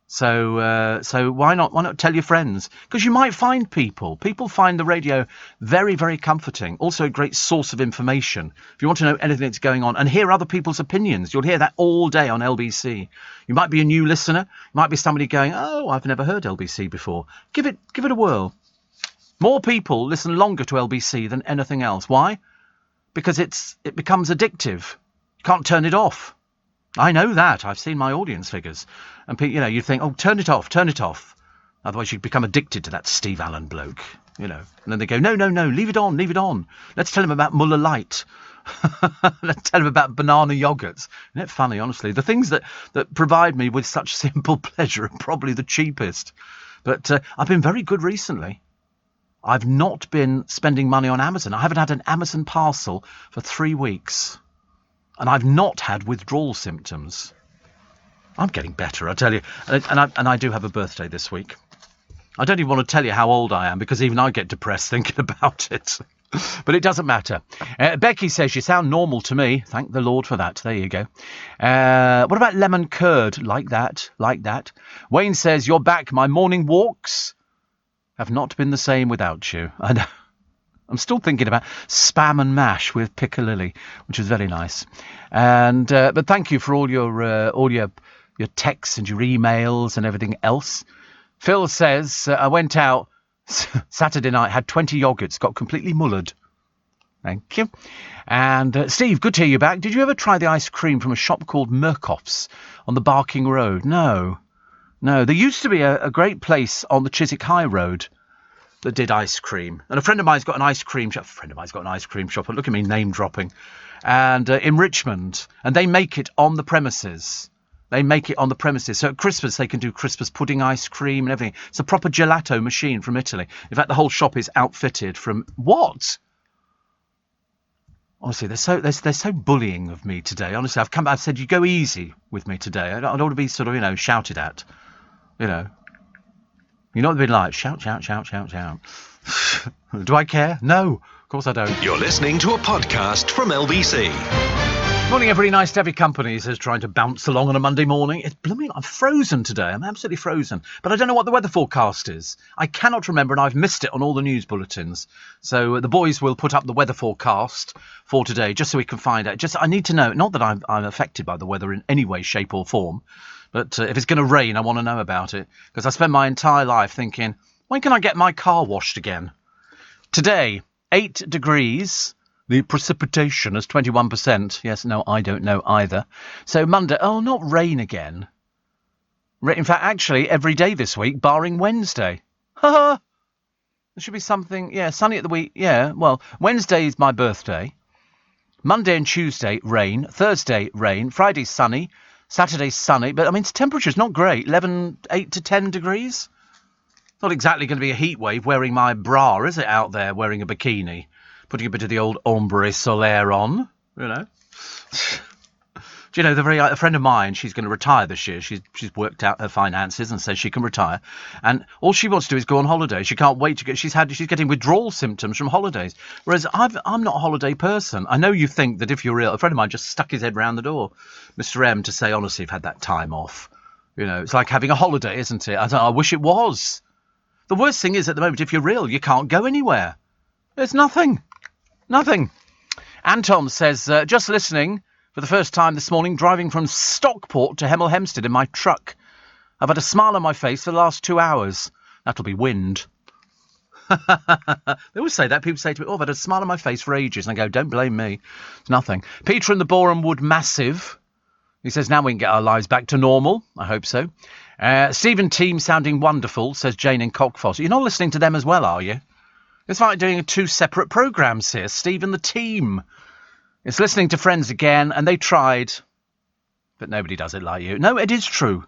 Speaker 1: So why not tell your friends? Because you might find people find the radio very, very comforting. Also a great source of information. If you want to know anything that's going on and hear other people's opinions, you'll hear that all day on LBC. You might be a new listener. You might be somebody going, oh, I've never heard LBC before. Give it a whirl. More people listen longer to LBC than anything else. Why? Because it becomes addictive. You can't turn it off. I know that. I've seen my audience figures. And, you think, oh, turn it off. Otherwise you become addicted to that Steve Allen bloke, And then they go, no, leave it on. Let's tell him about Muller Light. Let's tell him about banana yoghurts. Isn't it funny, honestly? The things that provide me with such simple pleasure are probably the cheapest. But I've been very good recently. I've not been spending money on Amazon. I haven't had an Amazon parcel for 3 weeks. And I've not had withdrawal symptoms. I'm getting better, I tell you. And I do have a birthday this week. I don't even want to tell you how old I am, because even I get depressed thinking about it. But it doesn't matter. Becky says, you sound normal to me. Thank the Lord for that. There you go. What about lemon curd? Like that. Wayne says, you're back. My morning walks have not been the same without you. I'm still thinking about spam and mash with piccalilli, which is very nice. And but thank you for all your texts and your emails and everything else. Phil says, I went out Saturday night, had 20 yogurts, got completely mullered. Thank you. And Steve, good to hear you back. Did you ever try the ice cream from a shop called Murkoff's on the Barking Road? No. There used to be a great place on the Chiswick High Road that did ice cream. And a friend of mine's got an ice cream shop. Look at me name dropping. And in Richmond. And they make it on the premises. So at Christmas, they can do Christmas pudding ice cream and everything. It's a proper gelato machine from Italy. In fact, the whole shop is outfitted from... What? Honestly, they're so bullying of me today. Honestly, I've said, you go easy with me today. I don't want to be sort of, shouted at. You know what they've been like? Shout. Do I care? No, of course I don't.
Speaker 2: You're listening to a podcast from LBC.
Speaker 1: Morning, everybody. Nice to have your company. Says trying to bounce along on a Monday morning. It's blooming. I'm frozen today. I'm absolutely frozen. But I don't know what the weather forecast is. I cannot remember, and I've missed it on all the news bulletins. So the boys will put up the weather forecast for today, just so we can find out. I need to know. Not that I'm affected by the weather in any way, shape, or form. But if it's going to rain, I want to know about it. Because I spend my entire life thinking, when can I get my car washed again? Today, 8 degrees. The precipitation is 21%. Yes, no, I don't know either. So Monday, not rain again. In fact, actually, every day this week, barring Wednesday. Ha! There should be something, sunny at the week. Yeah, well, Wednesday is my birthday. Monday and Tuesday, rain. Thursday, rain. Friday, sunny. Saturday, sunny. But, temperature's not great. 8 to 10 degrees. Not exactly going to be a heat wave wearing my bra, is it, out there, wearing a bikini? Putting a bit of the old ombre solaire on, Do you know, a friend of mine, she's going to retire this year. She's worked out her finances and says she can retire. And all she wants to do is go on holiday. She can't wait to get... She's getting withdrawal symptoms from holidays. Whereas I'm not a holiday person. I know you think that if you're ill... A friend of mine just stuck his head round the door, Mr. M, to say, honestly, you've had that time off. It's like having a holiday, isn't it? I wish it was. The worst thing is, at the moment, if you're ill, you can't go anywhere. There's nothing. Anton says, just listening for the first time this morning, driving from Stockport to Hemel Hempstead in my truck. I've had a smile on my face for the last 2 hours. That'll be wind. They always say that. People say to me, I've had a smile on my face for ages. And I go, don't blame me. It's nothing. Peter and the Boreham Wood Massive. He says, now we can get our lives back to normal. I hope so. Stephen Team sounding wonderful, says Jane in Cockfoss. You're not listening to them as well, are you? It's like doing 2 separate programmes here. Steve and the Team. It's listening to Friends again, and they tried. But nobody does it like you. No, it is true.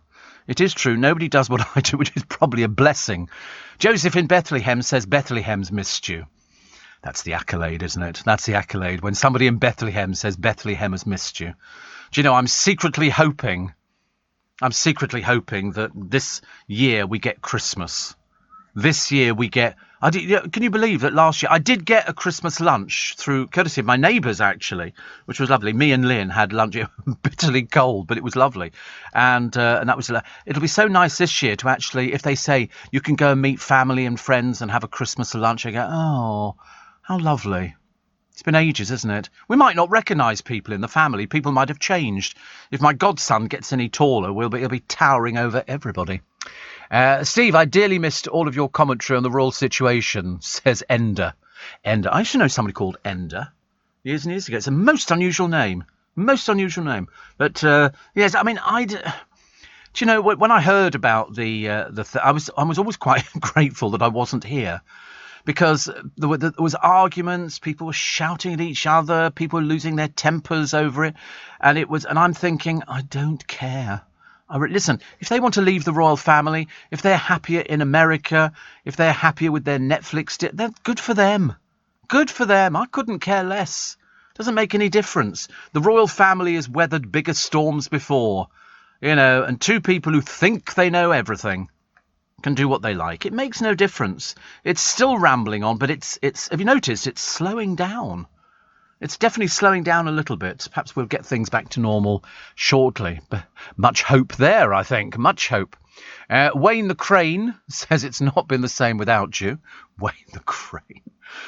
Speaker 1: It is true. Nobody does what I do, which is probably a blessing. Joseph in Bethlehem says Bethlehem's missed you. That's the accolade, isn't it? That's the accolade. When somebody in Bethlehem says Bethlehem has missed you. Do you know, I'm secretly hoping that this year we get Christmas. This year we get... Can you believe that last year I did get a Christmas lunch through courtesy of my neighbours, actually, which was lovely. Me and Lynn had lunch. It was bitterly cold, but it was lovely. And that was... It'll be so nice this year to actually, if they say you can go and meet family and friends and have a Christmas lunch, I go, oh, how lovely. It's been ages, isn't it? We might not recognise people in the family. People might have changed. If my godson gets any taller, he'll be towering over everybody. Steve, I dearly missed all of your commentary on the royal situation, says Ender. I used to know somebody called Ender years and years ago. It's a most unusual name. But, yes, do you know, when I heard about I was always quite grateful that I wasn't here. Because there was arguments, people were shouting at each other, people were losing their tempers over it. And I'm thinking, I don't care. Listen, if they want to leave the royal family, if they're happier in America, if they're happier with their Netflix, then good for them. Good for them. I couldn't care less. Doesn't make any difference. The royal family has weathered bigger storms before, and two people who think they know everything can do what they like. It makes no difference. It's still rambling on, but it's. Have you noticed? It's slowing down. It's definitely slowing down a little bit. Perhaps we'll get things back to normal shortly. But much hope there, I think. Much hope. Wayne the Crane says it's not been the same without you. Wayne the Crane.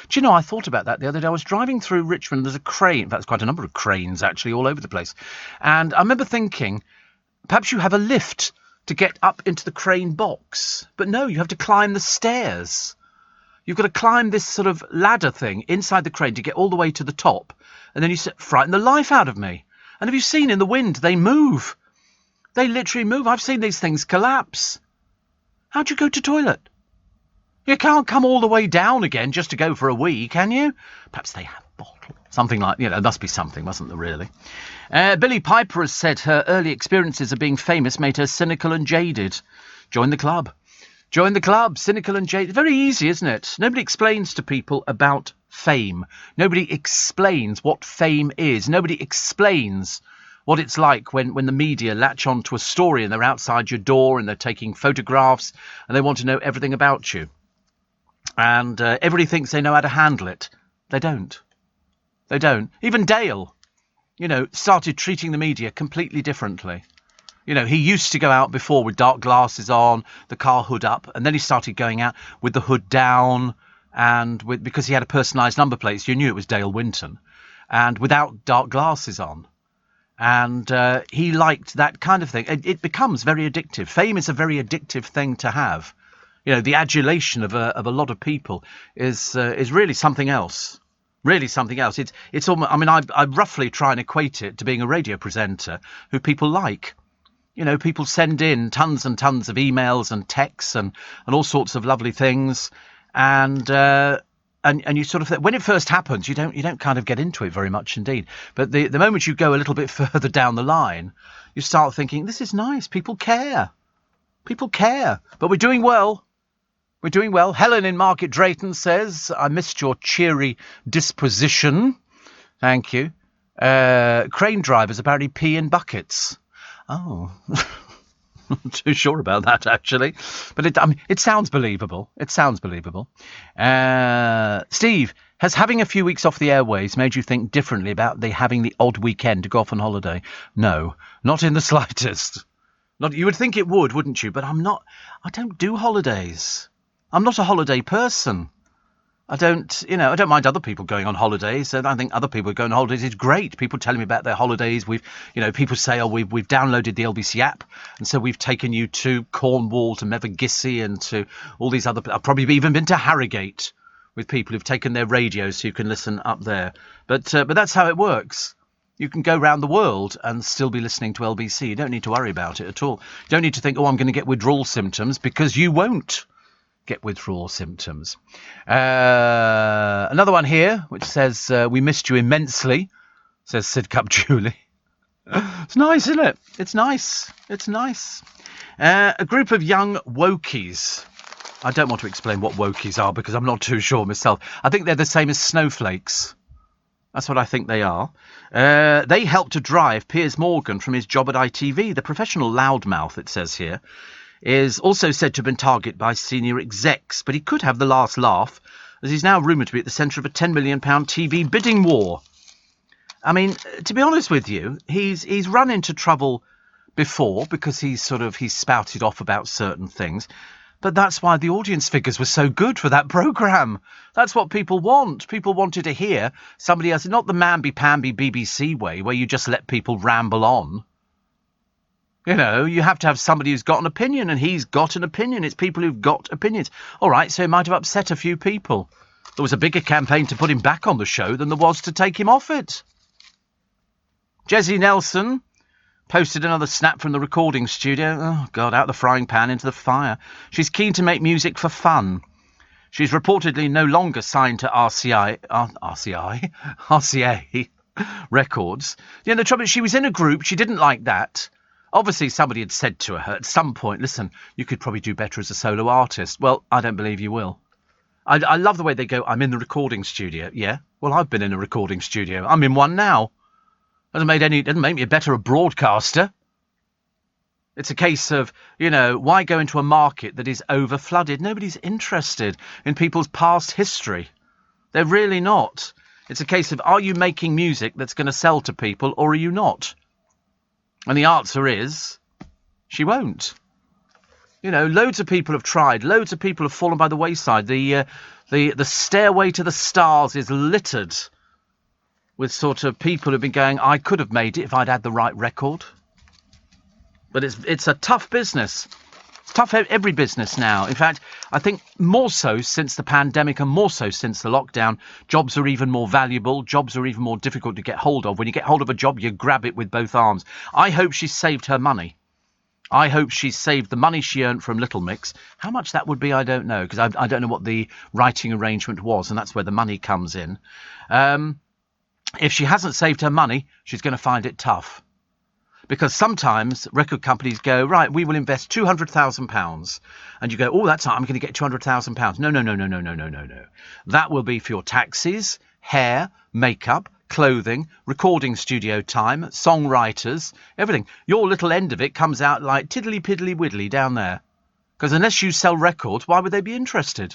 Speaker 1: Do you know, I thought about that the other day. I was driving through Richmond. There's a crane. In fact, there's quite a number of cranes, actually, all over the place. And I remember thinking, perhaps you have a lift to get up into the crane box. But no, you have to climb the stairs. You've got to climb this sort of ladder thing inside the crane to get all the way to the top. And then you frighten the life out of me. And have you seen in the wind, they move. They literally move. I've seen these things collapse. How'd you go to toilet? You can't come all the way down again just to go for a wee, can you? Perhaps they have a bottle. Something like, there must be something, mustn't there, really? Billie Piper has said her early experiences of being famous made her cynical and jaded. Join the club. Join the club, cynical and jaded. Very easy, isn't it? Nobody explains to people about fame. Nobody explains what fame is. Nobody explains what it's like when the media latch on to a story and they're outside your door and they're taking photographs and they want to know everything about you. And everybody thinks they know how to handle it. They don't. They don't. Even Dale, started treating the media completely differently. He used to go out before with dark glasses on, the car hood up, and then he started going out with the hood down, and because he had a personalised number plate, so you knew it was Dale Winton, and without dark glasses on. And he liked that kind of thing. It becomes very addictive. Fame is a very addictive thing to have. The adulation of a lot of people is really something else. Really something else. It's almost. I mean, I roughly try and equate it to being a radio presenter who people like. People send in tons and tons of emails and texts and all sorts of lovely things, and you sort of, when it first happens, you don't kind of get into it very much indeed. But the moment you go a little bit further down the line, you start thinking, this is nice. People care. People care. But we're doing well. We're doing well. Helen in Market Drayton says, I missed your cheery disposition. Thank you. Crane drivers apparently pee in buckets. Oh, not too sure about that, actually. But it sounds believable. It sounds believable. Steve, has having a few weeks off the airwaves made you think differently about having the odd weekend to go off on holiday? No, not in the slightest. You would think it would, wouldn't you? But I'm not. I don't do holidays. I'm not a holiday person. I don't mind other people going on holidays, and I think other people going on holidays is great. People telling me about their holidays. People say, we've downloaded the LBC app, and so we've taken you to Cornwall, to Mevagissey, and to all these other. I've probably even been to Harrogate with people who've taken their radios so you can listen up there. But that's how it works. You can go around the world and still be listening to LBC. You don't need to worry about it at all. You don't need to think, I'm going to get withdrawal symptoms, because you won't get withdrawal symptoms. Another one here, which says, we missed you immensely, says Sidcup Julie. It's nice, isn't it? It's nice. It's nice. A group of young wokies. I don't want to explain what wokies are because I'm not too sure myself. I think they're the same as snowflakes. That's what I think they are. They helped to drive Piers Morgan from his job at ITV. The professional loudmouth, it says here, is also said to have been targeted by senior execs, but he could have the last laugh, as he's now rumoured to be at the centre of a £10 million TV bidding war. I mean, to be honest with you, he's run into trouble before because he's spouted off about certain things. But that's why the audience figures were so good for that programme. That's what people want. People wanted to hear somebody else, not the mamby-pamby BBC way, where you just let people ramble on. You have to have somebody who's got an opinion, and he's got an opinion. It's people who've got opinions. All right, so it might have upset a few people. There was a bigger campaign to put him back on the show than there was to take him off it. Jessie Nelson posted another snap from the recording studio. Oh, God, out the frying pan into the fire. She's keen to make music for fun. She's reportedly no longer signed to RCA Records. The trouble is she was in a group. She didn't like that. Obviously, somebody had said to her at some point, listen, you could probably do better as a solo artist. Well, I don't believe you will. I love the way they go, I'm in the recording studio. Yeah, well, I've been in a recording studio. I'm in one now. Doesn't make me a better broadcaster. It's a case of, why go into a market that is over-flooded? Nobody's interested in people's past history. They're really not. It's a case of, are you making music that's going to sell to people, or are you not? And the answer is, she won't. Loads of people have tried. Loads of people have fallen by the wayside. The stairway to the stars is littered with sort of people who've been going, I could have made it if I'd had the right record. But it's a tough business. It's tough every business now. In fact, I think more so since the pandemic and more so since the lockdown, jobs are even more valuable. Jobs are even more difficult to get hold of. When you get hold of a job, you grab it with both arms. I hope she saved her money. I hope she saved the money she earned from Little Mix. How much that would be, I don't know, because I don't know what the writing arrangement was, and that's where the money comes in. If she hasn't saved her money, she's going to find it tough. Because sometimes record companies go, right, we will invest £200,000. And you go, oh, that's I'm going to get £200,000. No. That will be for your taxis, hair, makeup, clothing, recording studio time, songwriters, everything. Your little end of it comes out like tiddly piddly widdly down there. Because unless you sell records, why would they be interested?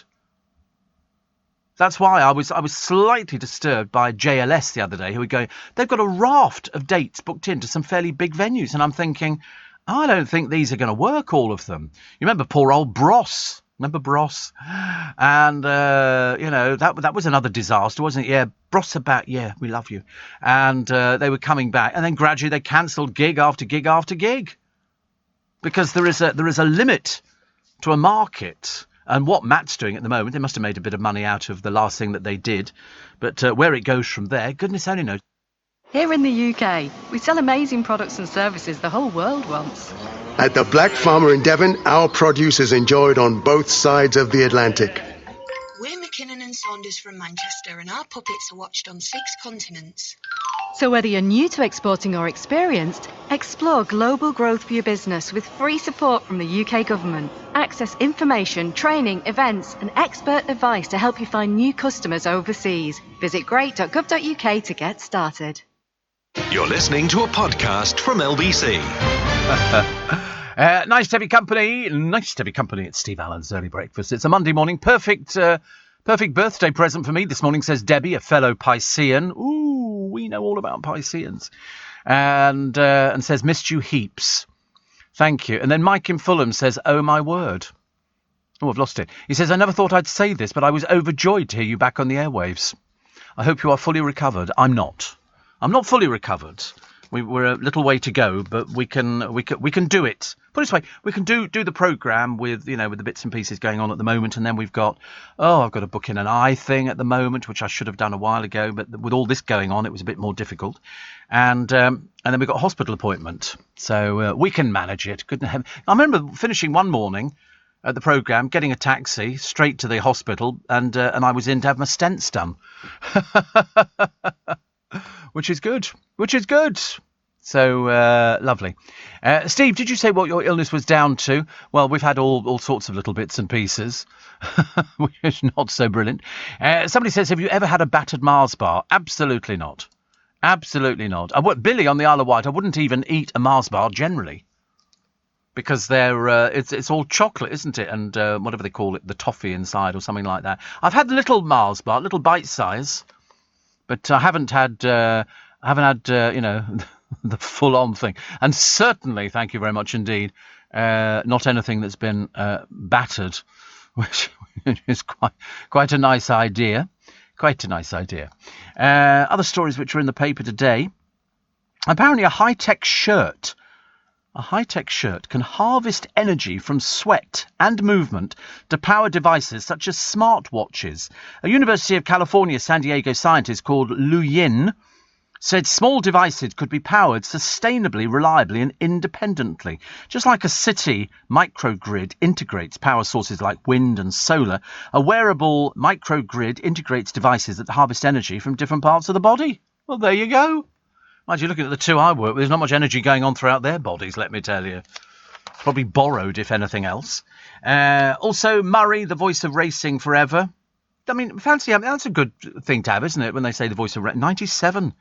Speaker 1: That's why I was slightly disturbed by JLS the other day, who were going, they've got a raft of dates booked into some fairly big venues. And I'm thinking, I don't think these are going to work, all of them. You remember poor old Bros? Remember Bros? And, that was another disaster, wasn't it? Yeah, Bros are back. Yeah, we love you. And they were coming back. And then gradually they cancelled gig after gig after gig. Because there is a limit to a market. And what Matt's doing at the moment, they must have made a bit of money out of the last thing that they did. But where it goes from there, goodness only knows.
Speaker 5: Here in the UK, we sell amazing products and services the whole world wants.
Speaker 8: At the Black Farmer in Devon, our produce is enjoyed on both sides of the Atlantic.
Speaker 9: We're McKinnon and Saunders from Manchester, and our puppets are watched on 6 continents.
Speaker 5: So whether you're new to exporting or experienced, explore global growth for your business with free support from the UK government. Access information, training, events and expert advice to help you find new customers overseas. Visit great.gov.uk to get started.
Speaker 2: You're listening to a podcast from LBC.
Speaker 1: Nice to have your company. Nice to have your company at Steve Allen's Early Breakfast. It's a Monday morning. Perfect birthday present for me this morning, says Debbie, a fellow Piscean. Ooh, we know all about Pisceans. And says, missed you heaps. Thank you. And then Mike in Fulham says, oh, my word. Oh, I've lost it. He says, I never thought I'd say this, but I was overjoyed to hear you back on the airwaves. I hope you are fully recovered. I'm not. I'm not fully recovered. We're a little way to go, but we can do it. Put it this way, we can do the programme with the bits and pieces going on at the moment, and then I've got to book in an eye thing at the moment, which I should have done a while ago, but with all this going on, it was a bit more difficult. And then we've got a hospital appointment, so we can manage it. Goodness heaven. I remember finishing one morning at the programme, getting a taxi straight to the hospital, and I was in to have my stents done. Which is good. So, lovely. Steve, did you say what your illness was down to? Well, we've had all sorts of little bits and pieces, which is not so brilliant. Somebody says, have you ever had a battered Mars bar? Absolutely not. Absolutely not. Billy on the Isle of Wight, I wouldn't even eat a Mars bar generally. Because it's all chocolate, isn't it? And whatever they call it, the toffee inside or something like that. I've had little Mars bar, little bite size. But I haven't had, the full-on thing. And certainly, thank you very much indeed, not anything that's been battered, which is quite a nice idea. Quite a nice idea. Other stories which are in the paper today. Apparently a high-tech shirt can harvest energy from sweat and movement to power devices such as smartwatches. A University of California, San Diego scientist called Lu Yin said small devices could be powered sustainably, reliably and independently. Just like a city microgrid integrates power sources like wind and solar, a wearable microgrid integrates devices that harvest energy from different parts of the body. Well, there you go. Mind you, looking at the two I work with, there's not much energy going on throughout their bodies, let me tell you. Probably borrowed, if anything else. Also, Murray, the voice of racing forever. I mean, that's a good thing to have, isn't it, when they say the voice of 97.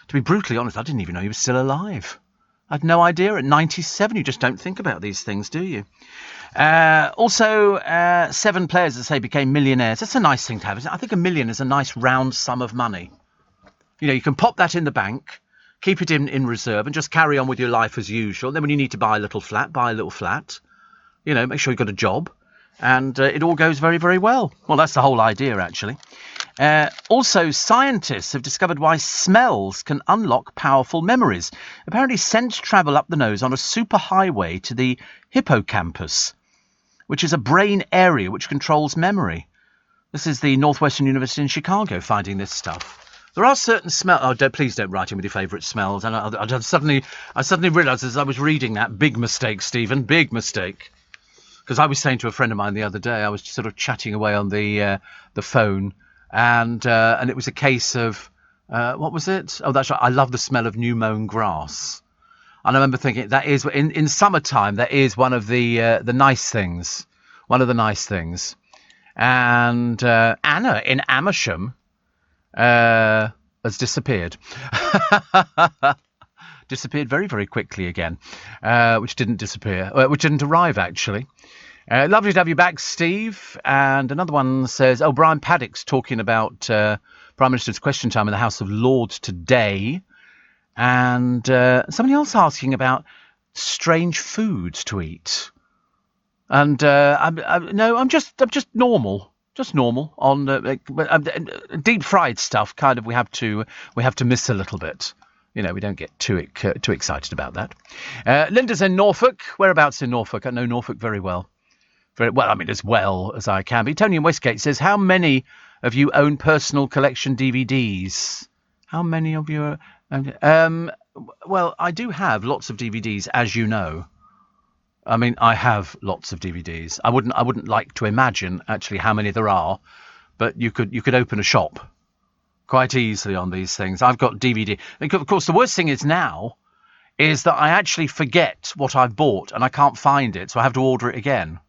Speaker 1: To be brutally honest, I didn't even know he was still alive. I had no idea. At 97, you just don't think about these things, do you? Also, 7 players, as I say, became millionaires. That's a nice thing to have, isn't it? I think $1 million is a nice round sum of money. You know, you can pop that in the bank, keep it in reserve, and just carry on with your life as usual. Then when you need to buy a little flat, buy a little flat. You know, make sure you've got a job. And it all goes very, very well. Well, that's the whole idea, actually. Also, scientists have discovered why smells can unlock powerful memories. Apparently, scents travel up the nose on a superhighway to the hippocampus, which is a brain area which controls memory. This is the Northwestern University in Chicago finding this stuff. There are certain smells. Oh, please don't write in with your favourite smells. And I suddenly realised as I was reading that, big mistake, Stephen, big mistake. Because I was saying to a friend of mine the other day, I was sort of chatting away on the phone, and it was a case of what was it? Oh, that's right. I love the smell of new mown grass. And I remember thinking that is in summertime. That is one of the nice things. One of the nice things. And Anna in Amersham has disappeared. Disappeared very, very quickly again, which didn't arrive, actually. Lovely to have you back, Steve. And another one says, Brian Paddock's talking about Prime Minister's Question Time in the House of Lords today. And somebody else asking about strange foods to eat. And I'm just normal. Just normal on deep fried stuff. Kind of we have to miss a little bit. You know, we don't get too excited about that. Linda's in Norfolk. Whereabouts in Norfolk? I know Norfolk very well. Very well, I mean, as well as I can be. Tony in Westgate says, how many of you own personal collection DVDs? How many of you well, I do have lots of DVDs, as you know. I mean, I have lots of DVDs. I wouldn't like to imagine, actually, how many there are. But you could open a shop quite easily on these things. I've got DVD. And of course, the worst thing is now is that I actually forget what I've bought and I can't find it, so I have to order it again,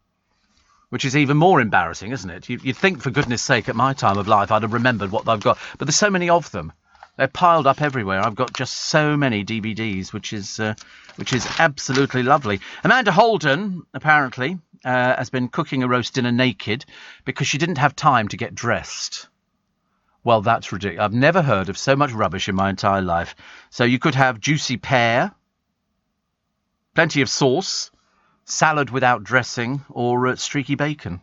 Speaker 1: which is even more embarrassing, isn't it? You'd think, for goodness sake, at my time of life, I'd have remembered what I've got. But there's so many of them. They're piled up everywhere. I've got just so many DVDs, which is absolutely lovely. Amanda Holden, apparently, has been cooking a roast dinner naked because she didn't have time to get dressed. Well, that's ridiculous. I've never heard of so much rubbish in my entire life. So you could have juicy pear, plenty of sauce, salad without dressing, or streaky bacon.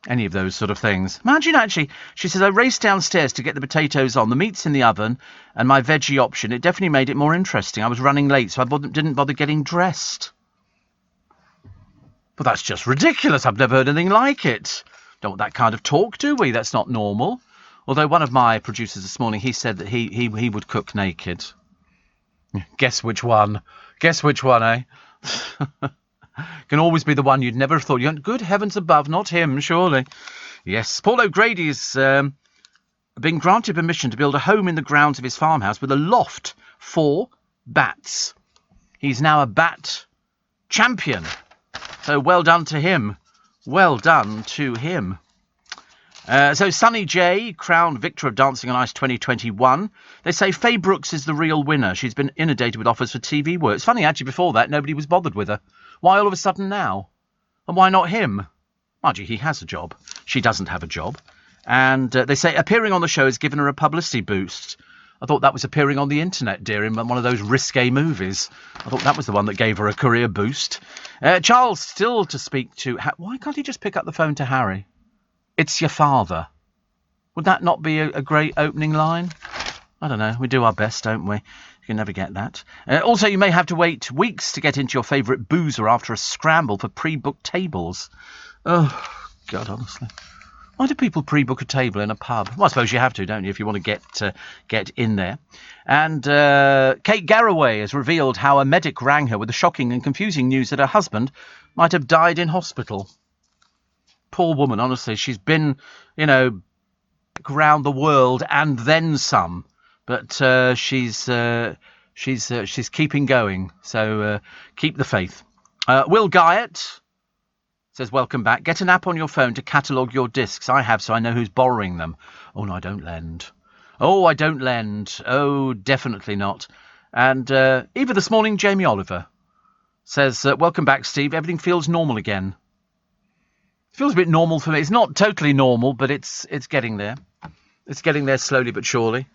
Speaker 1: Any of those sort of things. Imagine, actually, she says, I raced downstairs to get the potatoes on, the meat's in the oven, and my veggie option. It definitely made it more interesting. I was running late, so I didn't bother getting dressed. Well, that's just ridiculous. I've never heard anything like it. Don't want that kind of talk, do we? That's not normal. Although one of my producers this morning, he said that he would cook naked. Guess which one? Guess which one, eh? Can always be the one you'd never have thought. Good heavens above, not him, surely. Yes, Paul O'Grady's been granted permission to build a home in the grounds of his farmhouse with a loft for bats. He's now a bat champion. So well done to him. Well done to him. So Sunny J, crowned victor of Dancing on Ice 2021. They say Faye Brooks is the real winner. She's been inundated with offers for TV work. It's funny, actually, before that, nobody was bothered with her. Why all of a sudden now? And why not him? Mind you, he has a job. She doesn't have a job. And they say appearing on the show has given her a publicity boost. I thought that was appearing on the internet, dear, in one of those risque movies. I thought that was the one that gave her a career boost. Charles still to speak to... Why can't he just pick up the phone to Harry? It's your father. Would that not be a great opening line? I don't know. We do our best, don't we? You can never get that. Also, you may have to wait weeks to get into your favourite boozer after a scramble for pre-booked tables. Oh, God, honestly. Why do people pre-book a table in a pub? Well, I suppose you have to, don't you, if you want to get in there. And Kate Garraway has revealed how a medic rang her with the shocking and confusing news that her husband might have died in hospital. Poor woman, honestly. She's been, around the world and then some but she's keeping going. So keep the faith. Will Guyett says, welcome back. Get an app on your phone to catalogue your discs. I have, so I know who's borrowing them. Oh, no, I don't lend. Oh, I don't lend. Oh, definitely not. And even this morning, Jamie Oliver says, welcome back, Steve. Everything feels normal again. Feels a bit normal for me. It's not totally normal, but it's getting there. It's getting there slowly but surely.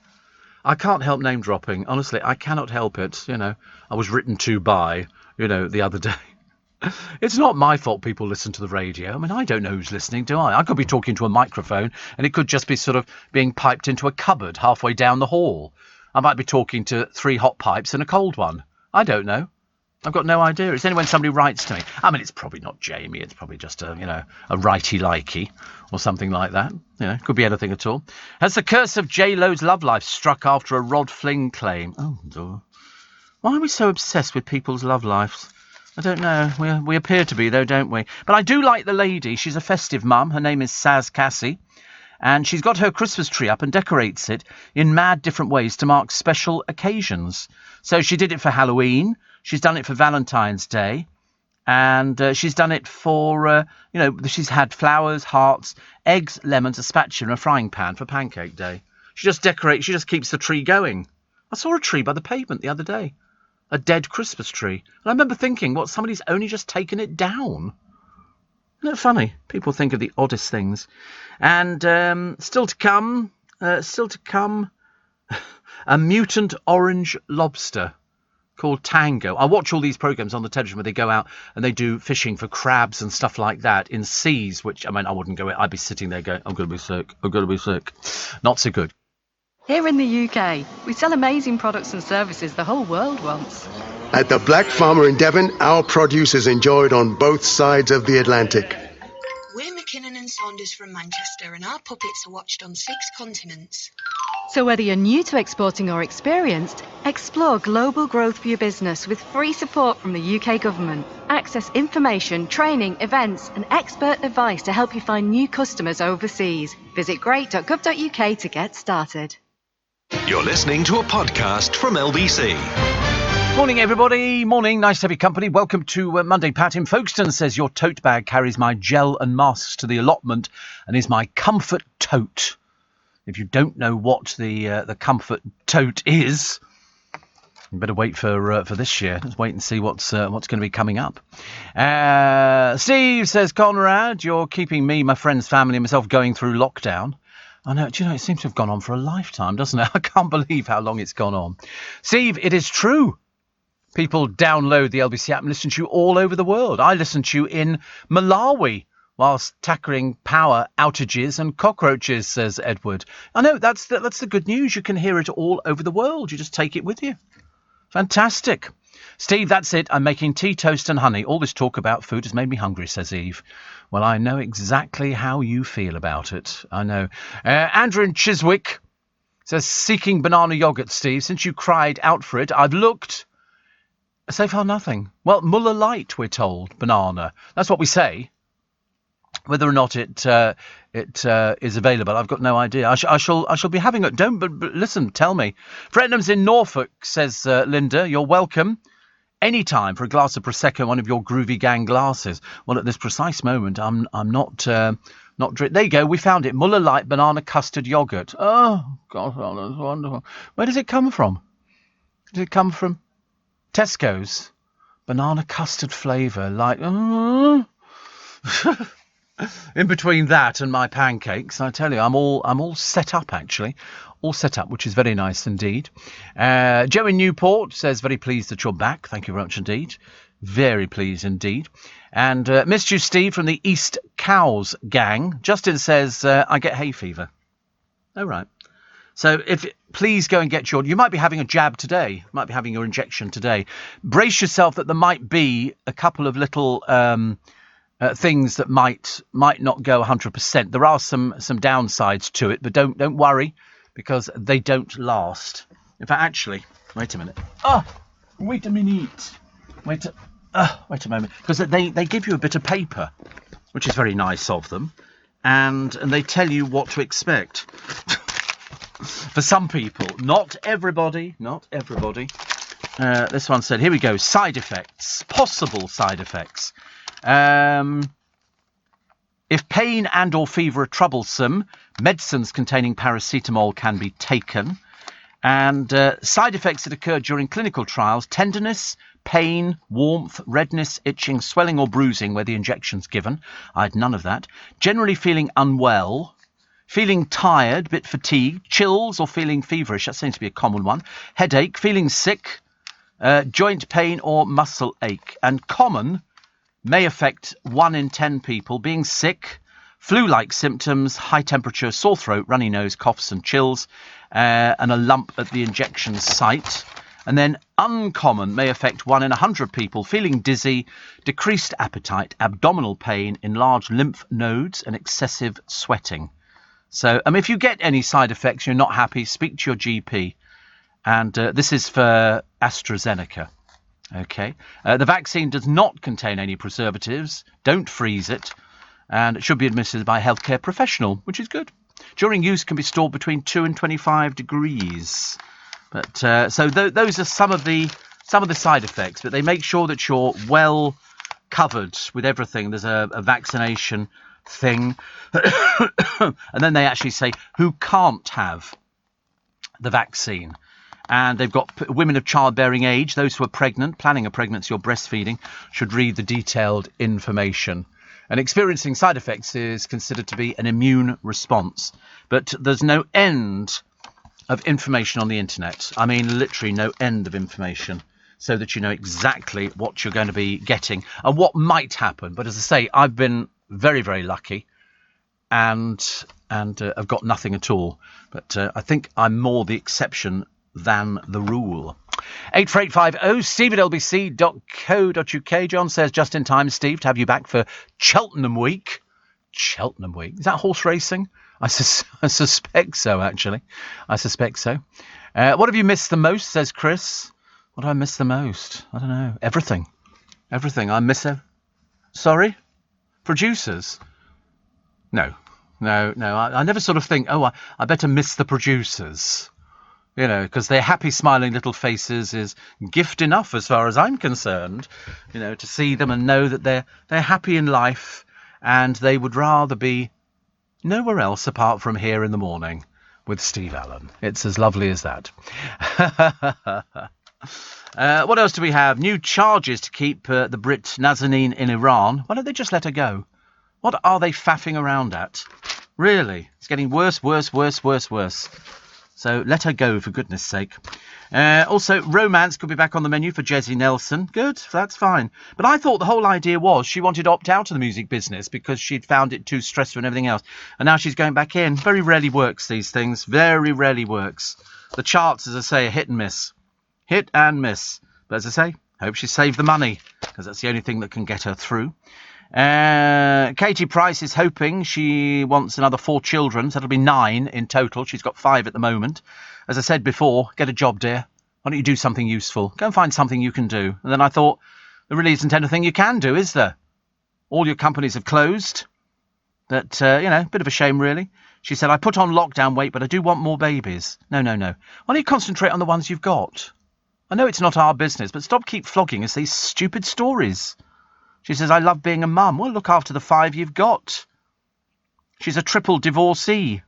Speaker 1: I can't help name dropping. Honestly, I cannot help it. You know, I was written to by, the other day. It's not my fault people listen to the radio. I mean, I don't know who's listening, do I? I could be talking to a microphone and it could just be sort of being piped into a cupboard halfway down the hall. I might be talking to 3 hot pipes and a cold one. I don't know. I've got no idea. It's only when somebody writes to me. I mean, it's probably not Jamie. It's probably just a righty-likey or something like that. Could be anything at all. Has the curse of J-Lo's love life struck after a Rod Fling claim? Oh, dear. Why are we so obsessed with people's love lives? I don't know. We appear to be, though, don't we? But I do like the lady. She's a festive mum. Her name is Saz Cassie. And she's got her Christmas tree up and decorates it in mad different ways to mark special occasions. So she did it for Halloween. She's done it for Valentine's Day. And she's done it for, she's had flowers, hearts, eggs, lemons, a spatula and a frying pan for Pancake Day. She just decorates, she just keeps the tree going. I saw a tree by the pavement the other day. A dead Christmas tree. And I remember thinking, somebody's only just taken it down. Isn't it funny? People think of the oddest things. And still to come, a mutant orange lobster called Tango. I watch all these programmes on the television where they go out and they do fishing for crabs and stuff like that in seas, which, I mean, I wouldn't go in. I'd be sitting there going, I'm going to be sick. I'm going to be sick. Not so good.
Speaker 5: Here in the UK, we sell amazing products and services the whole world wants.
Speaker 8: At the Black Farmer in Devon, our produce is enjoyed on both sides of the Atlantic.
Speaker 9: We're McKinnon and Saunders from Manchester, and our puppets are watched on 6 continents.
Speaker 5: So whether you're new to exporting or experienced, explore global growth for your business with free support from the UK government. Access information, training, events and expert advice to help you find new customers overseas. Visit great.gov.uk to get started.
Speaker 2: You're listening to a podcast from LBC.
Speaker 1: Morning, everybody. Morning. Nice to have your company. Welcome to Monday. Pat in Folkestone says your tote bag carries my gel and masks to the allotment and is my comfort tote. If you don't know what the comfort tote is, you better wait for this year. Let's wait and see what's going to be coming up. Steve says, Conrad, you're keeping me, my friends, family, and myself going through lockdown. I know, do you know, it seems to have gone on for a lifetime, doesn't it? I can't believe how long it's gone on. Steve, it is true. People download the LBC app and listen to you all over the world. I listen to you in Malawi whilst tackling power outages and cockroaches, says Edward. I know, that's the good news. You can hear it all over the world. You just take it with you. Fantastic. Steve, that's it. I'm making tea, toast and honey. All this talk about food has made me hungry, says Eve. Well, I know exactly how you feel about it. I know. Andrew in Chiswick says, seeking banana yoghurt, Steve. Since you cried out for it, I've looked. So far, nothing. Well, Muller Light, we're told. Banana. That's what we say. Whether or not it is available, I've got no idea. I shall be having it. But listen, tell me. Frettenham's in Norfolk, says Linda. You're welcome. Any time for a glass of Prosecco, one of your Groovy Gang glasses. Well, at this precise moment, I'm not there you go. We found it. Muller Light banana custard yogurt. Oh God, that's wonderful. Where does it come from? Does it come from Tesco's? Banana custard flavour, like. In between that and my pancakes, I tell you, I'm all set up, actually. All set up, which is very nice indeed. Joe in Newport says, very pleased that you're back. Thank you very much indeed. Very pleased indeed. And missed you, Steve, from the East Cows gang. Justin says, I get hay fever. Oh, right. So please go and get you might be having a jab today. Might be having your injection today. Brace yourself that there might be a couple of little things that might not go 100%. There are some downsides to it, but don't worry, because they don't last. In fact, actually, wait a minute. Oh, wait a minute. Wait a moment, because they give you a bit of paper, which is very nice of them, and they tell you what to expect. For some people, not everybody. This one said, here we go, side effects, possible side effects. If pain and or fever are troublesome, medicines containing paracetamol can be taken. And side effects that occur during clinical trials, tenderness, pain, warmth, redness, itching, swelling or bruising where the injection's given. I had none of that. Generally feeling unwell, feeling tired, bit fatigued, chills or feeling feverish. That seems to be a common one. Headache, feeling sick, joint pain or muscle ache. And common may affect 1 in 10 people. Being sick, flu-like symptoms, high temperature, sore throat, runny nose, coughs and chills, and a lump at the injection site. And then uncommon may affect 1 in 100 people. Feeling dizzy, decreased appetite, abdominal pain, enlarged lymph nodes and excessive sweating. So if you get any side effects, you're not happy, speak to your GP. And this is for AstraZeneca. Okay. The vaccine does not contain any preservatives. Don't freeze it. And it should be administered by a healthcare professional, which is good. During use can be stored between 2 and 25 degrees. But so those are some of the side effects. But they make sure that you're well covered with everything. There's a vaccination thing. And then they actually say who can't have the vaccine. And they've got women of childbearing age, those who are pregnant, planning a pregnancy or breastfeeding, should read the detailed information. And experiencing side effects is considered to be an immune response. But there's no end of information on the internet. I mean, literally no end of information, so that you know exactly what you're going to be getting and what might happen. But as I say, I've been very, very lucky and I've got nothing at all. But I think I'm more the exception than the rule. 84850 steve@lbc.co.uk. John says, just in time, Steve, to have you back for Cheltenham Week. Cheltenham Week? Is that horse racing? I suspect so, actually. I suspect so. What have you missed the most, says Chris. What do I miss the most? I don't know. Everything. I miss it. Sorry? Producers? No. I never sort of think, I better miss the producers. You know, because their happy, smiling little faces is gift enough as far as I'm concerned. You know, to see them and know that they're happy in life and they would rather be nowhere else apart from here in the morning with Steve Allen. It's as lovely as that. What else do we have? New charges to keep the Brit Nazanin in Iran. Why don't they just let her go? What are they faffing around at? Really? It's getting worse. So let her go, for goodness sake. Also, romance could be back on the menu for Jessie Nelson. Good, that's fine. But I thought the whole idea was she wanted to opt out of the music business because she'd found it too stressful and everything else. And now she's going back in. Very rarely works, these things. Very rarely works. The charts, as I say, are hit and miss. Hit and miss. But as I say, hope she saved the money, because that's the only thing that can get her through. Katie Price is hoping. She wants another 4 children, so that'll be 9 in total. She's got 5 at the moment. As I said before, get a job, dear. Why don't you do something useful? Go and find something you can do. And then I thought, there really isn't anything you can do, is there? All your companies have closed. But, a bit of a shame, really. She said, I put on lockdown weight, but I do want more babies. No. Why don't you concentrate on the ones you've got? I know it's not our business, but keep flogging us these stupid stories. She says, I love being a mum. Well, look after the 5 you've got. She's a triple divorcee.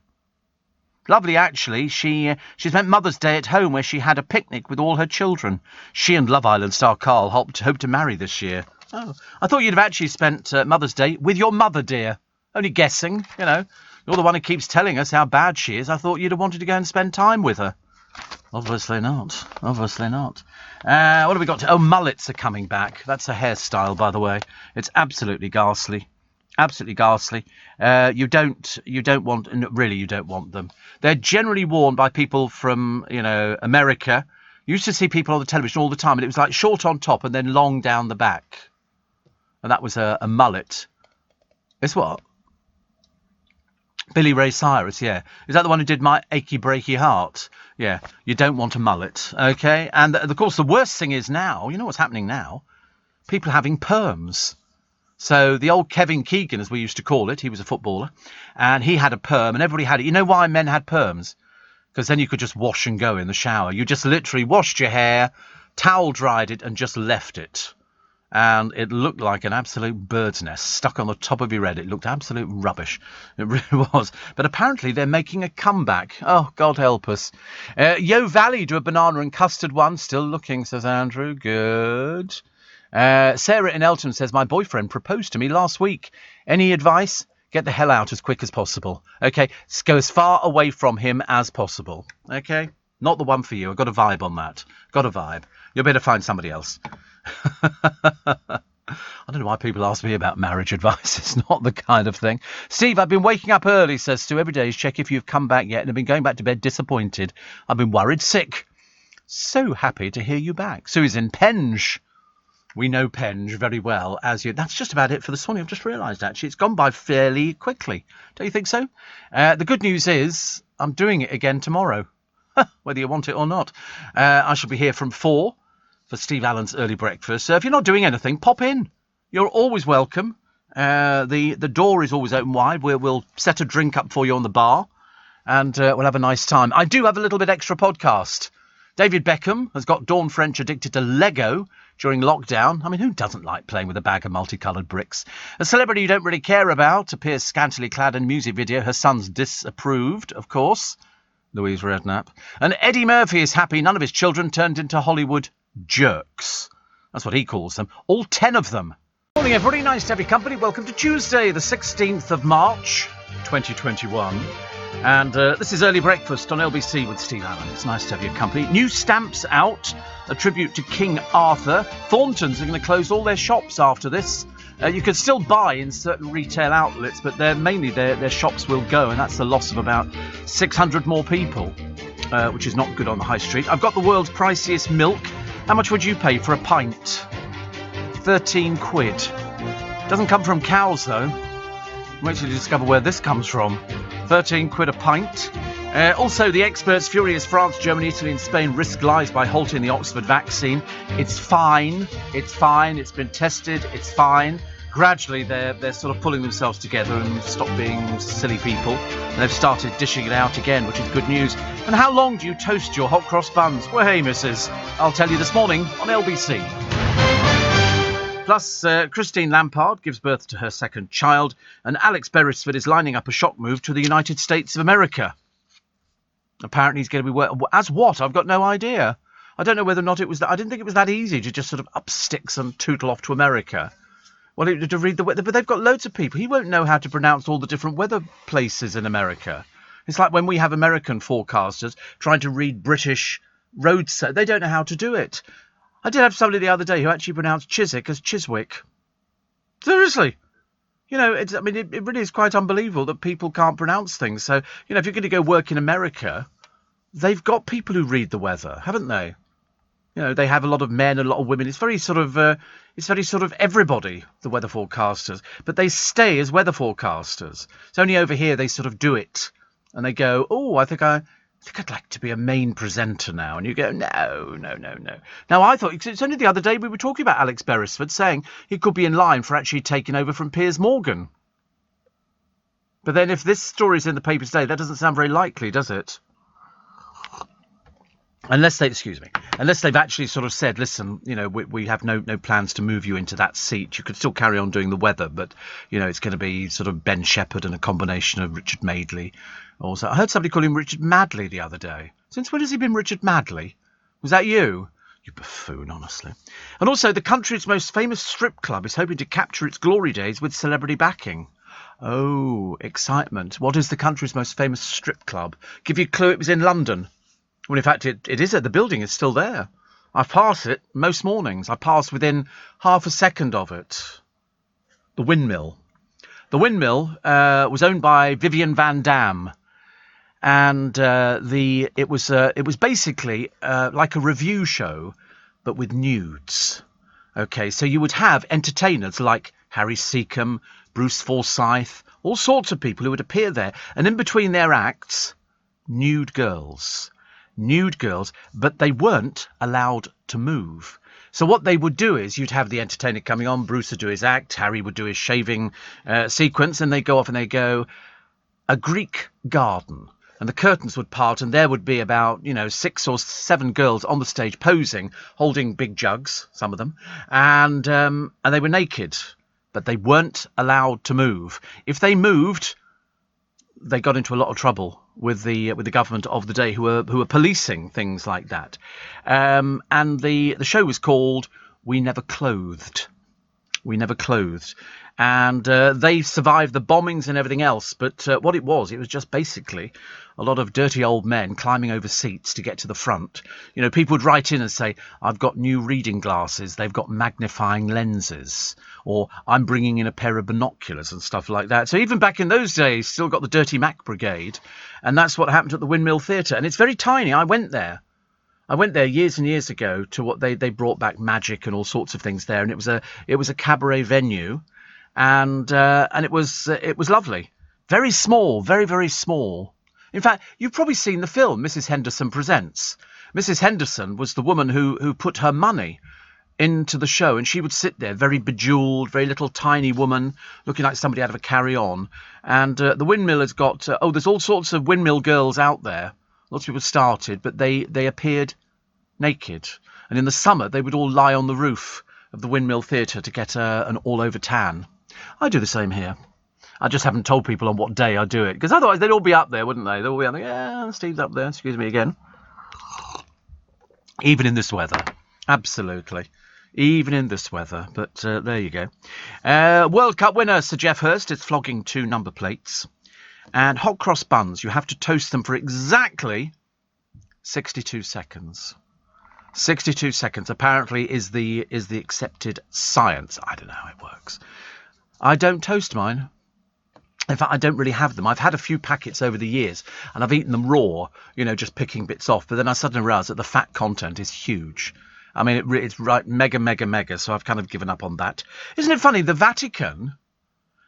Speaker 1: Lovely, actually. She spent Mother's Day at home where she had a picnic with all her children. She and Love Island star Carl hope to marry this year. Oh, I thought you'd have actually spent Mother's Day with your mother, dear. Only guessing, You're the one who keeps telling us how bad she is. I thought you'd have wanted to go and spend time with her. Obviously not. What have we got? Mullets are coming back. That's a hairstyle, by the way. It's absolutely ghastly. You don't want them. They're generally worn by people from, America. You used to see people on the television all the time, and it was like short on top and then long down the back. And that was a mullet. It's what? Billy Ray Cyrus, yeah. Is that the one who did My Achy Breaky Heart? Yeah, you don't want a mullet, okay? And, of course, the worst thing is now, you know what's happening now? People having perms. So the old Kevin Keegan, as we used to call it, he was a footballer, and he had a perm, and everybody had it. You know why men had perms? because then you could just wash and go in the shower. You just literally washed your hair, towel dried it, and just left it. And it looked like an absolute bird's nest stuck on the top of your head. It looked absolute rubbish. It really was. But apparently they're making a comeback. Oh, God help us. Yo Valley do a banana and custard one. Still looking, says Andrew. Good. Sarah in Elton says, my boyfriend proposed to me last week. Any advice? Get the hell out as quick as possible. Okay, go as far away from him as possible. Okay? Not the one for you. I've got a vibe on that. Got a vibe. You'll better find somebody else. I don't know why people ask me about marriage advice. It's not the kind of thing. Steve, I've been waking up early, says Stu, every day to check if you've come back yet, and I've been going back to bed disappointed. I've been worried sick. So happy to hear you back. Sue's in Penge. We know Penge very well as you. That's just about it for this morning. I've just realised, actually. It's gone by fairly quickly. Don't you think so? The good news is I'm doing it again tomorrow, whether you want it or not. I shall be here from 4 for Steve Allen's early breakfast. So if you're not doing anything, pop in. You're always welcome. The door is always open wide. We'll set a drink up for you on the bar, and we'll have a nice time. I do have a little bit extra podcast. David Beckham has got Dawn French addicted to Lego during lockdown. I mean, who doesn't like playing with a bag of multicoloured bricks? A celebrity you don't really care about appears scantily clad in music video. Her son's disapproved, of course. Louise Redknapp. And Eddie Murphy is happy none of his children turned into Hollywood jerks. That's what he calls them. All 10 of them. Morning, everybody. Nice to have your company. Welcome to Tuesday, the 16th of March, 2021. And this is Early Breakfast on LBC with Steve Allen. It's nice to have your company. New stamps out, a tribute to King Arthur. Thorntons are going to close all their shops after this. You can still buy in certain retail outlets, but mainly their shops will go, and that's the loss of about 600 more people, which is not good on the high street. I've got the world's priciest milk. How much would you pay for a pint? 13 quid. Doesn't come from cows, though. Wait till you discover where this comes from. 13 quid a pint. Also, the experts fury as France, Germany, Italy and Spain risk lives by halting the Oxford vaccine. It's fine. It's fine. It's been tested. It's fine. Gradually, they're sort of pulling themselves together and stop being silly people. And they've started dishing it out again, which is good news. And how long do you toast your hot cross buns? Well, hey, missus, I'll tell you this morning on LBC. Plus, Christine Lampard gives birth to her second child, and Alex Beresford is lining up a shock move to the United States of America. Apparently he's going to be... As what? I've got no idea. I don't know whether or not it was... I didn't think it was that easy to just sort of up sticks and tootle off to America. Well, to read the weather... But they've got loads of people. He won't know how to pronounce all the different weather places in America. It's like when we have American forecasters trying to read British road... They don't know how to do it. I did have somebody the other day who actually pronounced Chiswick as Chiswick. Seriously. You know, it really is quite unbelievable that people can't pronounce things. So, you know, if you're going to go work in America, they've got people who read the weather, haven't they? You know, they have a lot of men and a lot of women. It's very sort of everybody, the weather forecasters. But they stay as weather forecasters. It's only over here they sort of do it. And they go, oh, I think I'd like to be a main presenter now. And you go, no. Now, I thought, it's only the other day we were talking about Alex Beresford saying he could be in line for actually taking over from Piers Morgan. But then if this story's in the paper today, that doesn't sound very likely, does it? Unless they've actually sort of said, listen, you know, we have no plans to move you into that seat. You could still carry on doing the weather, but, you know, it's going to be sort of Ben Shepherd and a combination of Richard Madeley. Also, I heard somebody call him Richard Madley the other day. Since when has he been Richard Madley? Was that you? You buffoon, honestly. And also, the country's most famous strip club is hoping to capture its glory days with celebrity backing. Oh, excitement. What is the country's most famous strip club? Give you a clue, it was in London. Well, in fact, it is. The building is still there. I pass it most mornings. I pass within half a second of it. The Windmill. The Windmill was owned by Vivian Van Dam. And it was basically like a review show, but with nudes. Okay, so you would have entertainers like Harry Seacombe, Bruce Forsyth, all sorts of people who would appear there. And in between their acts, nude girls, but they weren't allowed to move. So what they would do is you'd have the entertainer coming on, Bruce would do his act, Harry would do his shaving sequence, and they go off and they go, a Greek garden, and the curtains would part, and there would be about 6 or 7 girls on the stage posing, holding big jugs, some of them, and they were naked, but they weren't allowed to move. If they moved, they got into a lot of trouble with the government of the day, who were policing things like that. And the show was called We Never Clothed. We Never Clothed. And they survived the bombings and everything else. But what it was just basically a lot of dirty old men climbing over seats to get to the front. People would write in and say, I've got new reading glasses. They've got magnifying lenses. Or I'm bringing in a pair of binoculars and stuff like that. So even back in those days, still got the Dirty Mac Brigade. And that's what happened at the Windmill Theatre. And it's very tiny. I went there years and years ago to what they brought back magic and all sorts of things there. And it was a cabaret venue. And it was lovely. Very small, very, very small. In fact, you've probably seen the film Mrs. Henderson Presents. Mrs. Henderson was the woman who put her money into the show, and she would sit there, very bejewelled, very little tiny woman, looking like somebody out of a Carry-On. And the Windmill has got... there's all sorts of windmill girls out there. Lots of people started, but they appeared naked. And in the summer, they would all lie on the roof of the Windmill Theatre to get an all-over tan. I do the same here. I just haven't told people on what day I do it, because otherwise they'd all be up there, wouldn't they? They'd all be up there, yeah, Steve's up there, excuse me again. Even in this weather. Absolutely. Even in this weather. But there you go. World Cup winner Sir Geoff Hurst is flogging 2 number plates. And hot cross buns, you have to toast them for exactly 62 seconds. 62 seconds apparently is the accepted science. I don't know how it works. I don't toast mine. In fact, I don't really have them. I've had a few packets over the years, and I've eaten them raw, just picking bits off. But then I suddenly realised that the fat content is huge. I mean, it's right, mega, so I've kind of given up on that. Isn't it funny? The Vatican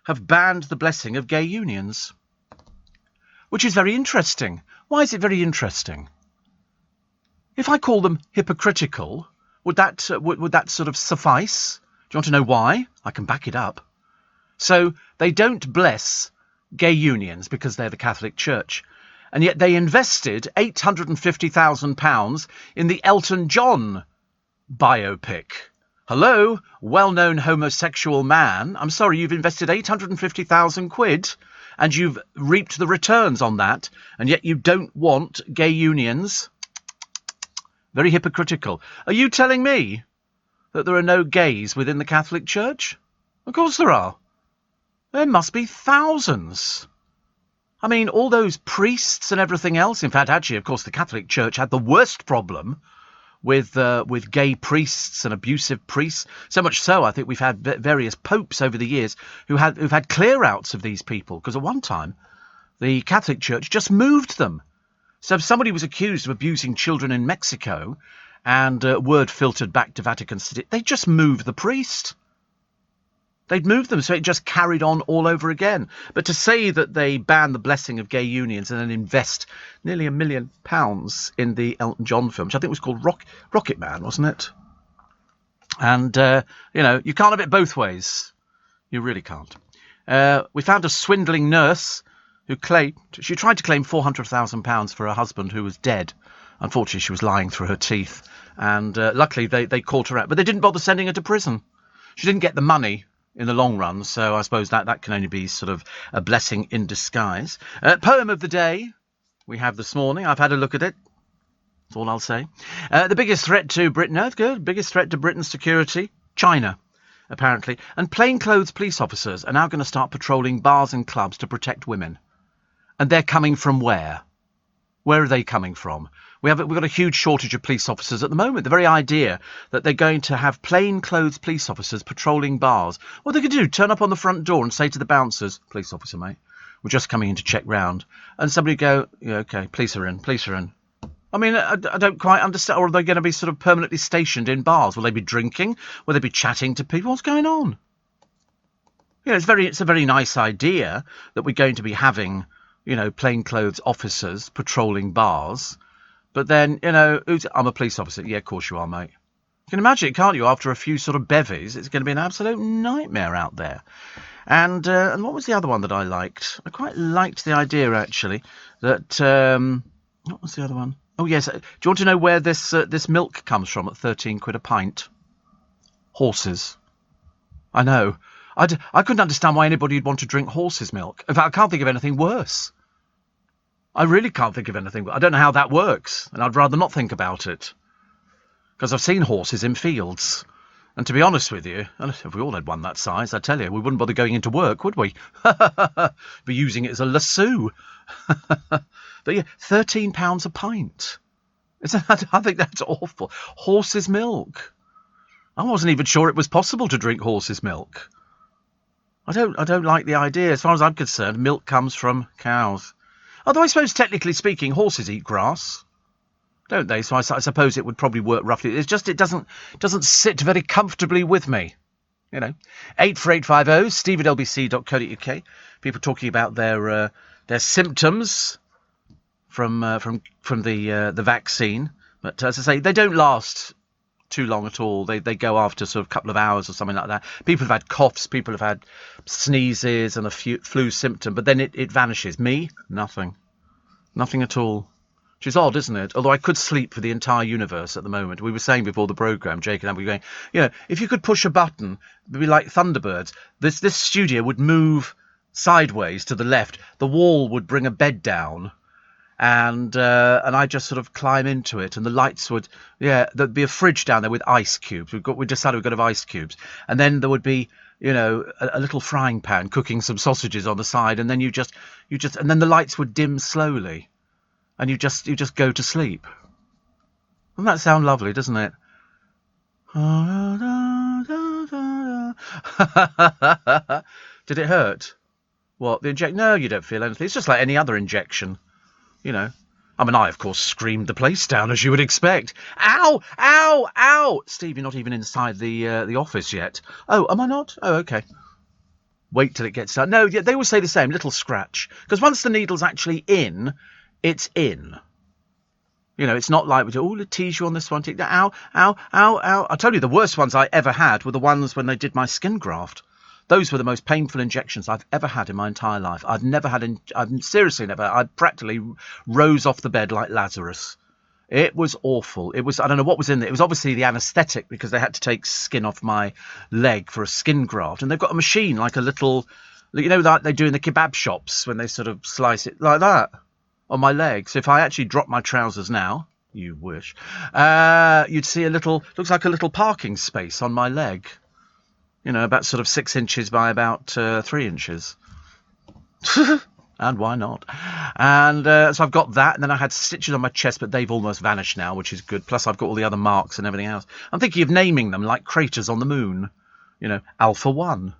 Speaker 1: have banned the blessing of gay unions, which is very interesting. Why is it very interesting? If I call them hypocritical, would that sort of suffice? Do you want to know why? I can back it up. So they don't bless gay unions because they're the Catholic Church. And yet they invested £850,000 in the Elton John biopic. Hello, well-known homosexual man. I'm sorry, you've invested 850,000 quid and you've reaped the returns on that. And yet you don't want gay unions. Very hypocritical. Are you telling me that there are no gays within the Catholic Church? Of course there are. There must be thousands. I mean, all those priests and everything else. In fact, actually, of course, the Catholic Church had the worst problem with gay priests and abusive priests. So much so, I think we've had various popes over the years who've had clear-outs of these people. Because at one time, the Catholic Church just moved them. So if somebody was accused of abusing children in Mexico and word filtered back to Vatican City, they just moved the priest. They'd moved them, so it just carried on all over again. But to say that they ban the blessing of gay unions and then invest nearly £1 million in the Elton John film, which I think was called Rocket Man, wasn't it? And, you can't have it both ways. You really can't. We found a swindling nurse who tried to claim £400,000 for her husband who was dead. Unfortunately, she was lying through her teeth. And luckily, they caught her out. But they didn't bother sending her to prison. She didn't get the money in the long run, so I suppose that can only be sort of a blessing in disguise. Poem of the day we have this morning. I've had a look at it. That's all I'll say. The biggest threat to Britain, that's good. Biggest threat to Britain's security, China, apparently. And plainclothes police officers are now going to start patrolling bars and clubs to protect women. And they're coming from where? Where are they coming from? We've got a huge shortage of police officers at the moment. The very idea that they're going to have plainclothes police officers patrolling bars. What they could do, turn up on the front door and say to the bouncers, police officer, mate, we're just coming in to check round. And somebody go, yeah, OK, police are in. I mean, I don't quite understand. Or are they going to be sort of permanently stationed in bars? Will they be drinking? Will they be chatting to people? What's going on? It's a very nice idea that we're going to be having, plainclothes officers patrolling bars. But then, I'm a police officer. Yeah, of course you are, mate. You can imagine it, can't you? After a few sort of bevies, it's going to be an absolute nightmare out there. And what was the other one that I liked? I quite liked the idea, actually, that... what was the other one? Oh, yes. Do you want to know where this milk comes from at 13 quid a pint? Horses. I know. I couldn't understand why anybody would want to drink horse's milk. In fact, I can't think of anything worse. I really can't think of anything. I don't know how that works, and I'd rather not think about it. Because I've seen horses in fields. And to be honest with you, if we all had one that size, I tell you, we wouldn't bother going into work, would we? Be using it as a lasso. But yeah, £13 a pint. I think that's awful. Horse's milk. I wasn't even sure it was possible to drink horse's milk. I don't like the idea. As far as I'm concerned, milk comes from cows. Although I suppose, technically speaking, horses eat grass, don't they? So I suppose it would probably work roughly. It's just it doesn't sit very comfortably with me. 84850 steve@lbc.co.uk. People talking about their symptoms from the vaccine, but as I say, they don't last too long at all. They go after sort of a couple of hours or something like that. People have had coughs, people have had sneezes and a flu symptom, but then it vanishes. Me, nothing at all. Which is odd, isn't it? Although I could sleep for the entire universe at the moment. We were saying before the programme, Jake and I were going, if you could push a button, it would be like Thunderbirds. This studio would move sideways to the left. The wall would bring a bed down, and I'd just sort of climb into it, and the lights would, there'd be a fridge down there with ice cubes. We decided we've got to have ice cubes, and then there would be, a little frying pan cooking some sausages on the side, and then you just, and then the lights would dim slowly. And you just go to sleep. Doesn't that sound lovely, doesn't it? Did it hurt? What, the injection? No, you don't feel anything. It's just like any other injection, I mean, I, of course, screamed the place down, as you would expect. Ow! Ow! Ow! Steve, you're not even inside the office yet. Oh, am I not? Oh, OK. Wait till it gets done. No, they always say the same, little scratch. Because once the needle's actually in... it's in. It's not like we do, let's tease you on this one. Ow, ow, ow, ow. I tell you, the worst ones I ever had were the ones when they did my skin graft. Those were the most painful injections I've ever had in my entire life. I've seriously never. I practically rose off the bed like Lazarus. It was awful. It was, I don't know what was in there. It was obviously the anaesthetic, because they had to take skin off my leg for a skin graft. And they've got a machine, like a little, like they do in the kebab shops when they sort of slice it like that. On my legs. If I actually drop my trousers now, you wish, you'd see looks like a little parking space on my leg. About sort of 6 inches by about 3 inches. And why not? And so I've got that, and then I had stitches on my chest, but they've almost vanished now, which is good. Plus I've got all the other marks and everything else. I'm thinking of naming them like craters on the moon. Alpha 1.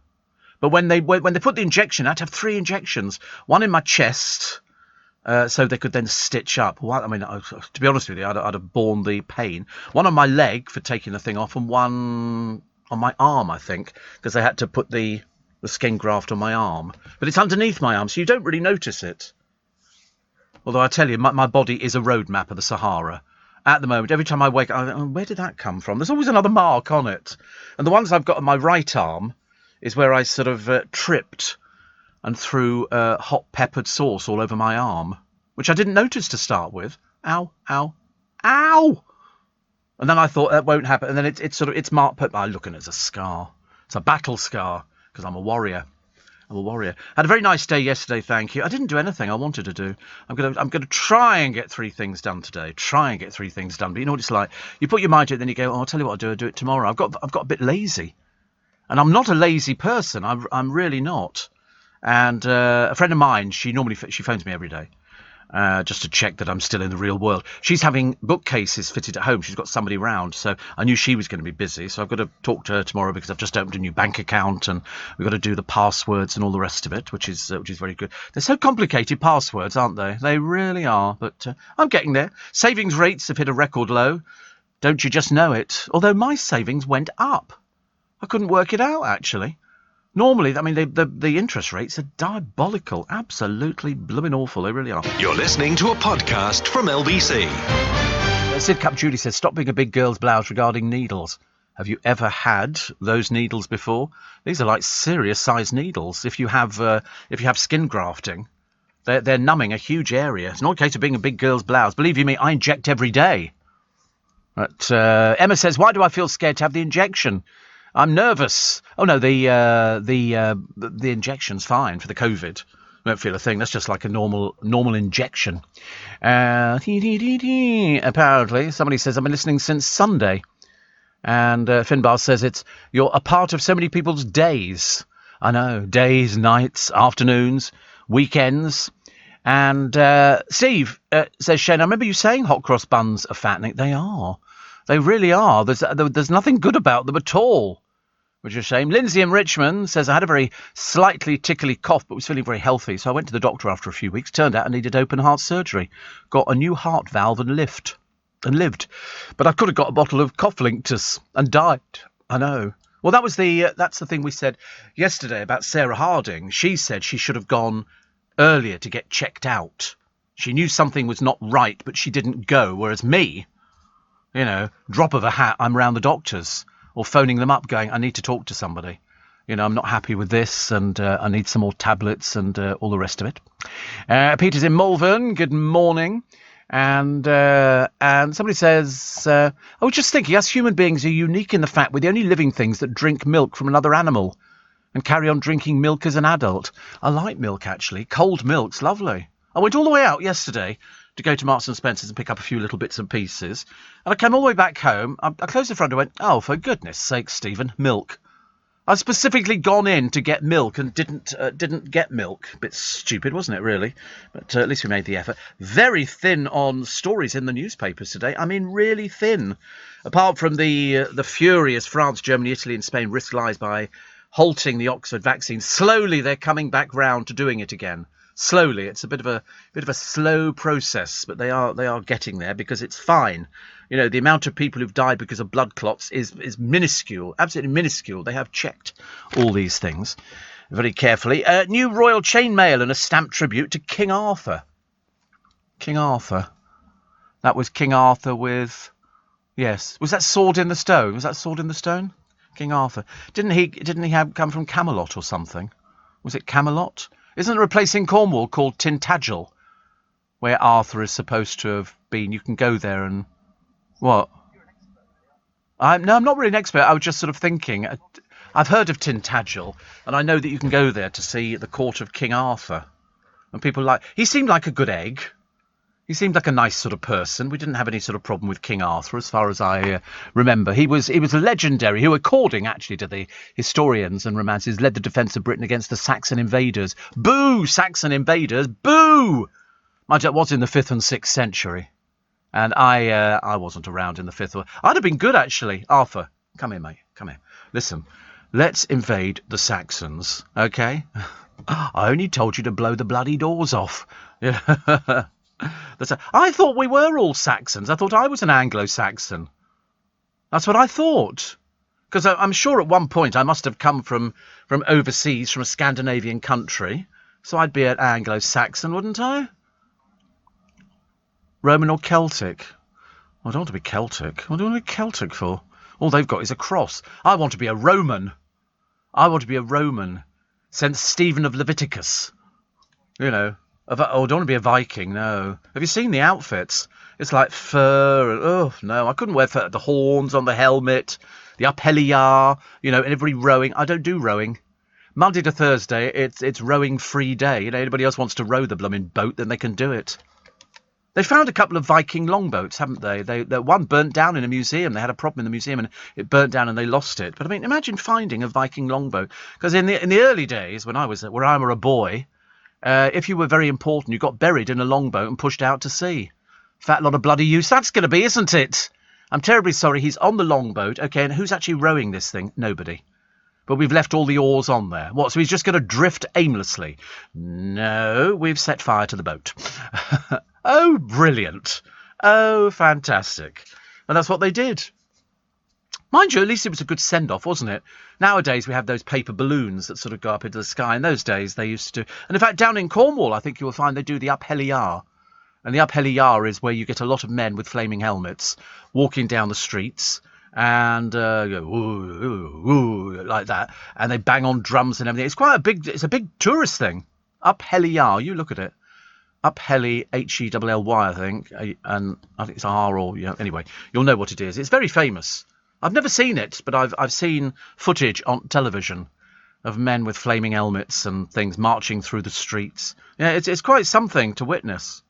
Speaker 1: But when they put the injection, I had to have 3 injections. One in my chest... so they could then stitch up. Well, I mean, to be honest with you, I'd have borne the pain. One on my leg for taking the thing off, and one on my arm, I think, because they had to put the skin graft on my arm. But it's underneath my arm, so you don't really notice it. Although I tell you, my body is a road map of the Sahara. At the moment, every time I wake up, I think, where did that come from? There's always another mark on it. And the ones I've got on my right arm is where I sort of tripped and threw hot peppered sauce all over my arm, which I didn't notice to start with. Ow, ow, ow! And then I thought, that won't happen. And then it's marked, I look at it as a scar. It's a battle scar, because I'm a warrior. Had a very nice day yesterday, thank you. I didn't do anything I wanted to do. I'm gonna try and get 3 things done today. But you know what it's like. You put your mind to it, then you go, I'll tell you what I'll do it tomorrow. I've got a bit lazy. And I'm not a lazy person. I'm really not. And a friend of mine, she phones me every day just to check that I'm still in the real world. She's having bookcases fitted at home. She's got somebody round, so I knew she was going to be busy. So I've got to talk to her tomorrow, because I've just opened a new bank account, and we've got to do the passwords and all the rest of it, which is very good. They're so complicated, passwords, aren't they? They really are. But I'm getting there. Savings rates have hit a record low. Don't you just know it? Although my savings went up. I couldn't work it out, actually. Normally, I mean, the interest rates are diabolical. Absolutely blooming awful. They really are.
Speaker 2: You're listening to a podcast from LBC.
Speaker 1: Sid Cup Judy says, stop being a big girl's blouse regarding needles. Have you ever had those needles before? These are like serious sized needles. If you have skin grafting, they're numbing a huge area. It's not a case of being a big girl's blouse. Believe you me, I inject every day. But Emma says, why do I feel scared to have the injection? I'm nervous. Oh no, the injection's fine for the COVID. I don't feel a thing. That's just like a normal injection. Apparently, somebody says I've been listening since Sunday. And Finbar says you're a part of so many people's days. I know, days, nights, afternoons, weekends. And Steve says, Shane, I remember you saying hot cross buns are fattening. They are. They really are. There's nothing good about them at all, which is a shame. Lindsay in Richmond says, I had a very slightly tickly cough, but was feeling very healthy. So I went to the doctor after a few weeks. Turned out I needed open heart surgery. Got a new heart valve and lived. But I could have got a bottle of cough linctus and died. I know. Well, that's the thing we said yesterday about Sarah Harding. She said she should have gone earlier to get checked out. She knew something was not right, but she didn't go. Whereas me, drop of a hat, I'm round the doctors or phoning them up going, I need to talk to somebody. I'm not happy with this and I need some more tablets and all the rest of it. Peter's in Malvern. Good morning. And somebody says, I was just thinking, us human beings are unique in the fact we're the only living things that drink milk from another animal and carry on drinking milk as an adult. I like milk, actually. Cold milk's lovely. I went all the way out yesterday to go to Marks and Spencer's and pick up a few little bits and pieces. And I came all the way back home. I closed the front door and went, oh, for goodness sake, Stephen, milk. I've specifically gone in to get milk and didn't get milk. A bit stupid, wasn't it, really? But at least we made the effort. Very thin on stories in the newspapers today. I mean, really thin. Apart from the furious France, Germany, Italy and Spain risk lives by halting the Oxford vaccine. Slowly they're coming back round to doing it again. Slowly. It's a bit of a slow process, but they are getting there because it's fine. The amount of people who've died because of blood clots is minuscule, absolutely minuscule. They have checked all these things very carefully. New royal chainmail and a stamped tribute to King Arthur. King Arthur. That was King Arthur with... Yes. Was that Sword in the Stone? Was that Sword in the Stone? King Arthur. Didn't he come from Camelot or something? Was it Camelot? Isn't there a place in Cornwall called Tintagel where Arthur is supposed to have been? You can go there and... What? I'm not really an expert. I was just sort of thinking. I've heard of Tintagel, and I know that you can go there to see the court of King Arthur. And people he seemed like a good egg. He seemed like a nice sort of person. We didn't have any sort of problem with King Arthur, as far as I remember. He was legendary, who, according actually to the historians and romances, led the defence of Britain against the Saxon invaders. Boo, Saxon invaders! Boo! Mind you, that was in the 5th and 6th century. And I wasn't around in the 5th. I'd have been good, actually. Arthur, come here, mate. Come here. Listen, let's invade the Saxons, okay? I only told you to blow the bloody doors off. I thought we were all Saxons. I thought I was an Anglo-Saxon. That's what I thought. Because I'm sure at one point I must have come from overseas, from a Scandinavian country. So I'd be an Anglo-Saxon, wouldn't I? Roman or Celtic? I don't want to be Celtic. What do I want to be Celtic for? All they've got is a cross. I want to be a Roman. St. Stephen of Leviticus. I don't want to be a Viking, no. Have you seen the outfits? It's like fur. And, oh, no, I couldn't wear fur. The horns on the helmet, the uphelliar, and every rowing. I don't do rowing. Monday to Thursday, it's rowing free day. Anybody else wants to row the blooming boat, then they can do it. They found a couple of Viking longboats, haven't they? One burnt down in a museum. They had a problem in the museum and it burnt down and they lost it. But I mean, imagine finding a Viking longboat. Because in the early days, when I were a boy, if you were very important, you got buried in a longboat and pushed out to sea. Fat lot of bloody use that's going to be, isn't it? I'm terribly sorry. He's on the longboat. Okay, and who's actually rowing this thing? Nobody. But we've left all the oars on there. What, so he's just going to drift aimlessly? No, we've set fire to the boat. Oh, brilliant. Oh, fantastic. And that's what they did. Mind you, at least it was a good send-off, wasn't it? Nowadays, we have those paper balloons that sort of go up into the sky. In those days, they used to... And in fact, down in Cornwall, I think you will find they do the uphelliar. And the uphelliar is where you get a lot of men with flaming helmets walking down the streets. and go ooh, ooh, ooh, like that, and they bang on drums and everything. It's a big tourist thing. Up Helly Yar, you look at it. Up Helly, Helly, I think, and I think it's R or anyway, you'll know what it is. It's very famous. I've never seen it, but I've seen footage on television of men with flaming helmets and things marching through the streets. Yeah, it's quite something to witness.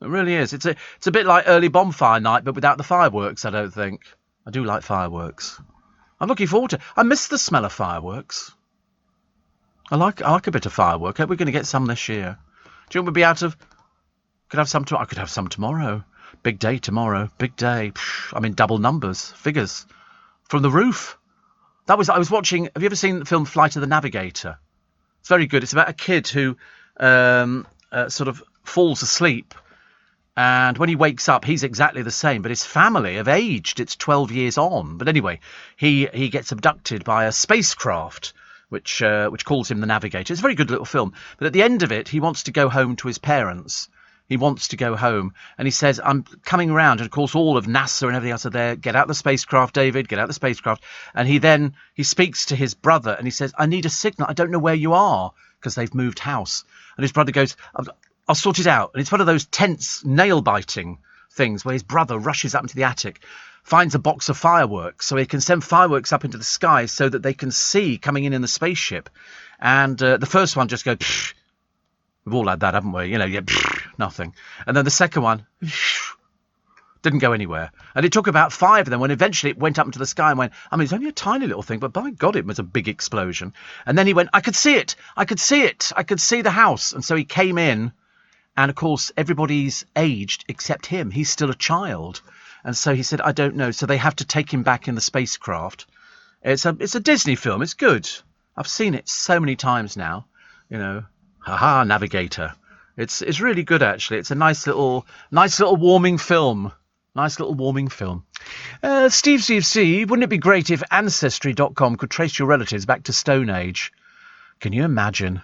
Speaker 1: It really is. It's a bit like early bonfire night, but without the fireworks. I don't think. I do like fireworks. I'm looking forward to. I miss the smell of fireworks. I like a bit of firework. We're going to get some this year. Do you want to be out of? Could have some. I could have some tomorrow. Big day tomorrow. Big day. I'm in double numbers, figures, from the roof. I was watching. Have you ever seen the film Flight of the Navigator? It's very good. It's about a kid who sort of falls asleep, and when he wakes up, he's exactly the same, but his family have aged. It's 12 years on. But anyway, he gets abducted by a spacecraft, which calls him the Navigator. It's a very good little film. But at the end of it, he wants to go home to his parents. He wants to go home, and he says, I'm coming around. And of course, all of NASA and everything else are there. Get out the spacecraft, David, get out the spacecraft. And he speaks to his brother, and he says, I need a signal. I don't know where you are, because they've moved house. And his brother goes, I'll sort it out. And it's one of those tense, nail-biting things where his brother rushes up into the attic, finds a box of fireworks, so he can send fireworks up into the sky so that they can see coming in the spaceship. And the first one just goes, psh. We've all had that, haven't we? Nothing. And then the second one didn't go anywhere. And it took about 5 of them when eventually it went up into the sky and went, it's only a tiny little thing, but by God, it was a big explosion. And then he went, I could see it. I could see the house. And so he came in, and of course, everybody's aged except him. He's still a child. And so he said, I don't know. So they have to take him back in the spacecraft. It's a Disney film. It's good. I've seen it so many times now, Ha-ha, Navigator. It's really good, actually. It's a nice little warming film. Steve C, wouldn't it be great if Ancestry.com could trace your relatives back to Stone Age? Can you imagine?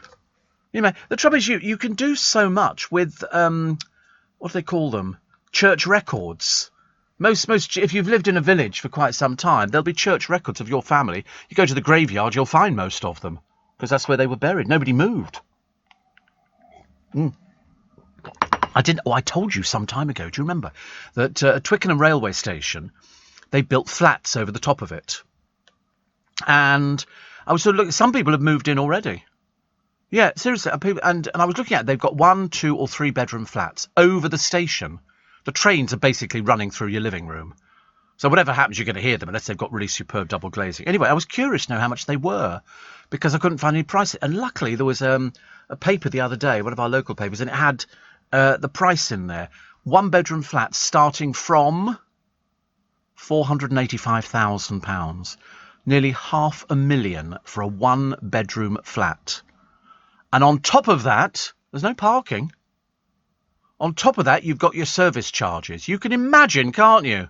Speaker 1: The trouble is you can do so much with, what do they call them? Church records. Most, if you've lived in a village for quite some time, there'll be church records of your family. You go to the graveyard, you'll find most of them, because that's where they were buried. Nobody moved. I told you some time ago, do you remember, that at Twickenham railway station, they built flats over the top of it. And I was sort of looking, some people have moved in already. Yeah, seriously. And I was looking at it, they've got 1, 2 or 3 bedroom flats over the station. The trains are basically running through your living room. So whatever happens, you're going to hear them, unless they've got really superb double glazing. Anyway, I was curious to know how much they were, because I couldn't find any prices. And luckily, there was a paper the other day, one of our local papers, and it had the price in there. 1 bedroom flat starting from £485,000. Nearly £500,000 for a 1 bedroom flat. And on top of that, there's no parking. On top of that, you've got your service charges. You can imagine, can't you?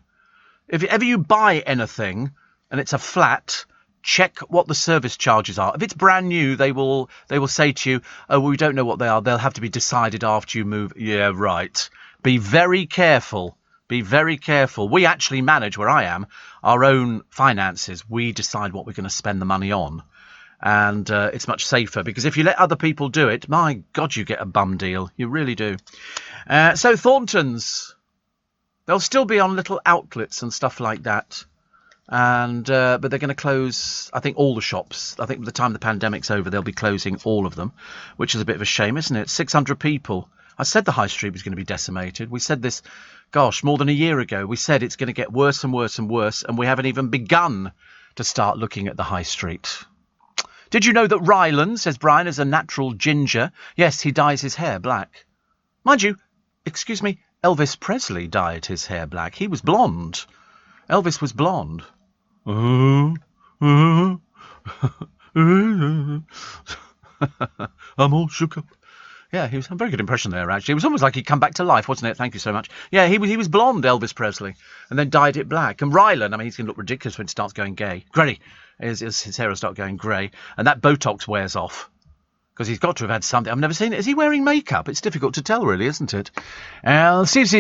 Speaker 1: If ever you buy anything and it's a flat, check what the service charges are. If it's brand new, they will say to you, oh, well, we don't know what they are. They'll have to be decided after you move. Yeah, right. Be very careful. Be very careful. We actually manage, where I am, our own finances. We decide what we're going to spend the money on. And it's much safer, because if you let other people do it, my God, you get a bum deal. You really do. So Thorntons, they'll still be on little outlets and stuff like that. And but they're going to close, I think, all the shops. I think by the time the pandemic's over, they'll be closing all of them, which is a bit of a shame, isn't it? 600 people. I said the high street was going to be decimated. We said this, gosh, more than a year ago. We said it's going to get worse and worse and worse, and we haven't even begun to start looking at the high street. Did you know that Ryland, says Brian, is a natural ginger? Yes, he dyes his hair black. Mind you, excuse me, Elvis Presley dyed his hair black. He was blonde. Elvis was blonde. I'm all shook up. Yeah, he was a very good impression there, actually. It was almost like he'd come back to life, wasn't it? Thank you so much. Yeah, he was blonde, Elvis Presley, and then dyed it black. And Ryland, I mean, he's going to look ridiculous when he starts going gay. Grey. His hair will start going grey, and that Botox wears off. Because he's got to have had something. I've never seen it. Is he wearing makeup? It's difficult to tell, really, isn't it?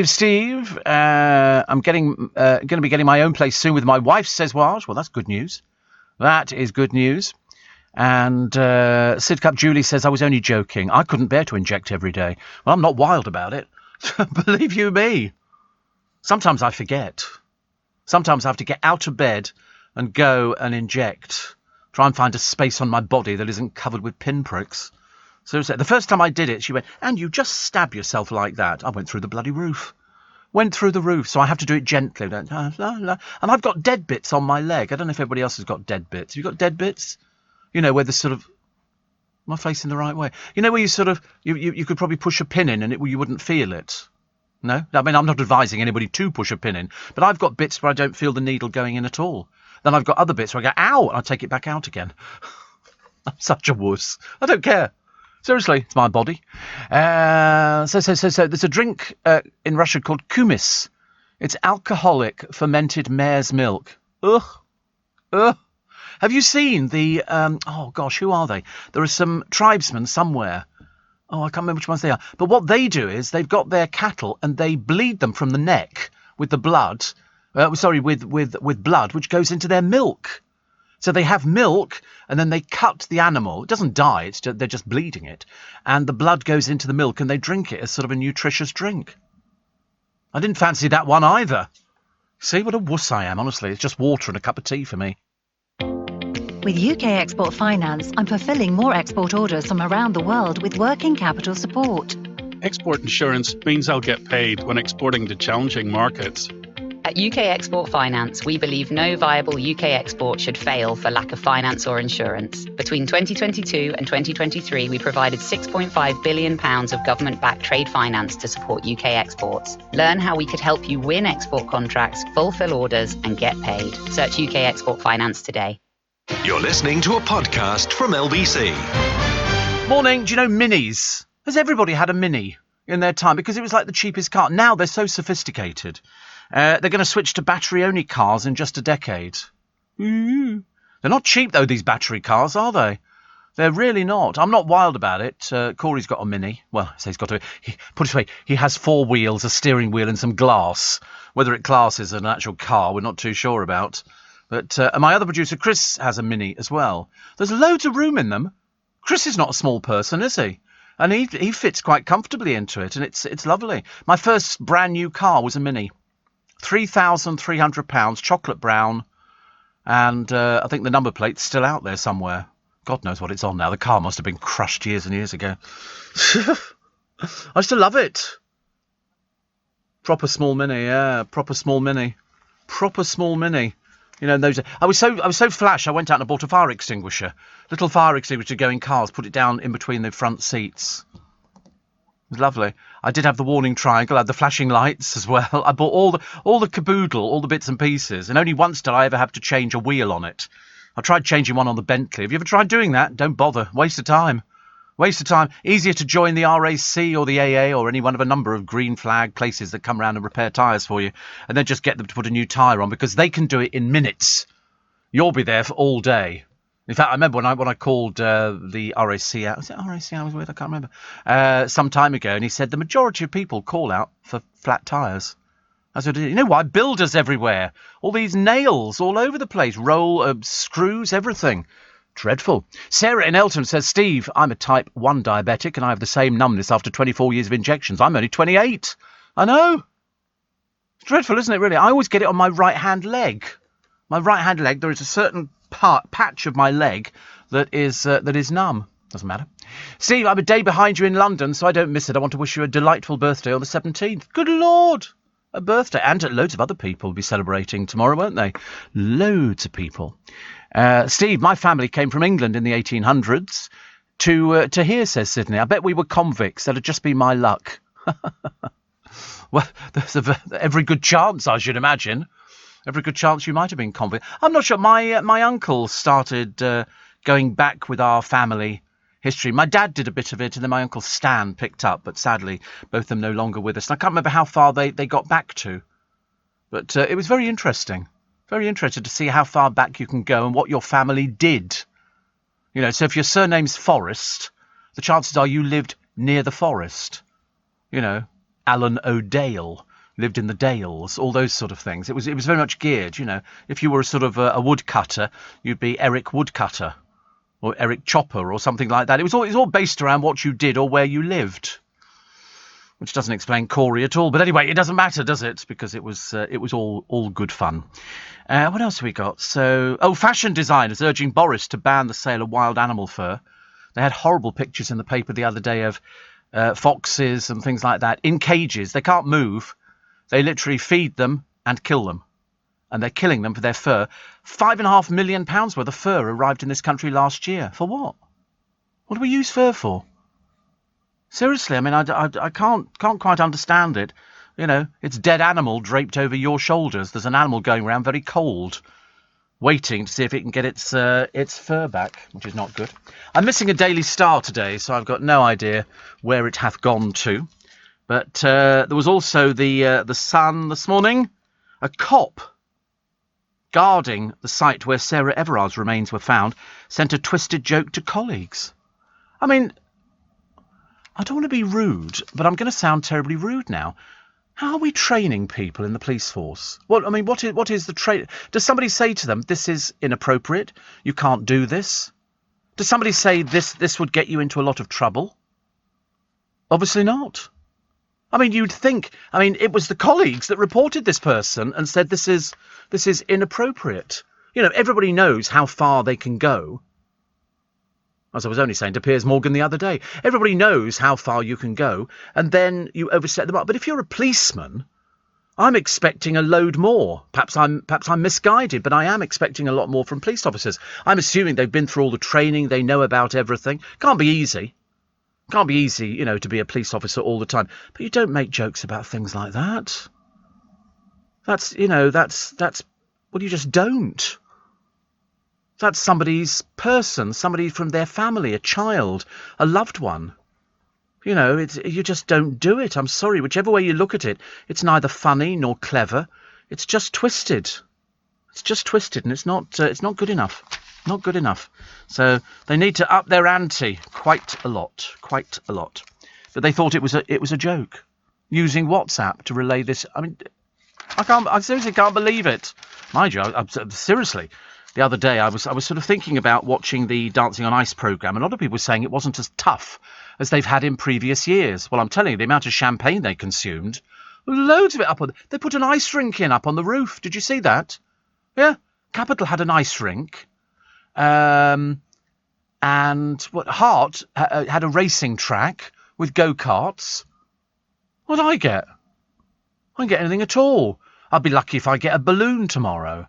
Speaker 1: Steve. I'm going to be getting my own place soon with my wife, says Waj. Well, that's good news. That is good news. And Sidcup Julie says, I was only joking. I couldn't bear to inject every day. Well, I'm not wild about it. Believe you me. Sometimes I forget. Sometimes I have to get out of bed and go and inject. Try and find a space on my body that isn't covered with pinpricks. Seriously, the first time I did it, she went, and you just stab yourself like that. I went through the bloody roof. Went through the roof, so I have to do it gently. And I've got dead bits on my leg. I don't know if everybody else has got dead bits. Have you got dead bits? You know, where the sort of... Am I facing the right way? You know, where you sort of... You could probably push a pin in and you wouldn't feel it. No? I mean, I'm not advising anybody to push a pin in, but I've got bits where I don't feel the needle going in at all. Then I've got other bits where I go, ow, and I take it back out again. I'm such a wuss. I don't care. Seriously, it's my body. So there's a drink in Russia called kumis. It's alcoholic fermented mare's milk. Ugh. Have you seen the, oh gosh, who are they? There are some tribesmen somewhere. Oh, I can't remember which ones they are. But what they do is they've got their cattle and they bleed them from the neck with the blood. With blood, which goes into their milk. So they have milk, and then they cut the animal. It doesn't die, they're just bleeding it. And the blood goes into the milk, and they drink it as sort of a nutritious drink. I didn't fancy that one either. See, what a wuss I am, honestly. It's just water and a cup of tea for me.
Speaker 10: With UK Export Finance, I'm fulfilling more export orders from around the world with working capital support.
Speaker 11: Export insurance means I'll get paid when exporting to challenging markets.
Speaker 12: At UK Export Finance, we believe no viable UK export should fail for lack of finance or insurance. Between 2022 and 2023, we provided £6.5 billion of government-backed trade finance to support UK exports. Learn how we could help you win export contracts, fulfill orders, and get paid. Search UK Export Finance today.
Speaker 2: You're listening to a podcast from LBC.
Speaker 1: Morning. Do you know Minis? Has everybody had a Mini in their time? Because it was like the cheapest car. Now they're so sophisticated. They're going to switch to battery-only cars in just a decade. They're not cheap, though, these battery cars, are they? They're really not. I'm not wild about it. Corey's got a Mini. Well, so he's got put it this way, he has 4 wheels, a steering wheel and some glass. Whether it classes an actual car, we're not too sure about. But my other producer, Chris, has a Mini as well. There's loads of room in them. Chris is not a small person, is he? And he fits quite comfortably into it, and it's lovely. My first brand new car was a Mini. £3,300, chocolate brown, and I think the number plate's still out there somewhere. God knows what it's on now. The car must have been crushed years and years ago. I used to love it. Proper small Mini, yeah. Proper small Mini. You know, those. I was so flash. I went out and bought a fire extinguisher, little fire extinguisher to go in cars. Put it down in between the front seats. It was lovely. I did have the warning triangle. I had the flashing lights as well. I bought all the caboodle, all the bits and pieces, and only once did I ever have to change a wheel on it. I tried changing one on the Bentley. Have you ever tried doing that? Don't bother. Waste of time. Easier to join the RAC or the AA or any one of a number of green flag places that come around and repair tyres for you, and then just get them to put a new tyre on, because they can do it in minutes. You'll be there for all day. In fact, I remember when I called the RAC out. Was it RAC I was with? I can't remember. Some time ago, and he said the majority of people call out for flat tyres. I said, you know why? Builders everywhere. All these nails all over the place. Screws, everything. Dreadful. Sarah in Elton says, Steve, I'm a type 1 diabetic and I have the same numbness after 24 years of injections. I'm only 28. I know. It's dreadful, isn't it, really? I always get it on my right-hand leg. My right-hand leg, there is a certain patch of my leg that is numb. Doesn't matter. Steve, I'm a day behind you in London, so I don't miss it. I want to wish you a delightful birthday on the 17th. Good Lord! A birthday. And loads of other people will be celebrating tomorrow, won't they? Loads of people. Steve, my family came from England in the 1800s to here, says Sydney. I bet we were convicts. That'd just be my luck. Well, there's every good chance, I should imagine. Every good chance you might have been convict. I'm not sure. My uncle started going back with our family history. My dad did a bit of it, and then my uncle Stan picked up, but sadly, both of them no longer with us. And I can't remember how far they got back to. But it was very interesting. Very interested to see how far back you can go and what your family did. You know, so if your surname's Forrest, the chances are you lived near the forest. You know, Alan O'Dale lived in the Dales, all those sort of things. It was very much geared, you know. If you were a sort of a woodcutter, you'd be Eric Woodcutter or Eric Chopper or something like that. It was all based around what you did or where you lived, which doesn't explain Corey at all. But anyway, it doesn't matter, does it? Because it was all good fun. What else have we got? So, fashion designers urging Boris to ban the sale of wild animal fur. They had horrible pictures in the paper the other day of foxes and things like that in cages. They can't move. They literally feed them and kill them. And they're killing them for their fur. £5.5 million worth of fur arrived in this country last year. For what? What do we use fur for? Seriously, I mean, I can't quite understand it. You know, it's dead animal draped over your shoulders. There's an animal going around very cold, waiting to see if it can get its fur back, which is not good. I'm missing a Daily Star today, so I've got no idea where it hath gone to. But there was also the Sun this morning. A cop guarding the site where Sarah Everard's remains were found sent a twisted joke to colleagues. I mean, I don't want to be rude, but I'm going to sound terribly rude now. How are we training people in the police force? What is the train? Does somebody say to them, this is inappropriate, you can't do this? Does somebody say this would get you into a lot of trouble? Obviously not. I mean, you'd think, it was the colleagues that reported this person and said this is inappropriate. You know, everybody knows how far they can go. As I was only saying to Piers Morgan the other day, everybody knows how far you can go, and then you overstep them up. But if you're a policeman, I'm expecting a load more. Perhaps I'm misguided, but I am expecting a lot more from police officers. I'm assuming they've been through all the training, they know about everything. Can't be easy. Can't be easy, you know, to be a police officer all the time. But you don't make jokes about things like that. That's you just don't. That's somebody's person, somebody from their family, a child, a loved one. You know, you just don't do it. I'm sorry, whichever way you look at it, it's neither funny nor clever. It's just twisted. It's just twisted, and it's not good enough. Not good enough. So they need to up their ante quite a lot. But they thought it was a joke, using WhatsApp to relay this. I mean, I seriously can't believe it. Mind you, seriously. The other day, I was sort of thinking about watching the Dancing on Ice programme. A lot of people were saying it wasn't as tough as they've had in previous years. Well, I'm telling you, the amount of champagne they consumed, loads of it up on. They put an ice rink up on the roof. Did you see that? Yeah, Capital had an ice rink, and Hart had a racing track with go-karts. What do I get? I don't get anything at all. I'll be lucky if I get a balloon tomorrow.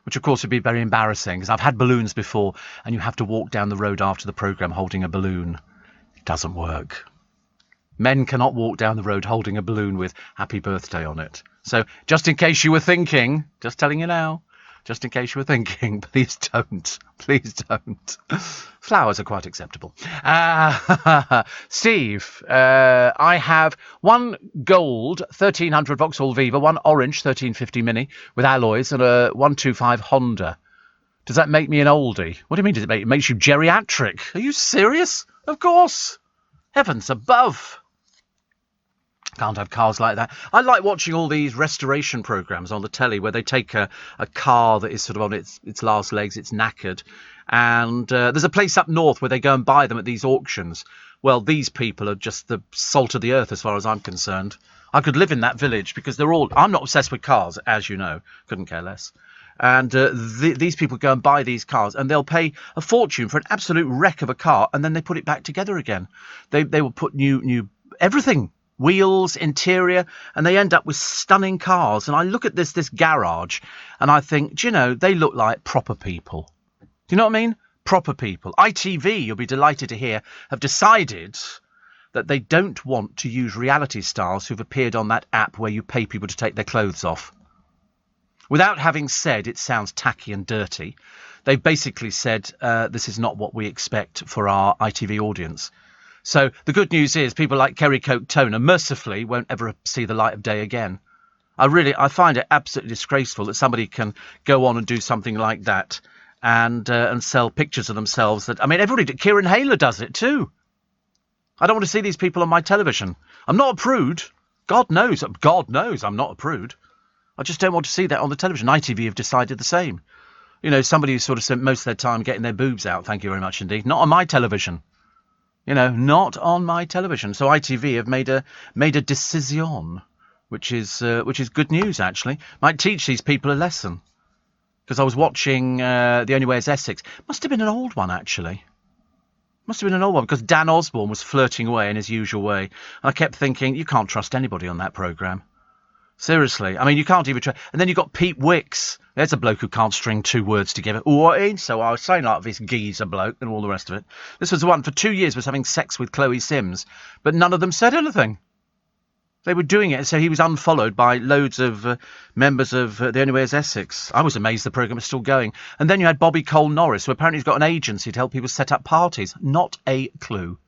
Speaker 1: Which, of course, would be very embarrassing, because I've had balloons before, and you have to walk down the road after the programme holding a balloon. It doesn't work. Men cannot walk down the road holding a balloon with happy birthday on it. So, just in case you were thinking, just telling you now, just in case you were thinking, please don't. Please don't. Flowers are quite acceptable. Steve, I have one gold 1300 Vauxhall Viva, one orange 1350 Mini with alloys, and a 125 Honda. Does that make me an oldie? What do you mean? It makes you geriatric? Are you serious? Of course. Heavens above. Can't have cars like that. I like watching all these restoration programmes on the telly where they take a car that is sort of on its last legs, it's knackered, and there's a place up north where they go and buy them at these auctions. Well, these people are just the salt of the earth as far as I'm concerned. I could live in that village because I'm not obsessed with cars, as you know, couldn't care less. And these people go and buy these cars, and they'll pay a fortune for an absolute wreck of a car, and then they put it back together again. They will put new everything. Wheels, interior, and they end up with stunning cars. And I look at this garage and I think, do you know, they look like proper people. Do you know what I mean? Proper people. ITV, you'll be delighted to hear, have decided that they don't want to use reality stars who've appeared on that app where you pay people to take their clothes off. Without having said it sounds tacky and dirty, they've basically said this is not what we expect for our ITV audience. So the good news is people like Kerry Coke Toner mercifully won't ever see the light of day again. I find it absolutely disgraceful that somebody can go on and do something like that and sell pictures of themselves. Kieran Hayler does it too. I don't want to see these people on my television. I'm not a prude. God knows I'm not a prude. I just don't want to see that on the television. ITV have decided the same. You know, somebody who sort of spent most of their time getting their boobs out, thank you very much indeed. Not on my television. You know, not on my television. So ITV have made a decision, which is good news, actually. Might teach these people a lesson. Because I was watching The Only Way is Essex. Must have been an old one, actually. Must have been an old one, because Dan Osborne was flirting away in his usual way. And I kept thinking, you can't trust anybody on that programme. Seriously. I mean, you can't even trust... And then you've got Pete Wicks. There's a bloke who can't string two words together. What? So I was saying like this geezer bloke and all the rest of it. This was the one for 2 years was having sex with Chloe Sims. But none of them said anything. They were doing it, so he was unfollowed by loads of members of The Only Way is Essex. I was amazed the programme was still going. And then you had Bobby Cole-Norris, who apparently has got an agency to help people set up parties. Not a clue.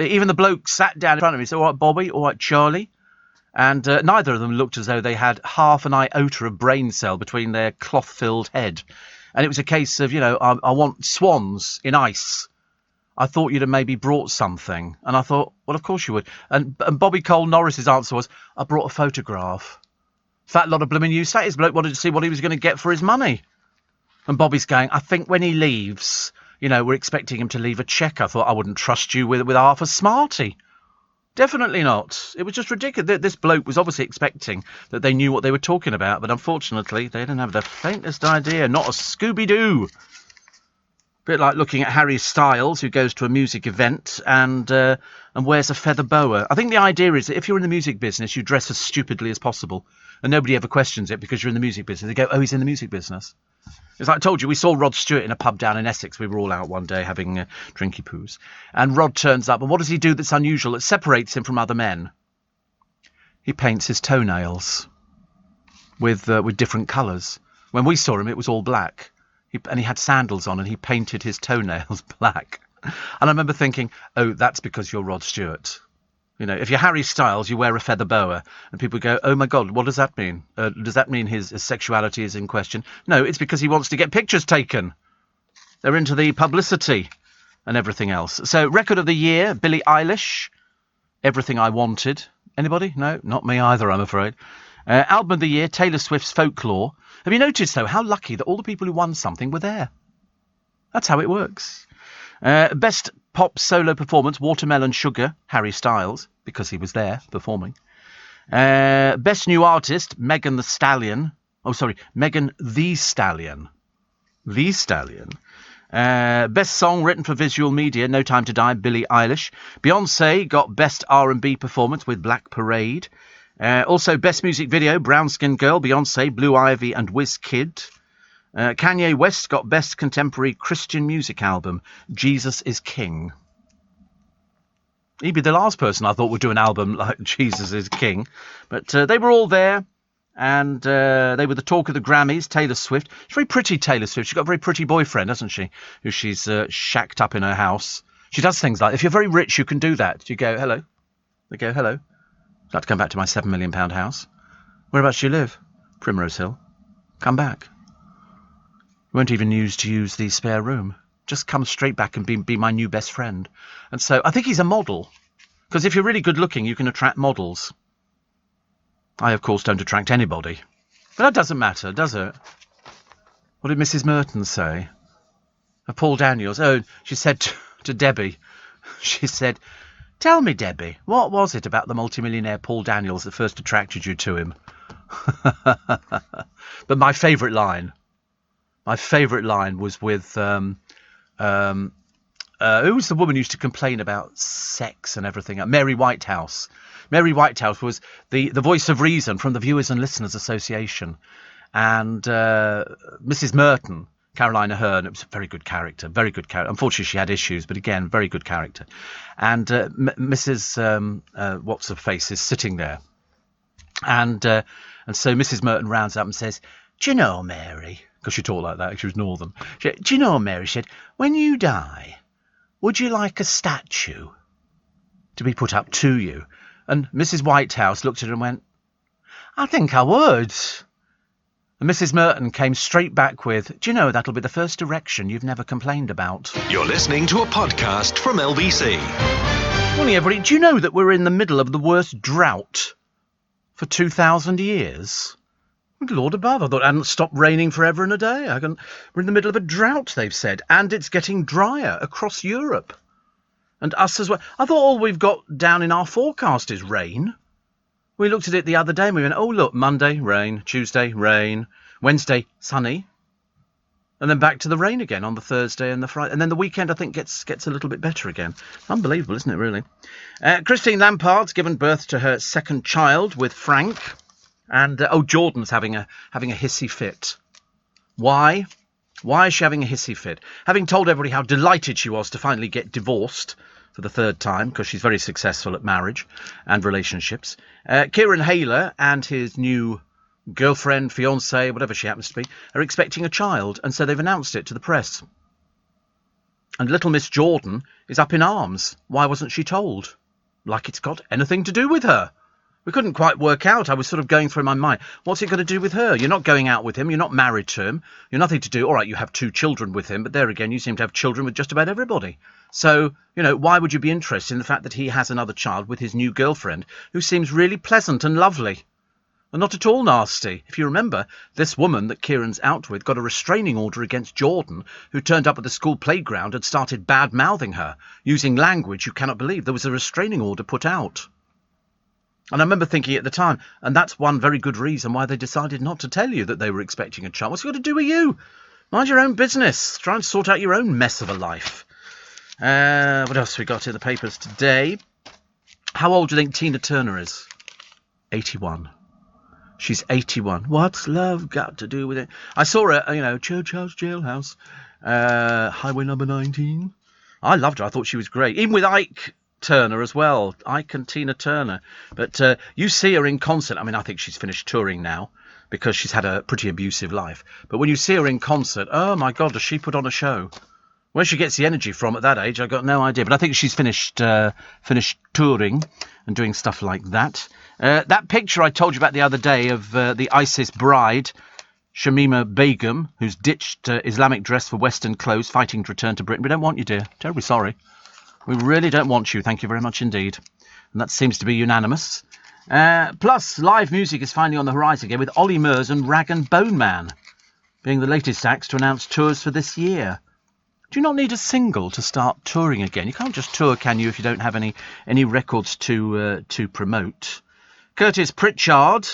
Speaker 1: Even the bloke sat down in front of me and said, all right, Bobby, all right, Charlie. And neither of them looked as though they had half an iota of brain cell between their cloth-filled head. And it was a case of, you know, I want swans in ice. I thought you'd have maybe brought something. And I thought, well, of course you would. And Bobby Cole-Norris's answer was, I brought a photograph. Fat lot of blooming use. That his bloke wanted to see what he was going to get for his money. And Bobby's going, I think when he leaves, you know, we're expecting him to leave a cheque. I thought I wouldn't trust you with half a smartie. Definitely not. It was just ridiculous. This bloke was obviously expecting that they knew what they were talking about, but unfortunately they didn't have the faintest idea. Not a Scooby-Doo. Bit like looking at Harry Styles, who goes to a music event and wears a feather boa. I think the idea is that if you're in the music business, you dress as stupidly as possible, and nobody ever questions it because you're in the music business. They go, oh, he's in the music business. It's like I told you, we saw Rod Stewart in a pub down in Essex. We were all out one day having drinky poos. And Rod turns up, and what does he do that's unusual, that separates him from other men? He paints his toenails with different colours. When we saw him, it was all black. And he had sandals on, and he painted his toenails black. And I remember thinking, oh, that's because you're Rod Stewart. You know, if you're Harry Styles, you wear a feather boa, and people go, oh my God, what does that mean? Does that mean his sexuality is in question? No, it's because he wants to get pictures taken. They're into the publicity and everything else. So, record of the year, Billie Eilish, Everything I Wanted. Anybody? No, not me either, I'm afraid. Album of the year, Taylor Swift's Folklore. Have you noticed, though, how lucky that all the people who won something were there? That's how it works. Best pop solo performance, Watermelon Sugar, Harry Styles, because he was there performing. Best new artist, Megan Thee Stallion. Megan Thee Stallion. The Stallion. Best song written for visual media, No Time to Die, Billie Eilish. Beyonce got best R&B performance with Black Parade. Also best music video, Brown Skin Girl, Beyonce, Blue Ivy and Wizkid. Kanye West got best contemporary Christian music album, Jesus is King. He'd be the last person I thought would do an album like Jesus is King. But they were all there, and they were the talk of the Grammys. Taylor Swift. She's very pretty, Taylor Swift. She's got a very pretty boyfriend, hasn't she? Who she's shacked up in her house. She does things like, if you're very rich, you can do that. You go, hello. They go, hello. I'd like to come back to my £7 million house. Whereabouts do you live? Primrose Hill. Come back. You won't even use the spare room. Just come straight back and be my new best friend. And so I think he's a model. Because if you're really good looking, you can attract models. I, of course, don't attract anybody. But that doesn't matter, does it? What did Mrs. Merton say? Paul Daniels. Oh, she said to Debbie, she said, tell me, Debbie, what was it about the multimillionaire Paul Daniels that first attracted you to him? But my favourite line was with, who was the woman who used to complain about sex and everything? Mary Whitehouse. Mary Whitehouse was the voice of reason from the Viewers and Listeners Association. And Mrs. Merton, Carolina Hearn, it was a very good character. Unfortunately, she had issues, but again, very good character. And Mrs. What's-her-face is sitting there. And so Mrs. Merton rounds up and says, do you know, Mary, because she talked like that, she was northern. Do you know, Mary, she said, when you die, would you like a statue to be put up to you? And Mrs. Whitehouse looked at her and went, I think I would. And Mrs. Merton came straight back with, do you know, that'll be the first erection you've never complained about.
Speaker 2: You're listening to a podcast from LBC.
Speaker 1: Morning, everybody. Do you know that we're in the middle of the worst drought for 2,000 years? Good Lord above, I thought it hadn't stopped raining forever and a day. We're in the middle of a drought, they've said, and it's getting drier across Europe. And us as well. I thought all we've got down in our forecast is rain. We looked at it the other day and we went, oh, look, Monday, rain, Tuesday, rain, Wednesday, sunny. And then back to the rain again on the Thursday and the Friday. And then the weekend, I think, gets a little bit better again. Unbelievable, isn't it, really? Christine Lampard's given birth to her second child with Frank. And, Jordan's having a hissy fit. Why? Why is she having a hissy fit? Having told everybody how delighted she was to finally get divorced for the third time, because she's very successful at marriage and relationships. Kieran Hayler and his new girlfriend, fiancée, whatever she happens to be, are expecting a child, and so they've announced it to the press. And little Miss Jordan is up in arms. Why wasn't she told? Like it's got anything to do with her. We couldn't quite work out. I was sort of going through my mind. What's it got to do with her? You're not going out with him. You're not married to him. You're nothing to do. All right, you have 2 children with him, but there again, you seem to have children with just about everybody. So, why would you be interested in the fact that he has another child with his new girlfriend, who seems really pleasant and lovely? And not at all nasty. If you remember, this woman that Kieran's out with got a restraining order against Jordan, who turned up at the school playground and started bad-mouthing her, using language you cannot believe. There was a restraining order put out. And I remember thinking at the time, and that's one very good reason why they decided not to tell you that they were expecting a child. What's it got to do with you? Mind your own business. Try and sort out your own mess of a life. What else we got in the papers today? How old do you think Tina Turner is? 81. She's 81. What's love got to do with it? I saw her, Church House, Jailhouse, Highway Number 19. I loved her. I thought she was great. Even with Ike Turner as well. Ike and Tina Turner. But you see her in concert. I mean, I think she's finished touring now because she's had a pretty abusive life. But when you see her in concert, oh my God, does she put on a show? Where she gets the energy from at that age, I've got no idea. But I think she's finished touring and doing stuff like that. That picture I told you about the other day of the ISIS bride, Shamima Begum, who's ditched Islamic dress for Western clothes, fighting to return to Britain. We don't want you, dear. Terribly sorry. We really don't want you. Thank you very much indeed. And that seems to be unanimous. Plus, live music is finally on the horizon again with Ollie Murs and Rag and Bone Man being the latest acts to announce tours for this year. Do you not need a single to start touring again? You can't just tour, can you, if you don't have any records to promote? Curtis Pritchard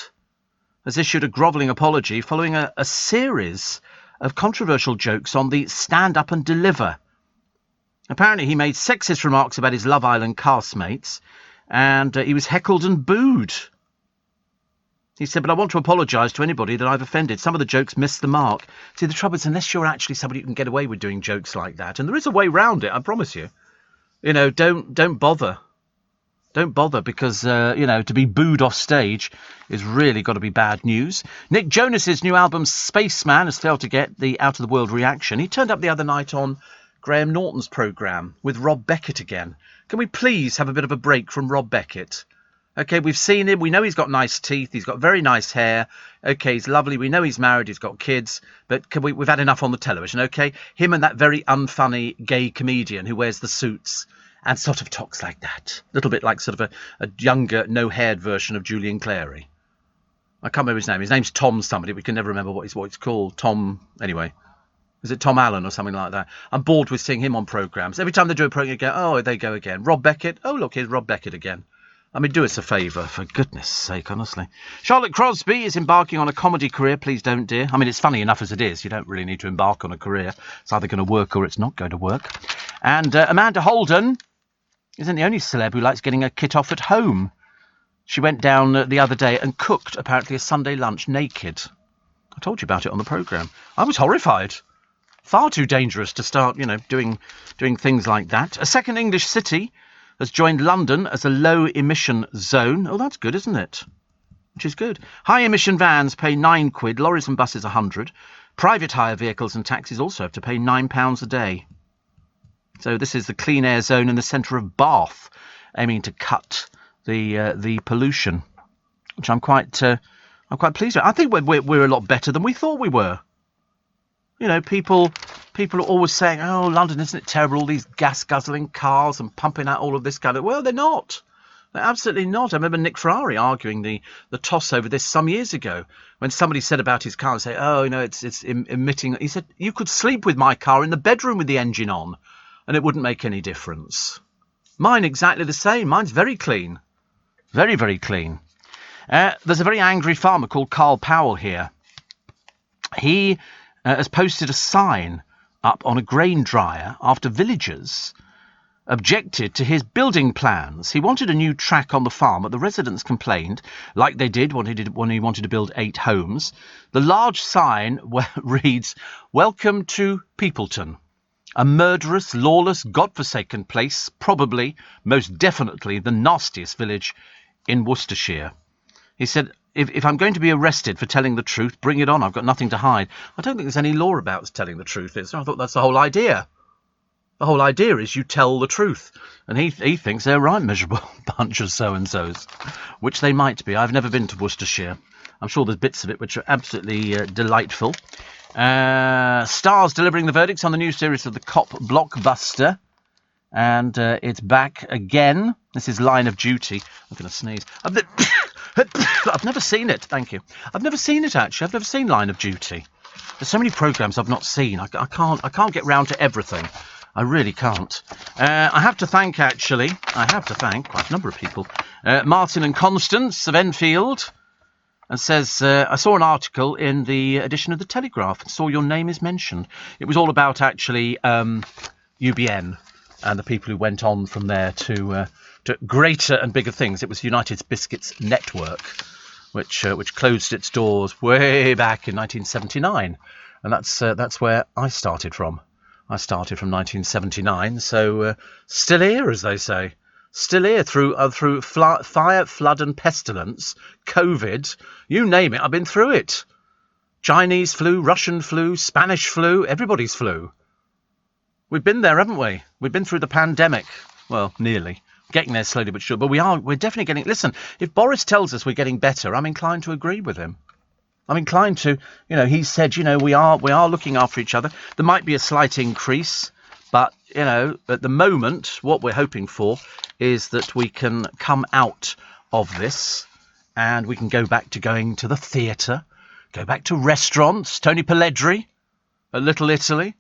Speaker 1: has issued a grovelling apology following a series of controversial jokes on the Stand Up and Deliver. Apparently he made sexist remarks about his Love Island castmates, and he was heckled and booed. He said, but I want to apologise to anybody that I've offended. Some of the jokes missed the mark. See, the trouble is, unless you're actually somebody who can get away with doing jokes like that, and there is a way round it, I promise you. Don't bother. Don't bother because, to be booed off stage is really got to be bad news. Nick Jonas's new album, Spaceman, has failed to get the out-of-the-world reaction. He turned up the other night on Graham Norton's programme with Rob Beckett again. Can we please have a bit of a break from Rob Beckett? OK, we've seen him. We know he's got nice teeth. He's got very nice hair. OK, he's lovely. We know he's married. He's got kids. But we've had enough on the television, OK? Him and that very unfunny gay comedian who wears the suits and sort of talks like that. A little bit like sort of a younger, no-haired version of Julian Clary. I can't remember his name. His name's Tom somebody. We can never remember what it's called. Tom, anyway. Is it Tom Allen or something like that? I'm bored with seeing him on programmes. Every time they do a programme, you go, oh, they go again. Rob Beckett. Oh, look, here's Rob Beckett again. I mean, do us a favour, for goodness sake, honestly. Charlotte Crosby is embarking on a comedy career. Please don't, dear. I mean, it's funny enough as it is. You don't really need to embark on a career. It's either going to work or it's not going to work. And Amanda Holden isn't the only celeb who likes getting a kit off at home. She went down the other day and cooked, apparently, a Sunday lunch naked. I told you about it on the programme. I was horrified. Far too dangerous to start, doing things like that. A second English city has joined London as a low-emission zone. Oh, that's good, isn't it? Which is good. High-emission vans pay £9, lorries and buses 100. Private hire vehicles and taxis also have to pay £9 a day. So this is the clean air zone in the centre of Bath, aiming to cut the pollution, which I'm quite pleased with. I think we're a lot better than we thought we were. People people are always saying, oh, London, isn't it terrible, all these gas-guzzling cars and pumping out all of this kind of... Well, they're not. They're absolutely not. I remember Nick Ferrari arguing the toss over this some years ago when somebody said about his car and say, oh, you know, it's emitting... He said, you could sleep with my car in the bedroom with the engine on and it wouldn't make any difference. Mine exactly the same. Mine's very clean. Very, very clean. There's a very angry farmer called Carl Powell here. He has posted a sign up on a grain dryer after villagers objected to his building plans. He wanted a new track on the farm, but the residents complained, like they did when he wanted to build 8 homes. The large sign reads, "Welcome to Peopleton, a murderous, lawless, godforsaken place, probably, most definitely, the nastiest village in Worcestershire." He said, if I'm going to be arrested for telling the truth, bring it on. I've got nothing to hide. I don't think there's any law about telling the truth. I thought that's the whole idea. The whole idea is you tell the truth. And he thinks they're a right miserable bunch of so-and-sos, which they might be. I've never been to Worcestershire. I'm sure there's bits of it which are absolutely delightful. Stars delivering the verdicts on the new series of the cop blockbuster. And it's back again. This is Line of Duty. I'm going to sneeze. I've never seen it. Thank you. I've never seen it, actually. I've never seen Line of Duty. There's so many programmes I've not seen. I can't get round to everything. I really can't. I have to thank quite a number of people. Martin and Constance of Enfield. And says, I saw an article in the edition of the Telegraph and saw your name is mentioned. It was all about, actually, UBN and the people who went on from there to greater and bigger things. It was United Biscuits Network, which closed its doors way back in 1979. And that's where I started from. I started from 1979, so still here, as they say. Still here through fire, flood and pestilence, COVID, you name it, I've been through it. Chinese flu, Russian flu, Spanish flu, everybody's flu. We've been there, haven't we? We've been through the pandemic. Well, nearly. Getting there slowly but sure. But we're definitely getting... Listen, if Boris tells us we're getting better, I'm inclined to agree with him. I'm inclined to, he said, we are looking after each other. There might be a slight increase, but, at the moment, what we're hoping for is that we can come out of this and we can go back to going to the theatre, go back to restaurants. Tony Pelledri at Little Italy,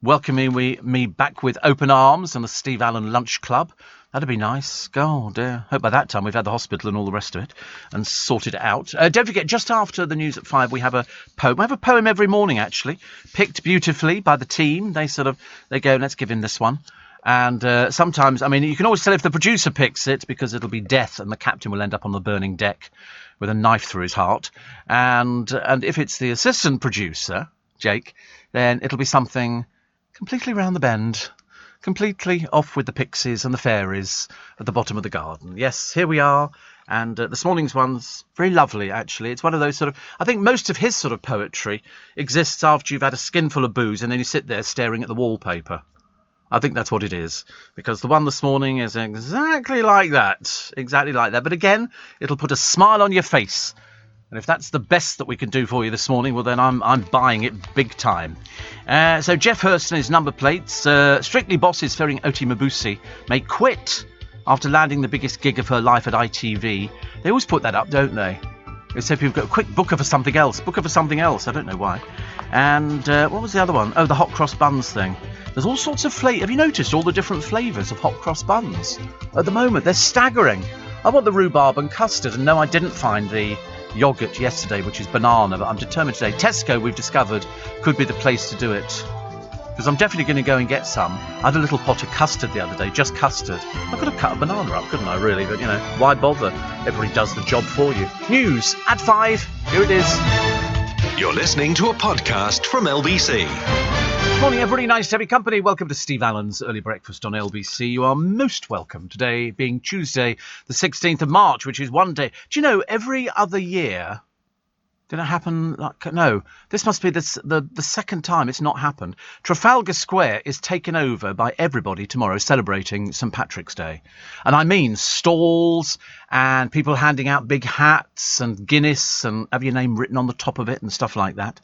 Speaker 1: welcoming me back with open arms and the Steve Allen Lunch Club. That'd be nice. Oh, dear. Hope by that time we've had the hospital and all the rest of it and sorted it out. Don't forget, just after the news at 5, we have a poem. I have a poem every morning, actually, picked beautifully by the team. They go, let's give him this one. And sometimes, you can always tell if the producer picks it because it'll be death and the captain will end up on the burning deck with a knife through his heart. And if it's the assistant producer, Jake, then it'll be something completely round the bend. Completely off with the pixies and the fairies at the bottom of the garden. Yes, here we are. And this morning's one's very lovely, actually. It's one of those I think most of his sort of poetry exists after you've had a skinful of booze and then you sit there staring at the wallpaper. I think that's what it is. Because the one this morning is exactly like that. Exactly like that. But again, it'll put a smile on your face. And if that's the best that we can do for you this morning, well, then I'm buying it big time. So Jeff Hurst and his number plates. Strictly Bosses fearing Oti Mabuse may quit after landing the biggest gig of her life at ITV. They always put that up, don't they? They say people go, quick, book her for something else. Book her for something else. I don't know why. And what was the other one? Oh, the hot cross buns thing. There's all sorts of flavours. Have you noticed all the different flavours of hot cross buns? At the moment, they're staggering. I want the rhubarb and custard. And no, I didn't find the yoghurt yesterday, which is banana, but I'm determined today. Tesco, we've discovered, could be the place to do it. Because I'm definitely going to go and get some. I had a little pot of custard the other day, just custard. I could have cut a banana up, couldn't I, really? But, why bother? Everybody does the job for you. News at 5. Here it is.
Speaker 2: You're listening to a podcast from LBC.
Speaker 1: Morning, everybody. Nice to have your company. Welcome to Steve Allen's Early Breakfast on LBC. You are most welcome. Today being Tuesday, the 16th of March, which is one day. Do you know, every other year... Did it happen? No, this must be the second time it's not happened. Trafalgar Square is taken over by everybody tomorrow celebrating St. Patrick's Day. And I mean stalls and people handing out big hats and Guinness and have your name written on the top of it and stuff like that.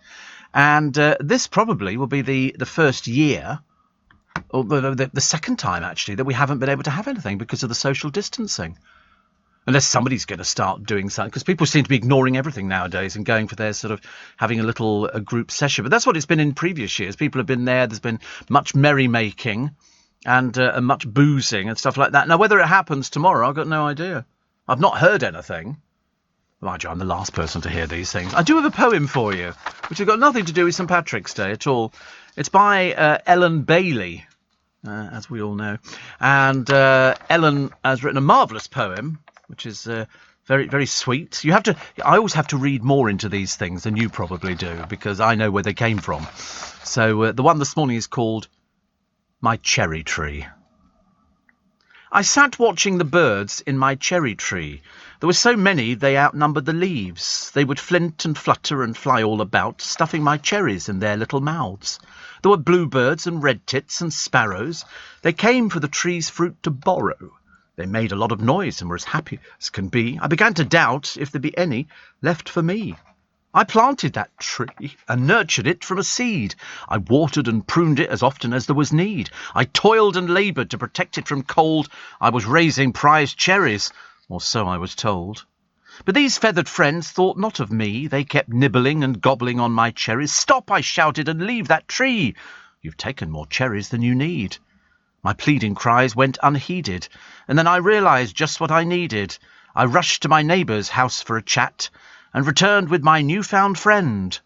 Speaker 1: And this probably will be the first year, or the second time, actually, that we haven't been able to have anything because of the social distancing. Unless somebody's going to start doing something, because people seem to be ignoring everything nowadays and going for their sort of having a little group session. But that's what it's been in previous years. People have been there. There's been much merrymaking and much boozing and stuff like that. Now, whether it happens tomorrow, I've got no idea. I've not heard anything. Mind you, I'm the last person to hear these things. I do have a poem for you, which has got nothing to do with St. Patrick's Day at all. It's by Ellen Bailey, as we all know. And Ellen has written a marvellous poem, which is very, very sweet. I always have to read more into these things than you probably do, because I know where they came from. So the one this morning is called My Cherry Tree. I sat watching the birds in my cherry tree. There were so many they outnumbered the leaves. They would flint and flutter and fly all about, stuffing my cherries in their little mouths. There were bluebirds and red tits and sparrows. They came for the tree's fruit to borrow. They made a lot of noise and were as happy as can be. I began to doubt if there'd be any left for me. I planted that tree and nurtured it from a seed. I watered and pruned it as often as there was need. I toiled and laboured to protect it from cold. I was raising prized cherries, or so I was told. But these feathered friends thought not of me. They kept nibbling and gobbling on my cherries. Stop, I shouted, and leave that tree. You've taken more cherries than you need. My pleading cries went unheeded, and then I realised just what I needed. I rushed to my neighbour's house for a chat, and returned with my newfound friend,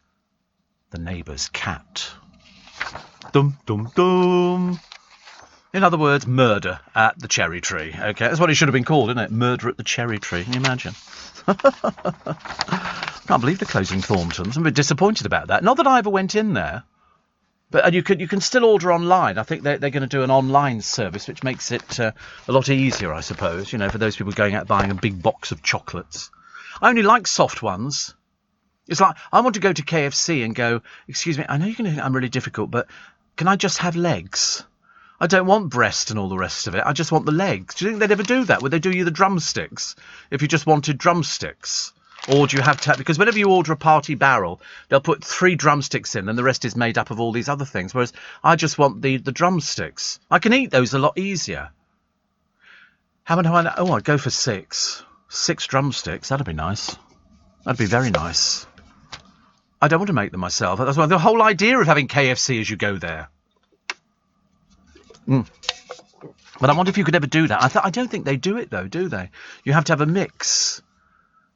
Speaker 1: the neighbour's cat. Dum, dum, dum. In other words, murder at the cherry tree. Okay, that's what it should have been called, isn't it? Murder at the cherry tree. Can you imagine? Can't believe they're closing Thornton's. I'm a bit disappointed about that. Not that I ever went in there. But you can still order online. I think they're going to do an online service, which makes it a lot easier, I suppose, you know, for those people going out buying a big box of chocolates. I only like soft ones. It's like, I want to go to KFC and go, excuse me, I know you're going to think I'm really difficult, but can I just have legs? I don't want breast and all the rest of it. I just want the legs. Do you think they'd ever do that? Would they do you the drumsticks if you just wanted drumsticks? Or do you have to... Because whenever you order a party barrel, they'll put 3 drumsticks in and the rest is made up of all these other things. Whereas I just want the drumsticks. I can eat those a lot easier. How many do I know? Oh, I'd go for 6. 6 drumsticks. That'd be nice. That'd be very nice. I don't want to make them myself. That's why the whole idea of having KFC as you go there. But I wonder if you could ever do that. I don't think they do it, though, do they? You have to have a mix.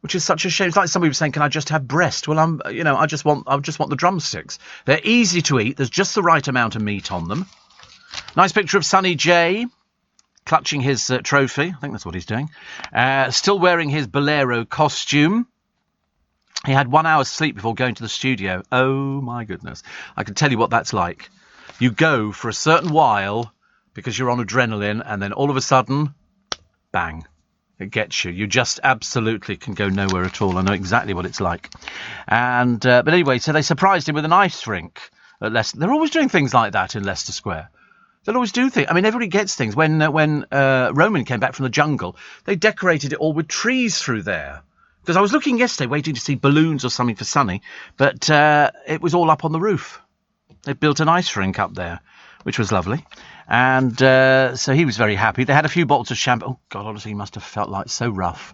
Speaker 1: Which is such a shame. It's like somebody was saying, "Can I just have breast?" Well, I just want the drumsticks. They're easy to eat. There's just the right amount of meat on them. Nice picture of Sonny J, clutching his trophy. I think that's what he's doing. Still wearing his Bolero costume. He had 1 hour's sleep before going to the studio. Oh my goodness! I can tell you what that's like. You go for a certain while because you're on adrenaline, and then all of a sudden, bang. It gets you. You just absolutely can go nowhere at all. I know exactly what it's like. And but anyway, so they surprised him with an ice rink at Leicester. They're always doing things like that in Leicester Square. They'll always do things. I mean, everybody gets things. When Roman came back from the jungle, they decorated it all with trees through there. Because I was looking yesterday, waiting to see balloons or something for Sonny, but it was all up on the roof. They built an ice rink up there, which was lovely. And so he was very happy. They had a few bottles of champagne. Oh, God, honestly, he must have felt like so rough.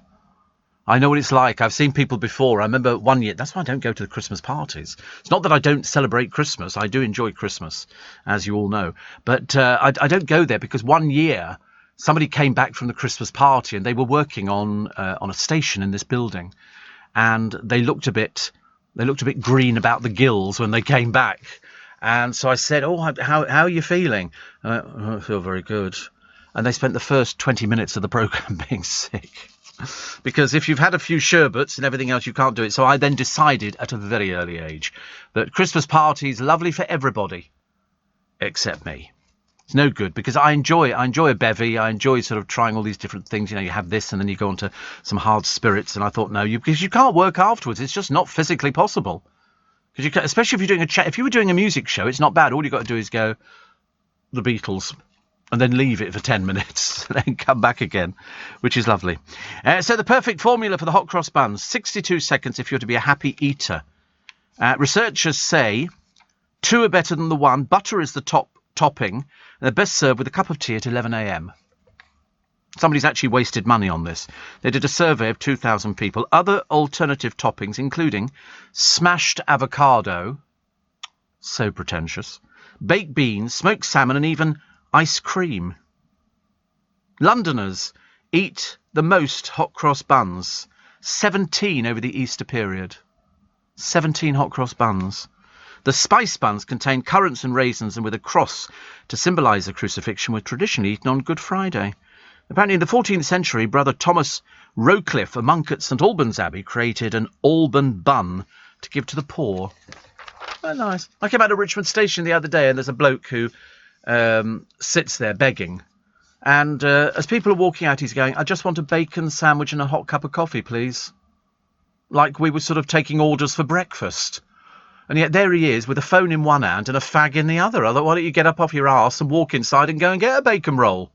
Speaker 1: I know what it's like. I've seen people before. I remember one year. That's why I don't go to the Christmas parties. It's not that I don't celebrate Christmas. I do enjoy Christmas, as you all know. But I don't go there because one year somebody came back from the Christmas party and they were working on a station in this building. And they looked a bit green about the gills when they came back. And so I said, "Oh, how are you feeling?" "I feel very good." And they spent the first 20 minutes of the programme being sick. Because if you've had a few sherbets and everything else, you can't do it. So I then decided at a very early age that Christmas parties are lovely for everybody except me. It's no good because I enjoy a bevy. I enjoy sort of trying all these different things. You know, you have this and then you go on to some hard spirits. And I thought, no, because you can't work afterwards. It's just not physically possible. Because you can, especially if you're doing if you were doing a music show, it's not bad. All you've got to do is go, the Beatles, and then leave it for 10 minutes, and then come back again, which is lovely. So the perfect formula for the hot cross buns, 62 seconds if you're to be a happy eater. Researchers say 2 are better than the 1. Butter is the topping, and they're best served with a cup of tea at 11 a.m. Somebody's actually wasted money on this. They did a survey of 2,000 people. Other alternative toppings, including smashed avocado, so pretentious, baked beans, smoked salmon, and even ice cream. Londoners eat the most hot cross buns, 17 over the Easter period. 17 hot cross buns. The spice buns contain currants and raisins, and with a cross to symbolise the crucifixion, were traditionally eaten on Good Friday. Apparently in the 14th century, Brother Thomas Rowcliffe, a monk at St Albans Abbey, created an Alban bun to give to the poor. Oh, nice. I came out of Richmond Station the other day, and there's a bloke who sits there begging. And as people are walking out, he's going, I just want a bacon sandwich and a hot cup of coffee, please. Like we were sort of taking orders for breakfast. And yet there he is with a phone in one hand and a fag in the other. I thought, why don't you get up off your arse and walk inside and go and get a bacon roll?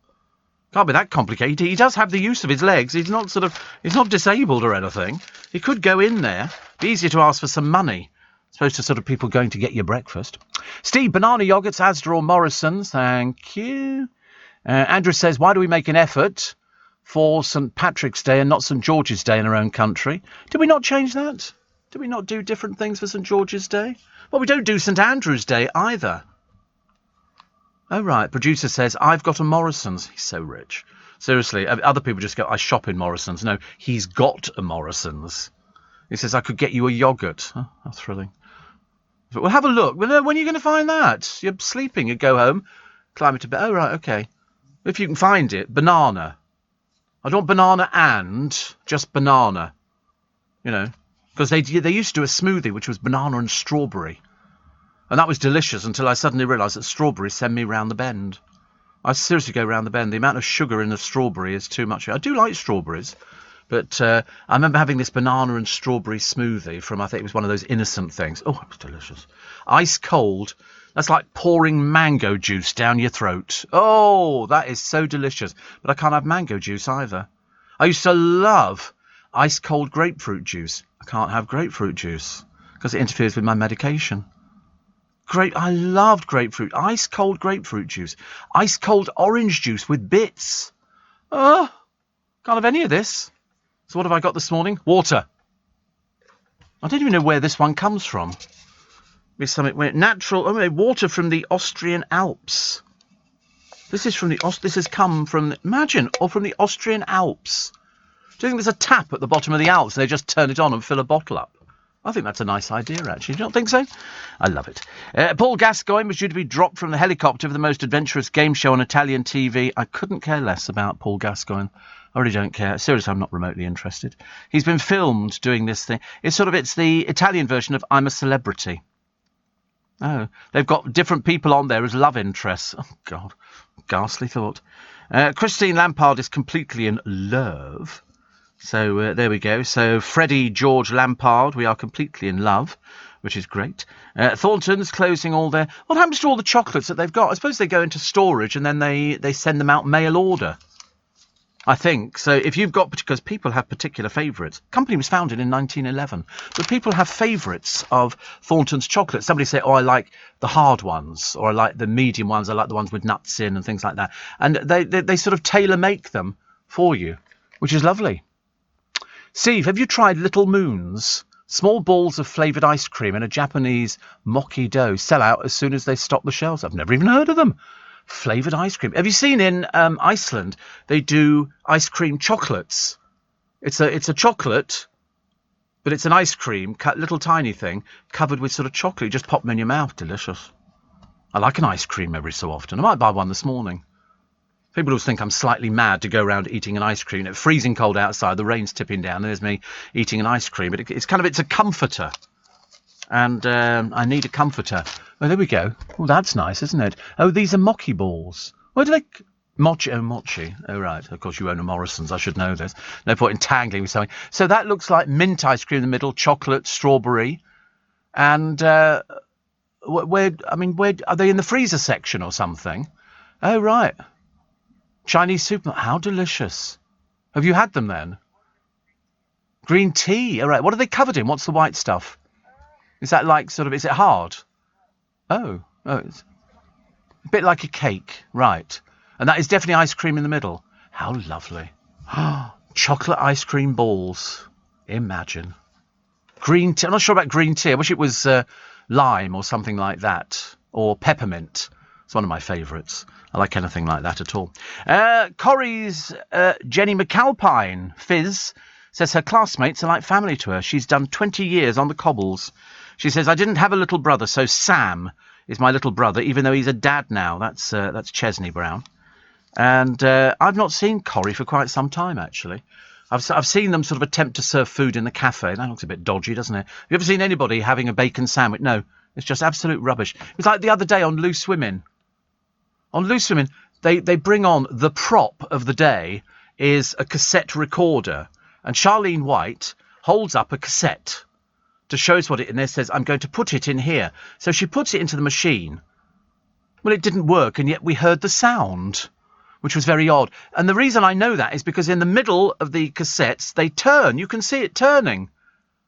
Speaker 1: Can't be that complicated. He does have the use of his legs. He's not disabled or anything. He could go in there. Be easier to ask for some money. As opposed to sort of people going to get your breakfast. Steve, banana yogurts, Asda or Morrison's. Thank you. Andrew says, why do we make an effort for St Patrick's Day and not St George's Day in our own country? Did we not change that? Did we not do different things for St George's Day? Well, we don't do St Andrew's Day either. Oh, right. Producer says, I've got a Morrison's. He's so rich. Seriously, other people just go, I shop in Morrison's. No, he's got a Morrison's. He says, I could get you a yoghurt. Oh, how thrilling. But we'll have a look. When are you going to find that? You're sleeping. You go home, climb into bed. Oh, right, OK. If you can find it, banana. I don't want banana and just banana. You know, because they used to do a smoothie which was banana and strawberry. And that was delicious until I suddenly realised that strawberries send me round the bend. I seriously go round the bend. The amount of sugar in a strawberry is too much. I do like strawberries, but I remember having this banana and strawberry smoothie from, I think it was one of those innocent things. Oh, it was delicious. Ice cold. That's like pouring mango juice down your throat. Oh, that is so delicious. But I can't have mango juice either. I used to love ice cold grapefruit juice. I can't have grapefruit juice because it interferes with my medication. I loved grapefruit. Ice cold grapefruit juice. Ice cold orange juice with bits. Oh, can't have any of this. So what have I got this morning? Water. I don't even know where this one comes from. It's something natural. Oh, water from the Austrian Alps. This is from this has come from from the Austrian Alps. Do you think there's a tap at the bottom of the Alps and they just turn it on and fill a bottle up? I think that's a nice idea, actually. Do you not think so? I love it. Paul Gascoigne was due to be dropped from the helicopter for the most adventurous game show on Italian TV. I couldn't care less about Paul Gascoigne. I really don't care. Seriously, I'm not remotely interested. He's been filmed doing this thing. It's the Italian version of I'm a Celebrity. Oh, they've got different people on there as love interests. Oh, God. Ghastly thought. Christine Lampard is completely in love. So there we go. So Freddie George Lampard, we are completely in love, which is great. Thornton's closing all their... What happens to all the chocolates that they've got? I suppose they go into storage and then they send them out mail order. I think. So if you've got... Because people have particular favourites. Company was founded in 1911. But people have favourites of Thornton's chocolates. Somebody say, oh, I like the hard ones. Or I like the medium ones. I like the ones with nuts in and things like that. And they sort of tailor-make them for you, which is lovely. Steve, have you tried Little Moons? Small balls of flavoured ice cream in a Japanese mochi dough sell out as soon as they stop the shelves. I've never even heard of them. Flavoured ice cream. Have you seen in Iceland, they do ice cream chocolates? It's a chocolate, but it's an ice cream, little tiny thing, covered with sort of chocolate. You just pop them in your mouth. Delicious. I like an ice cream every so often. I might buy one this morning. People always think I'm slightly mad to go around eating an ice cream. It's freezing cold outside, the rain's tipping down, and there's me eating an ice cream. But it's a comforter. And I need a comforter. Oh, there we go. Oh, that's nice, isn't it? Oh, these are mochi balls. Where do they... Mochi. Oh, right. Of course, you own a Morrison's. I should know this. No point in tangling with something. So that looks like mint ice cream in the middle, chocolate, strawberry. And where are they in the freezer section or something? Oh, right. Chinese super. How delicious. Have you had them then? Green tea. All right. What are they covered in? What's the white stuff? Is that like sort of, is it hard? Oh, it's a bit like a cake, right. And that is definitely ice cream in the middle. How lovely. Chocolate ice cream balls. Imagine. Green tea. I'm not sure about green tea. I wish it was lime or something like that. Or peppermint. It's one of my favourites. I like anything like that at all. Corrie's Jenny McAlpine, Fizz, says her classmates are like family to her. She's done 20 years on the cobbles. She says, I didn't have a little brother, so Sam is my little brother, even though he's a dad now. That's Chesney Brown. And I've not seen Corrie for quite some time, actually. I've seen them sort of attempt to serve food in the cafe. That looks a bit dodgy, doesn't it? Have you ever seen anybody having a bacon sandwich? No, it's just absolute rubbish. It was like the other day on Loose Women. On Loose Women, they bring on the prop of the day is a cassette recorder. And Charlene White holds up a cassette to show us what it is. And it says, I'm going to put it in here. So she puts it into the machine. Well, it didn't work, and yet we heard the sound, which was very odd. And the reason I know that is because in the middle of the cassettes, they turn. You can see it turning.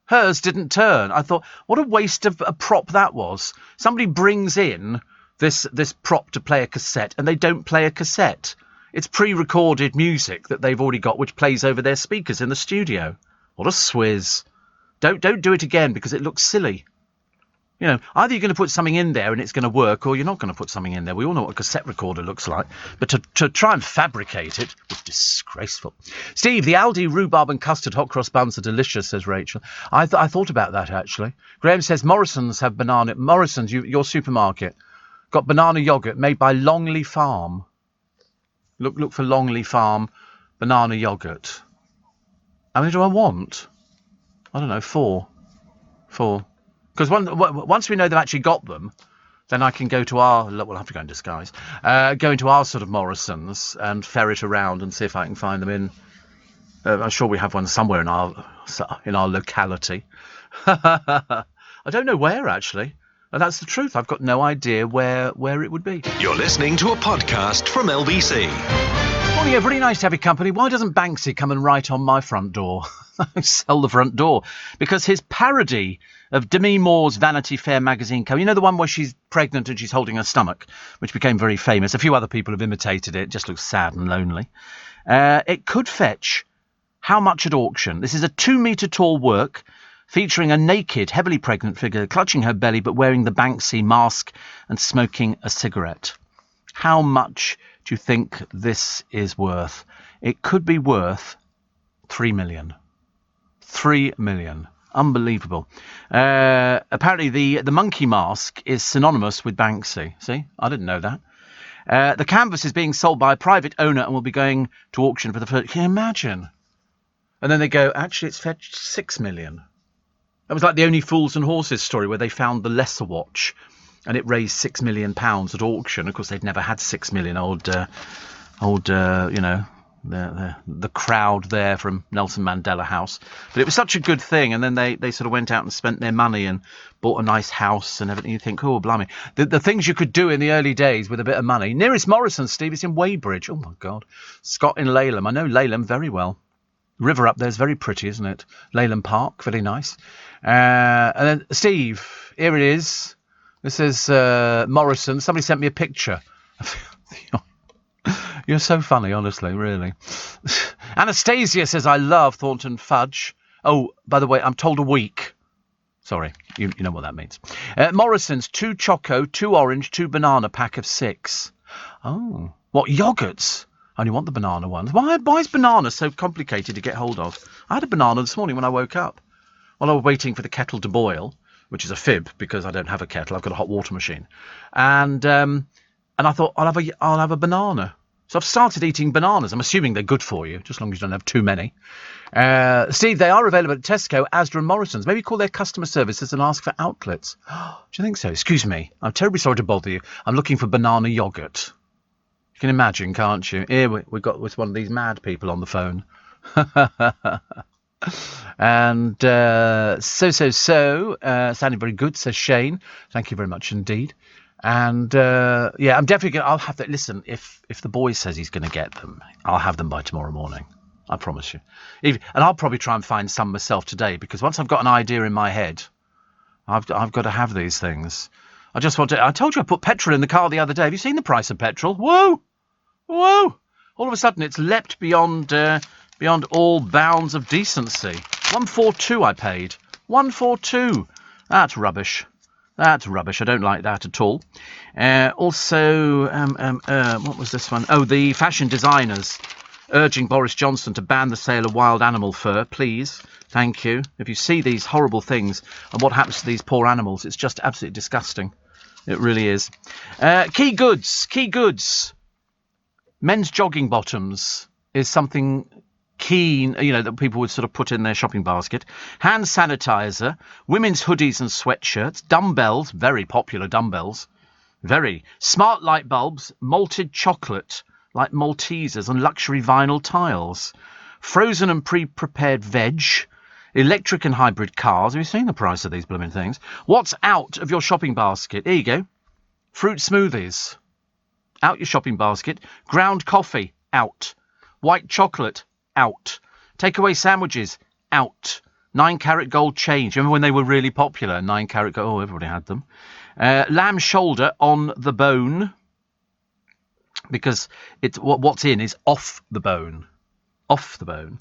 Speaker 1: Hers didn't turn. I thought, what a waste of a prop that was. Somebody brings in this prop to play a cassette, and they don't play a cassette. It's pre-recorded music that they've already got, which plays over their speakers in the studio. What a swizz. Don't do it again, because it looks silly. You know, either you're going to put something in there and it's going to work, or you're not going to put something in there. We all know what a cassette recorder looks like. But to try and fabricate it was disgraceful. Steve, the Aldi rhubarb and custard hot cross buns are delicious, says Rachel. I thought about that, actually. Graham says Morrison's have banana... Morrison's, your supermarket, got banana yoghurt made by Longley Farm. Look for Longley Farm banana yoghurt. How many do I want? I don't know, 4. Because once we know they've actually got them, then I can go to our... We'll have to go in disguise. Go into our sort of Morrison's and ferret around and see if I can find them in... I'm sure we have one somewhere in our locality. I don't know where, actually. And that's the truth. I've got no idea where it would be.
Speaker 2: You're listening to a podcast from LBC.
Speaker 1: Morning, everybody. Nice to have your company. Why doesn't Banksy come and write on my front door? Sell the front door. Because his parody of Demi Moore's Vanity Fair magazine cover, you know, the one where she's pregnant and she's holding her stomach, which became very famous. A few other people have imitated it. It just looks sad and lonely. It could fetch how much at auction? This is a 2-metre tall work featuring a naked, heavily pregnant figure clutching her belly but wearing the Banksy mask and smoking a cigarette. How much do you think this is worth? It could be worth 3 million. 3 million. Unbelievable. Apparently the monkey mask is synonymous with Banksy. See? I didn't know that. The canvas is being sold by a private owner and will be going to auction for the first... Can you imagine? And then they go, actually, it's fetched 6 million. That was like the Only Fools and Horses story where they found the lesser watch and it raised £6 million at auction. Of course, they'd never had 6 million. You know, the crowd there from Nelson Mandela House. But it was such a good thing. And then they sort of went out and spent their money and bought a nice house and everything. You think, oh, blimey. The things you could do in the early days with a bit of money. Nearest Morrison, Steve, is in Weybridge. Oh, my God. Scott in Laleham. I know Laleham very well. River up there is very pretty, isn't it? Laleham Park, very nice. And then, Steve, here it is. This is Morrison. Somebody sent me a picture. You're so funny, honestly, really. Anastasia says, I love Thornton Fudge. Oh, by the way, I'm told a week. Sorry, you know what that means. Morrison's 2 choco, 2 orange, 2 banana pack of 6. Oh, what, yoghurts? I only want the banana ones. Why is banana so complicated to get hold of? I had a banana this morning when I woke up. While I was waiting for the kettle to boil, which is a fib because I don't have a kettle. I've got a hot water machine. And I thought, I'll have a banana. So I've started eating bananas. I'm assuming they're good for you, just as long as you don't have too many. Steve, they are available at Tesco, Asda and Morrison's. Maybe call their customer services and ask for outlets. Do you think so? Excuse me. I'm terribly sorry to bother you. I'm looking for banana yoghurt. You can imagine, can't you? Here we've got with one of these mad people on the phone. And sounding very good, says Shane. Thank you very much indeed. And yeah, I'm definitely I'll have that. Listen, if the boy says he's going to get them, I'll have them by tomorrow morning. I promise you. And I'll probably try and find some myself today, because once I've got an idea in my head, I've got to have these things. I just want to... I told you I put petrol in the car the other day. Have you seen the price of petrol? Whoa! Whoa! All of a sudden, it's leapt beyond all bounds of decency. 142 I paid. 142. That's rubbish. That's rubbish. I don't like that at all. Also, what was this one? Oh, the fashion designers urging Boris Johnson to ban the sale of wild animal fur, please. Thank you. If you see these horrible things and what happens to these poor animals, it's just absolutely disgusting. It really is. Key goods. Men's jogging bottoms is something keen, that people would sort of put in their shopping basket. Hand sanitizer, women's hoodies and sweatshirts, dumbbells, very popular dumbbells, very. Smart light bulbs, malted chocolate, like Maltesers, and luxury vinyl tiles. Frozen and pre-prepared veg, electric and hybrid cars. Have you seen the price of these blooming things? What's out of your shopping basket? Here you go. Fruit smoothies. Out your shopping basket. Ground coffee. Out. White chocolate. Out. Takeaway sandwiches. Out. 9-carat gold chains. Remember when they were really popular? 9-carat gold. Oh, everybody had them. Lamb shoulder on the bone. Because it's what's in is off the bone. Off the bone.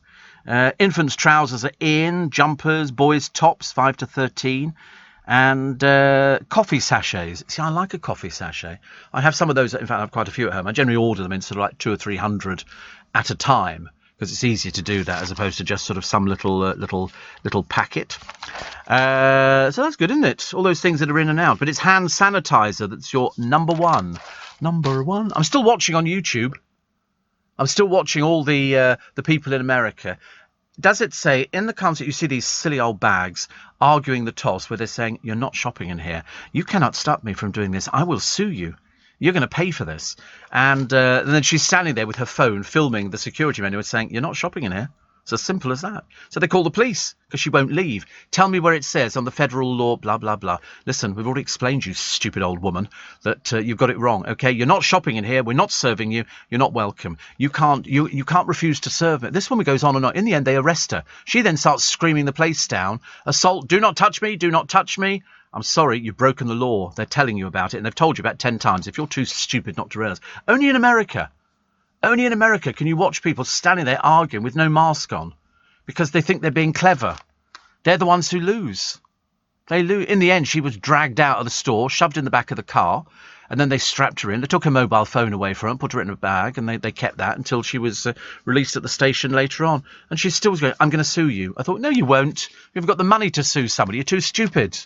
Speaker 1: Infants' trousers are in. Jumpers, boys' tops, 5 to 13. And coffee sachets. See, I like a coffee sachet. I have some of those. In fact, I have quite a few at home. I generally order them in sort of like 200 or 300 at a time because it's easier to do that as opposed to just sort of some little packet. So that's good, isn't it? All those things that are in and out. But it's hand sanitizer that's your number one. Number one. I'm still watching on YouTube. I'm still watching all the people in America. Does it say in the concert you see these silly old bags arguing the toss where they're saying, you're not shopping in here. You cannot stop me from doing this. I will sue you. You're going to pay for this. And then she's standing there with her phone filming the security menu and saying, you're not shopping in here. It's as simple as that. So they call the police because she won't leave. Tell me where it says on the federal law, blah, blah, blah. Listen, we've already explained, you stupid old woman, that you've got it wrong. OK, you're not shopping in here. We're not serving you. You're not welcome. You can't refuse to serve it. This woman goes on and on. In the end, they arrest her. She then starts screaming the place down. Assault. Do not touch me. Do not touch me. I'm sorry, you've broken the law. They're telling you about it. And they've told you about 10 times. If you're too stupid not to realise. Only in America can you watch people standing there arguing with no mask on because they think they're being clever. They're the ones who lose. They lose. In the end, she was dragged out of the store, shoved in the back of the car, and then they strapped her in. They took her mobile phone away from her and put her in a bag, and they kept that until she was released at the station later on. And she still was going, I'm going to sue you. I thought, no, you won't. You've got the money to sue somebody. You're too stupid.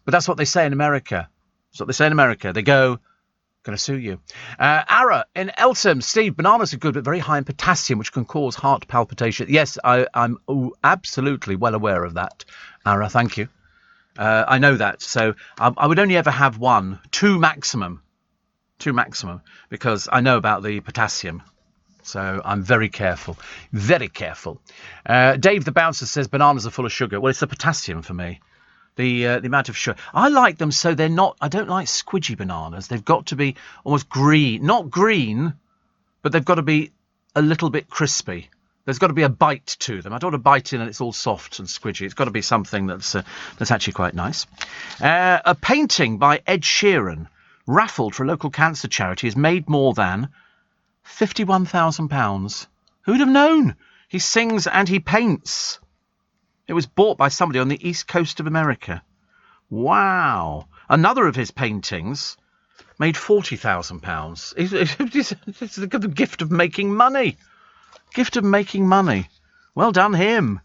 Speaker 1: But that's what they say in America. That's what they say in America. They go, going to sue you. Ara in Eltham. Steve, bananas are good, but very high in potassium, which can cause heart palpitation. Yes, I'm absolutely well aware of that. Ara, thank you. I know that. So I would only ever have two maximum, because I know about the potassium. So I'm very careful. Very careful. Dave the Bouncer says bananas are full of sugar. Well, it's the potassium for me. The amount of sugar. I like them so they're not... I don't like squidgy bananas. They've got to be almost green. Not green, but they've got to be a little bit crispy. There's got to be a bite to them. I don't want to bite in and it's all soft and squidgy. It's got to be something that's actually quite nice. A painting by Ed Sheeran, raffled for a local cancer charity, has made more than £51,000. Who'd have known? He sings and he paints. It was bought by somebody on the east coast of America. Wow. Another of his paintings made £40,000. It's the gift of making money. Gift of making money. Well done him.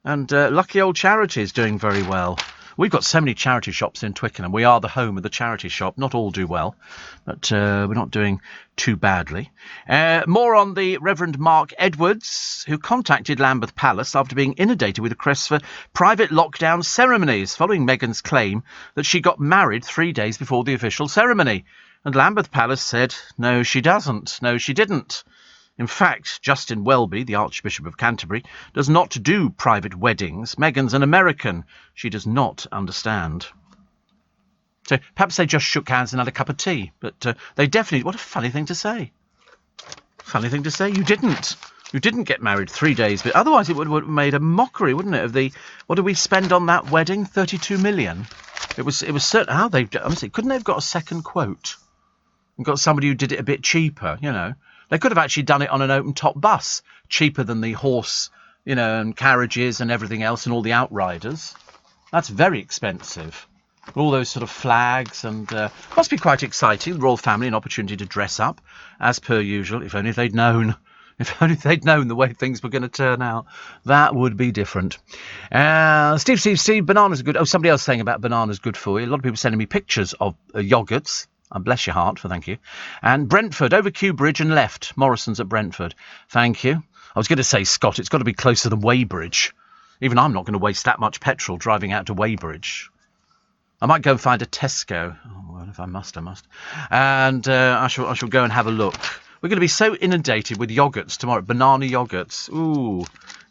Speaker 1: And lucky old charity is doing very well. We've got so many charity shops in Twickenham. We are the home of the charity shop. Not all do well, but we're not doing too badly. More on the Reverend Mark Edwards, who contacted Lambeth Palace after being inundated with requests for private lockdown ceremonies following Meghan's claim that she got married 3 days before the official ceremony. And Lambeth Palace said, no, she doesn't. No, she didn't. In fact, Justin Welby, the Archbishop of Canterbury, does not do private weddings. Meghan's an American. She does not understand. So perhaps they just shook hands and had a cup of tea. But they definitely... What a funny thing to say. Funny thing to say. You didn't. who didn't get married 3 days, but otherwise it would have made a mockery, wouldn't it, of the, what did we spend on that wedding? 32 million. It was certain, how they've, honestly, couldn't they have got a second quote and got somebody who did it a bit cheaper, you know? They could have actually done it on an open-top bus, cheaper than the horse, you know, and carriages and everything else and all the outriders. That's very expensive. All those sort of flags and must be quite exciting. The royal family, an opportunity to dress up, as per usual. If only they'd known. If only they'd known the way things were going to turn out. That would be different. Steve, bananas are good. Oh, somebody else saying about bananas good for you. A lot of people sending me pictures of yogurts. Bless your heart, for thank you. And Brentford, over Kew Bridge and left. Morrison's at Brentford. Thank you. I was going to say, Scott, it's got to be closer than Weybridge. Even I'm not going to waste that much petrol driving out to Weybridge. I might go and find a Tesco. Oh, well, if I must, I must. And I shall go and have a look. We're going to be so inundated with yogurts tomorrow. Banana yogurts. Ooh,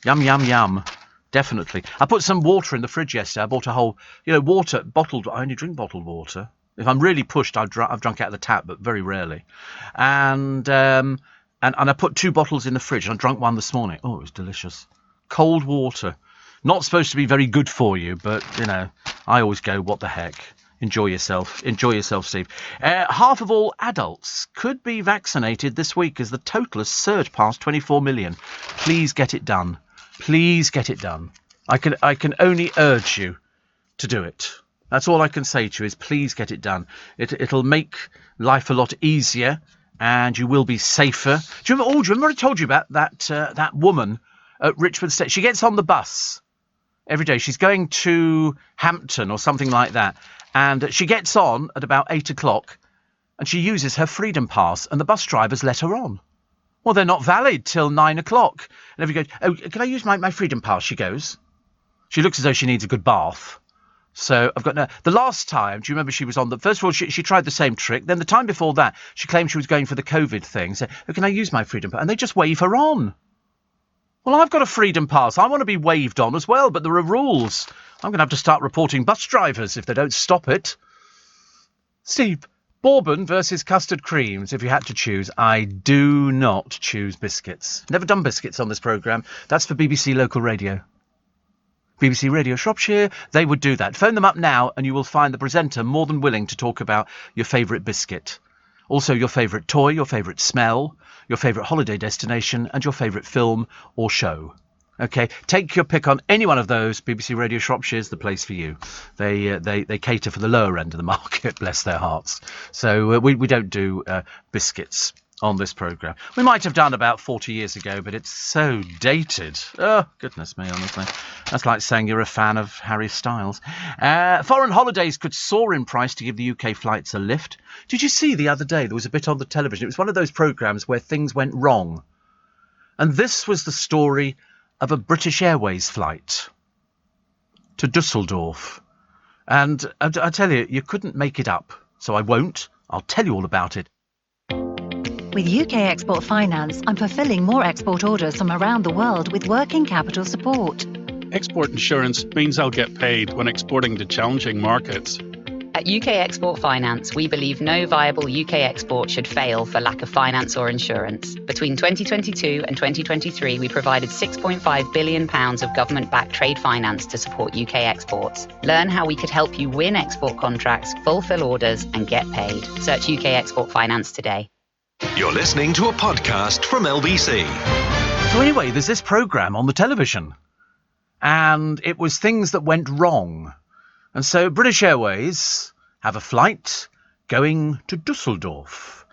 Speaker 1: yum, yum, yum. Definitely. I put some water in the fridge yesterday. I bought a whole, water, bottled. I only drink bottled water. If I'm really pushed, I've drunk out of the tap, but very rarely. And I put 2 bottles in the fridge. And I drank one this morning. Oh, it was delicious. Cold water. Not supposed to be very good for you, but, I always go, what the heck. Enjoy yourself. Enjoy yourself, Steve. Half of all adults could be vaccinated this week as the total has surged past 24 million. Please get it done. Please get it done. I can only urge you to do it. That's all I can say to you is please get it done. It'll make life a lot easier and you will be safer. Do you remember I told you about that woman at Richmond Station? She gets on the bus every day. She's going to Hampton or something like that. And she gets on at about 8 o'clock and she uses her freedom pass and the bus drivers let her on. Well, they're not valid till 9 o'clock. And everybody goes, oh, can I use my freedom pass? She goes. She looks as though she needs a good bath. So I've got the last time, do you remember she was on first of all, she tried the same trick. Then the time before that, she claimed she was going for the COVID thing. So, oh, can I use my freedom pass? And they just wave her on. Well, I've got a freedom pass. I want to be waved on as well, but there are rules. I'm going to have to start reporting bus drivers if they don't stop it. Steve, Bourbon versus custard creams. If you had to choose, I do not choose biscuits. Never done biscuits on this programme. That's for BBC Local Radio. BBC Radio Shropshire, they would do that. Phone them up now and you will find the presenter more than willing to talk about your favourite biscuit. Also your favourite toy, your favourite smell, your favourite holiday destination and your favourite film or show. OK, take your pick on any one of those. BBC Radio Shropshire is the place for you. They cater for the lower end of the market, bless their hearts. So we don't do biscuits on this programme. We might have done about 40 years ago, but it's so dated. Oh, goodness me, honestly. That's like saying you're a fan of Harry Styles. Foreign holidays could soar in price to give the UK flights a lift. Did you see the other day, there was a bit on the television. It was one of those programmes where things went wrong. And this was the story of a British Airways flight to Dusseldorf. And I tell you, you couldn't make it up. So I won't. I'll tell you all about it.
Speaker 10: With UK Export Finance, I'm fulfilling more export orders from around the world with working capital support.
Speaker 11: Export insurance means I'll get paid when exporting to challenging markets.
Speaker 12: At UK Export Finance, we believe no viable UK export should fail for lack of finance or insurance. Between 2022 and 2023, we provided £6.5 billion of government-backed trade finance to support UK exports. Learn how we could help you win export contracts, fulfil orders, and get paid. Search UK Export Finance today.
Speaker 2: You're listening to a podcast from LBC.
Speaker 1: So anyway, there's this programme on the television. And it was things that went wrong. And so British Airways have a flight going to Dusseldorf.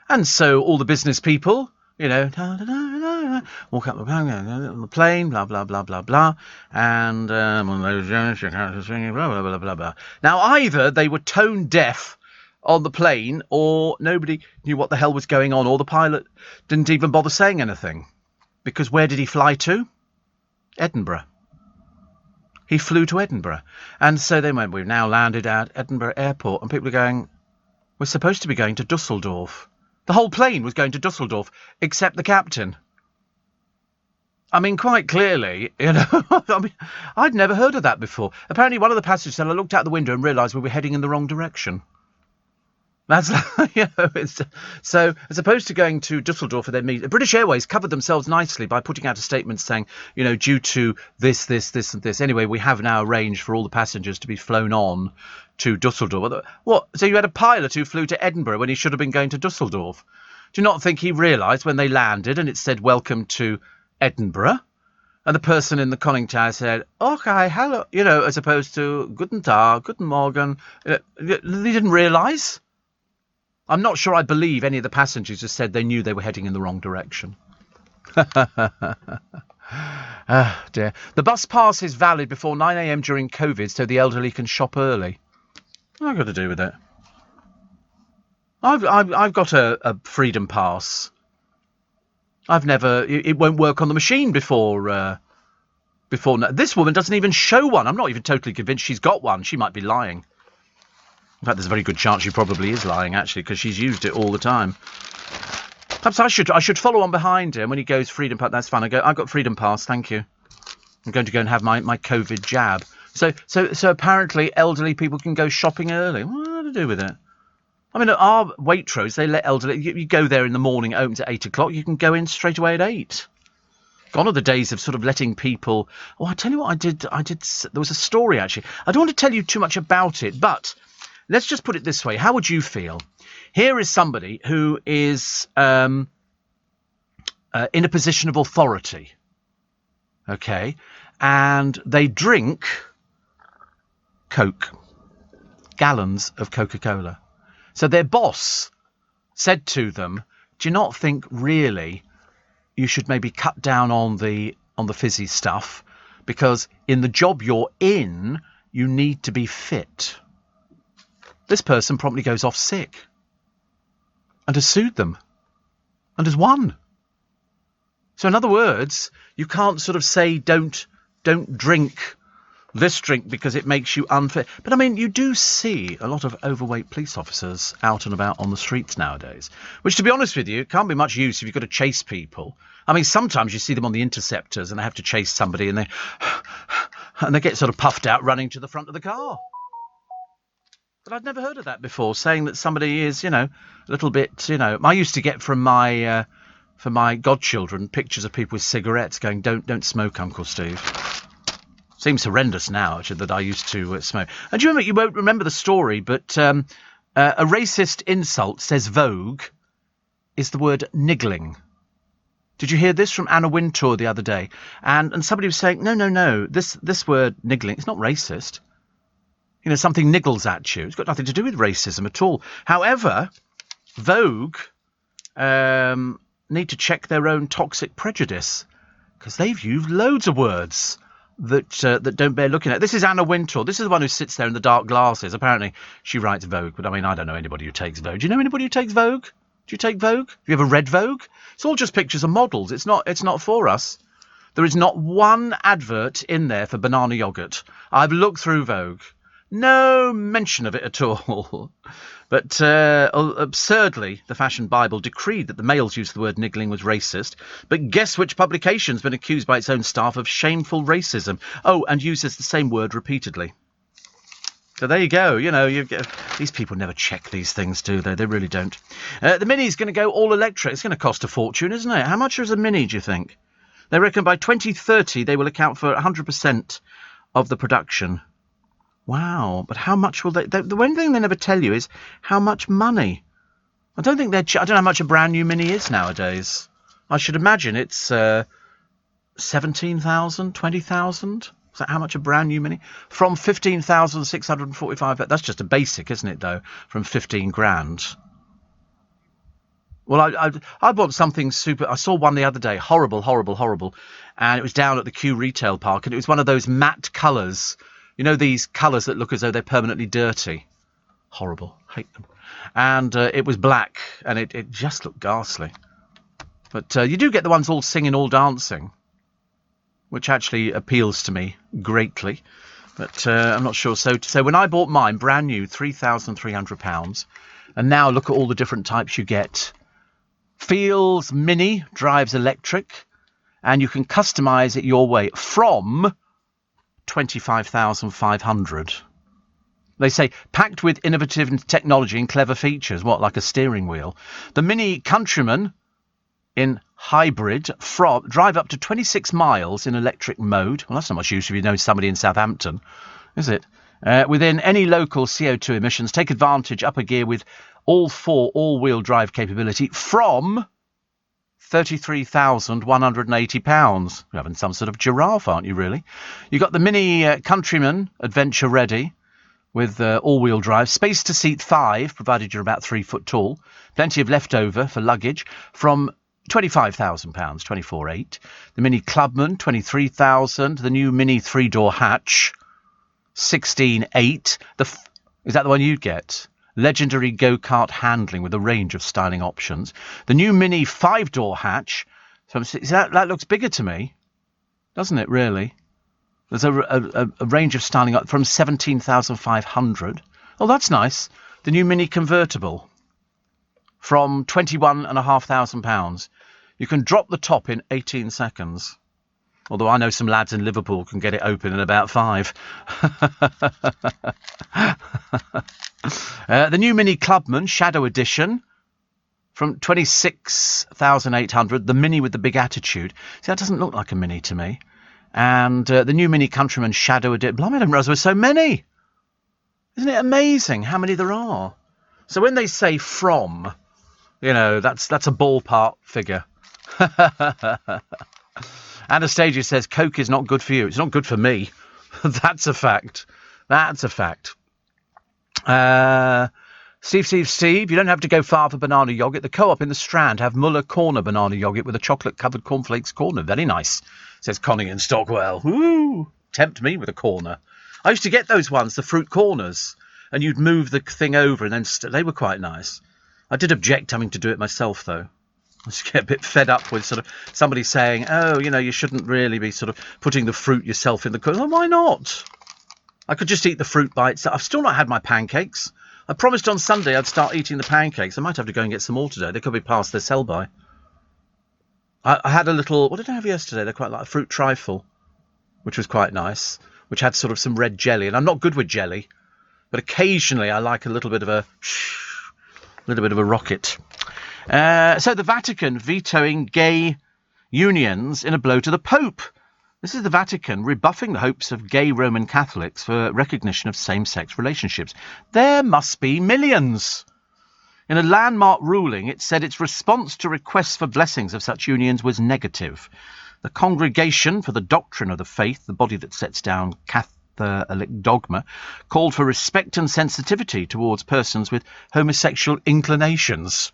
Speaker 1: And so all the business people, walk up on the plane, blah, blah, blah, blah, blah. And on those journeys, blah, blah, blah, blah, blah. Now, either they were tone deaf on the plane or nobody knew what the hell was going on, or the pilot didn't even bother saying anything. Because where did he fly to? Edinburgh. He flew to Edinburgh. And so they went, we've now landed at Edinburgh Airport. And people are going, we're supposed to be going to Dusseldorf. The whole plane was going to Dusseldorf, except the captain. I mean, quite clearly, I'd never heard of that before. Apparently one of the passengers said, I looked out the window and realised we were heading in the wrong direction. That's so as opposed to going to Dusseldorf for their meet, British Airways covered themselves nicely by putting out a statement saying, due to this, and this. Anyway, we have now arranged for all the passengers to be flown on to Dusseldorf. What? So you had a pilot who flew to Edinburgh when he should have been going to Dusseldorf? Do you not think he realised when they landed and it said "Welcome to Edinburgh"? And the person in the conning tower said, "Okay, hello," as opposed to "Guten Tag, Guten Morgen." They didn't realise. I'm not sure I believe any of the passengers just said they knew they were heading in the wrong direction. Ah, dear. The bus pass is valid before 9 a.m. during COVID, so the elderly can shop early. What's that got to do with it? I've got a freedom pass. I've never. It won't work on the machine before. This woman doesn't even show one. I'm not even totally convinced she's got one. She might be lying. In fact, there's a very good chance she probably is lying, actually, because she's used it all the time. Perhaps I should follow on behind him when he goes freedom pass. That's fine. I've got freedom pass. Thank you. I'm going to go and have my COVID jab. So apparently elderly people can go shopping early. What to do with it? I mean, at our Waitrose, they let elderly. You go there in the morning. It opens at 8 o'clock. You can go in straight away at 8. Gone are the days of sort of letting people. Oh, I tell you what, I did. There was a story actually. I don't want to tell you too much about it, but. Let's just put it this way. How would you feel? Here is somebody who is in a position of authority, okay, and they drink Coke, gallons of Coca-Cola. So their boss said to them, "Do you not think really you should maybe cut down on the fizzy stuff, because in the job you're in, you need to be fit." This person promptly goes off sick and has sued them and has won. So in other words, you can't sort of say don't drink this drink because it makes you unfit. But I mean, you do see a lot of overweight police officers out and about on the streets nowadays, which, to be honest with you, can't be much use if you've got to chase people. I mean, sometimes you see them on the interceptors and they have to chase somebody and they get sort of puffed out running to the front of the car. But I'd never heard of that before, saying that somebody is, a little bit, I used to get from my for my godchildren pictures of people with cigarettes going, don't smoke, Uncle Steve. Seems horrendous now, actually, that I used to smoke. And do you remember, you won't remember the story, but a racist insult, says Vogue, is the word niggling. Did you hear this from Anna Wintour the other day? And somebody was saying, no, this word niggling, it's not racist. Something niggles at you. It's got nothing to do with racism at all. However, Vogue need to check their own toxic prejudice, because they've used loads of words that don't bear looking at. This is Anna Wintour. This is the one who sits there in the dark glasses. Apparently, she writes Vogue, but I mean, I don't know anybody who takes Vogue. Do you know anybody who takes Vogue? Do you take Vogue? Have you ever read Vogue? It's all just pictures of models. It's not for us. There is not one advert in there for banana yogurt. I've looked through Vogue. No mention of it at all. But absurdly, the Fashion Bible decreed that the males use of the word niggling was racist. But guess which publication's been accused by its own staff of shameful racism? Oh, and uses the same word repeatedly. So there you go. These people never check these things, do they? They really don't. The Mini's going to go all electric. It's going to cost a fortune, isn't it? How much is a Mini, do you think? They reckon by 2030 they will account for 100% of the production. Wow, but how much will they... The one thing they never tell you is how much money. I don't think I don't know how much a brand new Mini is nowadays. I should imagine it's 17,000, 20,000. Is that how much a brand new Mini? From 15,645. That's just a basic, isn't it, though? From 15 grand. Well, I bought something super... I saw one the other day. Horrible. And it was down at the Kew Retail Park, and it was one of those matte colours. These colours that look as though they're permanently dirty. Horrible. Hate them. And it was black, and it just looked ghastly. But you do get the ones all singing, all dancing, which actually appeals to me greatly. But I'm not sure. So when I bought mine, brand new, £3,300. And now look at all the different types you get. Feels Mini, drives electric, and you can customise it your way from 25,500. They say, packed with innovative technology and clever features. What, like a steering wheel? The Mini Countryman in hybrid drive up to 26 miles in electric mode. Well, that's not much use if you know somebody in Southampton, is it? Within any local CO2 emissions, take advantage upper gear with all 4 all-wheel drive capability from £33,180. You're having some sort of giraffe, aren't you, really? You've got the Mini Countryman Adventure Ready with all-wheel drive. Space to seat 5, provided you're about 3 foot tall. Plenty of leftover for luggage from £25,000, 24,800. The Mini Clubman, 23,000. The new Mini 3-door hatch, 16,800. Is that the one you'd get? Legendary go-kart handling with a range of styling options. The new Mini 5-door hatch. That looks bigger to me, doesn't it, really? There's a range of styling up from 17,500. Oh, that's nice. The new Mini convertible from £21,500. You can drop the top in 18 seconds. Although I know some lads in Liverpool can get it open in about 5. The new Mini Clubman Shadow Edition from 26,800. The Mini with the big attitude. See, that doesn't look like a Mini to me. And the new Mini Countryman Shadow Edition. Blimey, I didn't realise there were so many. Isn't it amazing how many there are? So when they say from, you know, that's a ballpark figure. Anastasia says, Coke is not good for you. It's not good for me. That's a fact. That's a fact. Steve, you don't have to go far for banana yoghurt. The Co-op in the Strand have Muller Corner banana yoghurt with a chocolate-covered cornflakes corner. Very nice, says Connie in Stockwell. Woo! Tempt me with a corner. I used to get those ones, the fruit corners, and you'd move the thing over, and then they were quite nice. I did object having to do it myself, though. I just get a bit fed up with sort of somebody saying, oh, you know, you shouldn't really be sort of putting the fruit yourself in the corner. Well, why not? I could just eat the fruit by itself. I've still not had my pancakes. I promised on Sunday I'd start eating the pancakes. I might have to go and get some more today. They could be past their sell-by. I had a little... What did I have yesterday? They're quite like a fruit trifle, which was quite nice, which had sort of some red jelly. And I'm not good with jelly, but occasionally I like a little bit of a rocket. So the Vatican vetoing gay unions in a blow to the Pope. This is the Vatican rebuffing the hopes of gay Roman Catholics for recognition of same-sex relationships. There must be millions. In a landmark ruling, it said its response to requests for blessings of such unions was negative. The Congregation for the Doctrine of the Faith, the body that sets down Catholic dogma, called for respect and sensitivity towards persons with homosexual inclinations.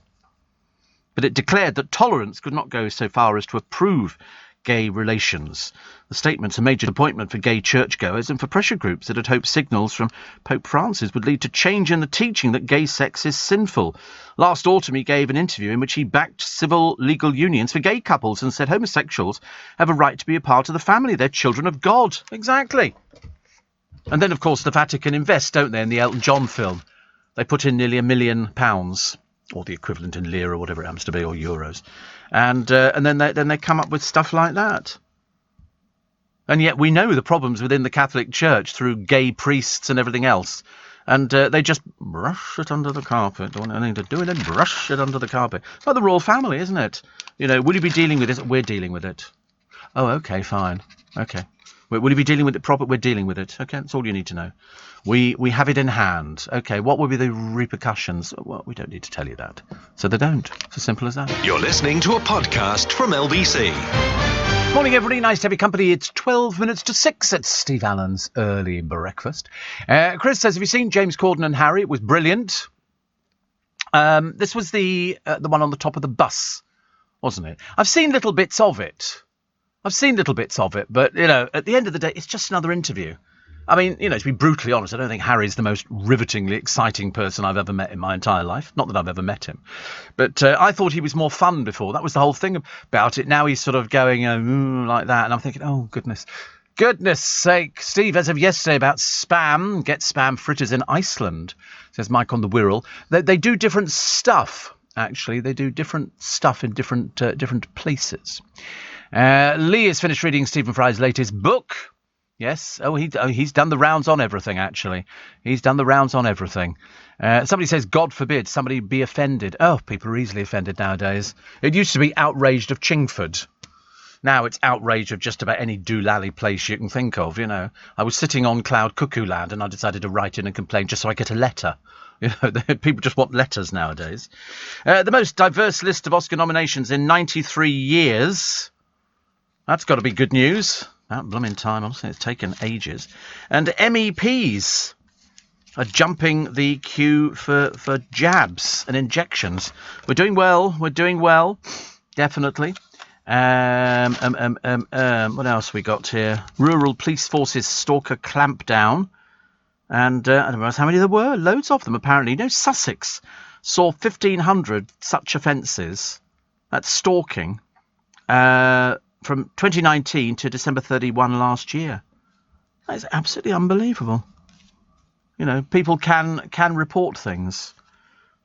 Speaker 1: But it declared that tolerance could not go so far as to approve gay relations. The statement's a major disappointment for gay churchgoers and for pressure groups that had hoped signals from Pope Francis would lead to change in the teaching that gay sex is sinful. Last autumn he gave an interview in which he backed civil legal unions for gay couples and said homosexuals have a right to be a part of the family. They're children of God. Exactly. And then, of course, the Vatican invest, don't they, in the Elton John film. They put in nearly £1 million, or the equivalent in lira, or whatever it happens to be, or euros. And then they come up with stuff like that. And yet we know the problems within the Catholic Church through gay priests and everything else. And they just brush it under the carpet. Don't want anything to do with it, brush it under the carpet. It's like the royal family, isn't it? You know, will you be dealing with it? We're dealing with it. Oh, okay, fine. Okay. Will you be dealing with it proper? We're dealing with it. Okay, that's all you need to know. We have it in hand. Okay, what will be the repercussions? Well, we don't need to tell you that. So they don't. It's as simple as that.
Speaker 2: You're listening to a podcast from LBC.
Speaker 1: Morning, everybody. Nice to have your company. It's 12 minutes to 6. It's Steve Allen's early breakfast. Chris says, have you seen James Corden and Harry? It was brilliant. This was the one on the top of the bus, wasn't it? I've seen little bits of it. But, you know, at the end of the day, it's just another interview. I mean, you know, to be brutally honest, I don't think Harry's the most rivetingly exciting person I've ever met in my entire life. Not that I've ever met him. But I thought he was more fun before. That was the whole thing about it. Now he's sort of going like that. And I'm thinking, oh, goodness sake. Steve, as of yesterday, about spam. Get spam fritters in Iceland, says Mike on the Wirral. They do different stuff, actually. They do different stuff in different places. Lee has finished reading Stephen Fry's latest book. Yes. He's done the rounds on everything, actually. He's done the rounds on everything. Somebody says, God forbid somebody be offended. Oh, people are easily offended nowadays. It used to be outraged of Chingford. Now it's outrage of just about any doolally place you can think of, you know. I was sitting on Cloud Cuckoo Land and I decided to write in and complain just so I get a letter. You know, people just want letters nowadays. The most diverse list of Oscar nominations in 93 years. That's got to be good news. That blooming time, honestly, it's taken ages. And MEPs are jumping the queue for jabs and injections. We're doing well, definitely. What else we got here? Rural Police Forces stalker clampdown. And I don't know how many there were. Loads of them, apparently. You know, Sussex saw 1,500 such offences. That's stalking. From 2019 to December 31 last year. That is absolutely unbelievable. You know, people can report things.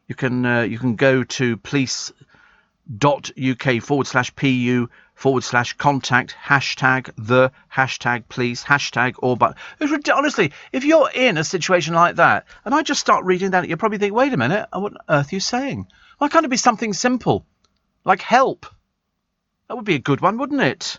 Speaker 1: You can go to police.uk/PU/contact #police #or but honestly, if you're in a situation like that and I just start reading that, you'll probably think, wait a minute, what on earth are you saying? Why can't it be something simple like help? That would be a good one, wouldn't it?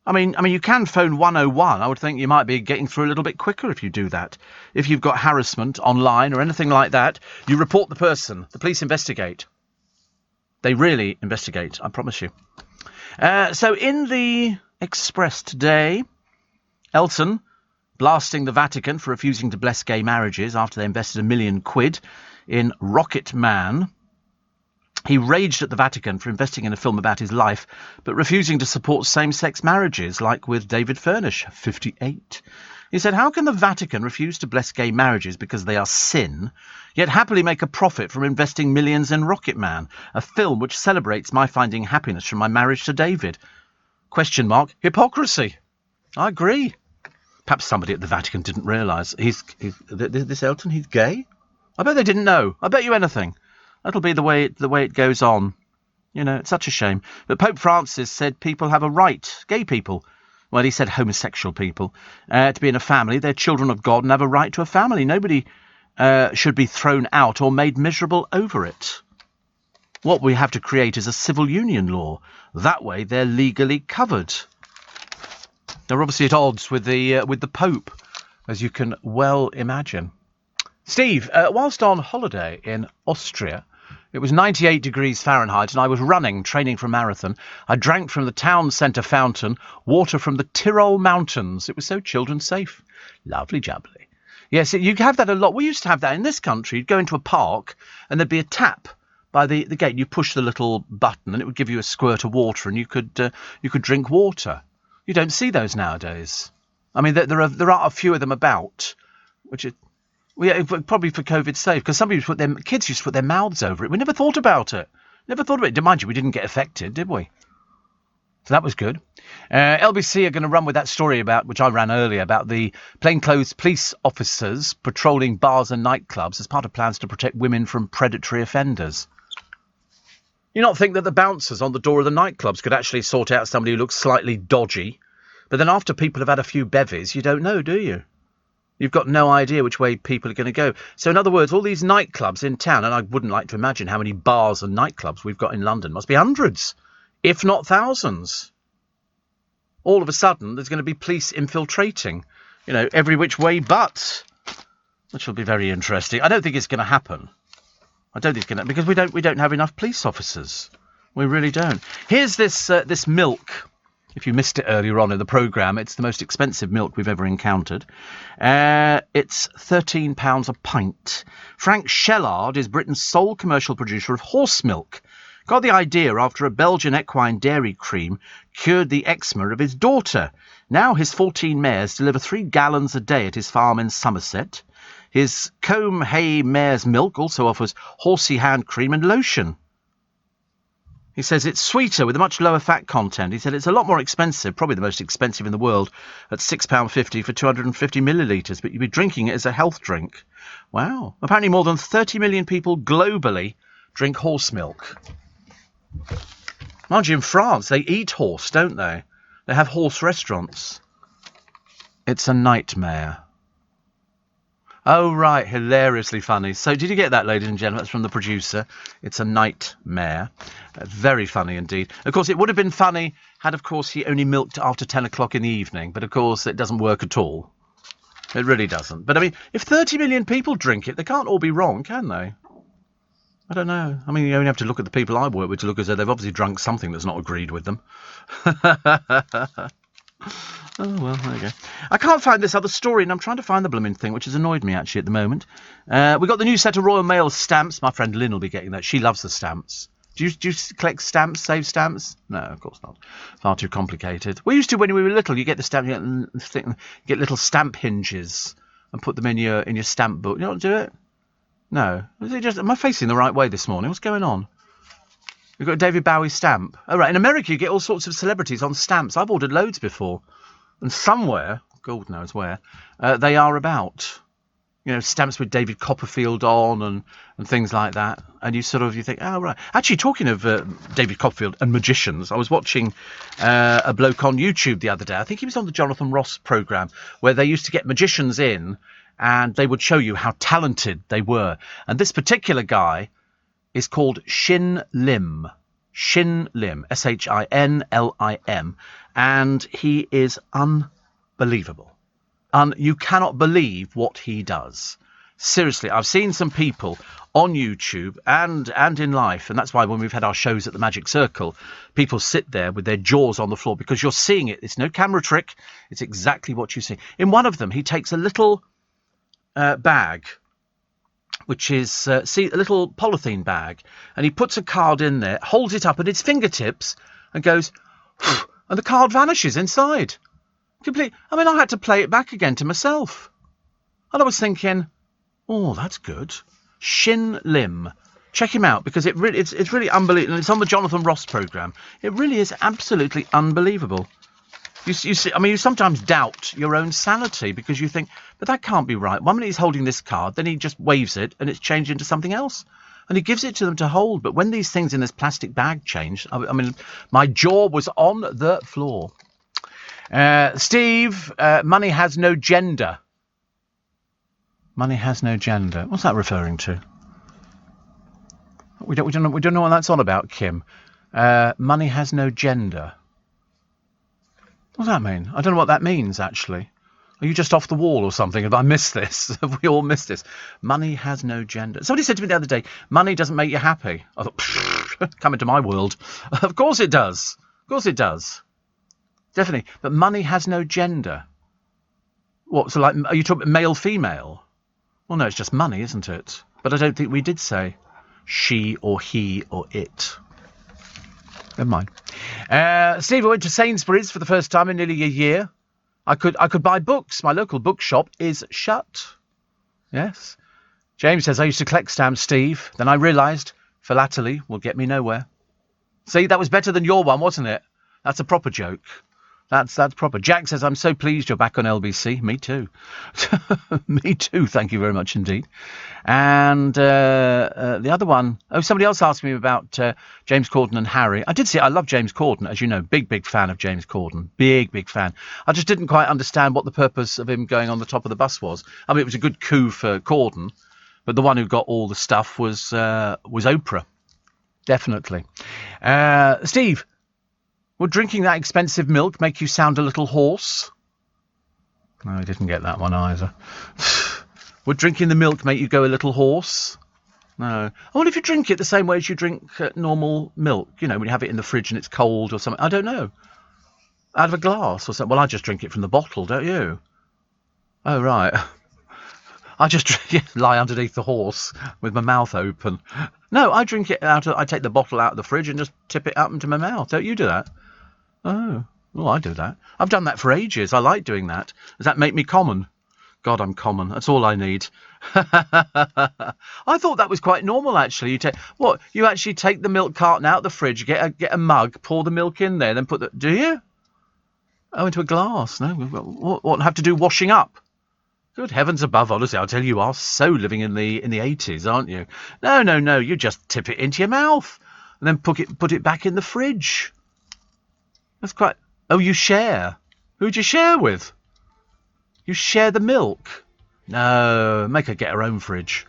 Speaker 1: I mean, you can phone 101. I would think you might be getting through a little bit quicker if you do that. If you've got harassment online or anything like that, you report the person. The police investigate. They really investigate, I promise you. So in the Express today, Elton blasting the Vatican for refusing to bless gay marriages after they invested £1 million in Rocket Man. He raged at the Vatican for investing in a film about his life, but refusing to support same-sex marriages, like with David Furnish, 58. He said, how can the Vatican refuse to bless gay marriages because they are sin, yet happily make a profit from investing millions in Rocket Man, a film which celebrates my finding happiness from my marriage to David? ? Hypocrisy. I agree. Perhaps somebody at the Vatican didn't realise this Elton, he's gay? I bet they didn't know. I bet you anything. That'll be the way it goes on. You know, it's such a shame. But Pope Francis said people have a right, gay people, well, he said homosexual people, to be in a family. They're children of God and have a right to a family. Nobody should be thrown out or made miserable over it. What we have to create is a civil union law. That way they're legally covered. They're obviously at odds with the Pope, as you can well imagine. Steve, whilst on holiday in Austria, it was 98 degrees Fahrenheit and I was training for a marathon. I drank from the town centre fountain, water from the Tyrol mountains. It was so children safe. Lovely jubbly. Yes, you have that a lot. We used to have that in this country. You'd go into a park and there'd be a tap by the gate. You push the little button and it would give you a squirt of water and you could drink water. You don't see those nowadays. I mean, there are a few of them about, which is... Well, yeah, probably for COVID's sake, because kids used to put their mouths over it. We never thought about it. Mind you, we didn't get affected, did we? So that was good. LBC are going to run with that story which I ran earlier, about the plainclothes police officers patrolling bars and nightclubs as part of plans to protect women from predatory offenders. You not think that the bouncers on the door of the nightclubs could actually sort out somebody who looks slightly dodgy, but then after people have had a few bevies, you don't know, do you? You've got no idea which way people are going to go. So in other words, all these nightclubs in town, and I wouldn't like to imagine how many bars and nightclubs we've got in London, must be hundreds, if not thousands. All of a sudden, there's going to be police infiltrating, every which way but, which will be very interesting. I don't think it's going to happen. Because we don't have enough police officers. We really don't. Here's this milk. If you missed it earlier on in the programme, it's the most expensive milk we've ever encountered. It's £13 a pint. Frank Shellard is Britain's sole commercial producer of horse milk. Got the idea after a Belgian equine dairy cream cured the eczema of his daughter. Now his 14 mares deliver 3 gallons a day at his farm in Somerset. His Combe Hay mare's milk also offers horsey hand cream and lotion. He says it's sweeter with a much lower fat content. He said it's a lot more expensive, probably the most expensive in the world, at £6.50 for 250 millilitres, but you'd be drinking it as a health drink. Wow. Apparently more than 30 million people globally drink horse milk. Mind you, in France, they eat horse, don't they? They have horse restaurants. It's a nightmare. Oh, right. Hilariously funny. So did you get that, ladies and gentlemen? That's from the producer. It's a nightmare. Very funny indeed. Of course, it would have been funny had, of course, he only milked after 10 o'clock in the evening. But, of course, it doesn't work at all. It really doesn't. But, I mean, if 30 million people drink it, they can't all be wrong, can they? I don't know. I mean, you only have to look at the people I work with to look as though they've obviously drunk something that's not agreed with them. Oh, well, there you go. I can't find this other story, and I'm trying to find the blooming thing, which has annoyed me, actually, at the moment. We got the new set of Royal Mail stamps. My friend Lynn will be getting that. She loves the stamps. Do you collect stamps, save stamps? No, of course not. Far too complicated. We used to when we were little. You get the stamp, you get little stamp hinges and put them in your stamp book. You don't do it? No. Am I facing the right way this morning? What's going on? You've got a David Bowie stamp. Oh, right. In America, you get all sorts of celebrities on stamps. I've ordered loads before. And somewhere, God knows where, they are about. You know, stamps with David Copperfield on and things like that. And you think, oh, right. Actually, talking of David Copperfield and magicians, I was watching a bloke on YouTube the other day. I think he was on the Jonathan Ross programme, where they used to get magicians in and they would show you how talented they were. And this particular guy is called Shin Lim. Shin Lim, Shinlim, and he is unbelievable. You cannot believe what he does. Seriously, I've seen some people on YouTube and in life, and that's why when we've had our shows at the Magic Circle, people sit there with their jaws on the floor because you're seeing it. It's no camera trick. It's exactly what you see. In one of them, he takes a little bag, which is a little polythene bag, and he puts a card in there, holds it up at his fingertips, and goes, and the card vanishes inside. I mean, I had to play it back again to myself. And I was thinking, oh, that's good. Shin Lim. Check him out, because it's really unbelievable. And it's on the Jonathan Ross programme. It really is absolutely unbelievable. You see, I mean, you sometimes doubt your own sanity because you think, but that can't be right. 1 minute he's holding this card, then he just waves it and it's changed into something else. And he gives it to them to hold. But when these things in this plastic bag change, I mean, my jaw was on the floor. Steve, money has no gender. Money has no gender. What's that referring to? We don't know what that's on about, Kim. Money has no gender. What does that mean? I don't know what that means, actually. Are you just off the wall or something? Have I missed this? Have we all missed this? Money has no gender. Somebody said to me the other day, money doesn't make you happy. I thought, come into my world. Of course it does. Of course it does. Definitely. But money has no gender. What, so like, are you talking male, female? Well, no, it's just money, isn't it? But I don't think we did say she or he or it. Never mind. Steve, I went to Sainsbury's for the first time in nearly a year. I could buy books. My local bookshop is shut. Yes. James says, I used to collect stamps, Steve. Then I realised philately will get me nowhere. See, that was better than your one, wasn't it? That's a proper joke. That's proper. Jack says, I'm so pleased you're back on LBC. Me too. Me too. Thank you very much indeed. And the other one, somebody else asked me about James Corden and Harry. I did see, I love James Corden, as you know, big fan of James Corden. Big fan. I just didn't quite understand what the purpose of him going on the top of the bus was. I mean, it was a good coup for Corden, but the one who got all the stuff was Oprah. Definitely. Steve, would drinking that expensive milk make you sound a little hoarse? No, I didn't get that one either. Would drinking the milk make you go a little hoarse? No. I wonder if you drink it the same way as you drink normal milk. You know, when you have it in the fridge and it's cold or something. I don't know. Out of a glass or something. Well, I just drink it from the bottle, don't you? Oh, right. I just lie underneath the horse with my mouth open. No, I drink it I take the bottle out of the fridge and just tip it up into my mouth. Don't you do that? Oh, well, I do that. I've done that for ages. I like doing that. Does that make me common? God, I'm common. That's all I need. I thought that was quite normal, actually. You actually take the milk carton out of the fridge, get a mug, pour the milk in there, then do you? Oh, into a glass. No, what have to do washing up? Good heavens above, honestly, I'll tell you are so living in the 80s, aren't you? No, you just tip it into your mouth and then put it back in the fridge. That's quite... Oh, you share? Who'd you share with? You share the milk? No, make her get her own fridge.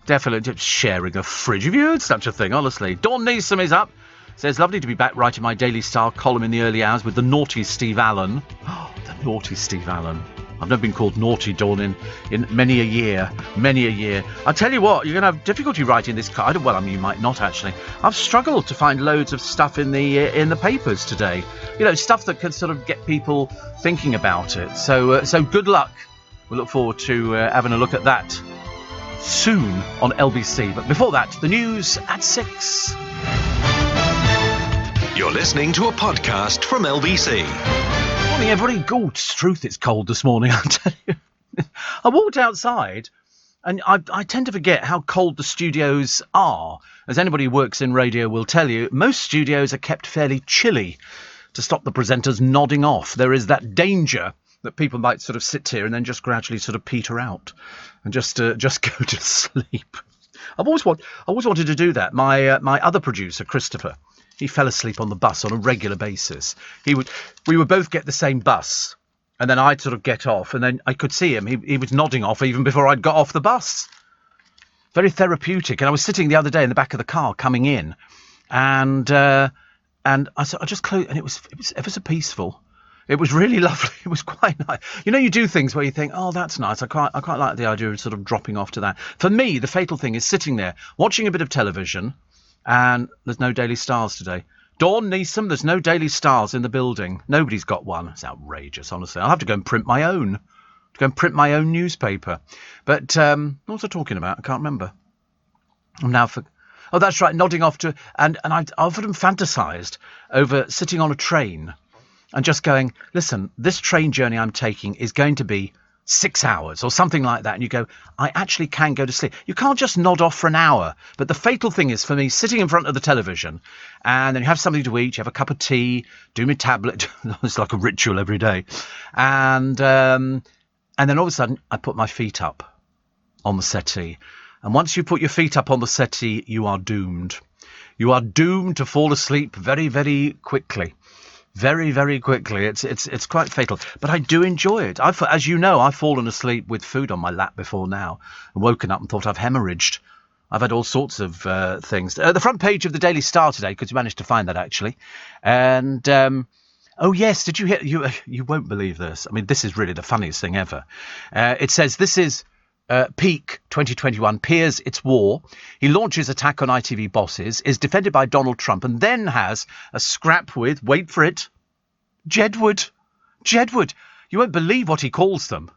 Speaker 1: Definitely just sharing a fridge. Have you heard such a thing, honestly? Dawn Neeson is up. Says, lovely to be back writing my Daily Star column in the early hours with the naughty Steve Allen. Oh, the naughty Steve Allen. I've never been called naughty, Dawn, in many a year. Many a year. I'll tell you what, you're going to have difficulty writing this card. Well, I mean, you might not, actually. I've struggled to find loads of stuff in the papers today. You know, stuff that can sort of get people thinking about it. So good luck. We'll look forward to having a look at that soon on LBC. But before that, the news at 6.
Speaker 2: You're listening to a podcast from LBC.
Speaker 1: Morning, everybody. God, truth, it's cold this morning, I'll tell you. I walked outside, and I tend to forget how cold the studios are. As anybody who works in radio will tell you, most studios are kept fairly chilly to stop the presenters nodding off. There is that danger that people might sort of sit here and then just gradually sort of peter out and just go to sleep. I've always wanted to do that. My other producer, Christopher, he fell asleep on the bus on a regular basis. We would both get the same bus, and then I'd sort of get off, and then I could see him. He was nodding off even before I'd got off the bus. Very therapeutic. And I was sitting the other day in the back of the car coming in, and I just closed, and it was ever so peaceful. It was really lovely. It was quite nice. You know, you do things where you think, oh, that's nice. I quite like the idea of sort of dropping off to that. For me, the fatal thing is sitting there watching a bit of television. And there's no Daily Stars today. Dawn Neeson, there's no Daily Stars in the building. Nobody's got one. It's outrageous, honestly. I'll have to go and print my own. Newspaper. But what was I talking about? I can't remember. Oh, that's right, nodding off to... And I often fantasised over sitting on a train and just going, listen, this train journey I'm taking is going to be 6 hours or something like that, and you go, I actually can go to sleep. You can't just nod off for an hour. But the fatal thing is, for me, sitting in front of the television, and then you have something to eat, you have a cup of tea, do my tablet. It's like a ritual every day. And then all of a sudden, I put my feet up on the settee. And once you put your feet up on the settee, you are doomed. You are doomed to fall asleep very, very quickly. Very, very quickly. It's quite fatal. But I do enjoy it. As you know, I've fallen asleep with food on my lap before now and woken up and thought I've hemorrhaged. I've had all sorts of things. The front page of the Daily Star today, because you managed to find that, actually. And, oh, yes, did you hear? You won't believe this. I mean, this is really the funniest thing ever. It says, this is peak 2021. Piers, it's war. He launches attack on ITV bosses, is defended by Donald Trump, and then has a scrap with, wait for it, Jedward. You won't believe what he calls them.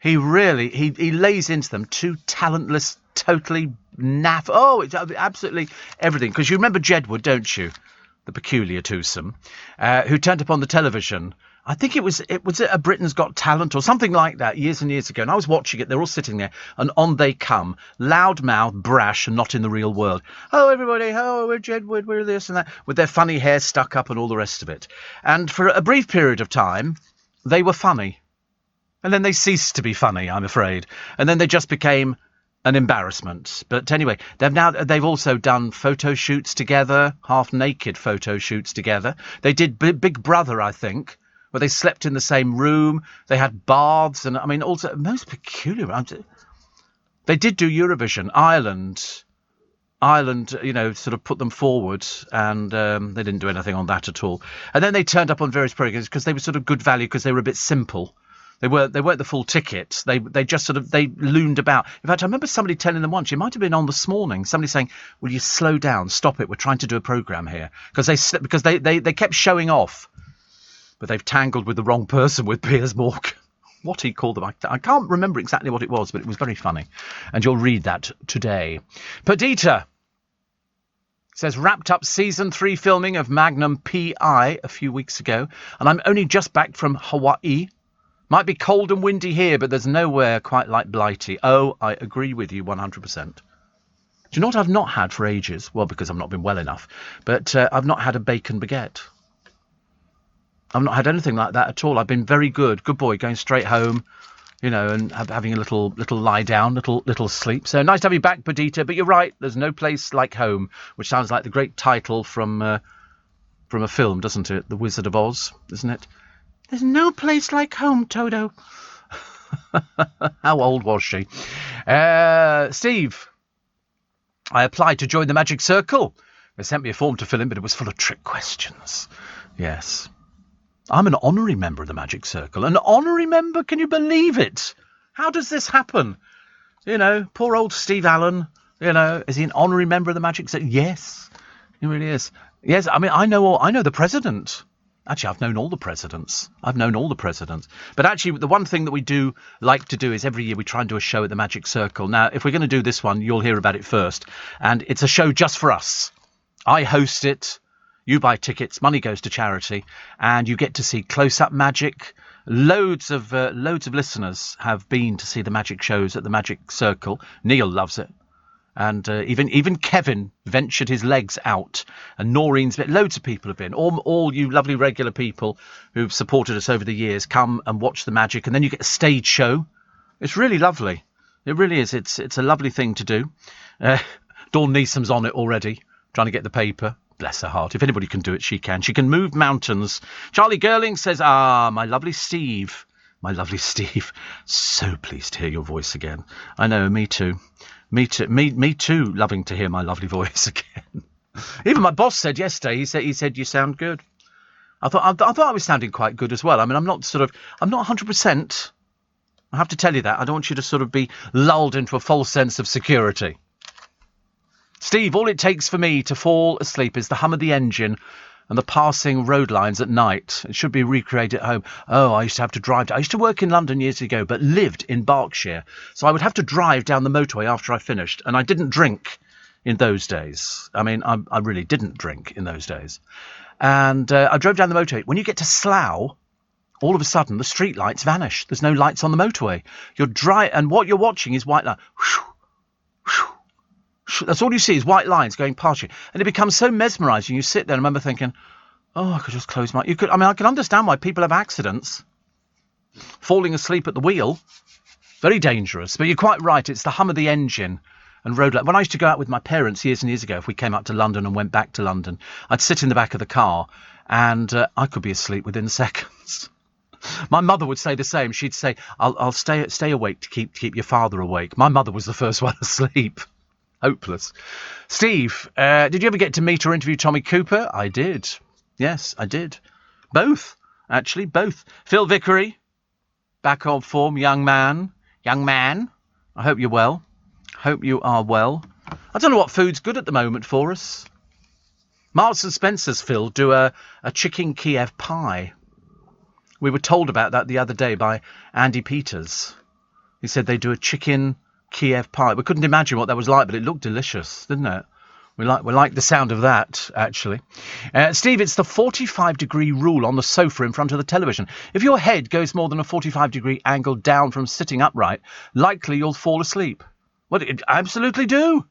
Speaker 1: He really, he lays into them. Two talentless, totally naff. Oh, it's absolutely everything. Because you remember Jedward, don't you? The peculiar twosome, who turned up on the television. I think it was a Britain's Got Talent or something like that years and years ago. And I was watching it. They're all sitting there and on they come. Loudmouth, brash and not in the real world. Oh, everybody. Oh, we're Jedward. We're this and that. With their funny hair stuck up and all the rest of it. And for a brief period of time, they were funny. And then they ceased to be funny, I'm afraid. And then they just became an embarrassment. But anyway, they've also done photo shoots together, half-naked photo shoots together. They did Big Brother, I think, where they slept in the same room. They had baths, and I mean, also most peculiar. They did do Eurovision. Ireland, you know, sort of put them forward, and they didn't do anything on that at all. And then they turned up on various programs because they were sort of good value because they were a bit simple. They weren't the full ticket. They just sort of, they loomed about. In fact, I remember somebody telling them once, it might have been on This Morning, somebody saying, will you slow down, stop it, we're trying to do a programme here. Because they kept showing off. But they've tangled with the wrong person with Piers Morgan. What he called them, I can't remember exactly what it was, but it was very funny. And you'll read that today. Perdita says, wrapped up season 3 filming of Magnum P.I. a few weeks ago, and I'm only just back from Hawaii. Might be cold and windy here, but there's nowhere quite like Blighty. Oh, I agree with you 100%. Do you know what I've not had for ages? Well, because I've not been well enough. But I've not had a bacon baguette. I've not had anything like that at all. I've been very good boy, going straight home, you know, and having a little lie down, little sleep. So nice to have you back, Perdita. But you're right, there's no place like home, which sounds like the great title from a film, doesn't it? The Wizard of Oz, isn't it? There's no place like home, Toto. How old was she? Steve, I applied to join the Magic Circle. They sent me a form to fill in, but it was full of trick questions. Yes. I'm an honorary member of the Magic Circle. An honorary member? Can you believe it? How does this happen? You know, poor old Steve Allen, you know, is he an honorary member of the Magic Circle? Yes, he really is. Yes, I mean, I know the president. Actually, I've known all the presidents. But actually, the one thing that we do like to do is every year we try and do a show at the Magic Circle. Now, if we're going to do this one, you'll hear about it first. And it's a show just for us. I host it. You buy tickets. Money goes to charity. And you get to see close-up magic. Loads of listeners have been to see the magic shows at the Magic Circle. Neil loves it. And even Kevin ventured his legs out, and Noreen's been. Loads of people have been. All you lovely regular people who've supported us over the years come and watch the magic, and then you get a stage show. It's really lovely. It really is. It's a lovely thing to do. Dawn Neesom's on it already, trying to get the paper. Bless her heart. If anybody can do it, she can. She can move mountains. Charlie Girling says, my lovely Steve. My lovely Steve. So pleased to hear your voice again. I know, me too. Me too, loving to hear my lovely voice again. Even my boss said yesterday, he said you sound good. I thought I was sounding quite good as well. I mean, I'm not 100%. I have to tell you that. I don't want you to sort of be lulled into a false sense of security. Steve, all it takes for me to fall asleep is the hum of the engine and the passing road lines at night. It should be recreated at home. Oh, I used to have to drive. I used to work in London years ago, but lived in Berkshire. So I would have to drive down the motorway after I finished. And I didn't drink in those days. I mean, I really didn't drink in those days. And I drove down the motorway. When you get to Slough, all of a sudden, the street lights vanish. There's no lights on the motorway. And what you're watching is white light. That's all you see is white lines going past you. And it becomes so mesmerising. You sit there and remember thinking, oh, I could just close my... I can understand why people have accidents. Falling asleep at the wheel. Very dangerous. But you're quite right. It's the hum of the engine and road light. When I used to go out with my parents years and years ago, if we came up to London and went back to London, I'd sit in the back of the car and I could be asleep within seconds. My mother would say the same. She'd say, I'll stay awake to keep your father awake. My mother was the first one asleep. Hopeless. Steve, did you ever get to meet or interview Tommy Cooper? I did. Yes, I did. Both. Actually, both. Phil Vickery, back on form, young man. I hope you're well. Hope you are well. I don't know what food's good at the moment for us. Marks and Spencer's, Phil, do a chicken Kiev pie. We were told about that the other day by Andy Peters. He said they do a chicken Kiev pie. We couldn't imagine what that was like, but it looked delicious, didn't it? We like the sound of that, actually. Steve, it's the 45-degree rule on the sofa in front of the television. If your head goes more than a 45-degree angle down from sitting upright, likely you'll fall asleep. Well, absolutely do.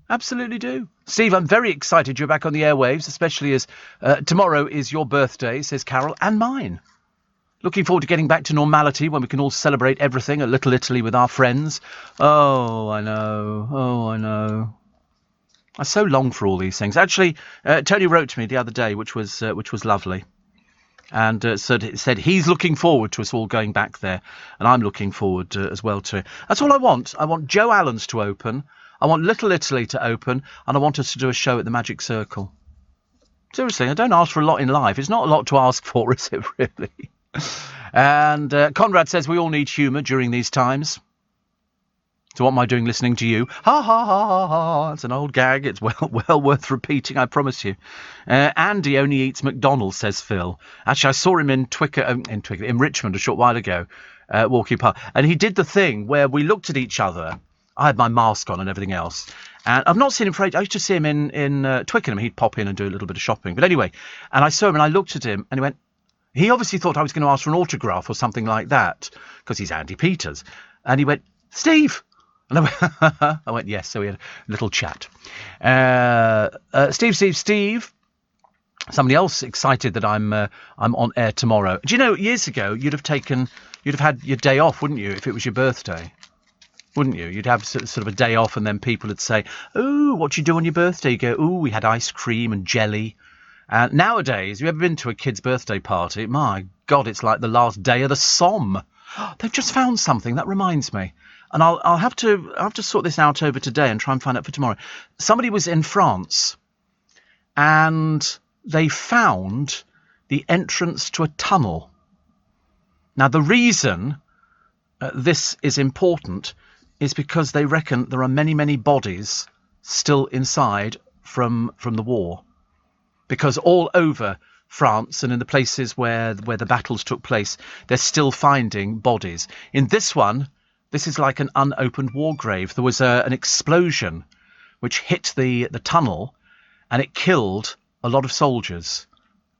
Speaker 1: Absolutely do. Steve, I'm very excited you're back on the airwaves, especially as tomorrow is your birthday, says Carol, and mine. Looking forward to getting back to normality when we can all celebrate everything at Little Italy with our friends. Oh, I know. I so long for all these things. Actually, Tony wrote to me the other day, which was lovely, and said he's looking forward to us all going back there, and I'm looking forward as well to it. That's all I want. I want Joe Allen's to open. I want Little Italy to open, and I want us to do a show at the Magic Circle. Seriously, I don't ask for a lot in life. It's not a lot to ask for, is it really? And Conrad says we all need humour during these times. So what am I doing listening to you? Ha ha ha ha ha. It's an old gag. It's well worth repeating, I promise you. Andy only eats McDonald's, says Phil. Actually, I saw him in Richmond a short while ago, walking past. And he did the thing where we looked at each other. I had my mask on and everything else. And I've not seen him for ages. I used to see him in Twickenham. He'd pop in and do a little bit of shopping. But anyway, and I saw him and I looked at him and he went, he obviously thought I was going to ask for an autograph or something like that, because he's Andy Peters. And he went, Steve! And I went, yes. So we had a little chat. Steve. Somebody else excited that I'm on air tomorrow. Do you know, years ago, you'd have had your day off, wouldn't you, if it was your birthday? Wouldn't you? You'd have sort of a day off and then people would say, oh, what do you do on your birthday? You go, oh, we had ice cream and jelly. And nowadays, have you ever been to a kid's birthday party? My God, it's like the last day of the Somme. They've just found something. That reminds me. And I'll have to sort this out over today and try and find out for tomorrow. Somebody was in France and they found the entrance to a tunnel. Now, the reason this is important is because they reckon there are many, many bodies still inside from the war. Because all over France and in the places where the battles took place, they're still finding bodies. In this one, this is like an unopened war grave. There was an explosion which hit the tunnel and it killed a lot of soldiers.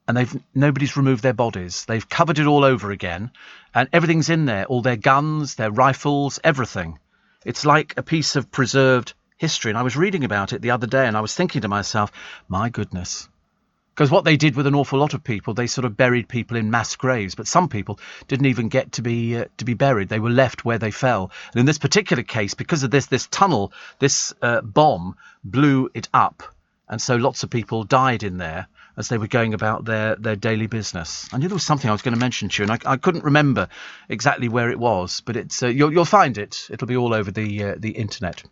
Speaker 1: And nobody's removed their bodies. They've covered it all over again, and everything's in there, all their guns, their rifles, everything. It's like a piece of preserved history. And I was reading about it the other day, and I was thinking to myself, my goodness. Because what they did with an awful lot of people, they sort of buried people in mass graves, but some people didn't even get to be buried. They were left where they fell. And in this particular case, because of this tunnel, this bomb blew it up, and so lots of people died in there as they were going about their daily business. I knew there was something I was going to mention to you, and I couldn't remember exactly where it was, but it's you'll find it. It'll be all over the internet.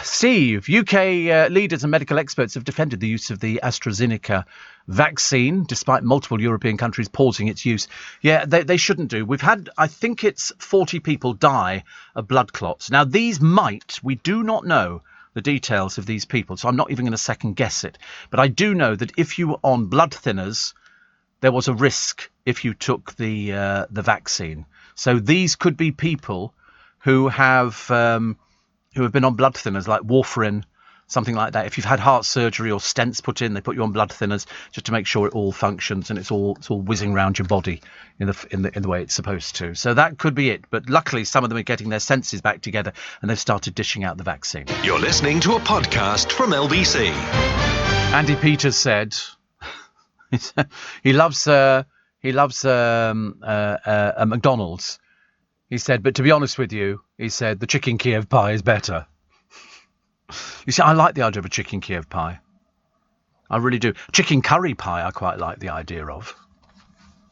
Speaker 1: Steve, UK leaders and medical experts have defended the use of the AstraZeneca vaccine, despite multiple European countries pausing its use. Yeah, they shouldn't do. We've had, I think it's 40 people die of blood clots. Now, we do not know the details of these people, so I'm not even going to second guess it. But I do know that if you were on blood thinners, there was a risk if you took the vaccine. So these could be people who have been on blood thinners like warfarin, something like that. If you've had heart surgery or stents put in, they put you on blood thinners just to make sure it all functions and it's all whizzing around your body in the way it's supposed to. So that could be it. But luckily, some of them are getting their senses back together and they've started dishing out the vaccine.
Speaker 2: You're listening to a podcast from LBC.
Speaker 1: Andy Peters said he loves a McDonald's. He said, but to be honest with you, he said, the chicken Kiev pie is better. You see, I like the idea of a chicken Kiev pie. I really do. Chicken curry pie, I quite like the idea of.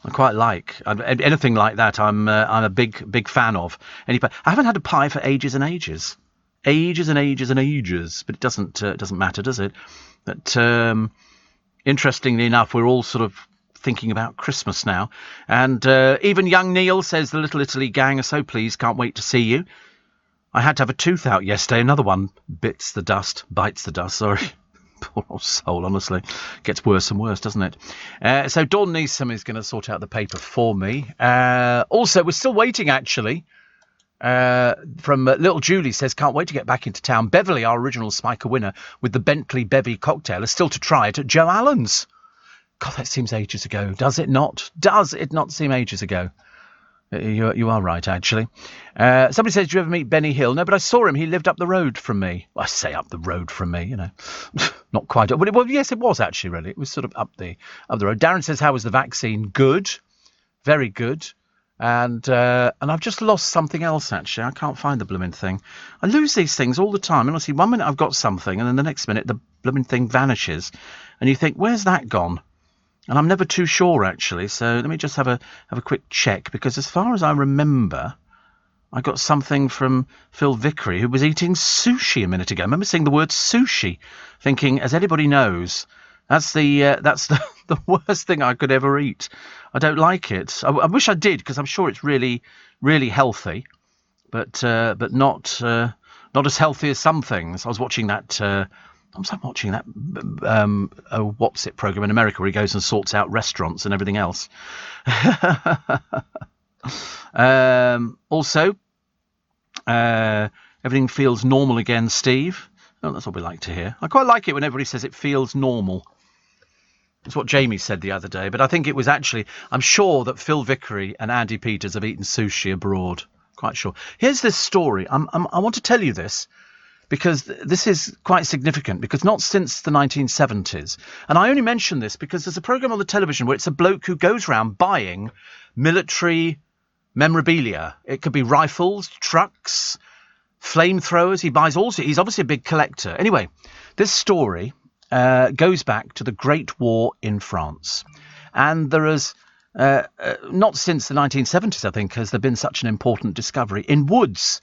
Speaker 1: I quite like anything like that. I'm a big fan of. I haven't had a pie for ages and ages, but it doesn't matter, does it? But interestingly enough, we're all sort of thinking about Christmas now, and even young Neil says the Little Italy gang are so pleased, can't wait to see you. I had to have a tooth out yesterday. Another one bites the dust. Sorry. Poor old soul, honestly. Gets worse and worse, doesn't it? So Dawn Neeson is going to sort out the paper for me. Also, we're still waiting, actually. From Little Julie says, can't wait to get back into town. Beverly, our original Spiker winner with the Bentley Bevy cocktail, is still to try it at Joe Allen's. God, that seems ages ago. Does it not? Does it not seem ages ago? You are right, actually. Somebody says, do you ever meet Benny Hill? No, but I saw him. He lived up the road from me. Well, I say up the road from me, you know. Not quite. Well, yes, it was actually, really. It was sort of up the road. Darren says, how was the vaccine? Good. Very good. And I've just lost something else, actually. I can't find the blooming thing. I lose these things all the time. And I see 1 minute I've got something, and then the next minute the blooming thing vanishes. And you think, where's that gone? And I'm never too sure, actually. So let me just have a quick check, because as far as I remember, I got something from Phil Vickery, who was eating sushi a minute ago. I remember seeing the word sushi, thinking, as anybody knows, that's the worst thing I could ever eat. I don't like it. I wish I did, because I'm sure it's really, really healthy, but not as healthy as some things. I was watching that. What's it program in America where he goes and sorts out restaurants and everything else. Also, everything feels normal again, Steve. Oh, that's what we like to hear. I quite like it when everybody says it feels normal. That's what Jamie said the other day. But I think it was actually, I'm sure that Phil Vickery and Andy Peters have eaten sushi abroad. Quite sure. Here's this story. I want to tell you this, because this is quite significant, because not since the 1970s. And I only mention this because there's a programme on the television where it's a bloke who goes around buying military memorabilia. It could be rifles, trucks, flamethrowers. He buys also. He's obviously a big collector. Anyway, this story goes back to the Great War in France. And there is, not since the 1970s, I think, has there been such an important discovery. In woods,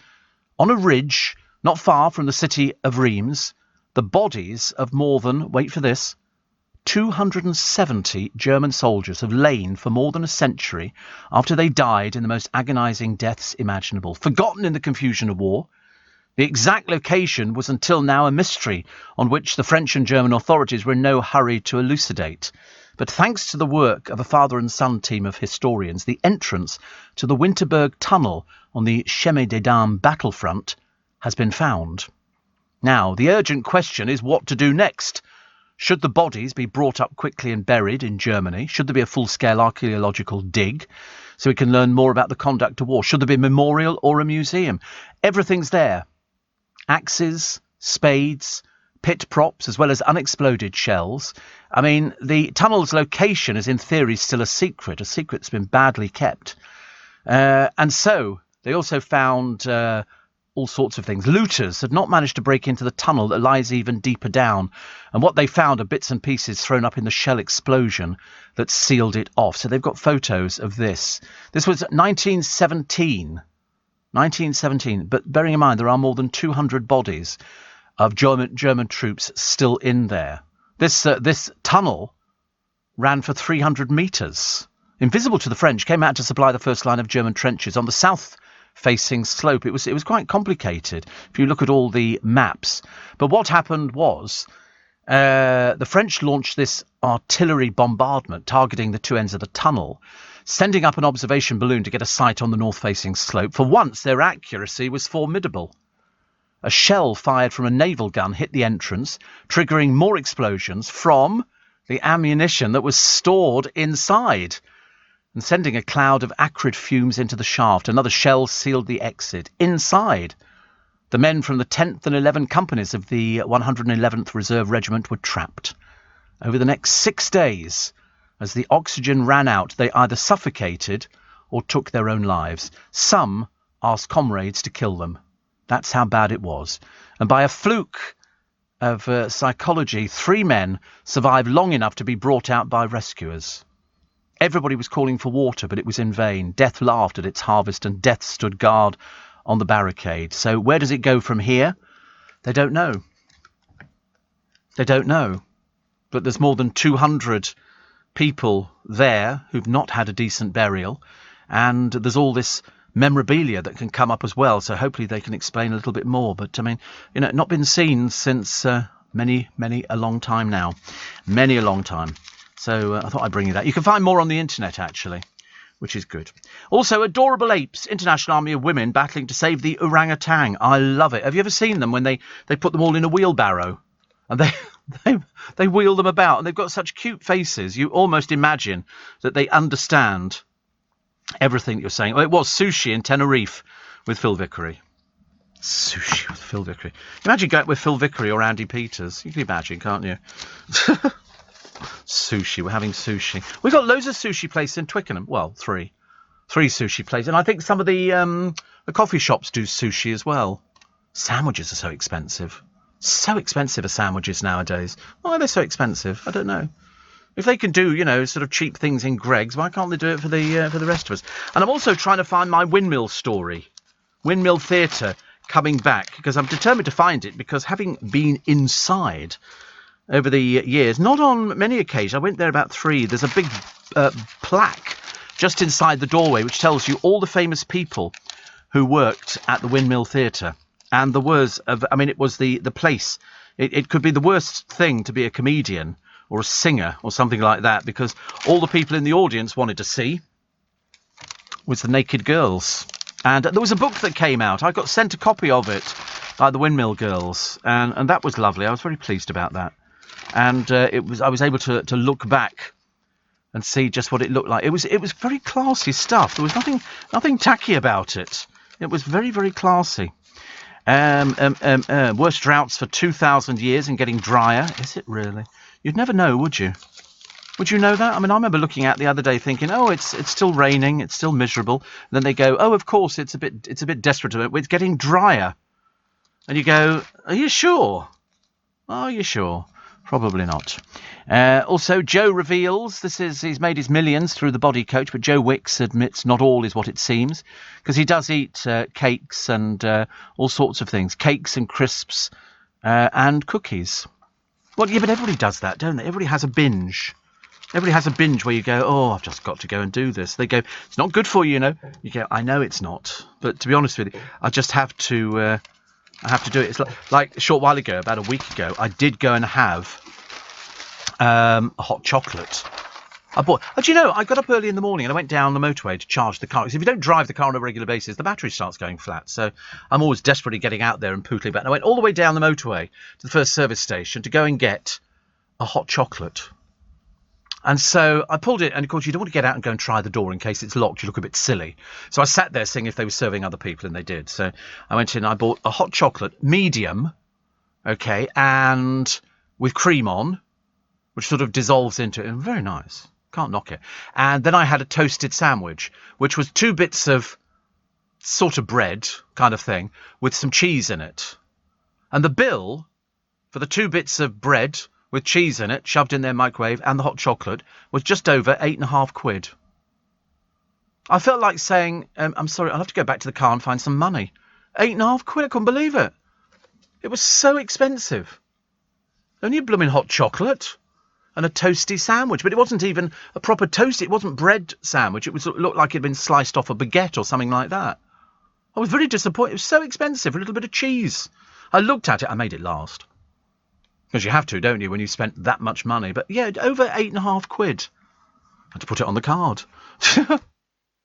Speaker 1: on a ridge, not far from the city of Reims, the bodies of more than, wait for this, 270 German soldiers have lain for more than a century after they died in the most agonizing deaths imaginable. Forgotten in the confusion of war, the exact location was until now a mystery on which the French and German authorities were in no hurry to elucidate. But thanks to the work of a father and son team of historians, the entrance to the Winterberg Tunnel on the Chemin des Dames battlefront has been found. Now, the urgent question is what to do next. Should the bodies be brought up quickly and buried in Germany? Should there be a full-scale archaeological dig so we can learn more about the conduct of war? Should there be a memorial or a museum? Everything's there. Axes, spades, pit props, as well as unexploded shells. I mean, the tunnel's location is in theory still a secret that's been badly kept. And so they also found all sorts of things. Looters had not managed to break into the tunnel that lies even deeper down. And what they found are bits and pieces thrown up in the shell explosion that sealed it off. So they've got photos of this. This was 1917. 1917. But bearing in mind, there are more than 200 bodies of German troops still in there. This tunnel ran for 300 metres. Invisible to the French, came out to supply the first line of German trenches on the south-facing slope. It was quite complicated if you look at all the maps. But what happened was the French launched this artillery bombardment targeting the two ends of the tunnel, sending up an observation balloon to get a sight on the north-facing slope. For once, their accuracy was formidable. A shell fired from a naval gun hit the entrance, triggering more explosions from the ammunition that was stored inside and sending a cloud of acrid fumes into the shaft. Another shell sealed the exit. Inside, the men from the 10th and 11th companies of the 111th Reserve Regiment were trapped. Over the next 6 days, as the oxygen ran out, they either suffocated or took their own lives. Some asked comrades to kill them. That's how bad it was. And by a fluke of psychology, 3 men survived long enough to be brought out by rescuers. Everybody was calling for water, but it was in vain. Death laughed at its harvest, and death stood guard on the barricade. So where does it go from here? They don't know. They don't know. But there's more than 200 people there who've not had a decent burial, and there's all this memorabilia that can come up as well, so hopefully they can explain a little bit more. But I mean, not been seen since many a long time now. Many a long time. So I thought I'd bring you that. You can find more on the internet, actually, which is good. Also, Adorable Apes, International Army of Women battling to save the orangutan. I love it. Have you ever seen them when they put them all in a wheelbarrow and they wheel them about, and they've got such cute faces. You almost imagine that they understand everything that you're saying. Well, it was Sushi in Tenerife with Phil Vickery. Sushi with Phil Vickery. Imagine going with Phil Vickery or Andy Peters. You can imagine, can't you? Sushi. We're having sushi. We've got loads of sushi places in Twickenham. Well, three sushi places. And I think some of the coffee shops do sushi as well. Sandwiches are so expensive. So expensive are sandwiches nowadays. Why are they so expensive? I don't know. If they can do, sort of cheap things in Greggs, why can't they do it for the rest of us? And I'm also trying to find my windmill story. Windmill Theatre coming back, because I'm determined to find it, because having been inside over the years, not on many occasions, I went there about 3, there's a big plaque just inside the doorway which tells you all the famous people who worked at the Windmill Theatre. And the words of, it was the place. It could be the worst thing to be a comedian or a singer or something like that, because all the people in the audience wanted to see was the naked girls. And there was a book that came out. I got sent a copy of it by the Windmill Girls, and that was lovely. I was very pleased about that. And I was able to look back and see just what it looked like. It was very classy stuff. There was nothing tacky about it. It was very, very classy. Worst droughts for 2,000 years and getting drier. Is it really? You'd never know, would you? Would you know that? I remember looking at the other day thinking, oh, it's still raining, it's still miserable. And then they go, oh, of course, it's a bit desperate. It's getting drier. And you go, are you sure? Are you sure? Probably not. Also, Joe reveals he's made his millions through the body coach, but Joe Wicks admits not all is what it seems, because he does eat cakes and all sorts of things, cakes and crisps and cookies. Well, yeah, but everybody does that, don't they? Everybody has a binge. Everybody has a binge where you go, oh, I've just got to go and do this. They go, it's not good for you, you know. You go, I know it's not, but to be honest with you, I just have to. I have to do it. It's like a short while ago, about a week ago, I did go and have a hot chocolate. I got up early in the morning and I went down the motorway to charge the car. Because if you don't drive the car on a regular basis, the battery starts going flat. So I'm always desperately getting out there and pootling back. And I went all the way down the motorway to the first service station to go and get a hot chocolate. And so I pulled it, and of course you don't want to get out and go and try the door in case it's locked. You look a bit silly. So I sat there seeing if they were serving other people, and they did. So I went in, I bought a hot chocolate, medium, okay, and with cream on, which sort of dissolves into it. And very nice. Can't knock it. And then I had a toasted sandwich, which was 2 bits of sort of bread kind of thing with some cheese in it. And the bill for the 2 bits of bread with cheese in it, shoved in their microwave, and the hot chocolate, was just over £8.50. I felt like saying, I'm sorry, I'll have to go back to the car and find some money. £8.50, I couldn't believe it. It was so expensive. Only a blooming hot chocolate and a toasty sandwich, but it wasn't even a proper toast. It wasn't bread sandwich. It looked like it had been sliced off a baguette or something like that. I was very disappointed. It was so expensive, a little bit of cheese. I looked at it, I made it last. Because you have to, don't you, when you spent that much money. But yeah, over £8.50. I had to put it on the card.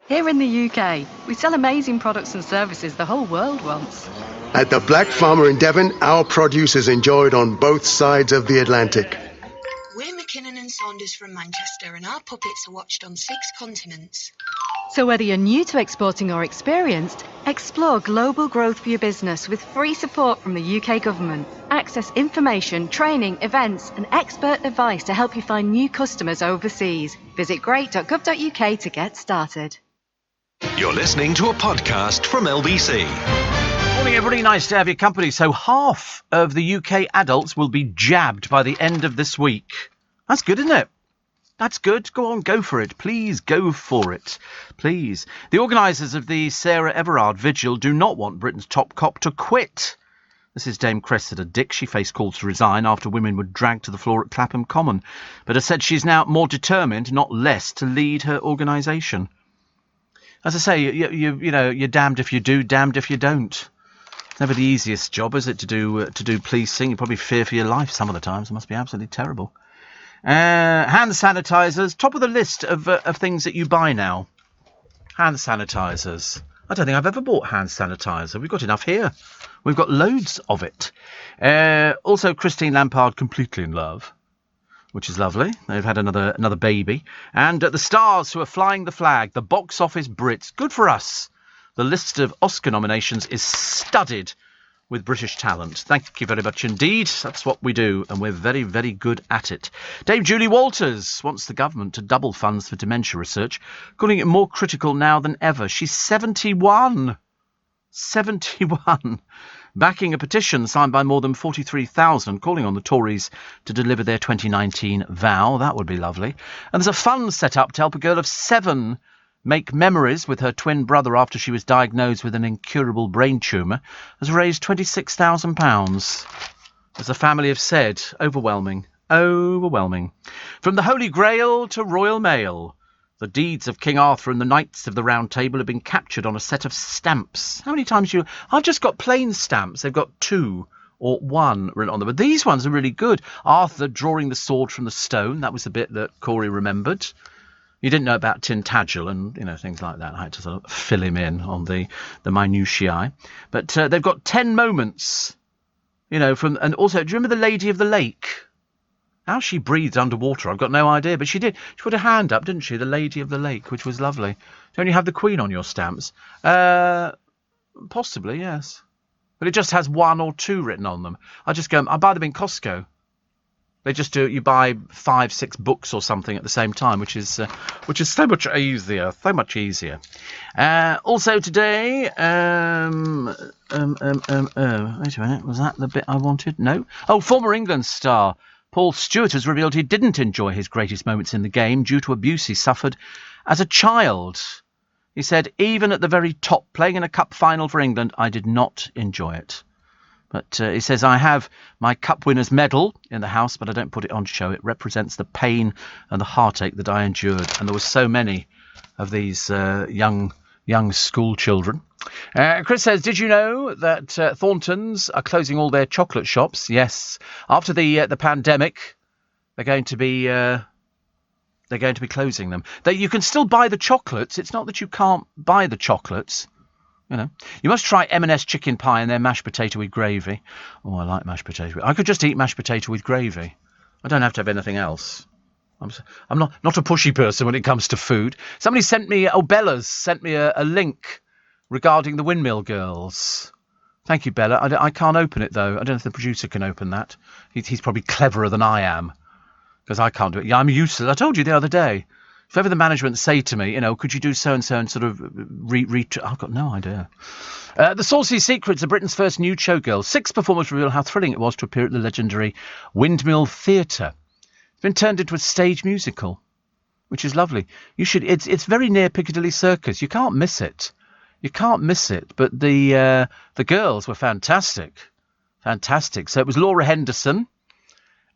Speaker 5: Here in the UK, we sell amazing products and services the whole world wants.
Speaker 8: At the Black Farmer in Devon, our produce is enjoyed on both sides of the Atlantic.
Speaker 9: We're McKinnon and Saunders from Manchester, and our puppets are watched on 6 continents.
Speaker 5: So whether you're new to exporting or experienced, explore global growth for your business with free support from the UK government. Access information, training, events and expert advice to help you find new customers overseas. Visit great.gov.uk to get started.
Speaker 2: You're listening to a podcast from LBC.
Speaker 1: Morning, everybody. Nice to have your company. So half of the UK adults will be jabbed by the end of this week. That's good, isn't it? That's good. Go on, go for it. Please go for it. Please. The organisers of the Sarah Everard Vigil do not want Britain's top cop to quit. This is Dame Cressida Dick. She faced calls to resign after women were dragged to the floor at Clapham Common, but has said she's now more determined, not less, to lead her organisation. As I say, you know, you're damned if you do, damned if you don't. It's never the easiest job, is it, to do policing? You probably fear for your life some of the times. It must be absolutely terrible. Hand sanitizers, top of the list of things that you buy now. Hand sanitizers. I don't think I've ever bought hand sanitizer. We've got enough here. We've got loads of it. Also, Christine Lampard completely in love, which is lovely. They've had another baby. And the stars who are flying the flag, the box office Brits. Good for us. The list of Oscar nominations is studded with British talent. Thank you very much indeed. That's what we do, and we're very, very good at it. Dame Julie Walters wants the government to double funds for dementia research, calling it more critical now than ever. She's 71. 71. Backing a petition signed by more than 43,000, calling on the Tories to deliver their 2019 vow. That would be lovely. And there's a fund set up to help a girl of 7 make memories with her twin brother after she was diagnosed with an incurable brain tumour, has raised £26,000. As the family have said, overwhelming. Overwhelming. From the Holy Grail to Royal Mail, the deeds of King Arthur and the Knights of the Round Table have been captured on a set of stamps. How many times I've just got plain stamps. They've got 2 or 1 written on them. But these ones are really good. Arthur drawing the sword from the stone. That was the bit that Corey remembered. You didn't know about Tintagel and, things like that. I had to sort of fill him in on the minutiae. But they've got 10 moments, and also, do you remember the Lady of the Lake? How she breathed underwater, I've got no idea. But she did. She put her hand up, didn't she? The Lady of the Lake, which was lovely. Don't you have the Queen on your stamps? Possibly, yes. But it just has 1 or 2 written on them. I buy them in Costco. They just do. You buy 5-6 books or something at the same time, which is so much easier. So much easier. Also today, wait a minute, was that the bit I wanted? No. Oh, former England star Paul Stewart has revealed he didn't enjoy his greatest moments in the game due to abuse he suffered as a child. He said, even at the very top, playing in a cup final for England, I did not enjoy it. But he says, I have my cup winner's medal in the house, but I don't put it on show. It represents the pain and the heartache that I endured. And there were so many of these young school children. Chris says, did you know that Thorntons are closing all their chocolate shops? Yes. After the pandemic, they're going to be closing them. You can still buy the chocolates. It's not that you can't buy the chocolates. You know, you must try M&S chicken pie and their mashed potato with gravy. Oh, I like mashed potato. I could just eat mashed potato with gravy. I don't have to have anything else. I'm not a pushy person when it comes to food. Somebody sent me, Bella's sent me a link regarding the Windmill Girls. Thank you, Bella. I can't open it, though. I don't know if the producer can open that. He's probably cleverer than I am, because I can't do it. Yeah, I'm useless. I told you the other day. If ever the management say to me, could you do so-and-so and sort of I've got no idea. The Saucy Secrets of Britain's first nude showgirl. 6 performers reveal how thrilling it was to appear at the legendary Windmill Theatre. It's been turned into a stage musical, which is lovely. You should. It's very near Piccadilly Circus. You can't miss it. You can't miss it. But the girls were fantastic. Fantastic. So it was Laura Henderson.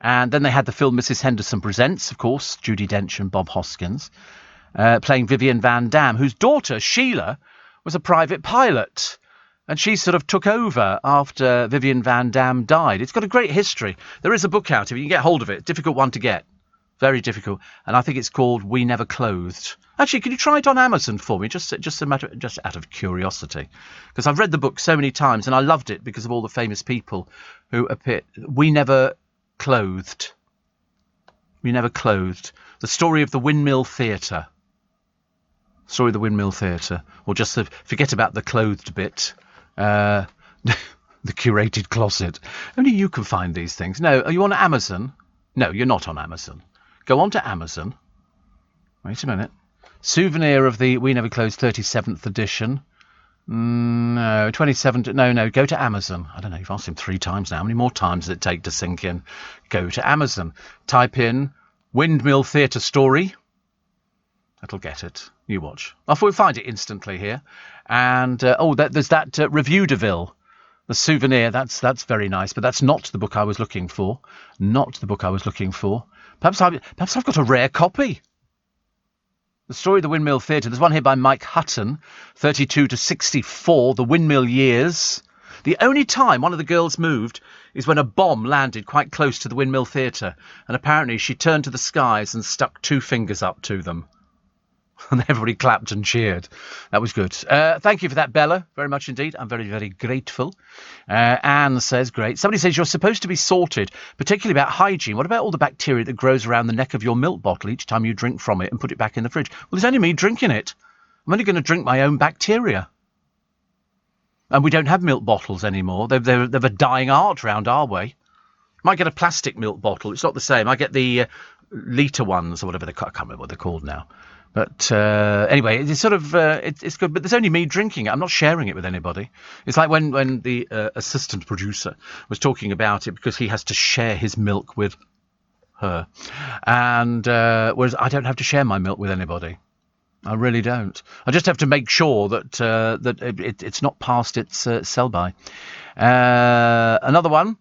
Speaker 1: And then they had the film Mrs. Henderson Presents, of course, Judi Dench and Bob Hoskins, playing Vivian Van Dam, whose daughter, Sheila, was a private pilot. And she sort of took over after Vivian Van Dam died. It's got a great history. There is a book out, if you can get hold of it. Difficult one to get. Very difficult. And I think it's called We Never Clothed. Actually, can you try it on Amazon for me? Just out of curiosity. Because I've read the book so many times and I loved it because of all the famous people who appear. We Never Clothed. We Never Clothed. The story of the Windmill Theatre. Story of the Windmill Theatre. Or just forget about the clothed bit. The curated closet. Only you can find these things. No, are you on Amazon? No, you're not on Amazon. Go on to Amazon. Wait a minute. Souvenir of the We Never Closed 37th edition. No, 27th. No, go to Amazon. I don't know, you've asked him 3 times now. How many more times does it take to sink in? Go to Amazon. Type in Windmill Theatre Story. That'll get it. You watch. We'll find it instantly here. And, there's that Revue de Ville. The souvenir, that's very nice, but that's not the book I was looking for. Not the book I was looking for. Perhaps I've got a rare copy. The Story of the Windmill Theatre. There's one here by Mike Hutton, 32 to 64, The Windmill Years. The only time one of the girls moved is when a bomb landed quite close to the Windmill Theatre, and apparently she turned to the skies and stuck 2 fingers up to them. And everybody clapped and cheered. That was good. Thank you for that, Bella. Very much indeed. I'm very, very grateful. Anne says, great. Somebody says you're supposed to be sorted, particularly about hygiene. What about all the bacteria that grows around the neck of your milk bottle each time you drink from it and put it back in the fridge? Well, there's only me drinking it. I'm only going to drink my own bacteria. And we don't have milk bottles anymore. They're a dying art round our way. Might get a plastic milk bottle. It's not the same. I get the litre ones or whatever I can't remember what they're called now. But anyway, it's sort of it's good. But there's only me drinking it. I'm not sharing it with anybody. It's like when the assistant producer was talking about it because he has to share his milk with her, and whereas I don't have to share my milk with anybody. I really don't. I just have to make sure that it's not past its sell-by. Another one.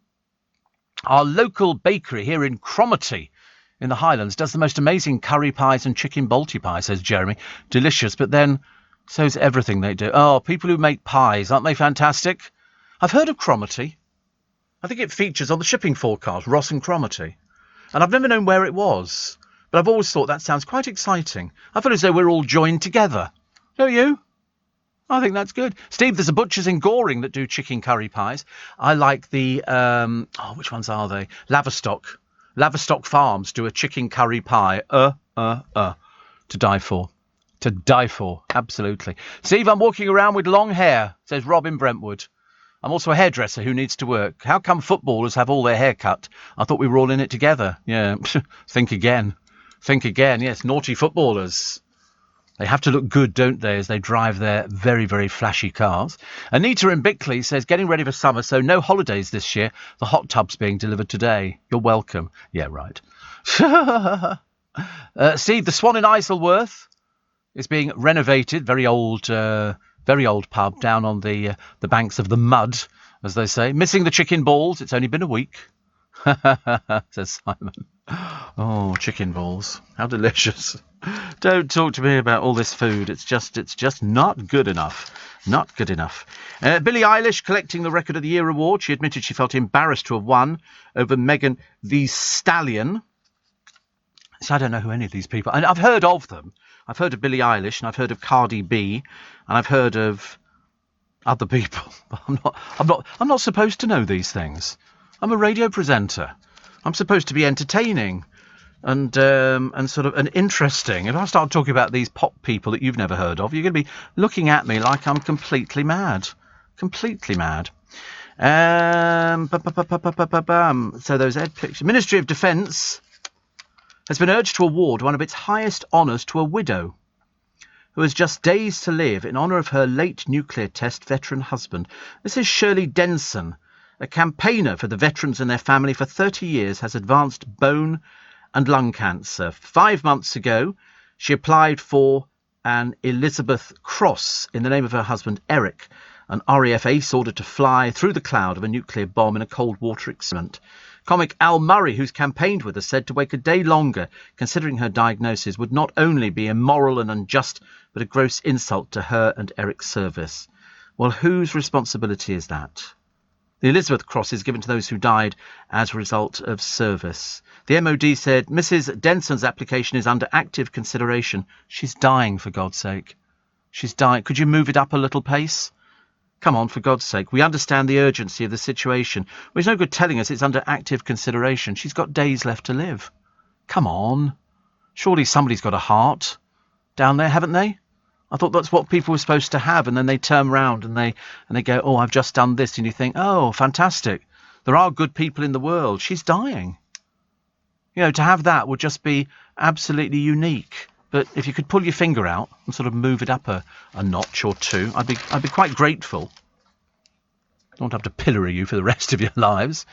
Speaker 1: Our local bakery here in Cromarty in the Highlands does the most amazing curry pies and chicken balti pie, says Jeremy. Delicious, but then so's everything they do. Oh, people who make pies, aren't they fantastic? I've heard of Cromarty. I think it features on the shipping forecast, Ross and Cromarty. And I've never known where it was, but I've always thought that sounds quite exciting. I feel as though we're all joined together. Don't you? I think that's good. Steve, there's a butcher's in Goring that do chicken curry pies. I like the, which ones are they? Laverstock. Laverstock Farms do a chicken curry pie. To die for. To die for. Absolutely. Steve, I'm walking around with long hair, says Rob in Brentwood. I'm also a hairdresser who needs to work. How come footballers have all their hair cut? I thought we were all in it together. Yeah. Think again. Think again. Yes, naughty footballers. They have to look good, don't they, as they drive their very, very flashy cars. Anita in Bickley says, getting ready for summer, so no holidays this year. The hot tub's being delivered today. You're welcome. Yeah, right. Steve, the Swan in Isleworth is being renovated. Very old pub down on the banks of the mud, as they say. Missing the chicken balls. It's only been a week, says Simon. Oh, chicken balls. How delicious. Don't talk to me about all this food. It's just not good enough. Not good enough. Billie Eilish collecting the Record of the Year award. She admitted she felt embarrassed to have won over Megan Thee Stallion. So I don't know who any of these people... And I've heard of them. I've heard of Billie Eilish, and I've heard of Cardi B, and I've heard of other people. But I'm not supposed to know these things. I'm a radio presenter. I'm supposed to be entertaining and sort of and interesting. If I start talking about these pop people that you've never heard of, you're going to be looking at me like I'm completely mad. Completely mad. So those Ed pictures. Ministry of Defence has been urged to award one of its highest honours to a widow who has just days to live in honour of her late nuclear test veteran husband. This is Shirley Denson, a campaigner for the veterans and their family for 30 years, has advanced bone and lung cancer. 5 months ago, she applied for an Elizabeth Cross in the name of her husband, Eric, an RAF ace ordered to fly through the cloud of a nuclear bomb in a cold water experiment. Comic Al Murray, who's campaigned with her, said to wait a day longer, considering her diagnosis, would not only be immoral and unjust, but a gross insult to her and Eric's service. Well, whose responsibility is that? The Elizabeth Cross is given to those who died as a result of service. The MOD said Mrs. Denson's application is under active consideration. She's dying, for God's sake. She's dying. Could you move it up a little pace? Come on, for God's sake. We understand the urgency of the situation. Well, it's no good telling us it's under active consideration. She's got days left to live. Come on. Surely somebody's got a heart down there, haven't they? I thought that's what people were supposed to have, and then they turn round and they go, oh, I've just done this, and you think, oh, fantastic. There are good people in the world. She's dying. You know, to have that would just be absolutely unique. But if you could pull your finger out and sort of move it up a notch or two, I'd be quite grateful. I don't have to pillory you for the rest of your lives.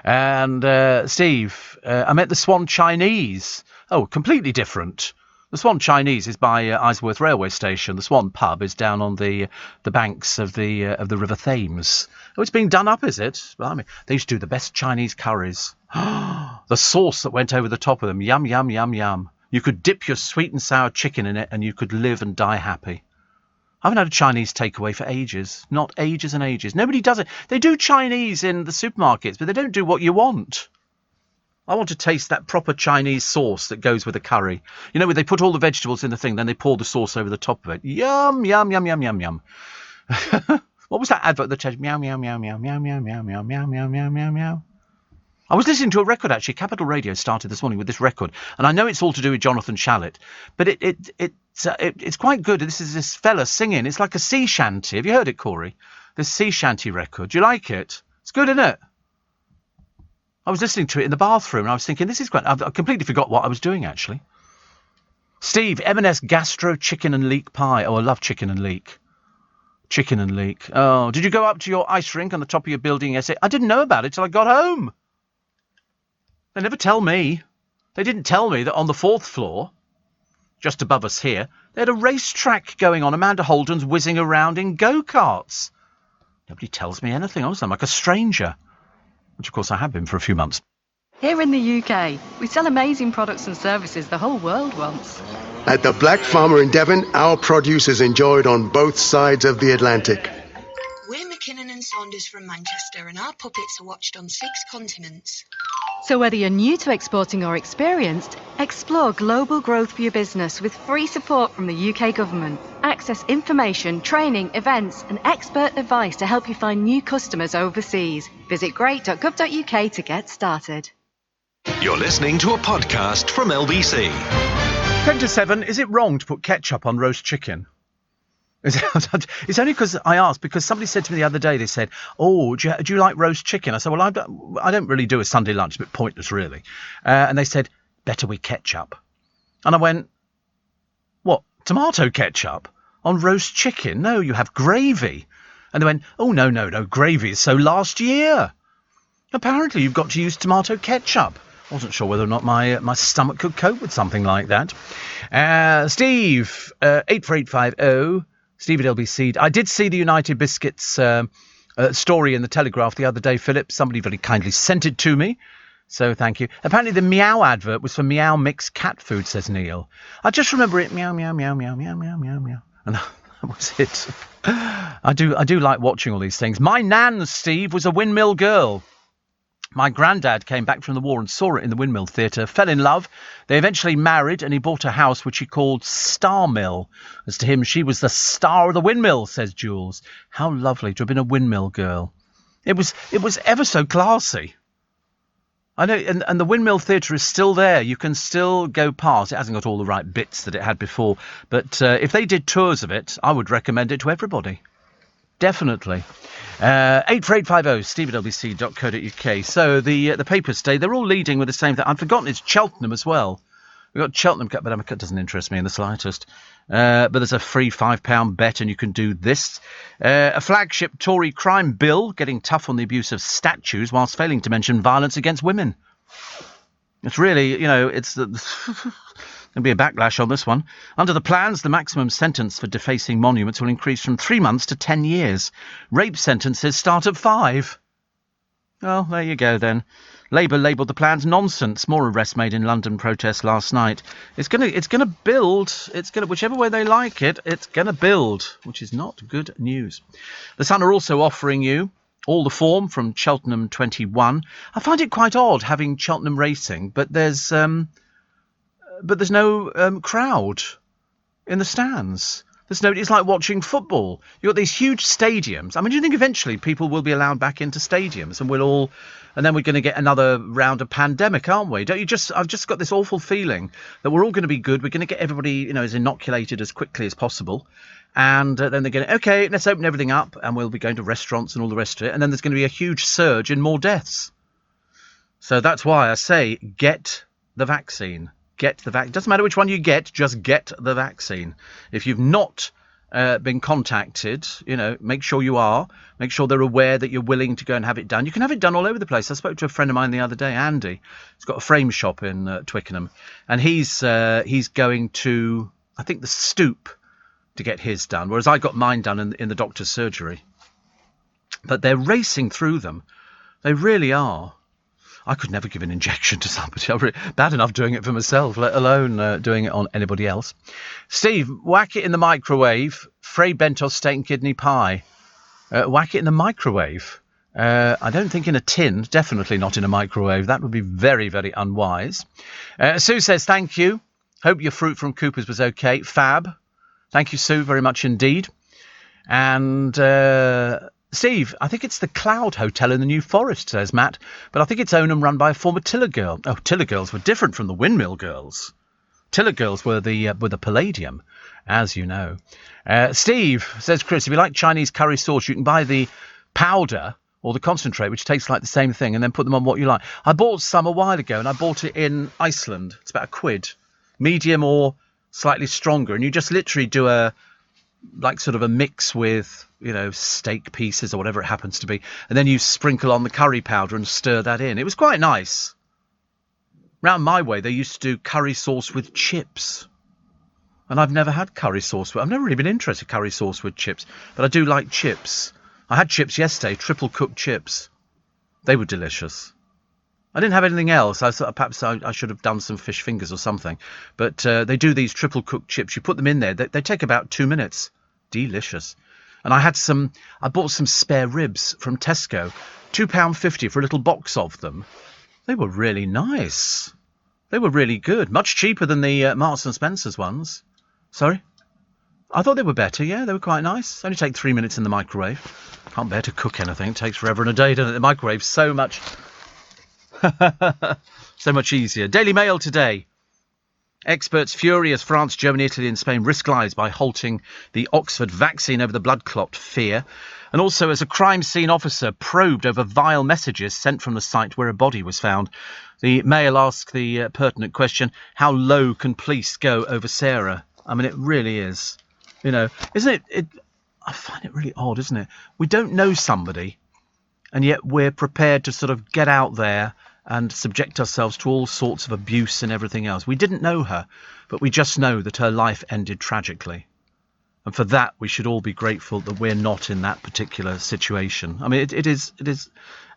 Speaker 1: And Steve, I met the Swan Chinese. Oh, completely different. The Swan Chinese is by Isleworth Railway Station. The Swan Pub is down on the banks of the River Thames. Oh, it's being done up, is it? Well, I mean, they used to do the best Chinese curries. The sauce that went over the top of them. Yum, yum, yum, yum. You could dip your sweet and sour chicken in it and you could live and die happy. I haven't had a Chinese takeaway for ages. Not ages and ages. Nobody does it. They do Chinese in the supermarkets, but they don't do what you want. I want to taste that proper Chinese sauce that goes with a curry. You know, where they put all the vegetables in the thing, then they pour the sauce over the top of it. Yum, yum, yum, yum, yum, yum. What was that advert that said meow, meow, meow, meow, meow, meow, meow, meow, meow, meow, meow, meow, meow? I was listening to a record, actually. Capital Radio started this morning with this record, and I know it's all to do with Jonathan Shalit, but it's quite good. This is this fella singing. It's like a sea shanty. Have you heard it, Corey? This sea shanty record. Do you like it? It's good, isn't it? I was listening to it in the bathroom, and I was thinking, this is great. I completely forgot what I was doing, actually. Steve, M&S Gastro Chicken and Leek Pie. Oh, I love chicken and leek. Chicken and leek. Oh, did you go up to your ice rink on the top of your building yesterday? I didn't know about it till I got home. They never tell me. They didn't tell me that on the 4th floor, just above us here, they had a racetrack going on. Amanda Holden's whizzing around in go-karts. Nobody tells me anything. I sound like a stranger. Which, of course, I have been for a few months.
Speaker 5: Here in the UK, we sell amazing products and services the whole world wants.
Speaker 8: At the Black Farmer in Devon, our produce is enjoyed on both sides of the Atlantic.
Speaker 9: We're McKinnon and Saunders from Manchester, and our puppets are watched on 6 continents.
Speaker 5: So whether you're new to exporting or experienced, explore global growth for your business with free support from the UK government. Access information, training, events and expert advice to help you find new customers overseas. Visit great.gov.uk to get started.
Speaker 2: You're listening to a podcast from LBC.
Speaker 1: 10 to 7, is it wrong to put ketchup on roast chicken? It's only because I asked, because somebody said to me the other day, they said, oh, do you like roast chicken? I said, well, I don't really do a Sunday lunch, a bit pointless, really. And they said, better with ketchup. And I went, what, Tomato ketchup on roast chicken? No, you have gravy. And they went, oh, no, gravy is so last year. Apparently you've got to use tomato ketchup. Wasn't sure whether or not my stomach could cope with something like that. Steve, 84850, Steve at LBC. I did see the United Biscuits story in the Telegraph the other day, Philip. Somebody very kindly sent it to me. So thank you. Apparently the Meow advert was for Meow Mix cat food, says Neil. I just remember it, meow, meow, meow, meow, meow, meow, meow, meow. And that was it. I do like watching all these things. My nan, Steve, was a windmill girl. My granddad came back from the war and saw it in the Windmill Theatre, fell in love. They eventually married and he bought a house which he called Star Mill. As to him, she was the star of the windmill, says Jules. How lovely to have been a windmill girl. It was ever so classy. I know, and the Windmill Theatre is still there. You can still go past. It hasn't got all the right bits that it had before. But if they did tours of it, I would recommend it to everybody. Definitely. 84850, steve@lbc.co.uk. So the papers today, they're all leading with the same thing. I've forgotten it's Cheltenham as well. We've got Cheltenham Cup, but it doesn't interest me in the slightest. But there's a free £5 bet and you can do this. A flagship Tory crime bill getting tough on the abuse of statues whilst failing to mention violence against women. It's really, it's there'll be a backlash on this one. Under the plans, the maximum sentence for defacing monuments will increase from 3 months to 10 years. Rape sentences start at 5. Well, there you go then. Labour labelled the plans nonsense. More arrests made in London protests last night. It's gonna build. Whichever way they like it, it's gonna build, which is not good news. The Sun are also offering you all the form from Cheltenham 21. I find it quite odd having Cheltenham racing, but there's no crowd in the stands. It's like watching football. You've got these huge stadiums. I mean, do you think eventually people will be allowed back into stadiums and then we're going to get another round of pandemic, aren't we? I've just got this awful feeling that we're all going to be good. We're going to get everybody, as inoculated as quickly as possible. And then they're going to, okay, let's open everything up and we'll be going to restaurants and all the rest of it. And then there's going to be a huge surge in more deaths. So that's why I say get the vaccine. Get the vaccine. Doesn't matter which one you get, just get the vaccine. If you've not been contacted, make sure you are. Make sure they're aware that you're willing to go and have it done. You can have it done all over the place. I spoke to a friend of mine the other day, Andy. He's got a frame shop in Twickenham, and he's going to, I think, the Stoop to get his done, whereas I got mine done in the doctor's surgery. But they're racing through them. They really are. I could never give an injection to somebody. Bad enough doing it for myself, let alone doing it on anybody else. Steve, whack it in the microwave. Frey Bentos steak and kidney pie. Whack it in the microwave. I don't think in a tin. Definitely not in a microwave. That would be very, very unwise. Sue says, thank you. Hope your fruit from Cooper's was okay. Fab. Thank you, Sue, very much indeed. And Steve, I think it's the Cloud Hotel in the New Forest, says Matt, but I think it's owned and run by a former Tiller girl. Oh, Tiller girls were different from the Windmill girls. Tiller girls were the Palladium, as you know. Steve, says Chris, if you like Chinese curry sauce, you can buy the powder or the concentrate, which tastes like the same thing, and then put them on what you like. I bought some a while ago, and I bought it in Iceland. It's about £1, medium or slightly stronger, and you just literally do a mix with, steak pieces or whatever it happens to be. And then you sprinkle on the curry powder and stir that in. It was quite nice. Round my way, they used to do curry sauce with chips. And I've never had curry sauce. I've never really been interested in curry sauce with chips. But I do like chips. I had chips yesterday, triple cooked chips. They were delicious. I didn't have anything else. I thought perhaps I should have done some fish fingers or something. But they do these triple cooked chips. You put them in there. They take about 2 minutes. Delicious. And I bought some spare ribs from Tesco. £2.50 for a little box of them. They were really nice. They were really good. Much cheaper than the Marks and Spencer's ones. Sorry? I thought they were better, yeah. They were quite nice. Only take 3 minutes in the microwave. Can't bear to cook anything. It takes forever and a day, doesn't it? The microwave's so much easier. Daily Mail today. Experts fury as France, Germany, Italy and Spain risk lives by halting the Oxford vaccine over the blood clot fear. And also as a crime scene officer probed over vile messages sent from the site where a body was found. The Mail asked the pertinent question, how low can police go over Sarah? I mean, it really is. You know, isn't it? I find it really odd, isn't it? We don't know somebody, and yet we're prepared to sort of get out there and subject ourselves to all sorts of abuse and everything else. We didn't know her, but we just know that her life ended tragically. And for that, we should all be grateful that we're not in that particular situation. I mean, it is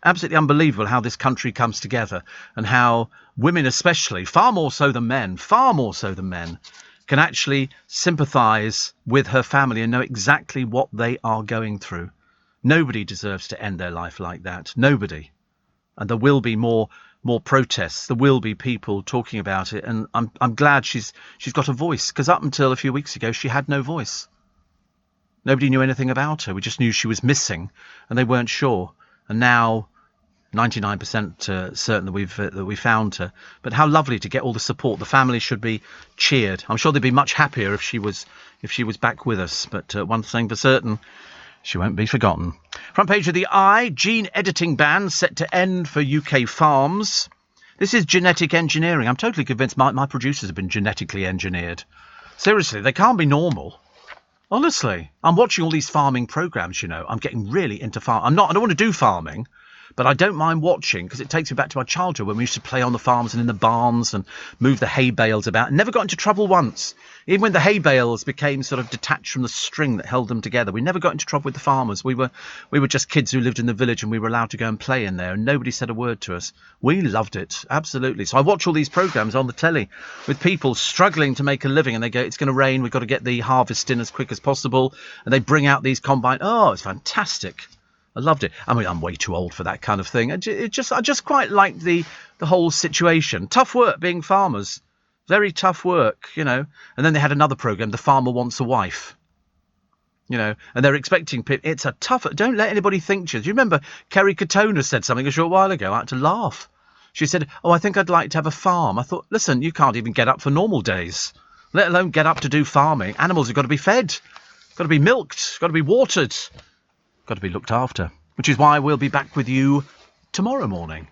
Speaker 1: absolutely unbelievable how this country comes together, and how women especially, far more so than men, can actually sympathise with her family and know exactly what they are going through. Nobody deserves to end their life like that. Nobody. And there will be more protests. There will be people talking about it. And I'm glad she's got a voice, because up until a few weeks ago, she had no voice. Nobody knew anything about her. We just knew she was missing, and they weren't sure. And now, 99% certain that we found her. But how lovely to get all the support. The family should be cheered. I'm sure they'd be much happier if she was back with us. But one thing for certain, she won't be forgotten. Front page of the Eye, gene editing ban set to end for UK farms. This is genetic engineering. I'm totally convinced my producers have been genetically engineered. Seriously, they can't be normal. Honestly, I'm watching all these farming programs, you know. I'm getting really into I don't want to do farming, but I don't mind watching, because it takes me back to my childhood when we used to play on the farms and in the barns and move the hay bales about. Never got into trouble once. Even when the hay bales became sort of detached from the string that held them together, we never got into trouble with the farmers. We were just kids who lived in the village, and we were allowed to go and play in there, and nobody said a word to us. We loved it, absolutely. So I watch all these programs on the telly with people struggling to make a living, and they go, it's going to rain, we've got to get the harvest in as quick as possible, and they bring out these combine. Oh, it's fantastic. I loved it. I mean, I'm way too old for that kind of thing. I just quite liked the whole situation. Tough work being farmers. Very tough work, you know. And then they had another program, The Farmer Wants a Wife. You know, and they're expecting people. It's a tough. Don't let anybody think. Do you remember Kerry Katona said something a short while ago? I had to laugh. She said, "Oh, I think I'd like to have a farm." I thought, listen, you can't even get up for normal days, let alone get up to do farming. Animals have got to be fed, got to be milked, got to be watered, got to be looked after. Which is why we'll be back with you tomorrow morning.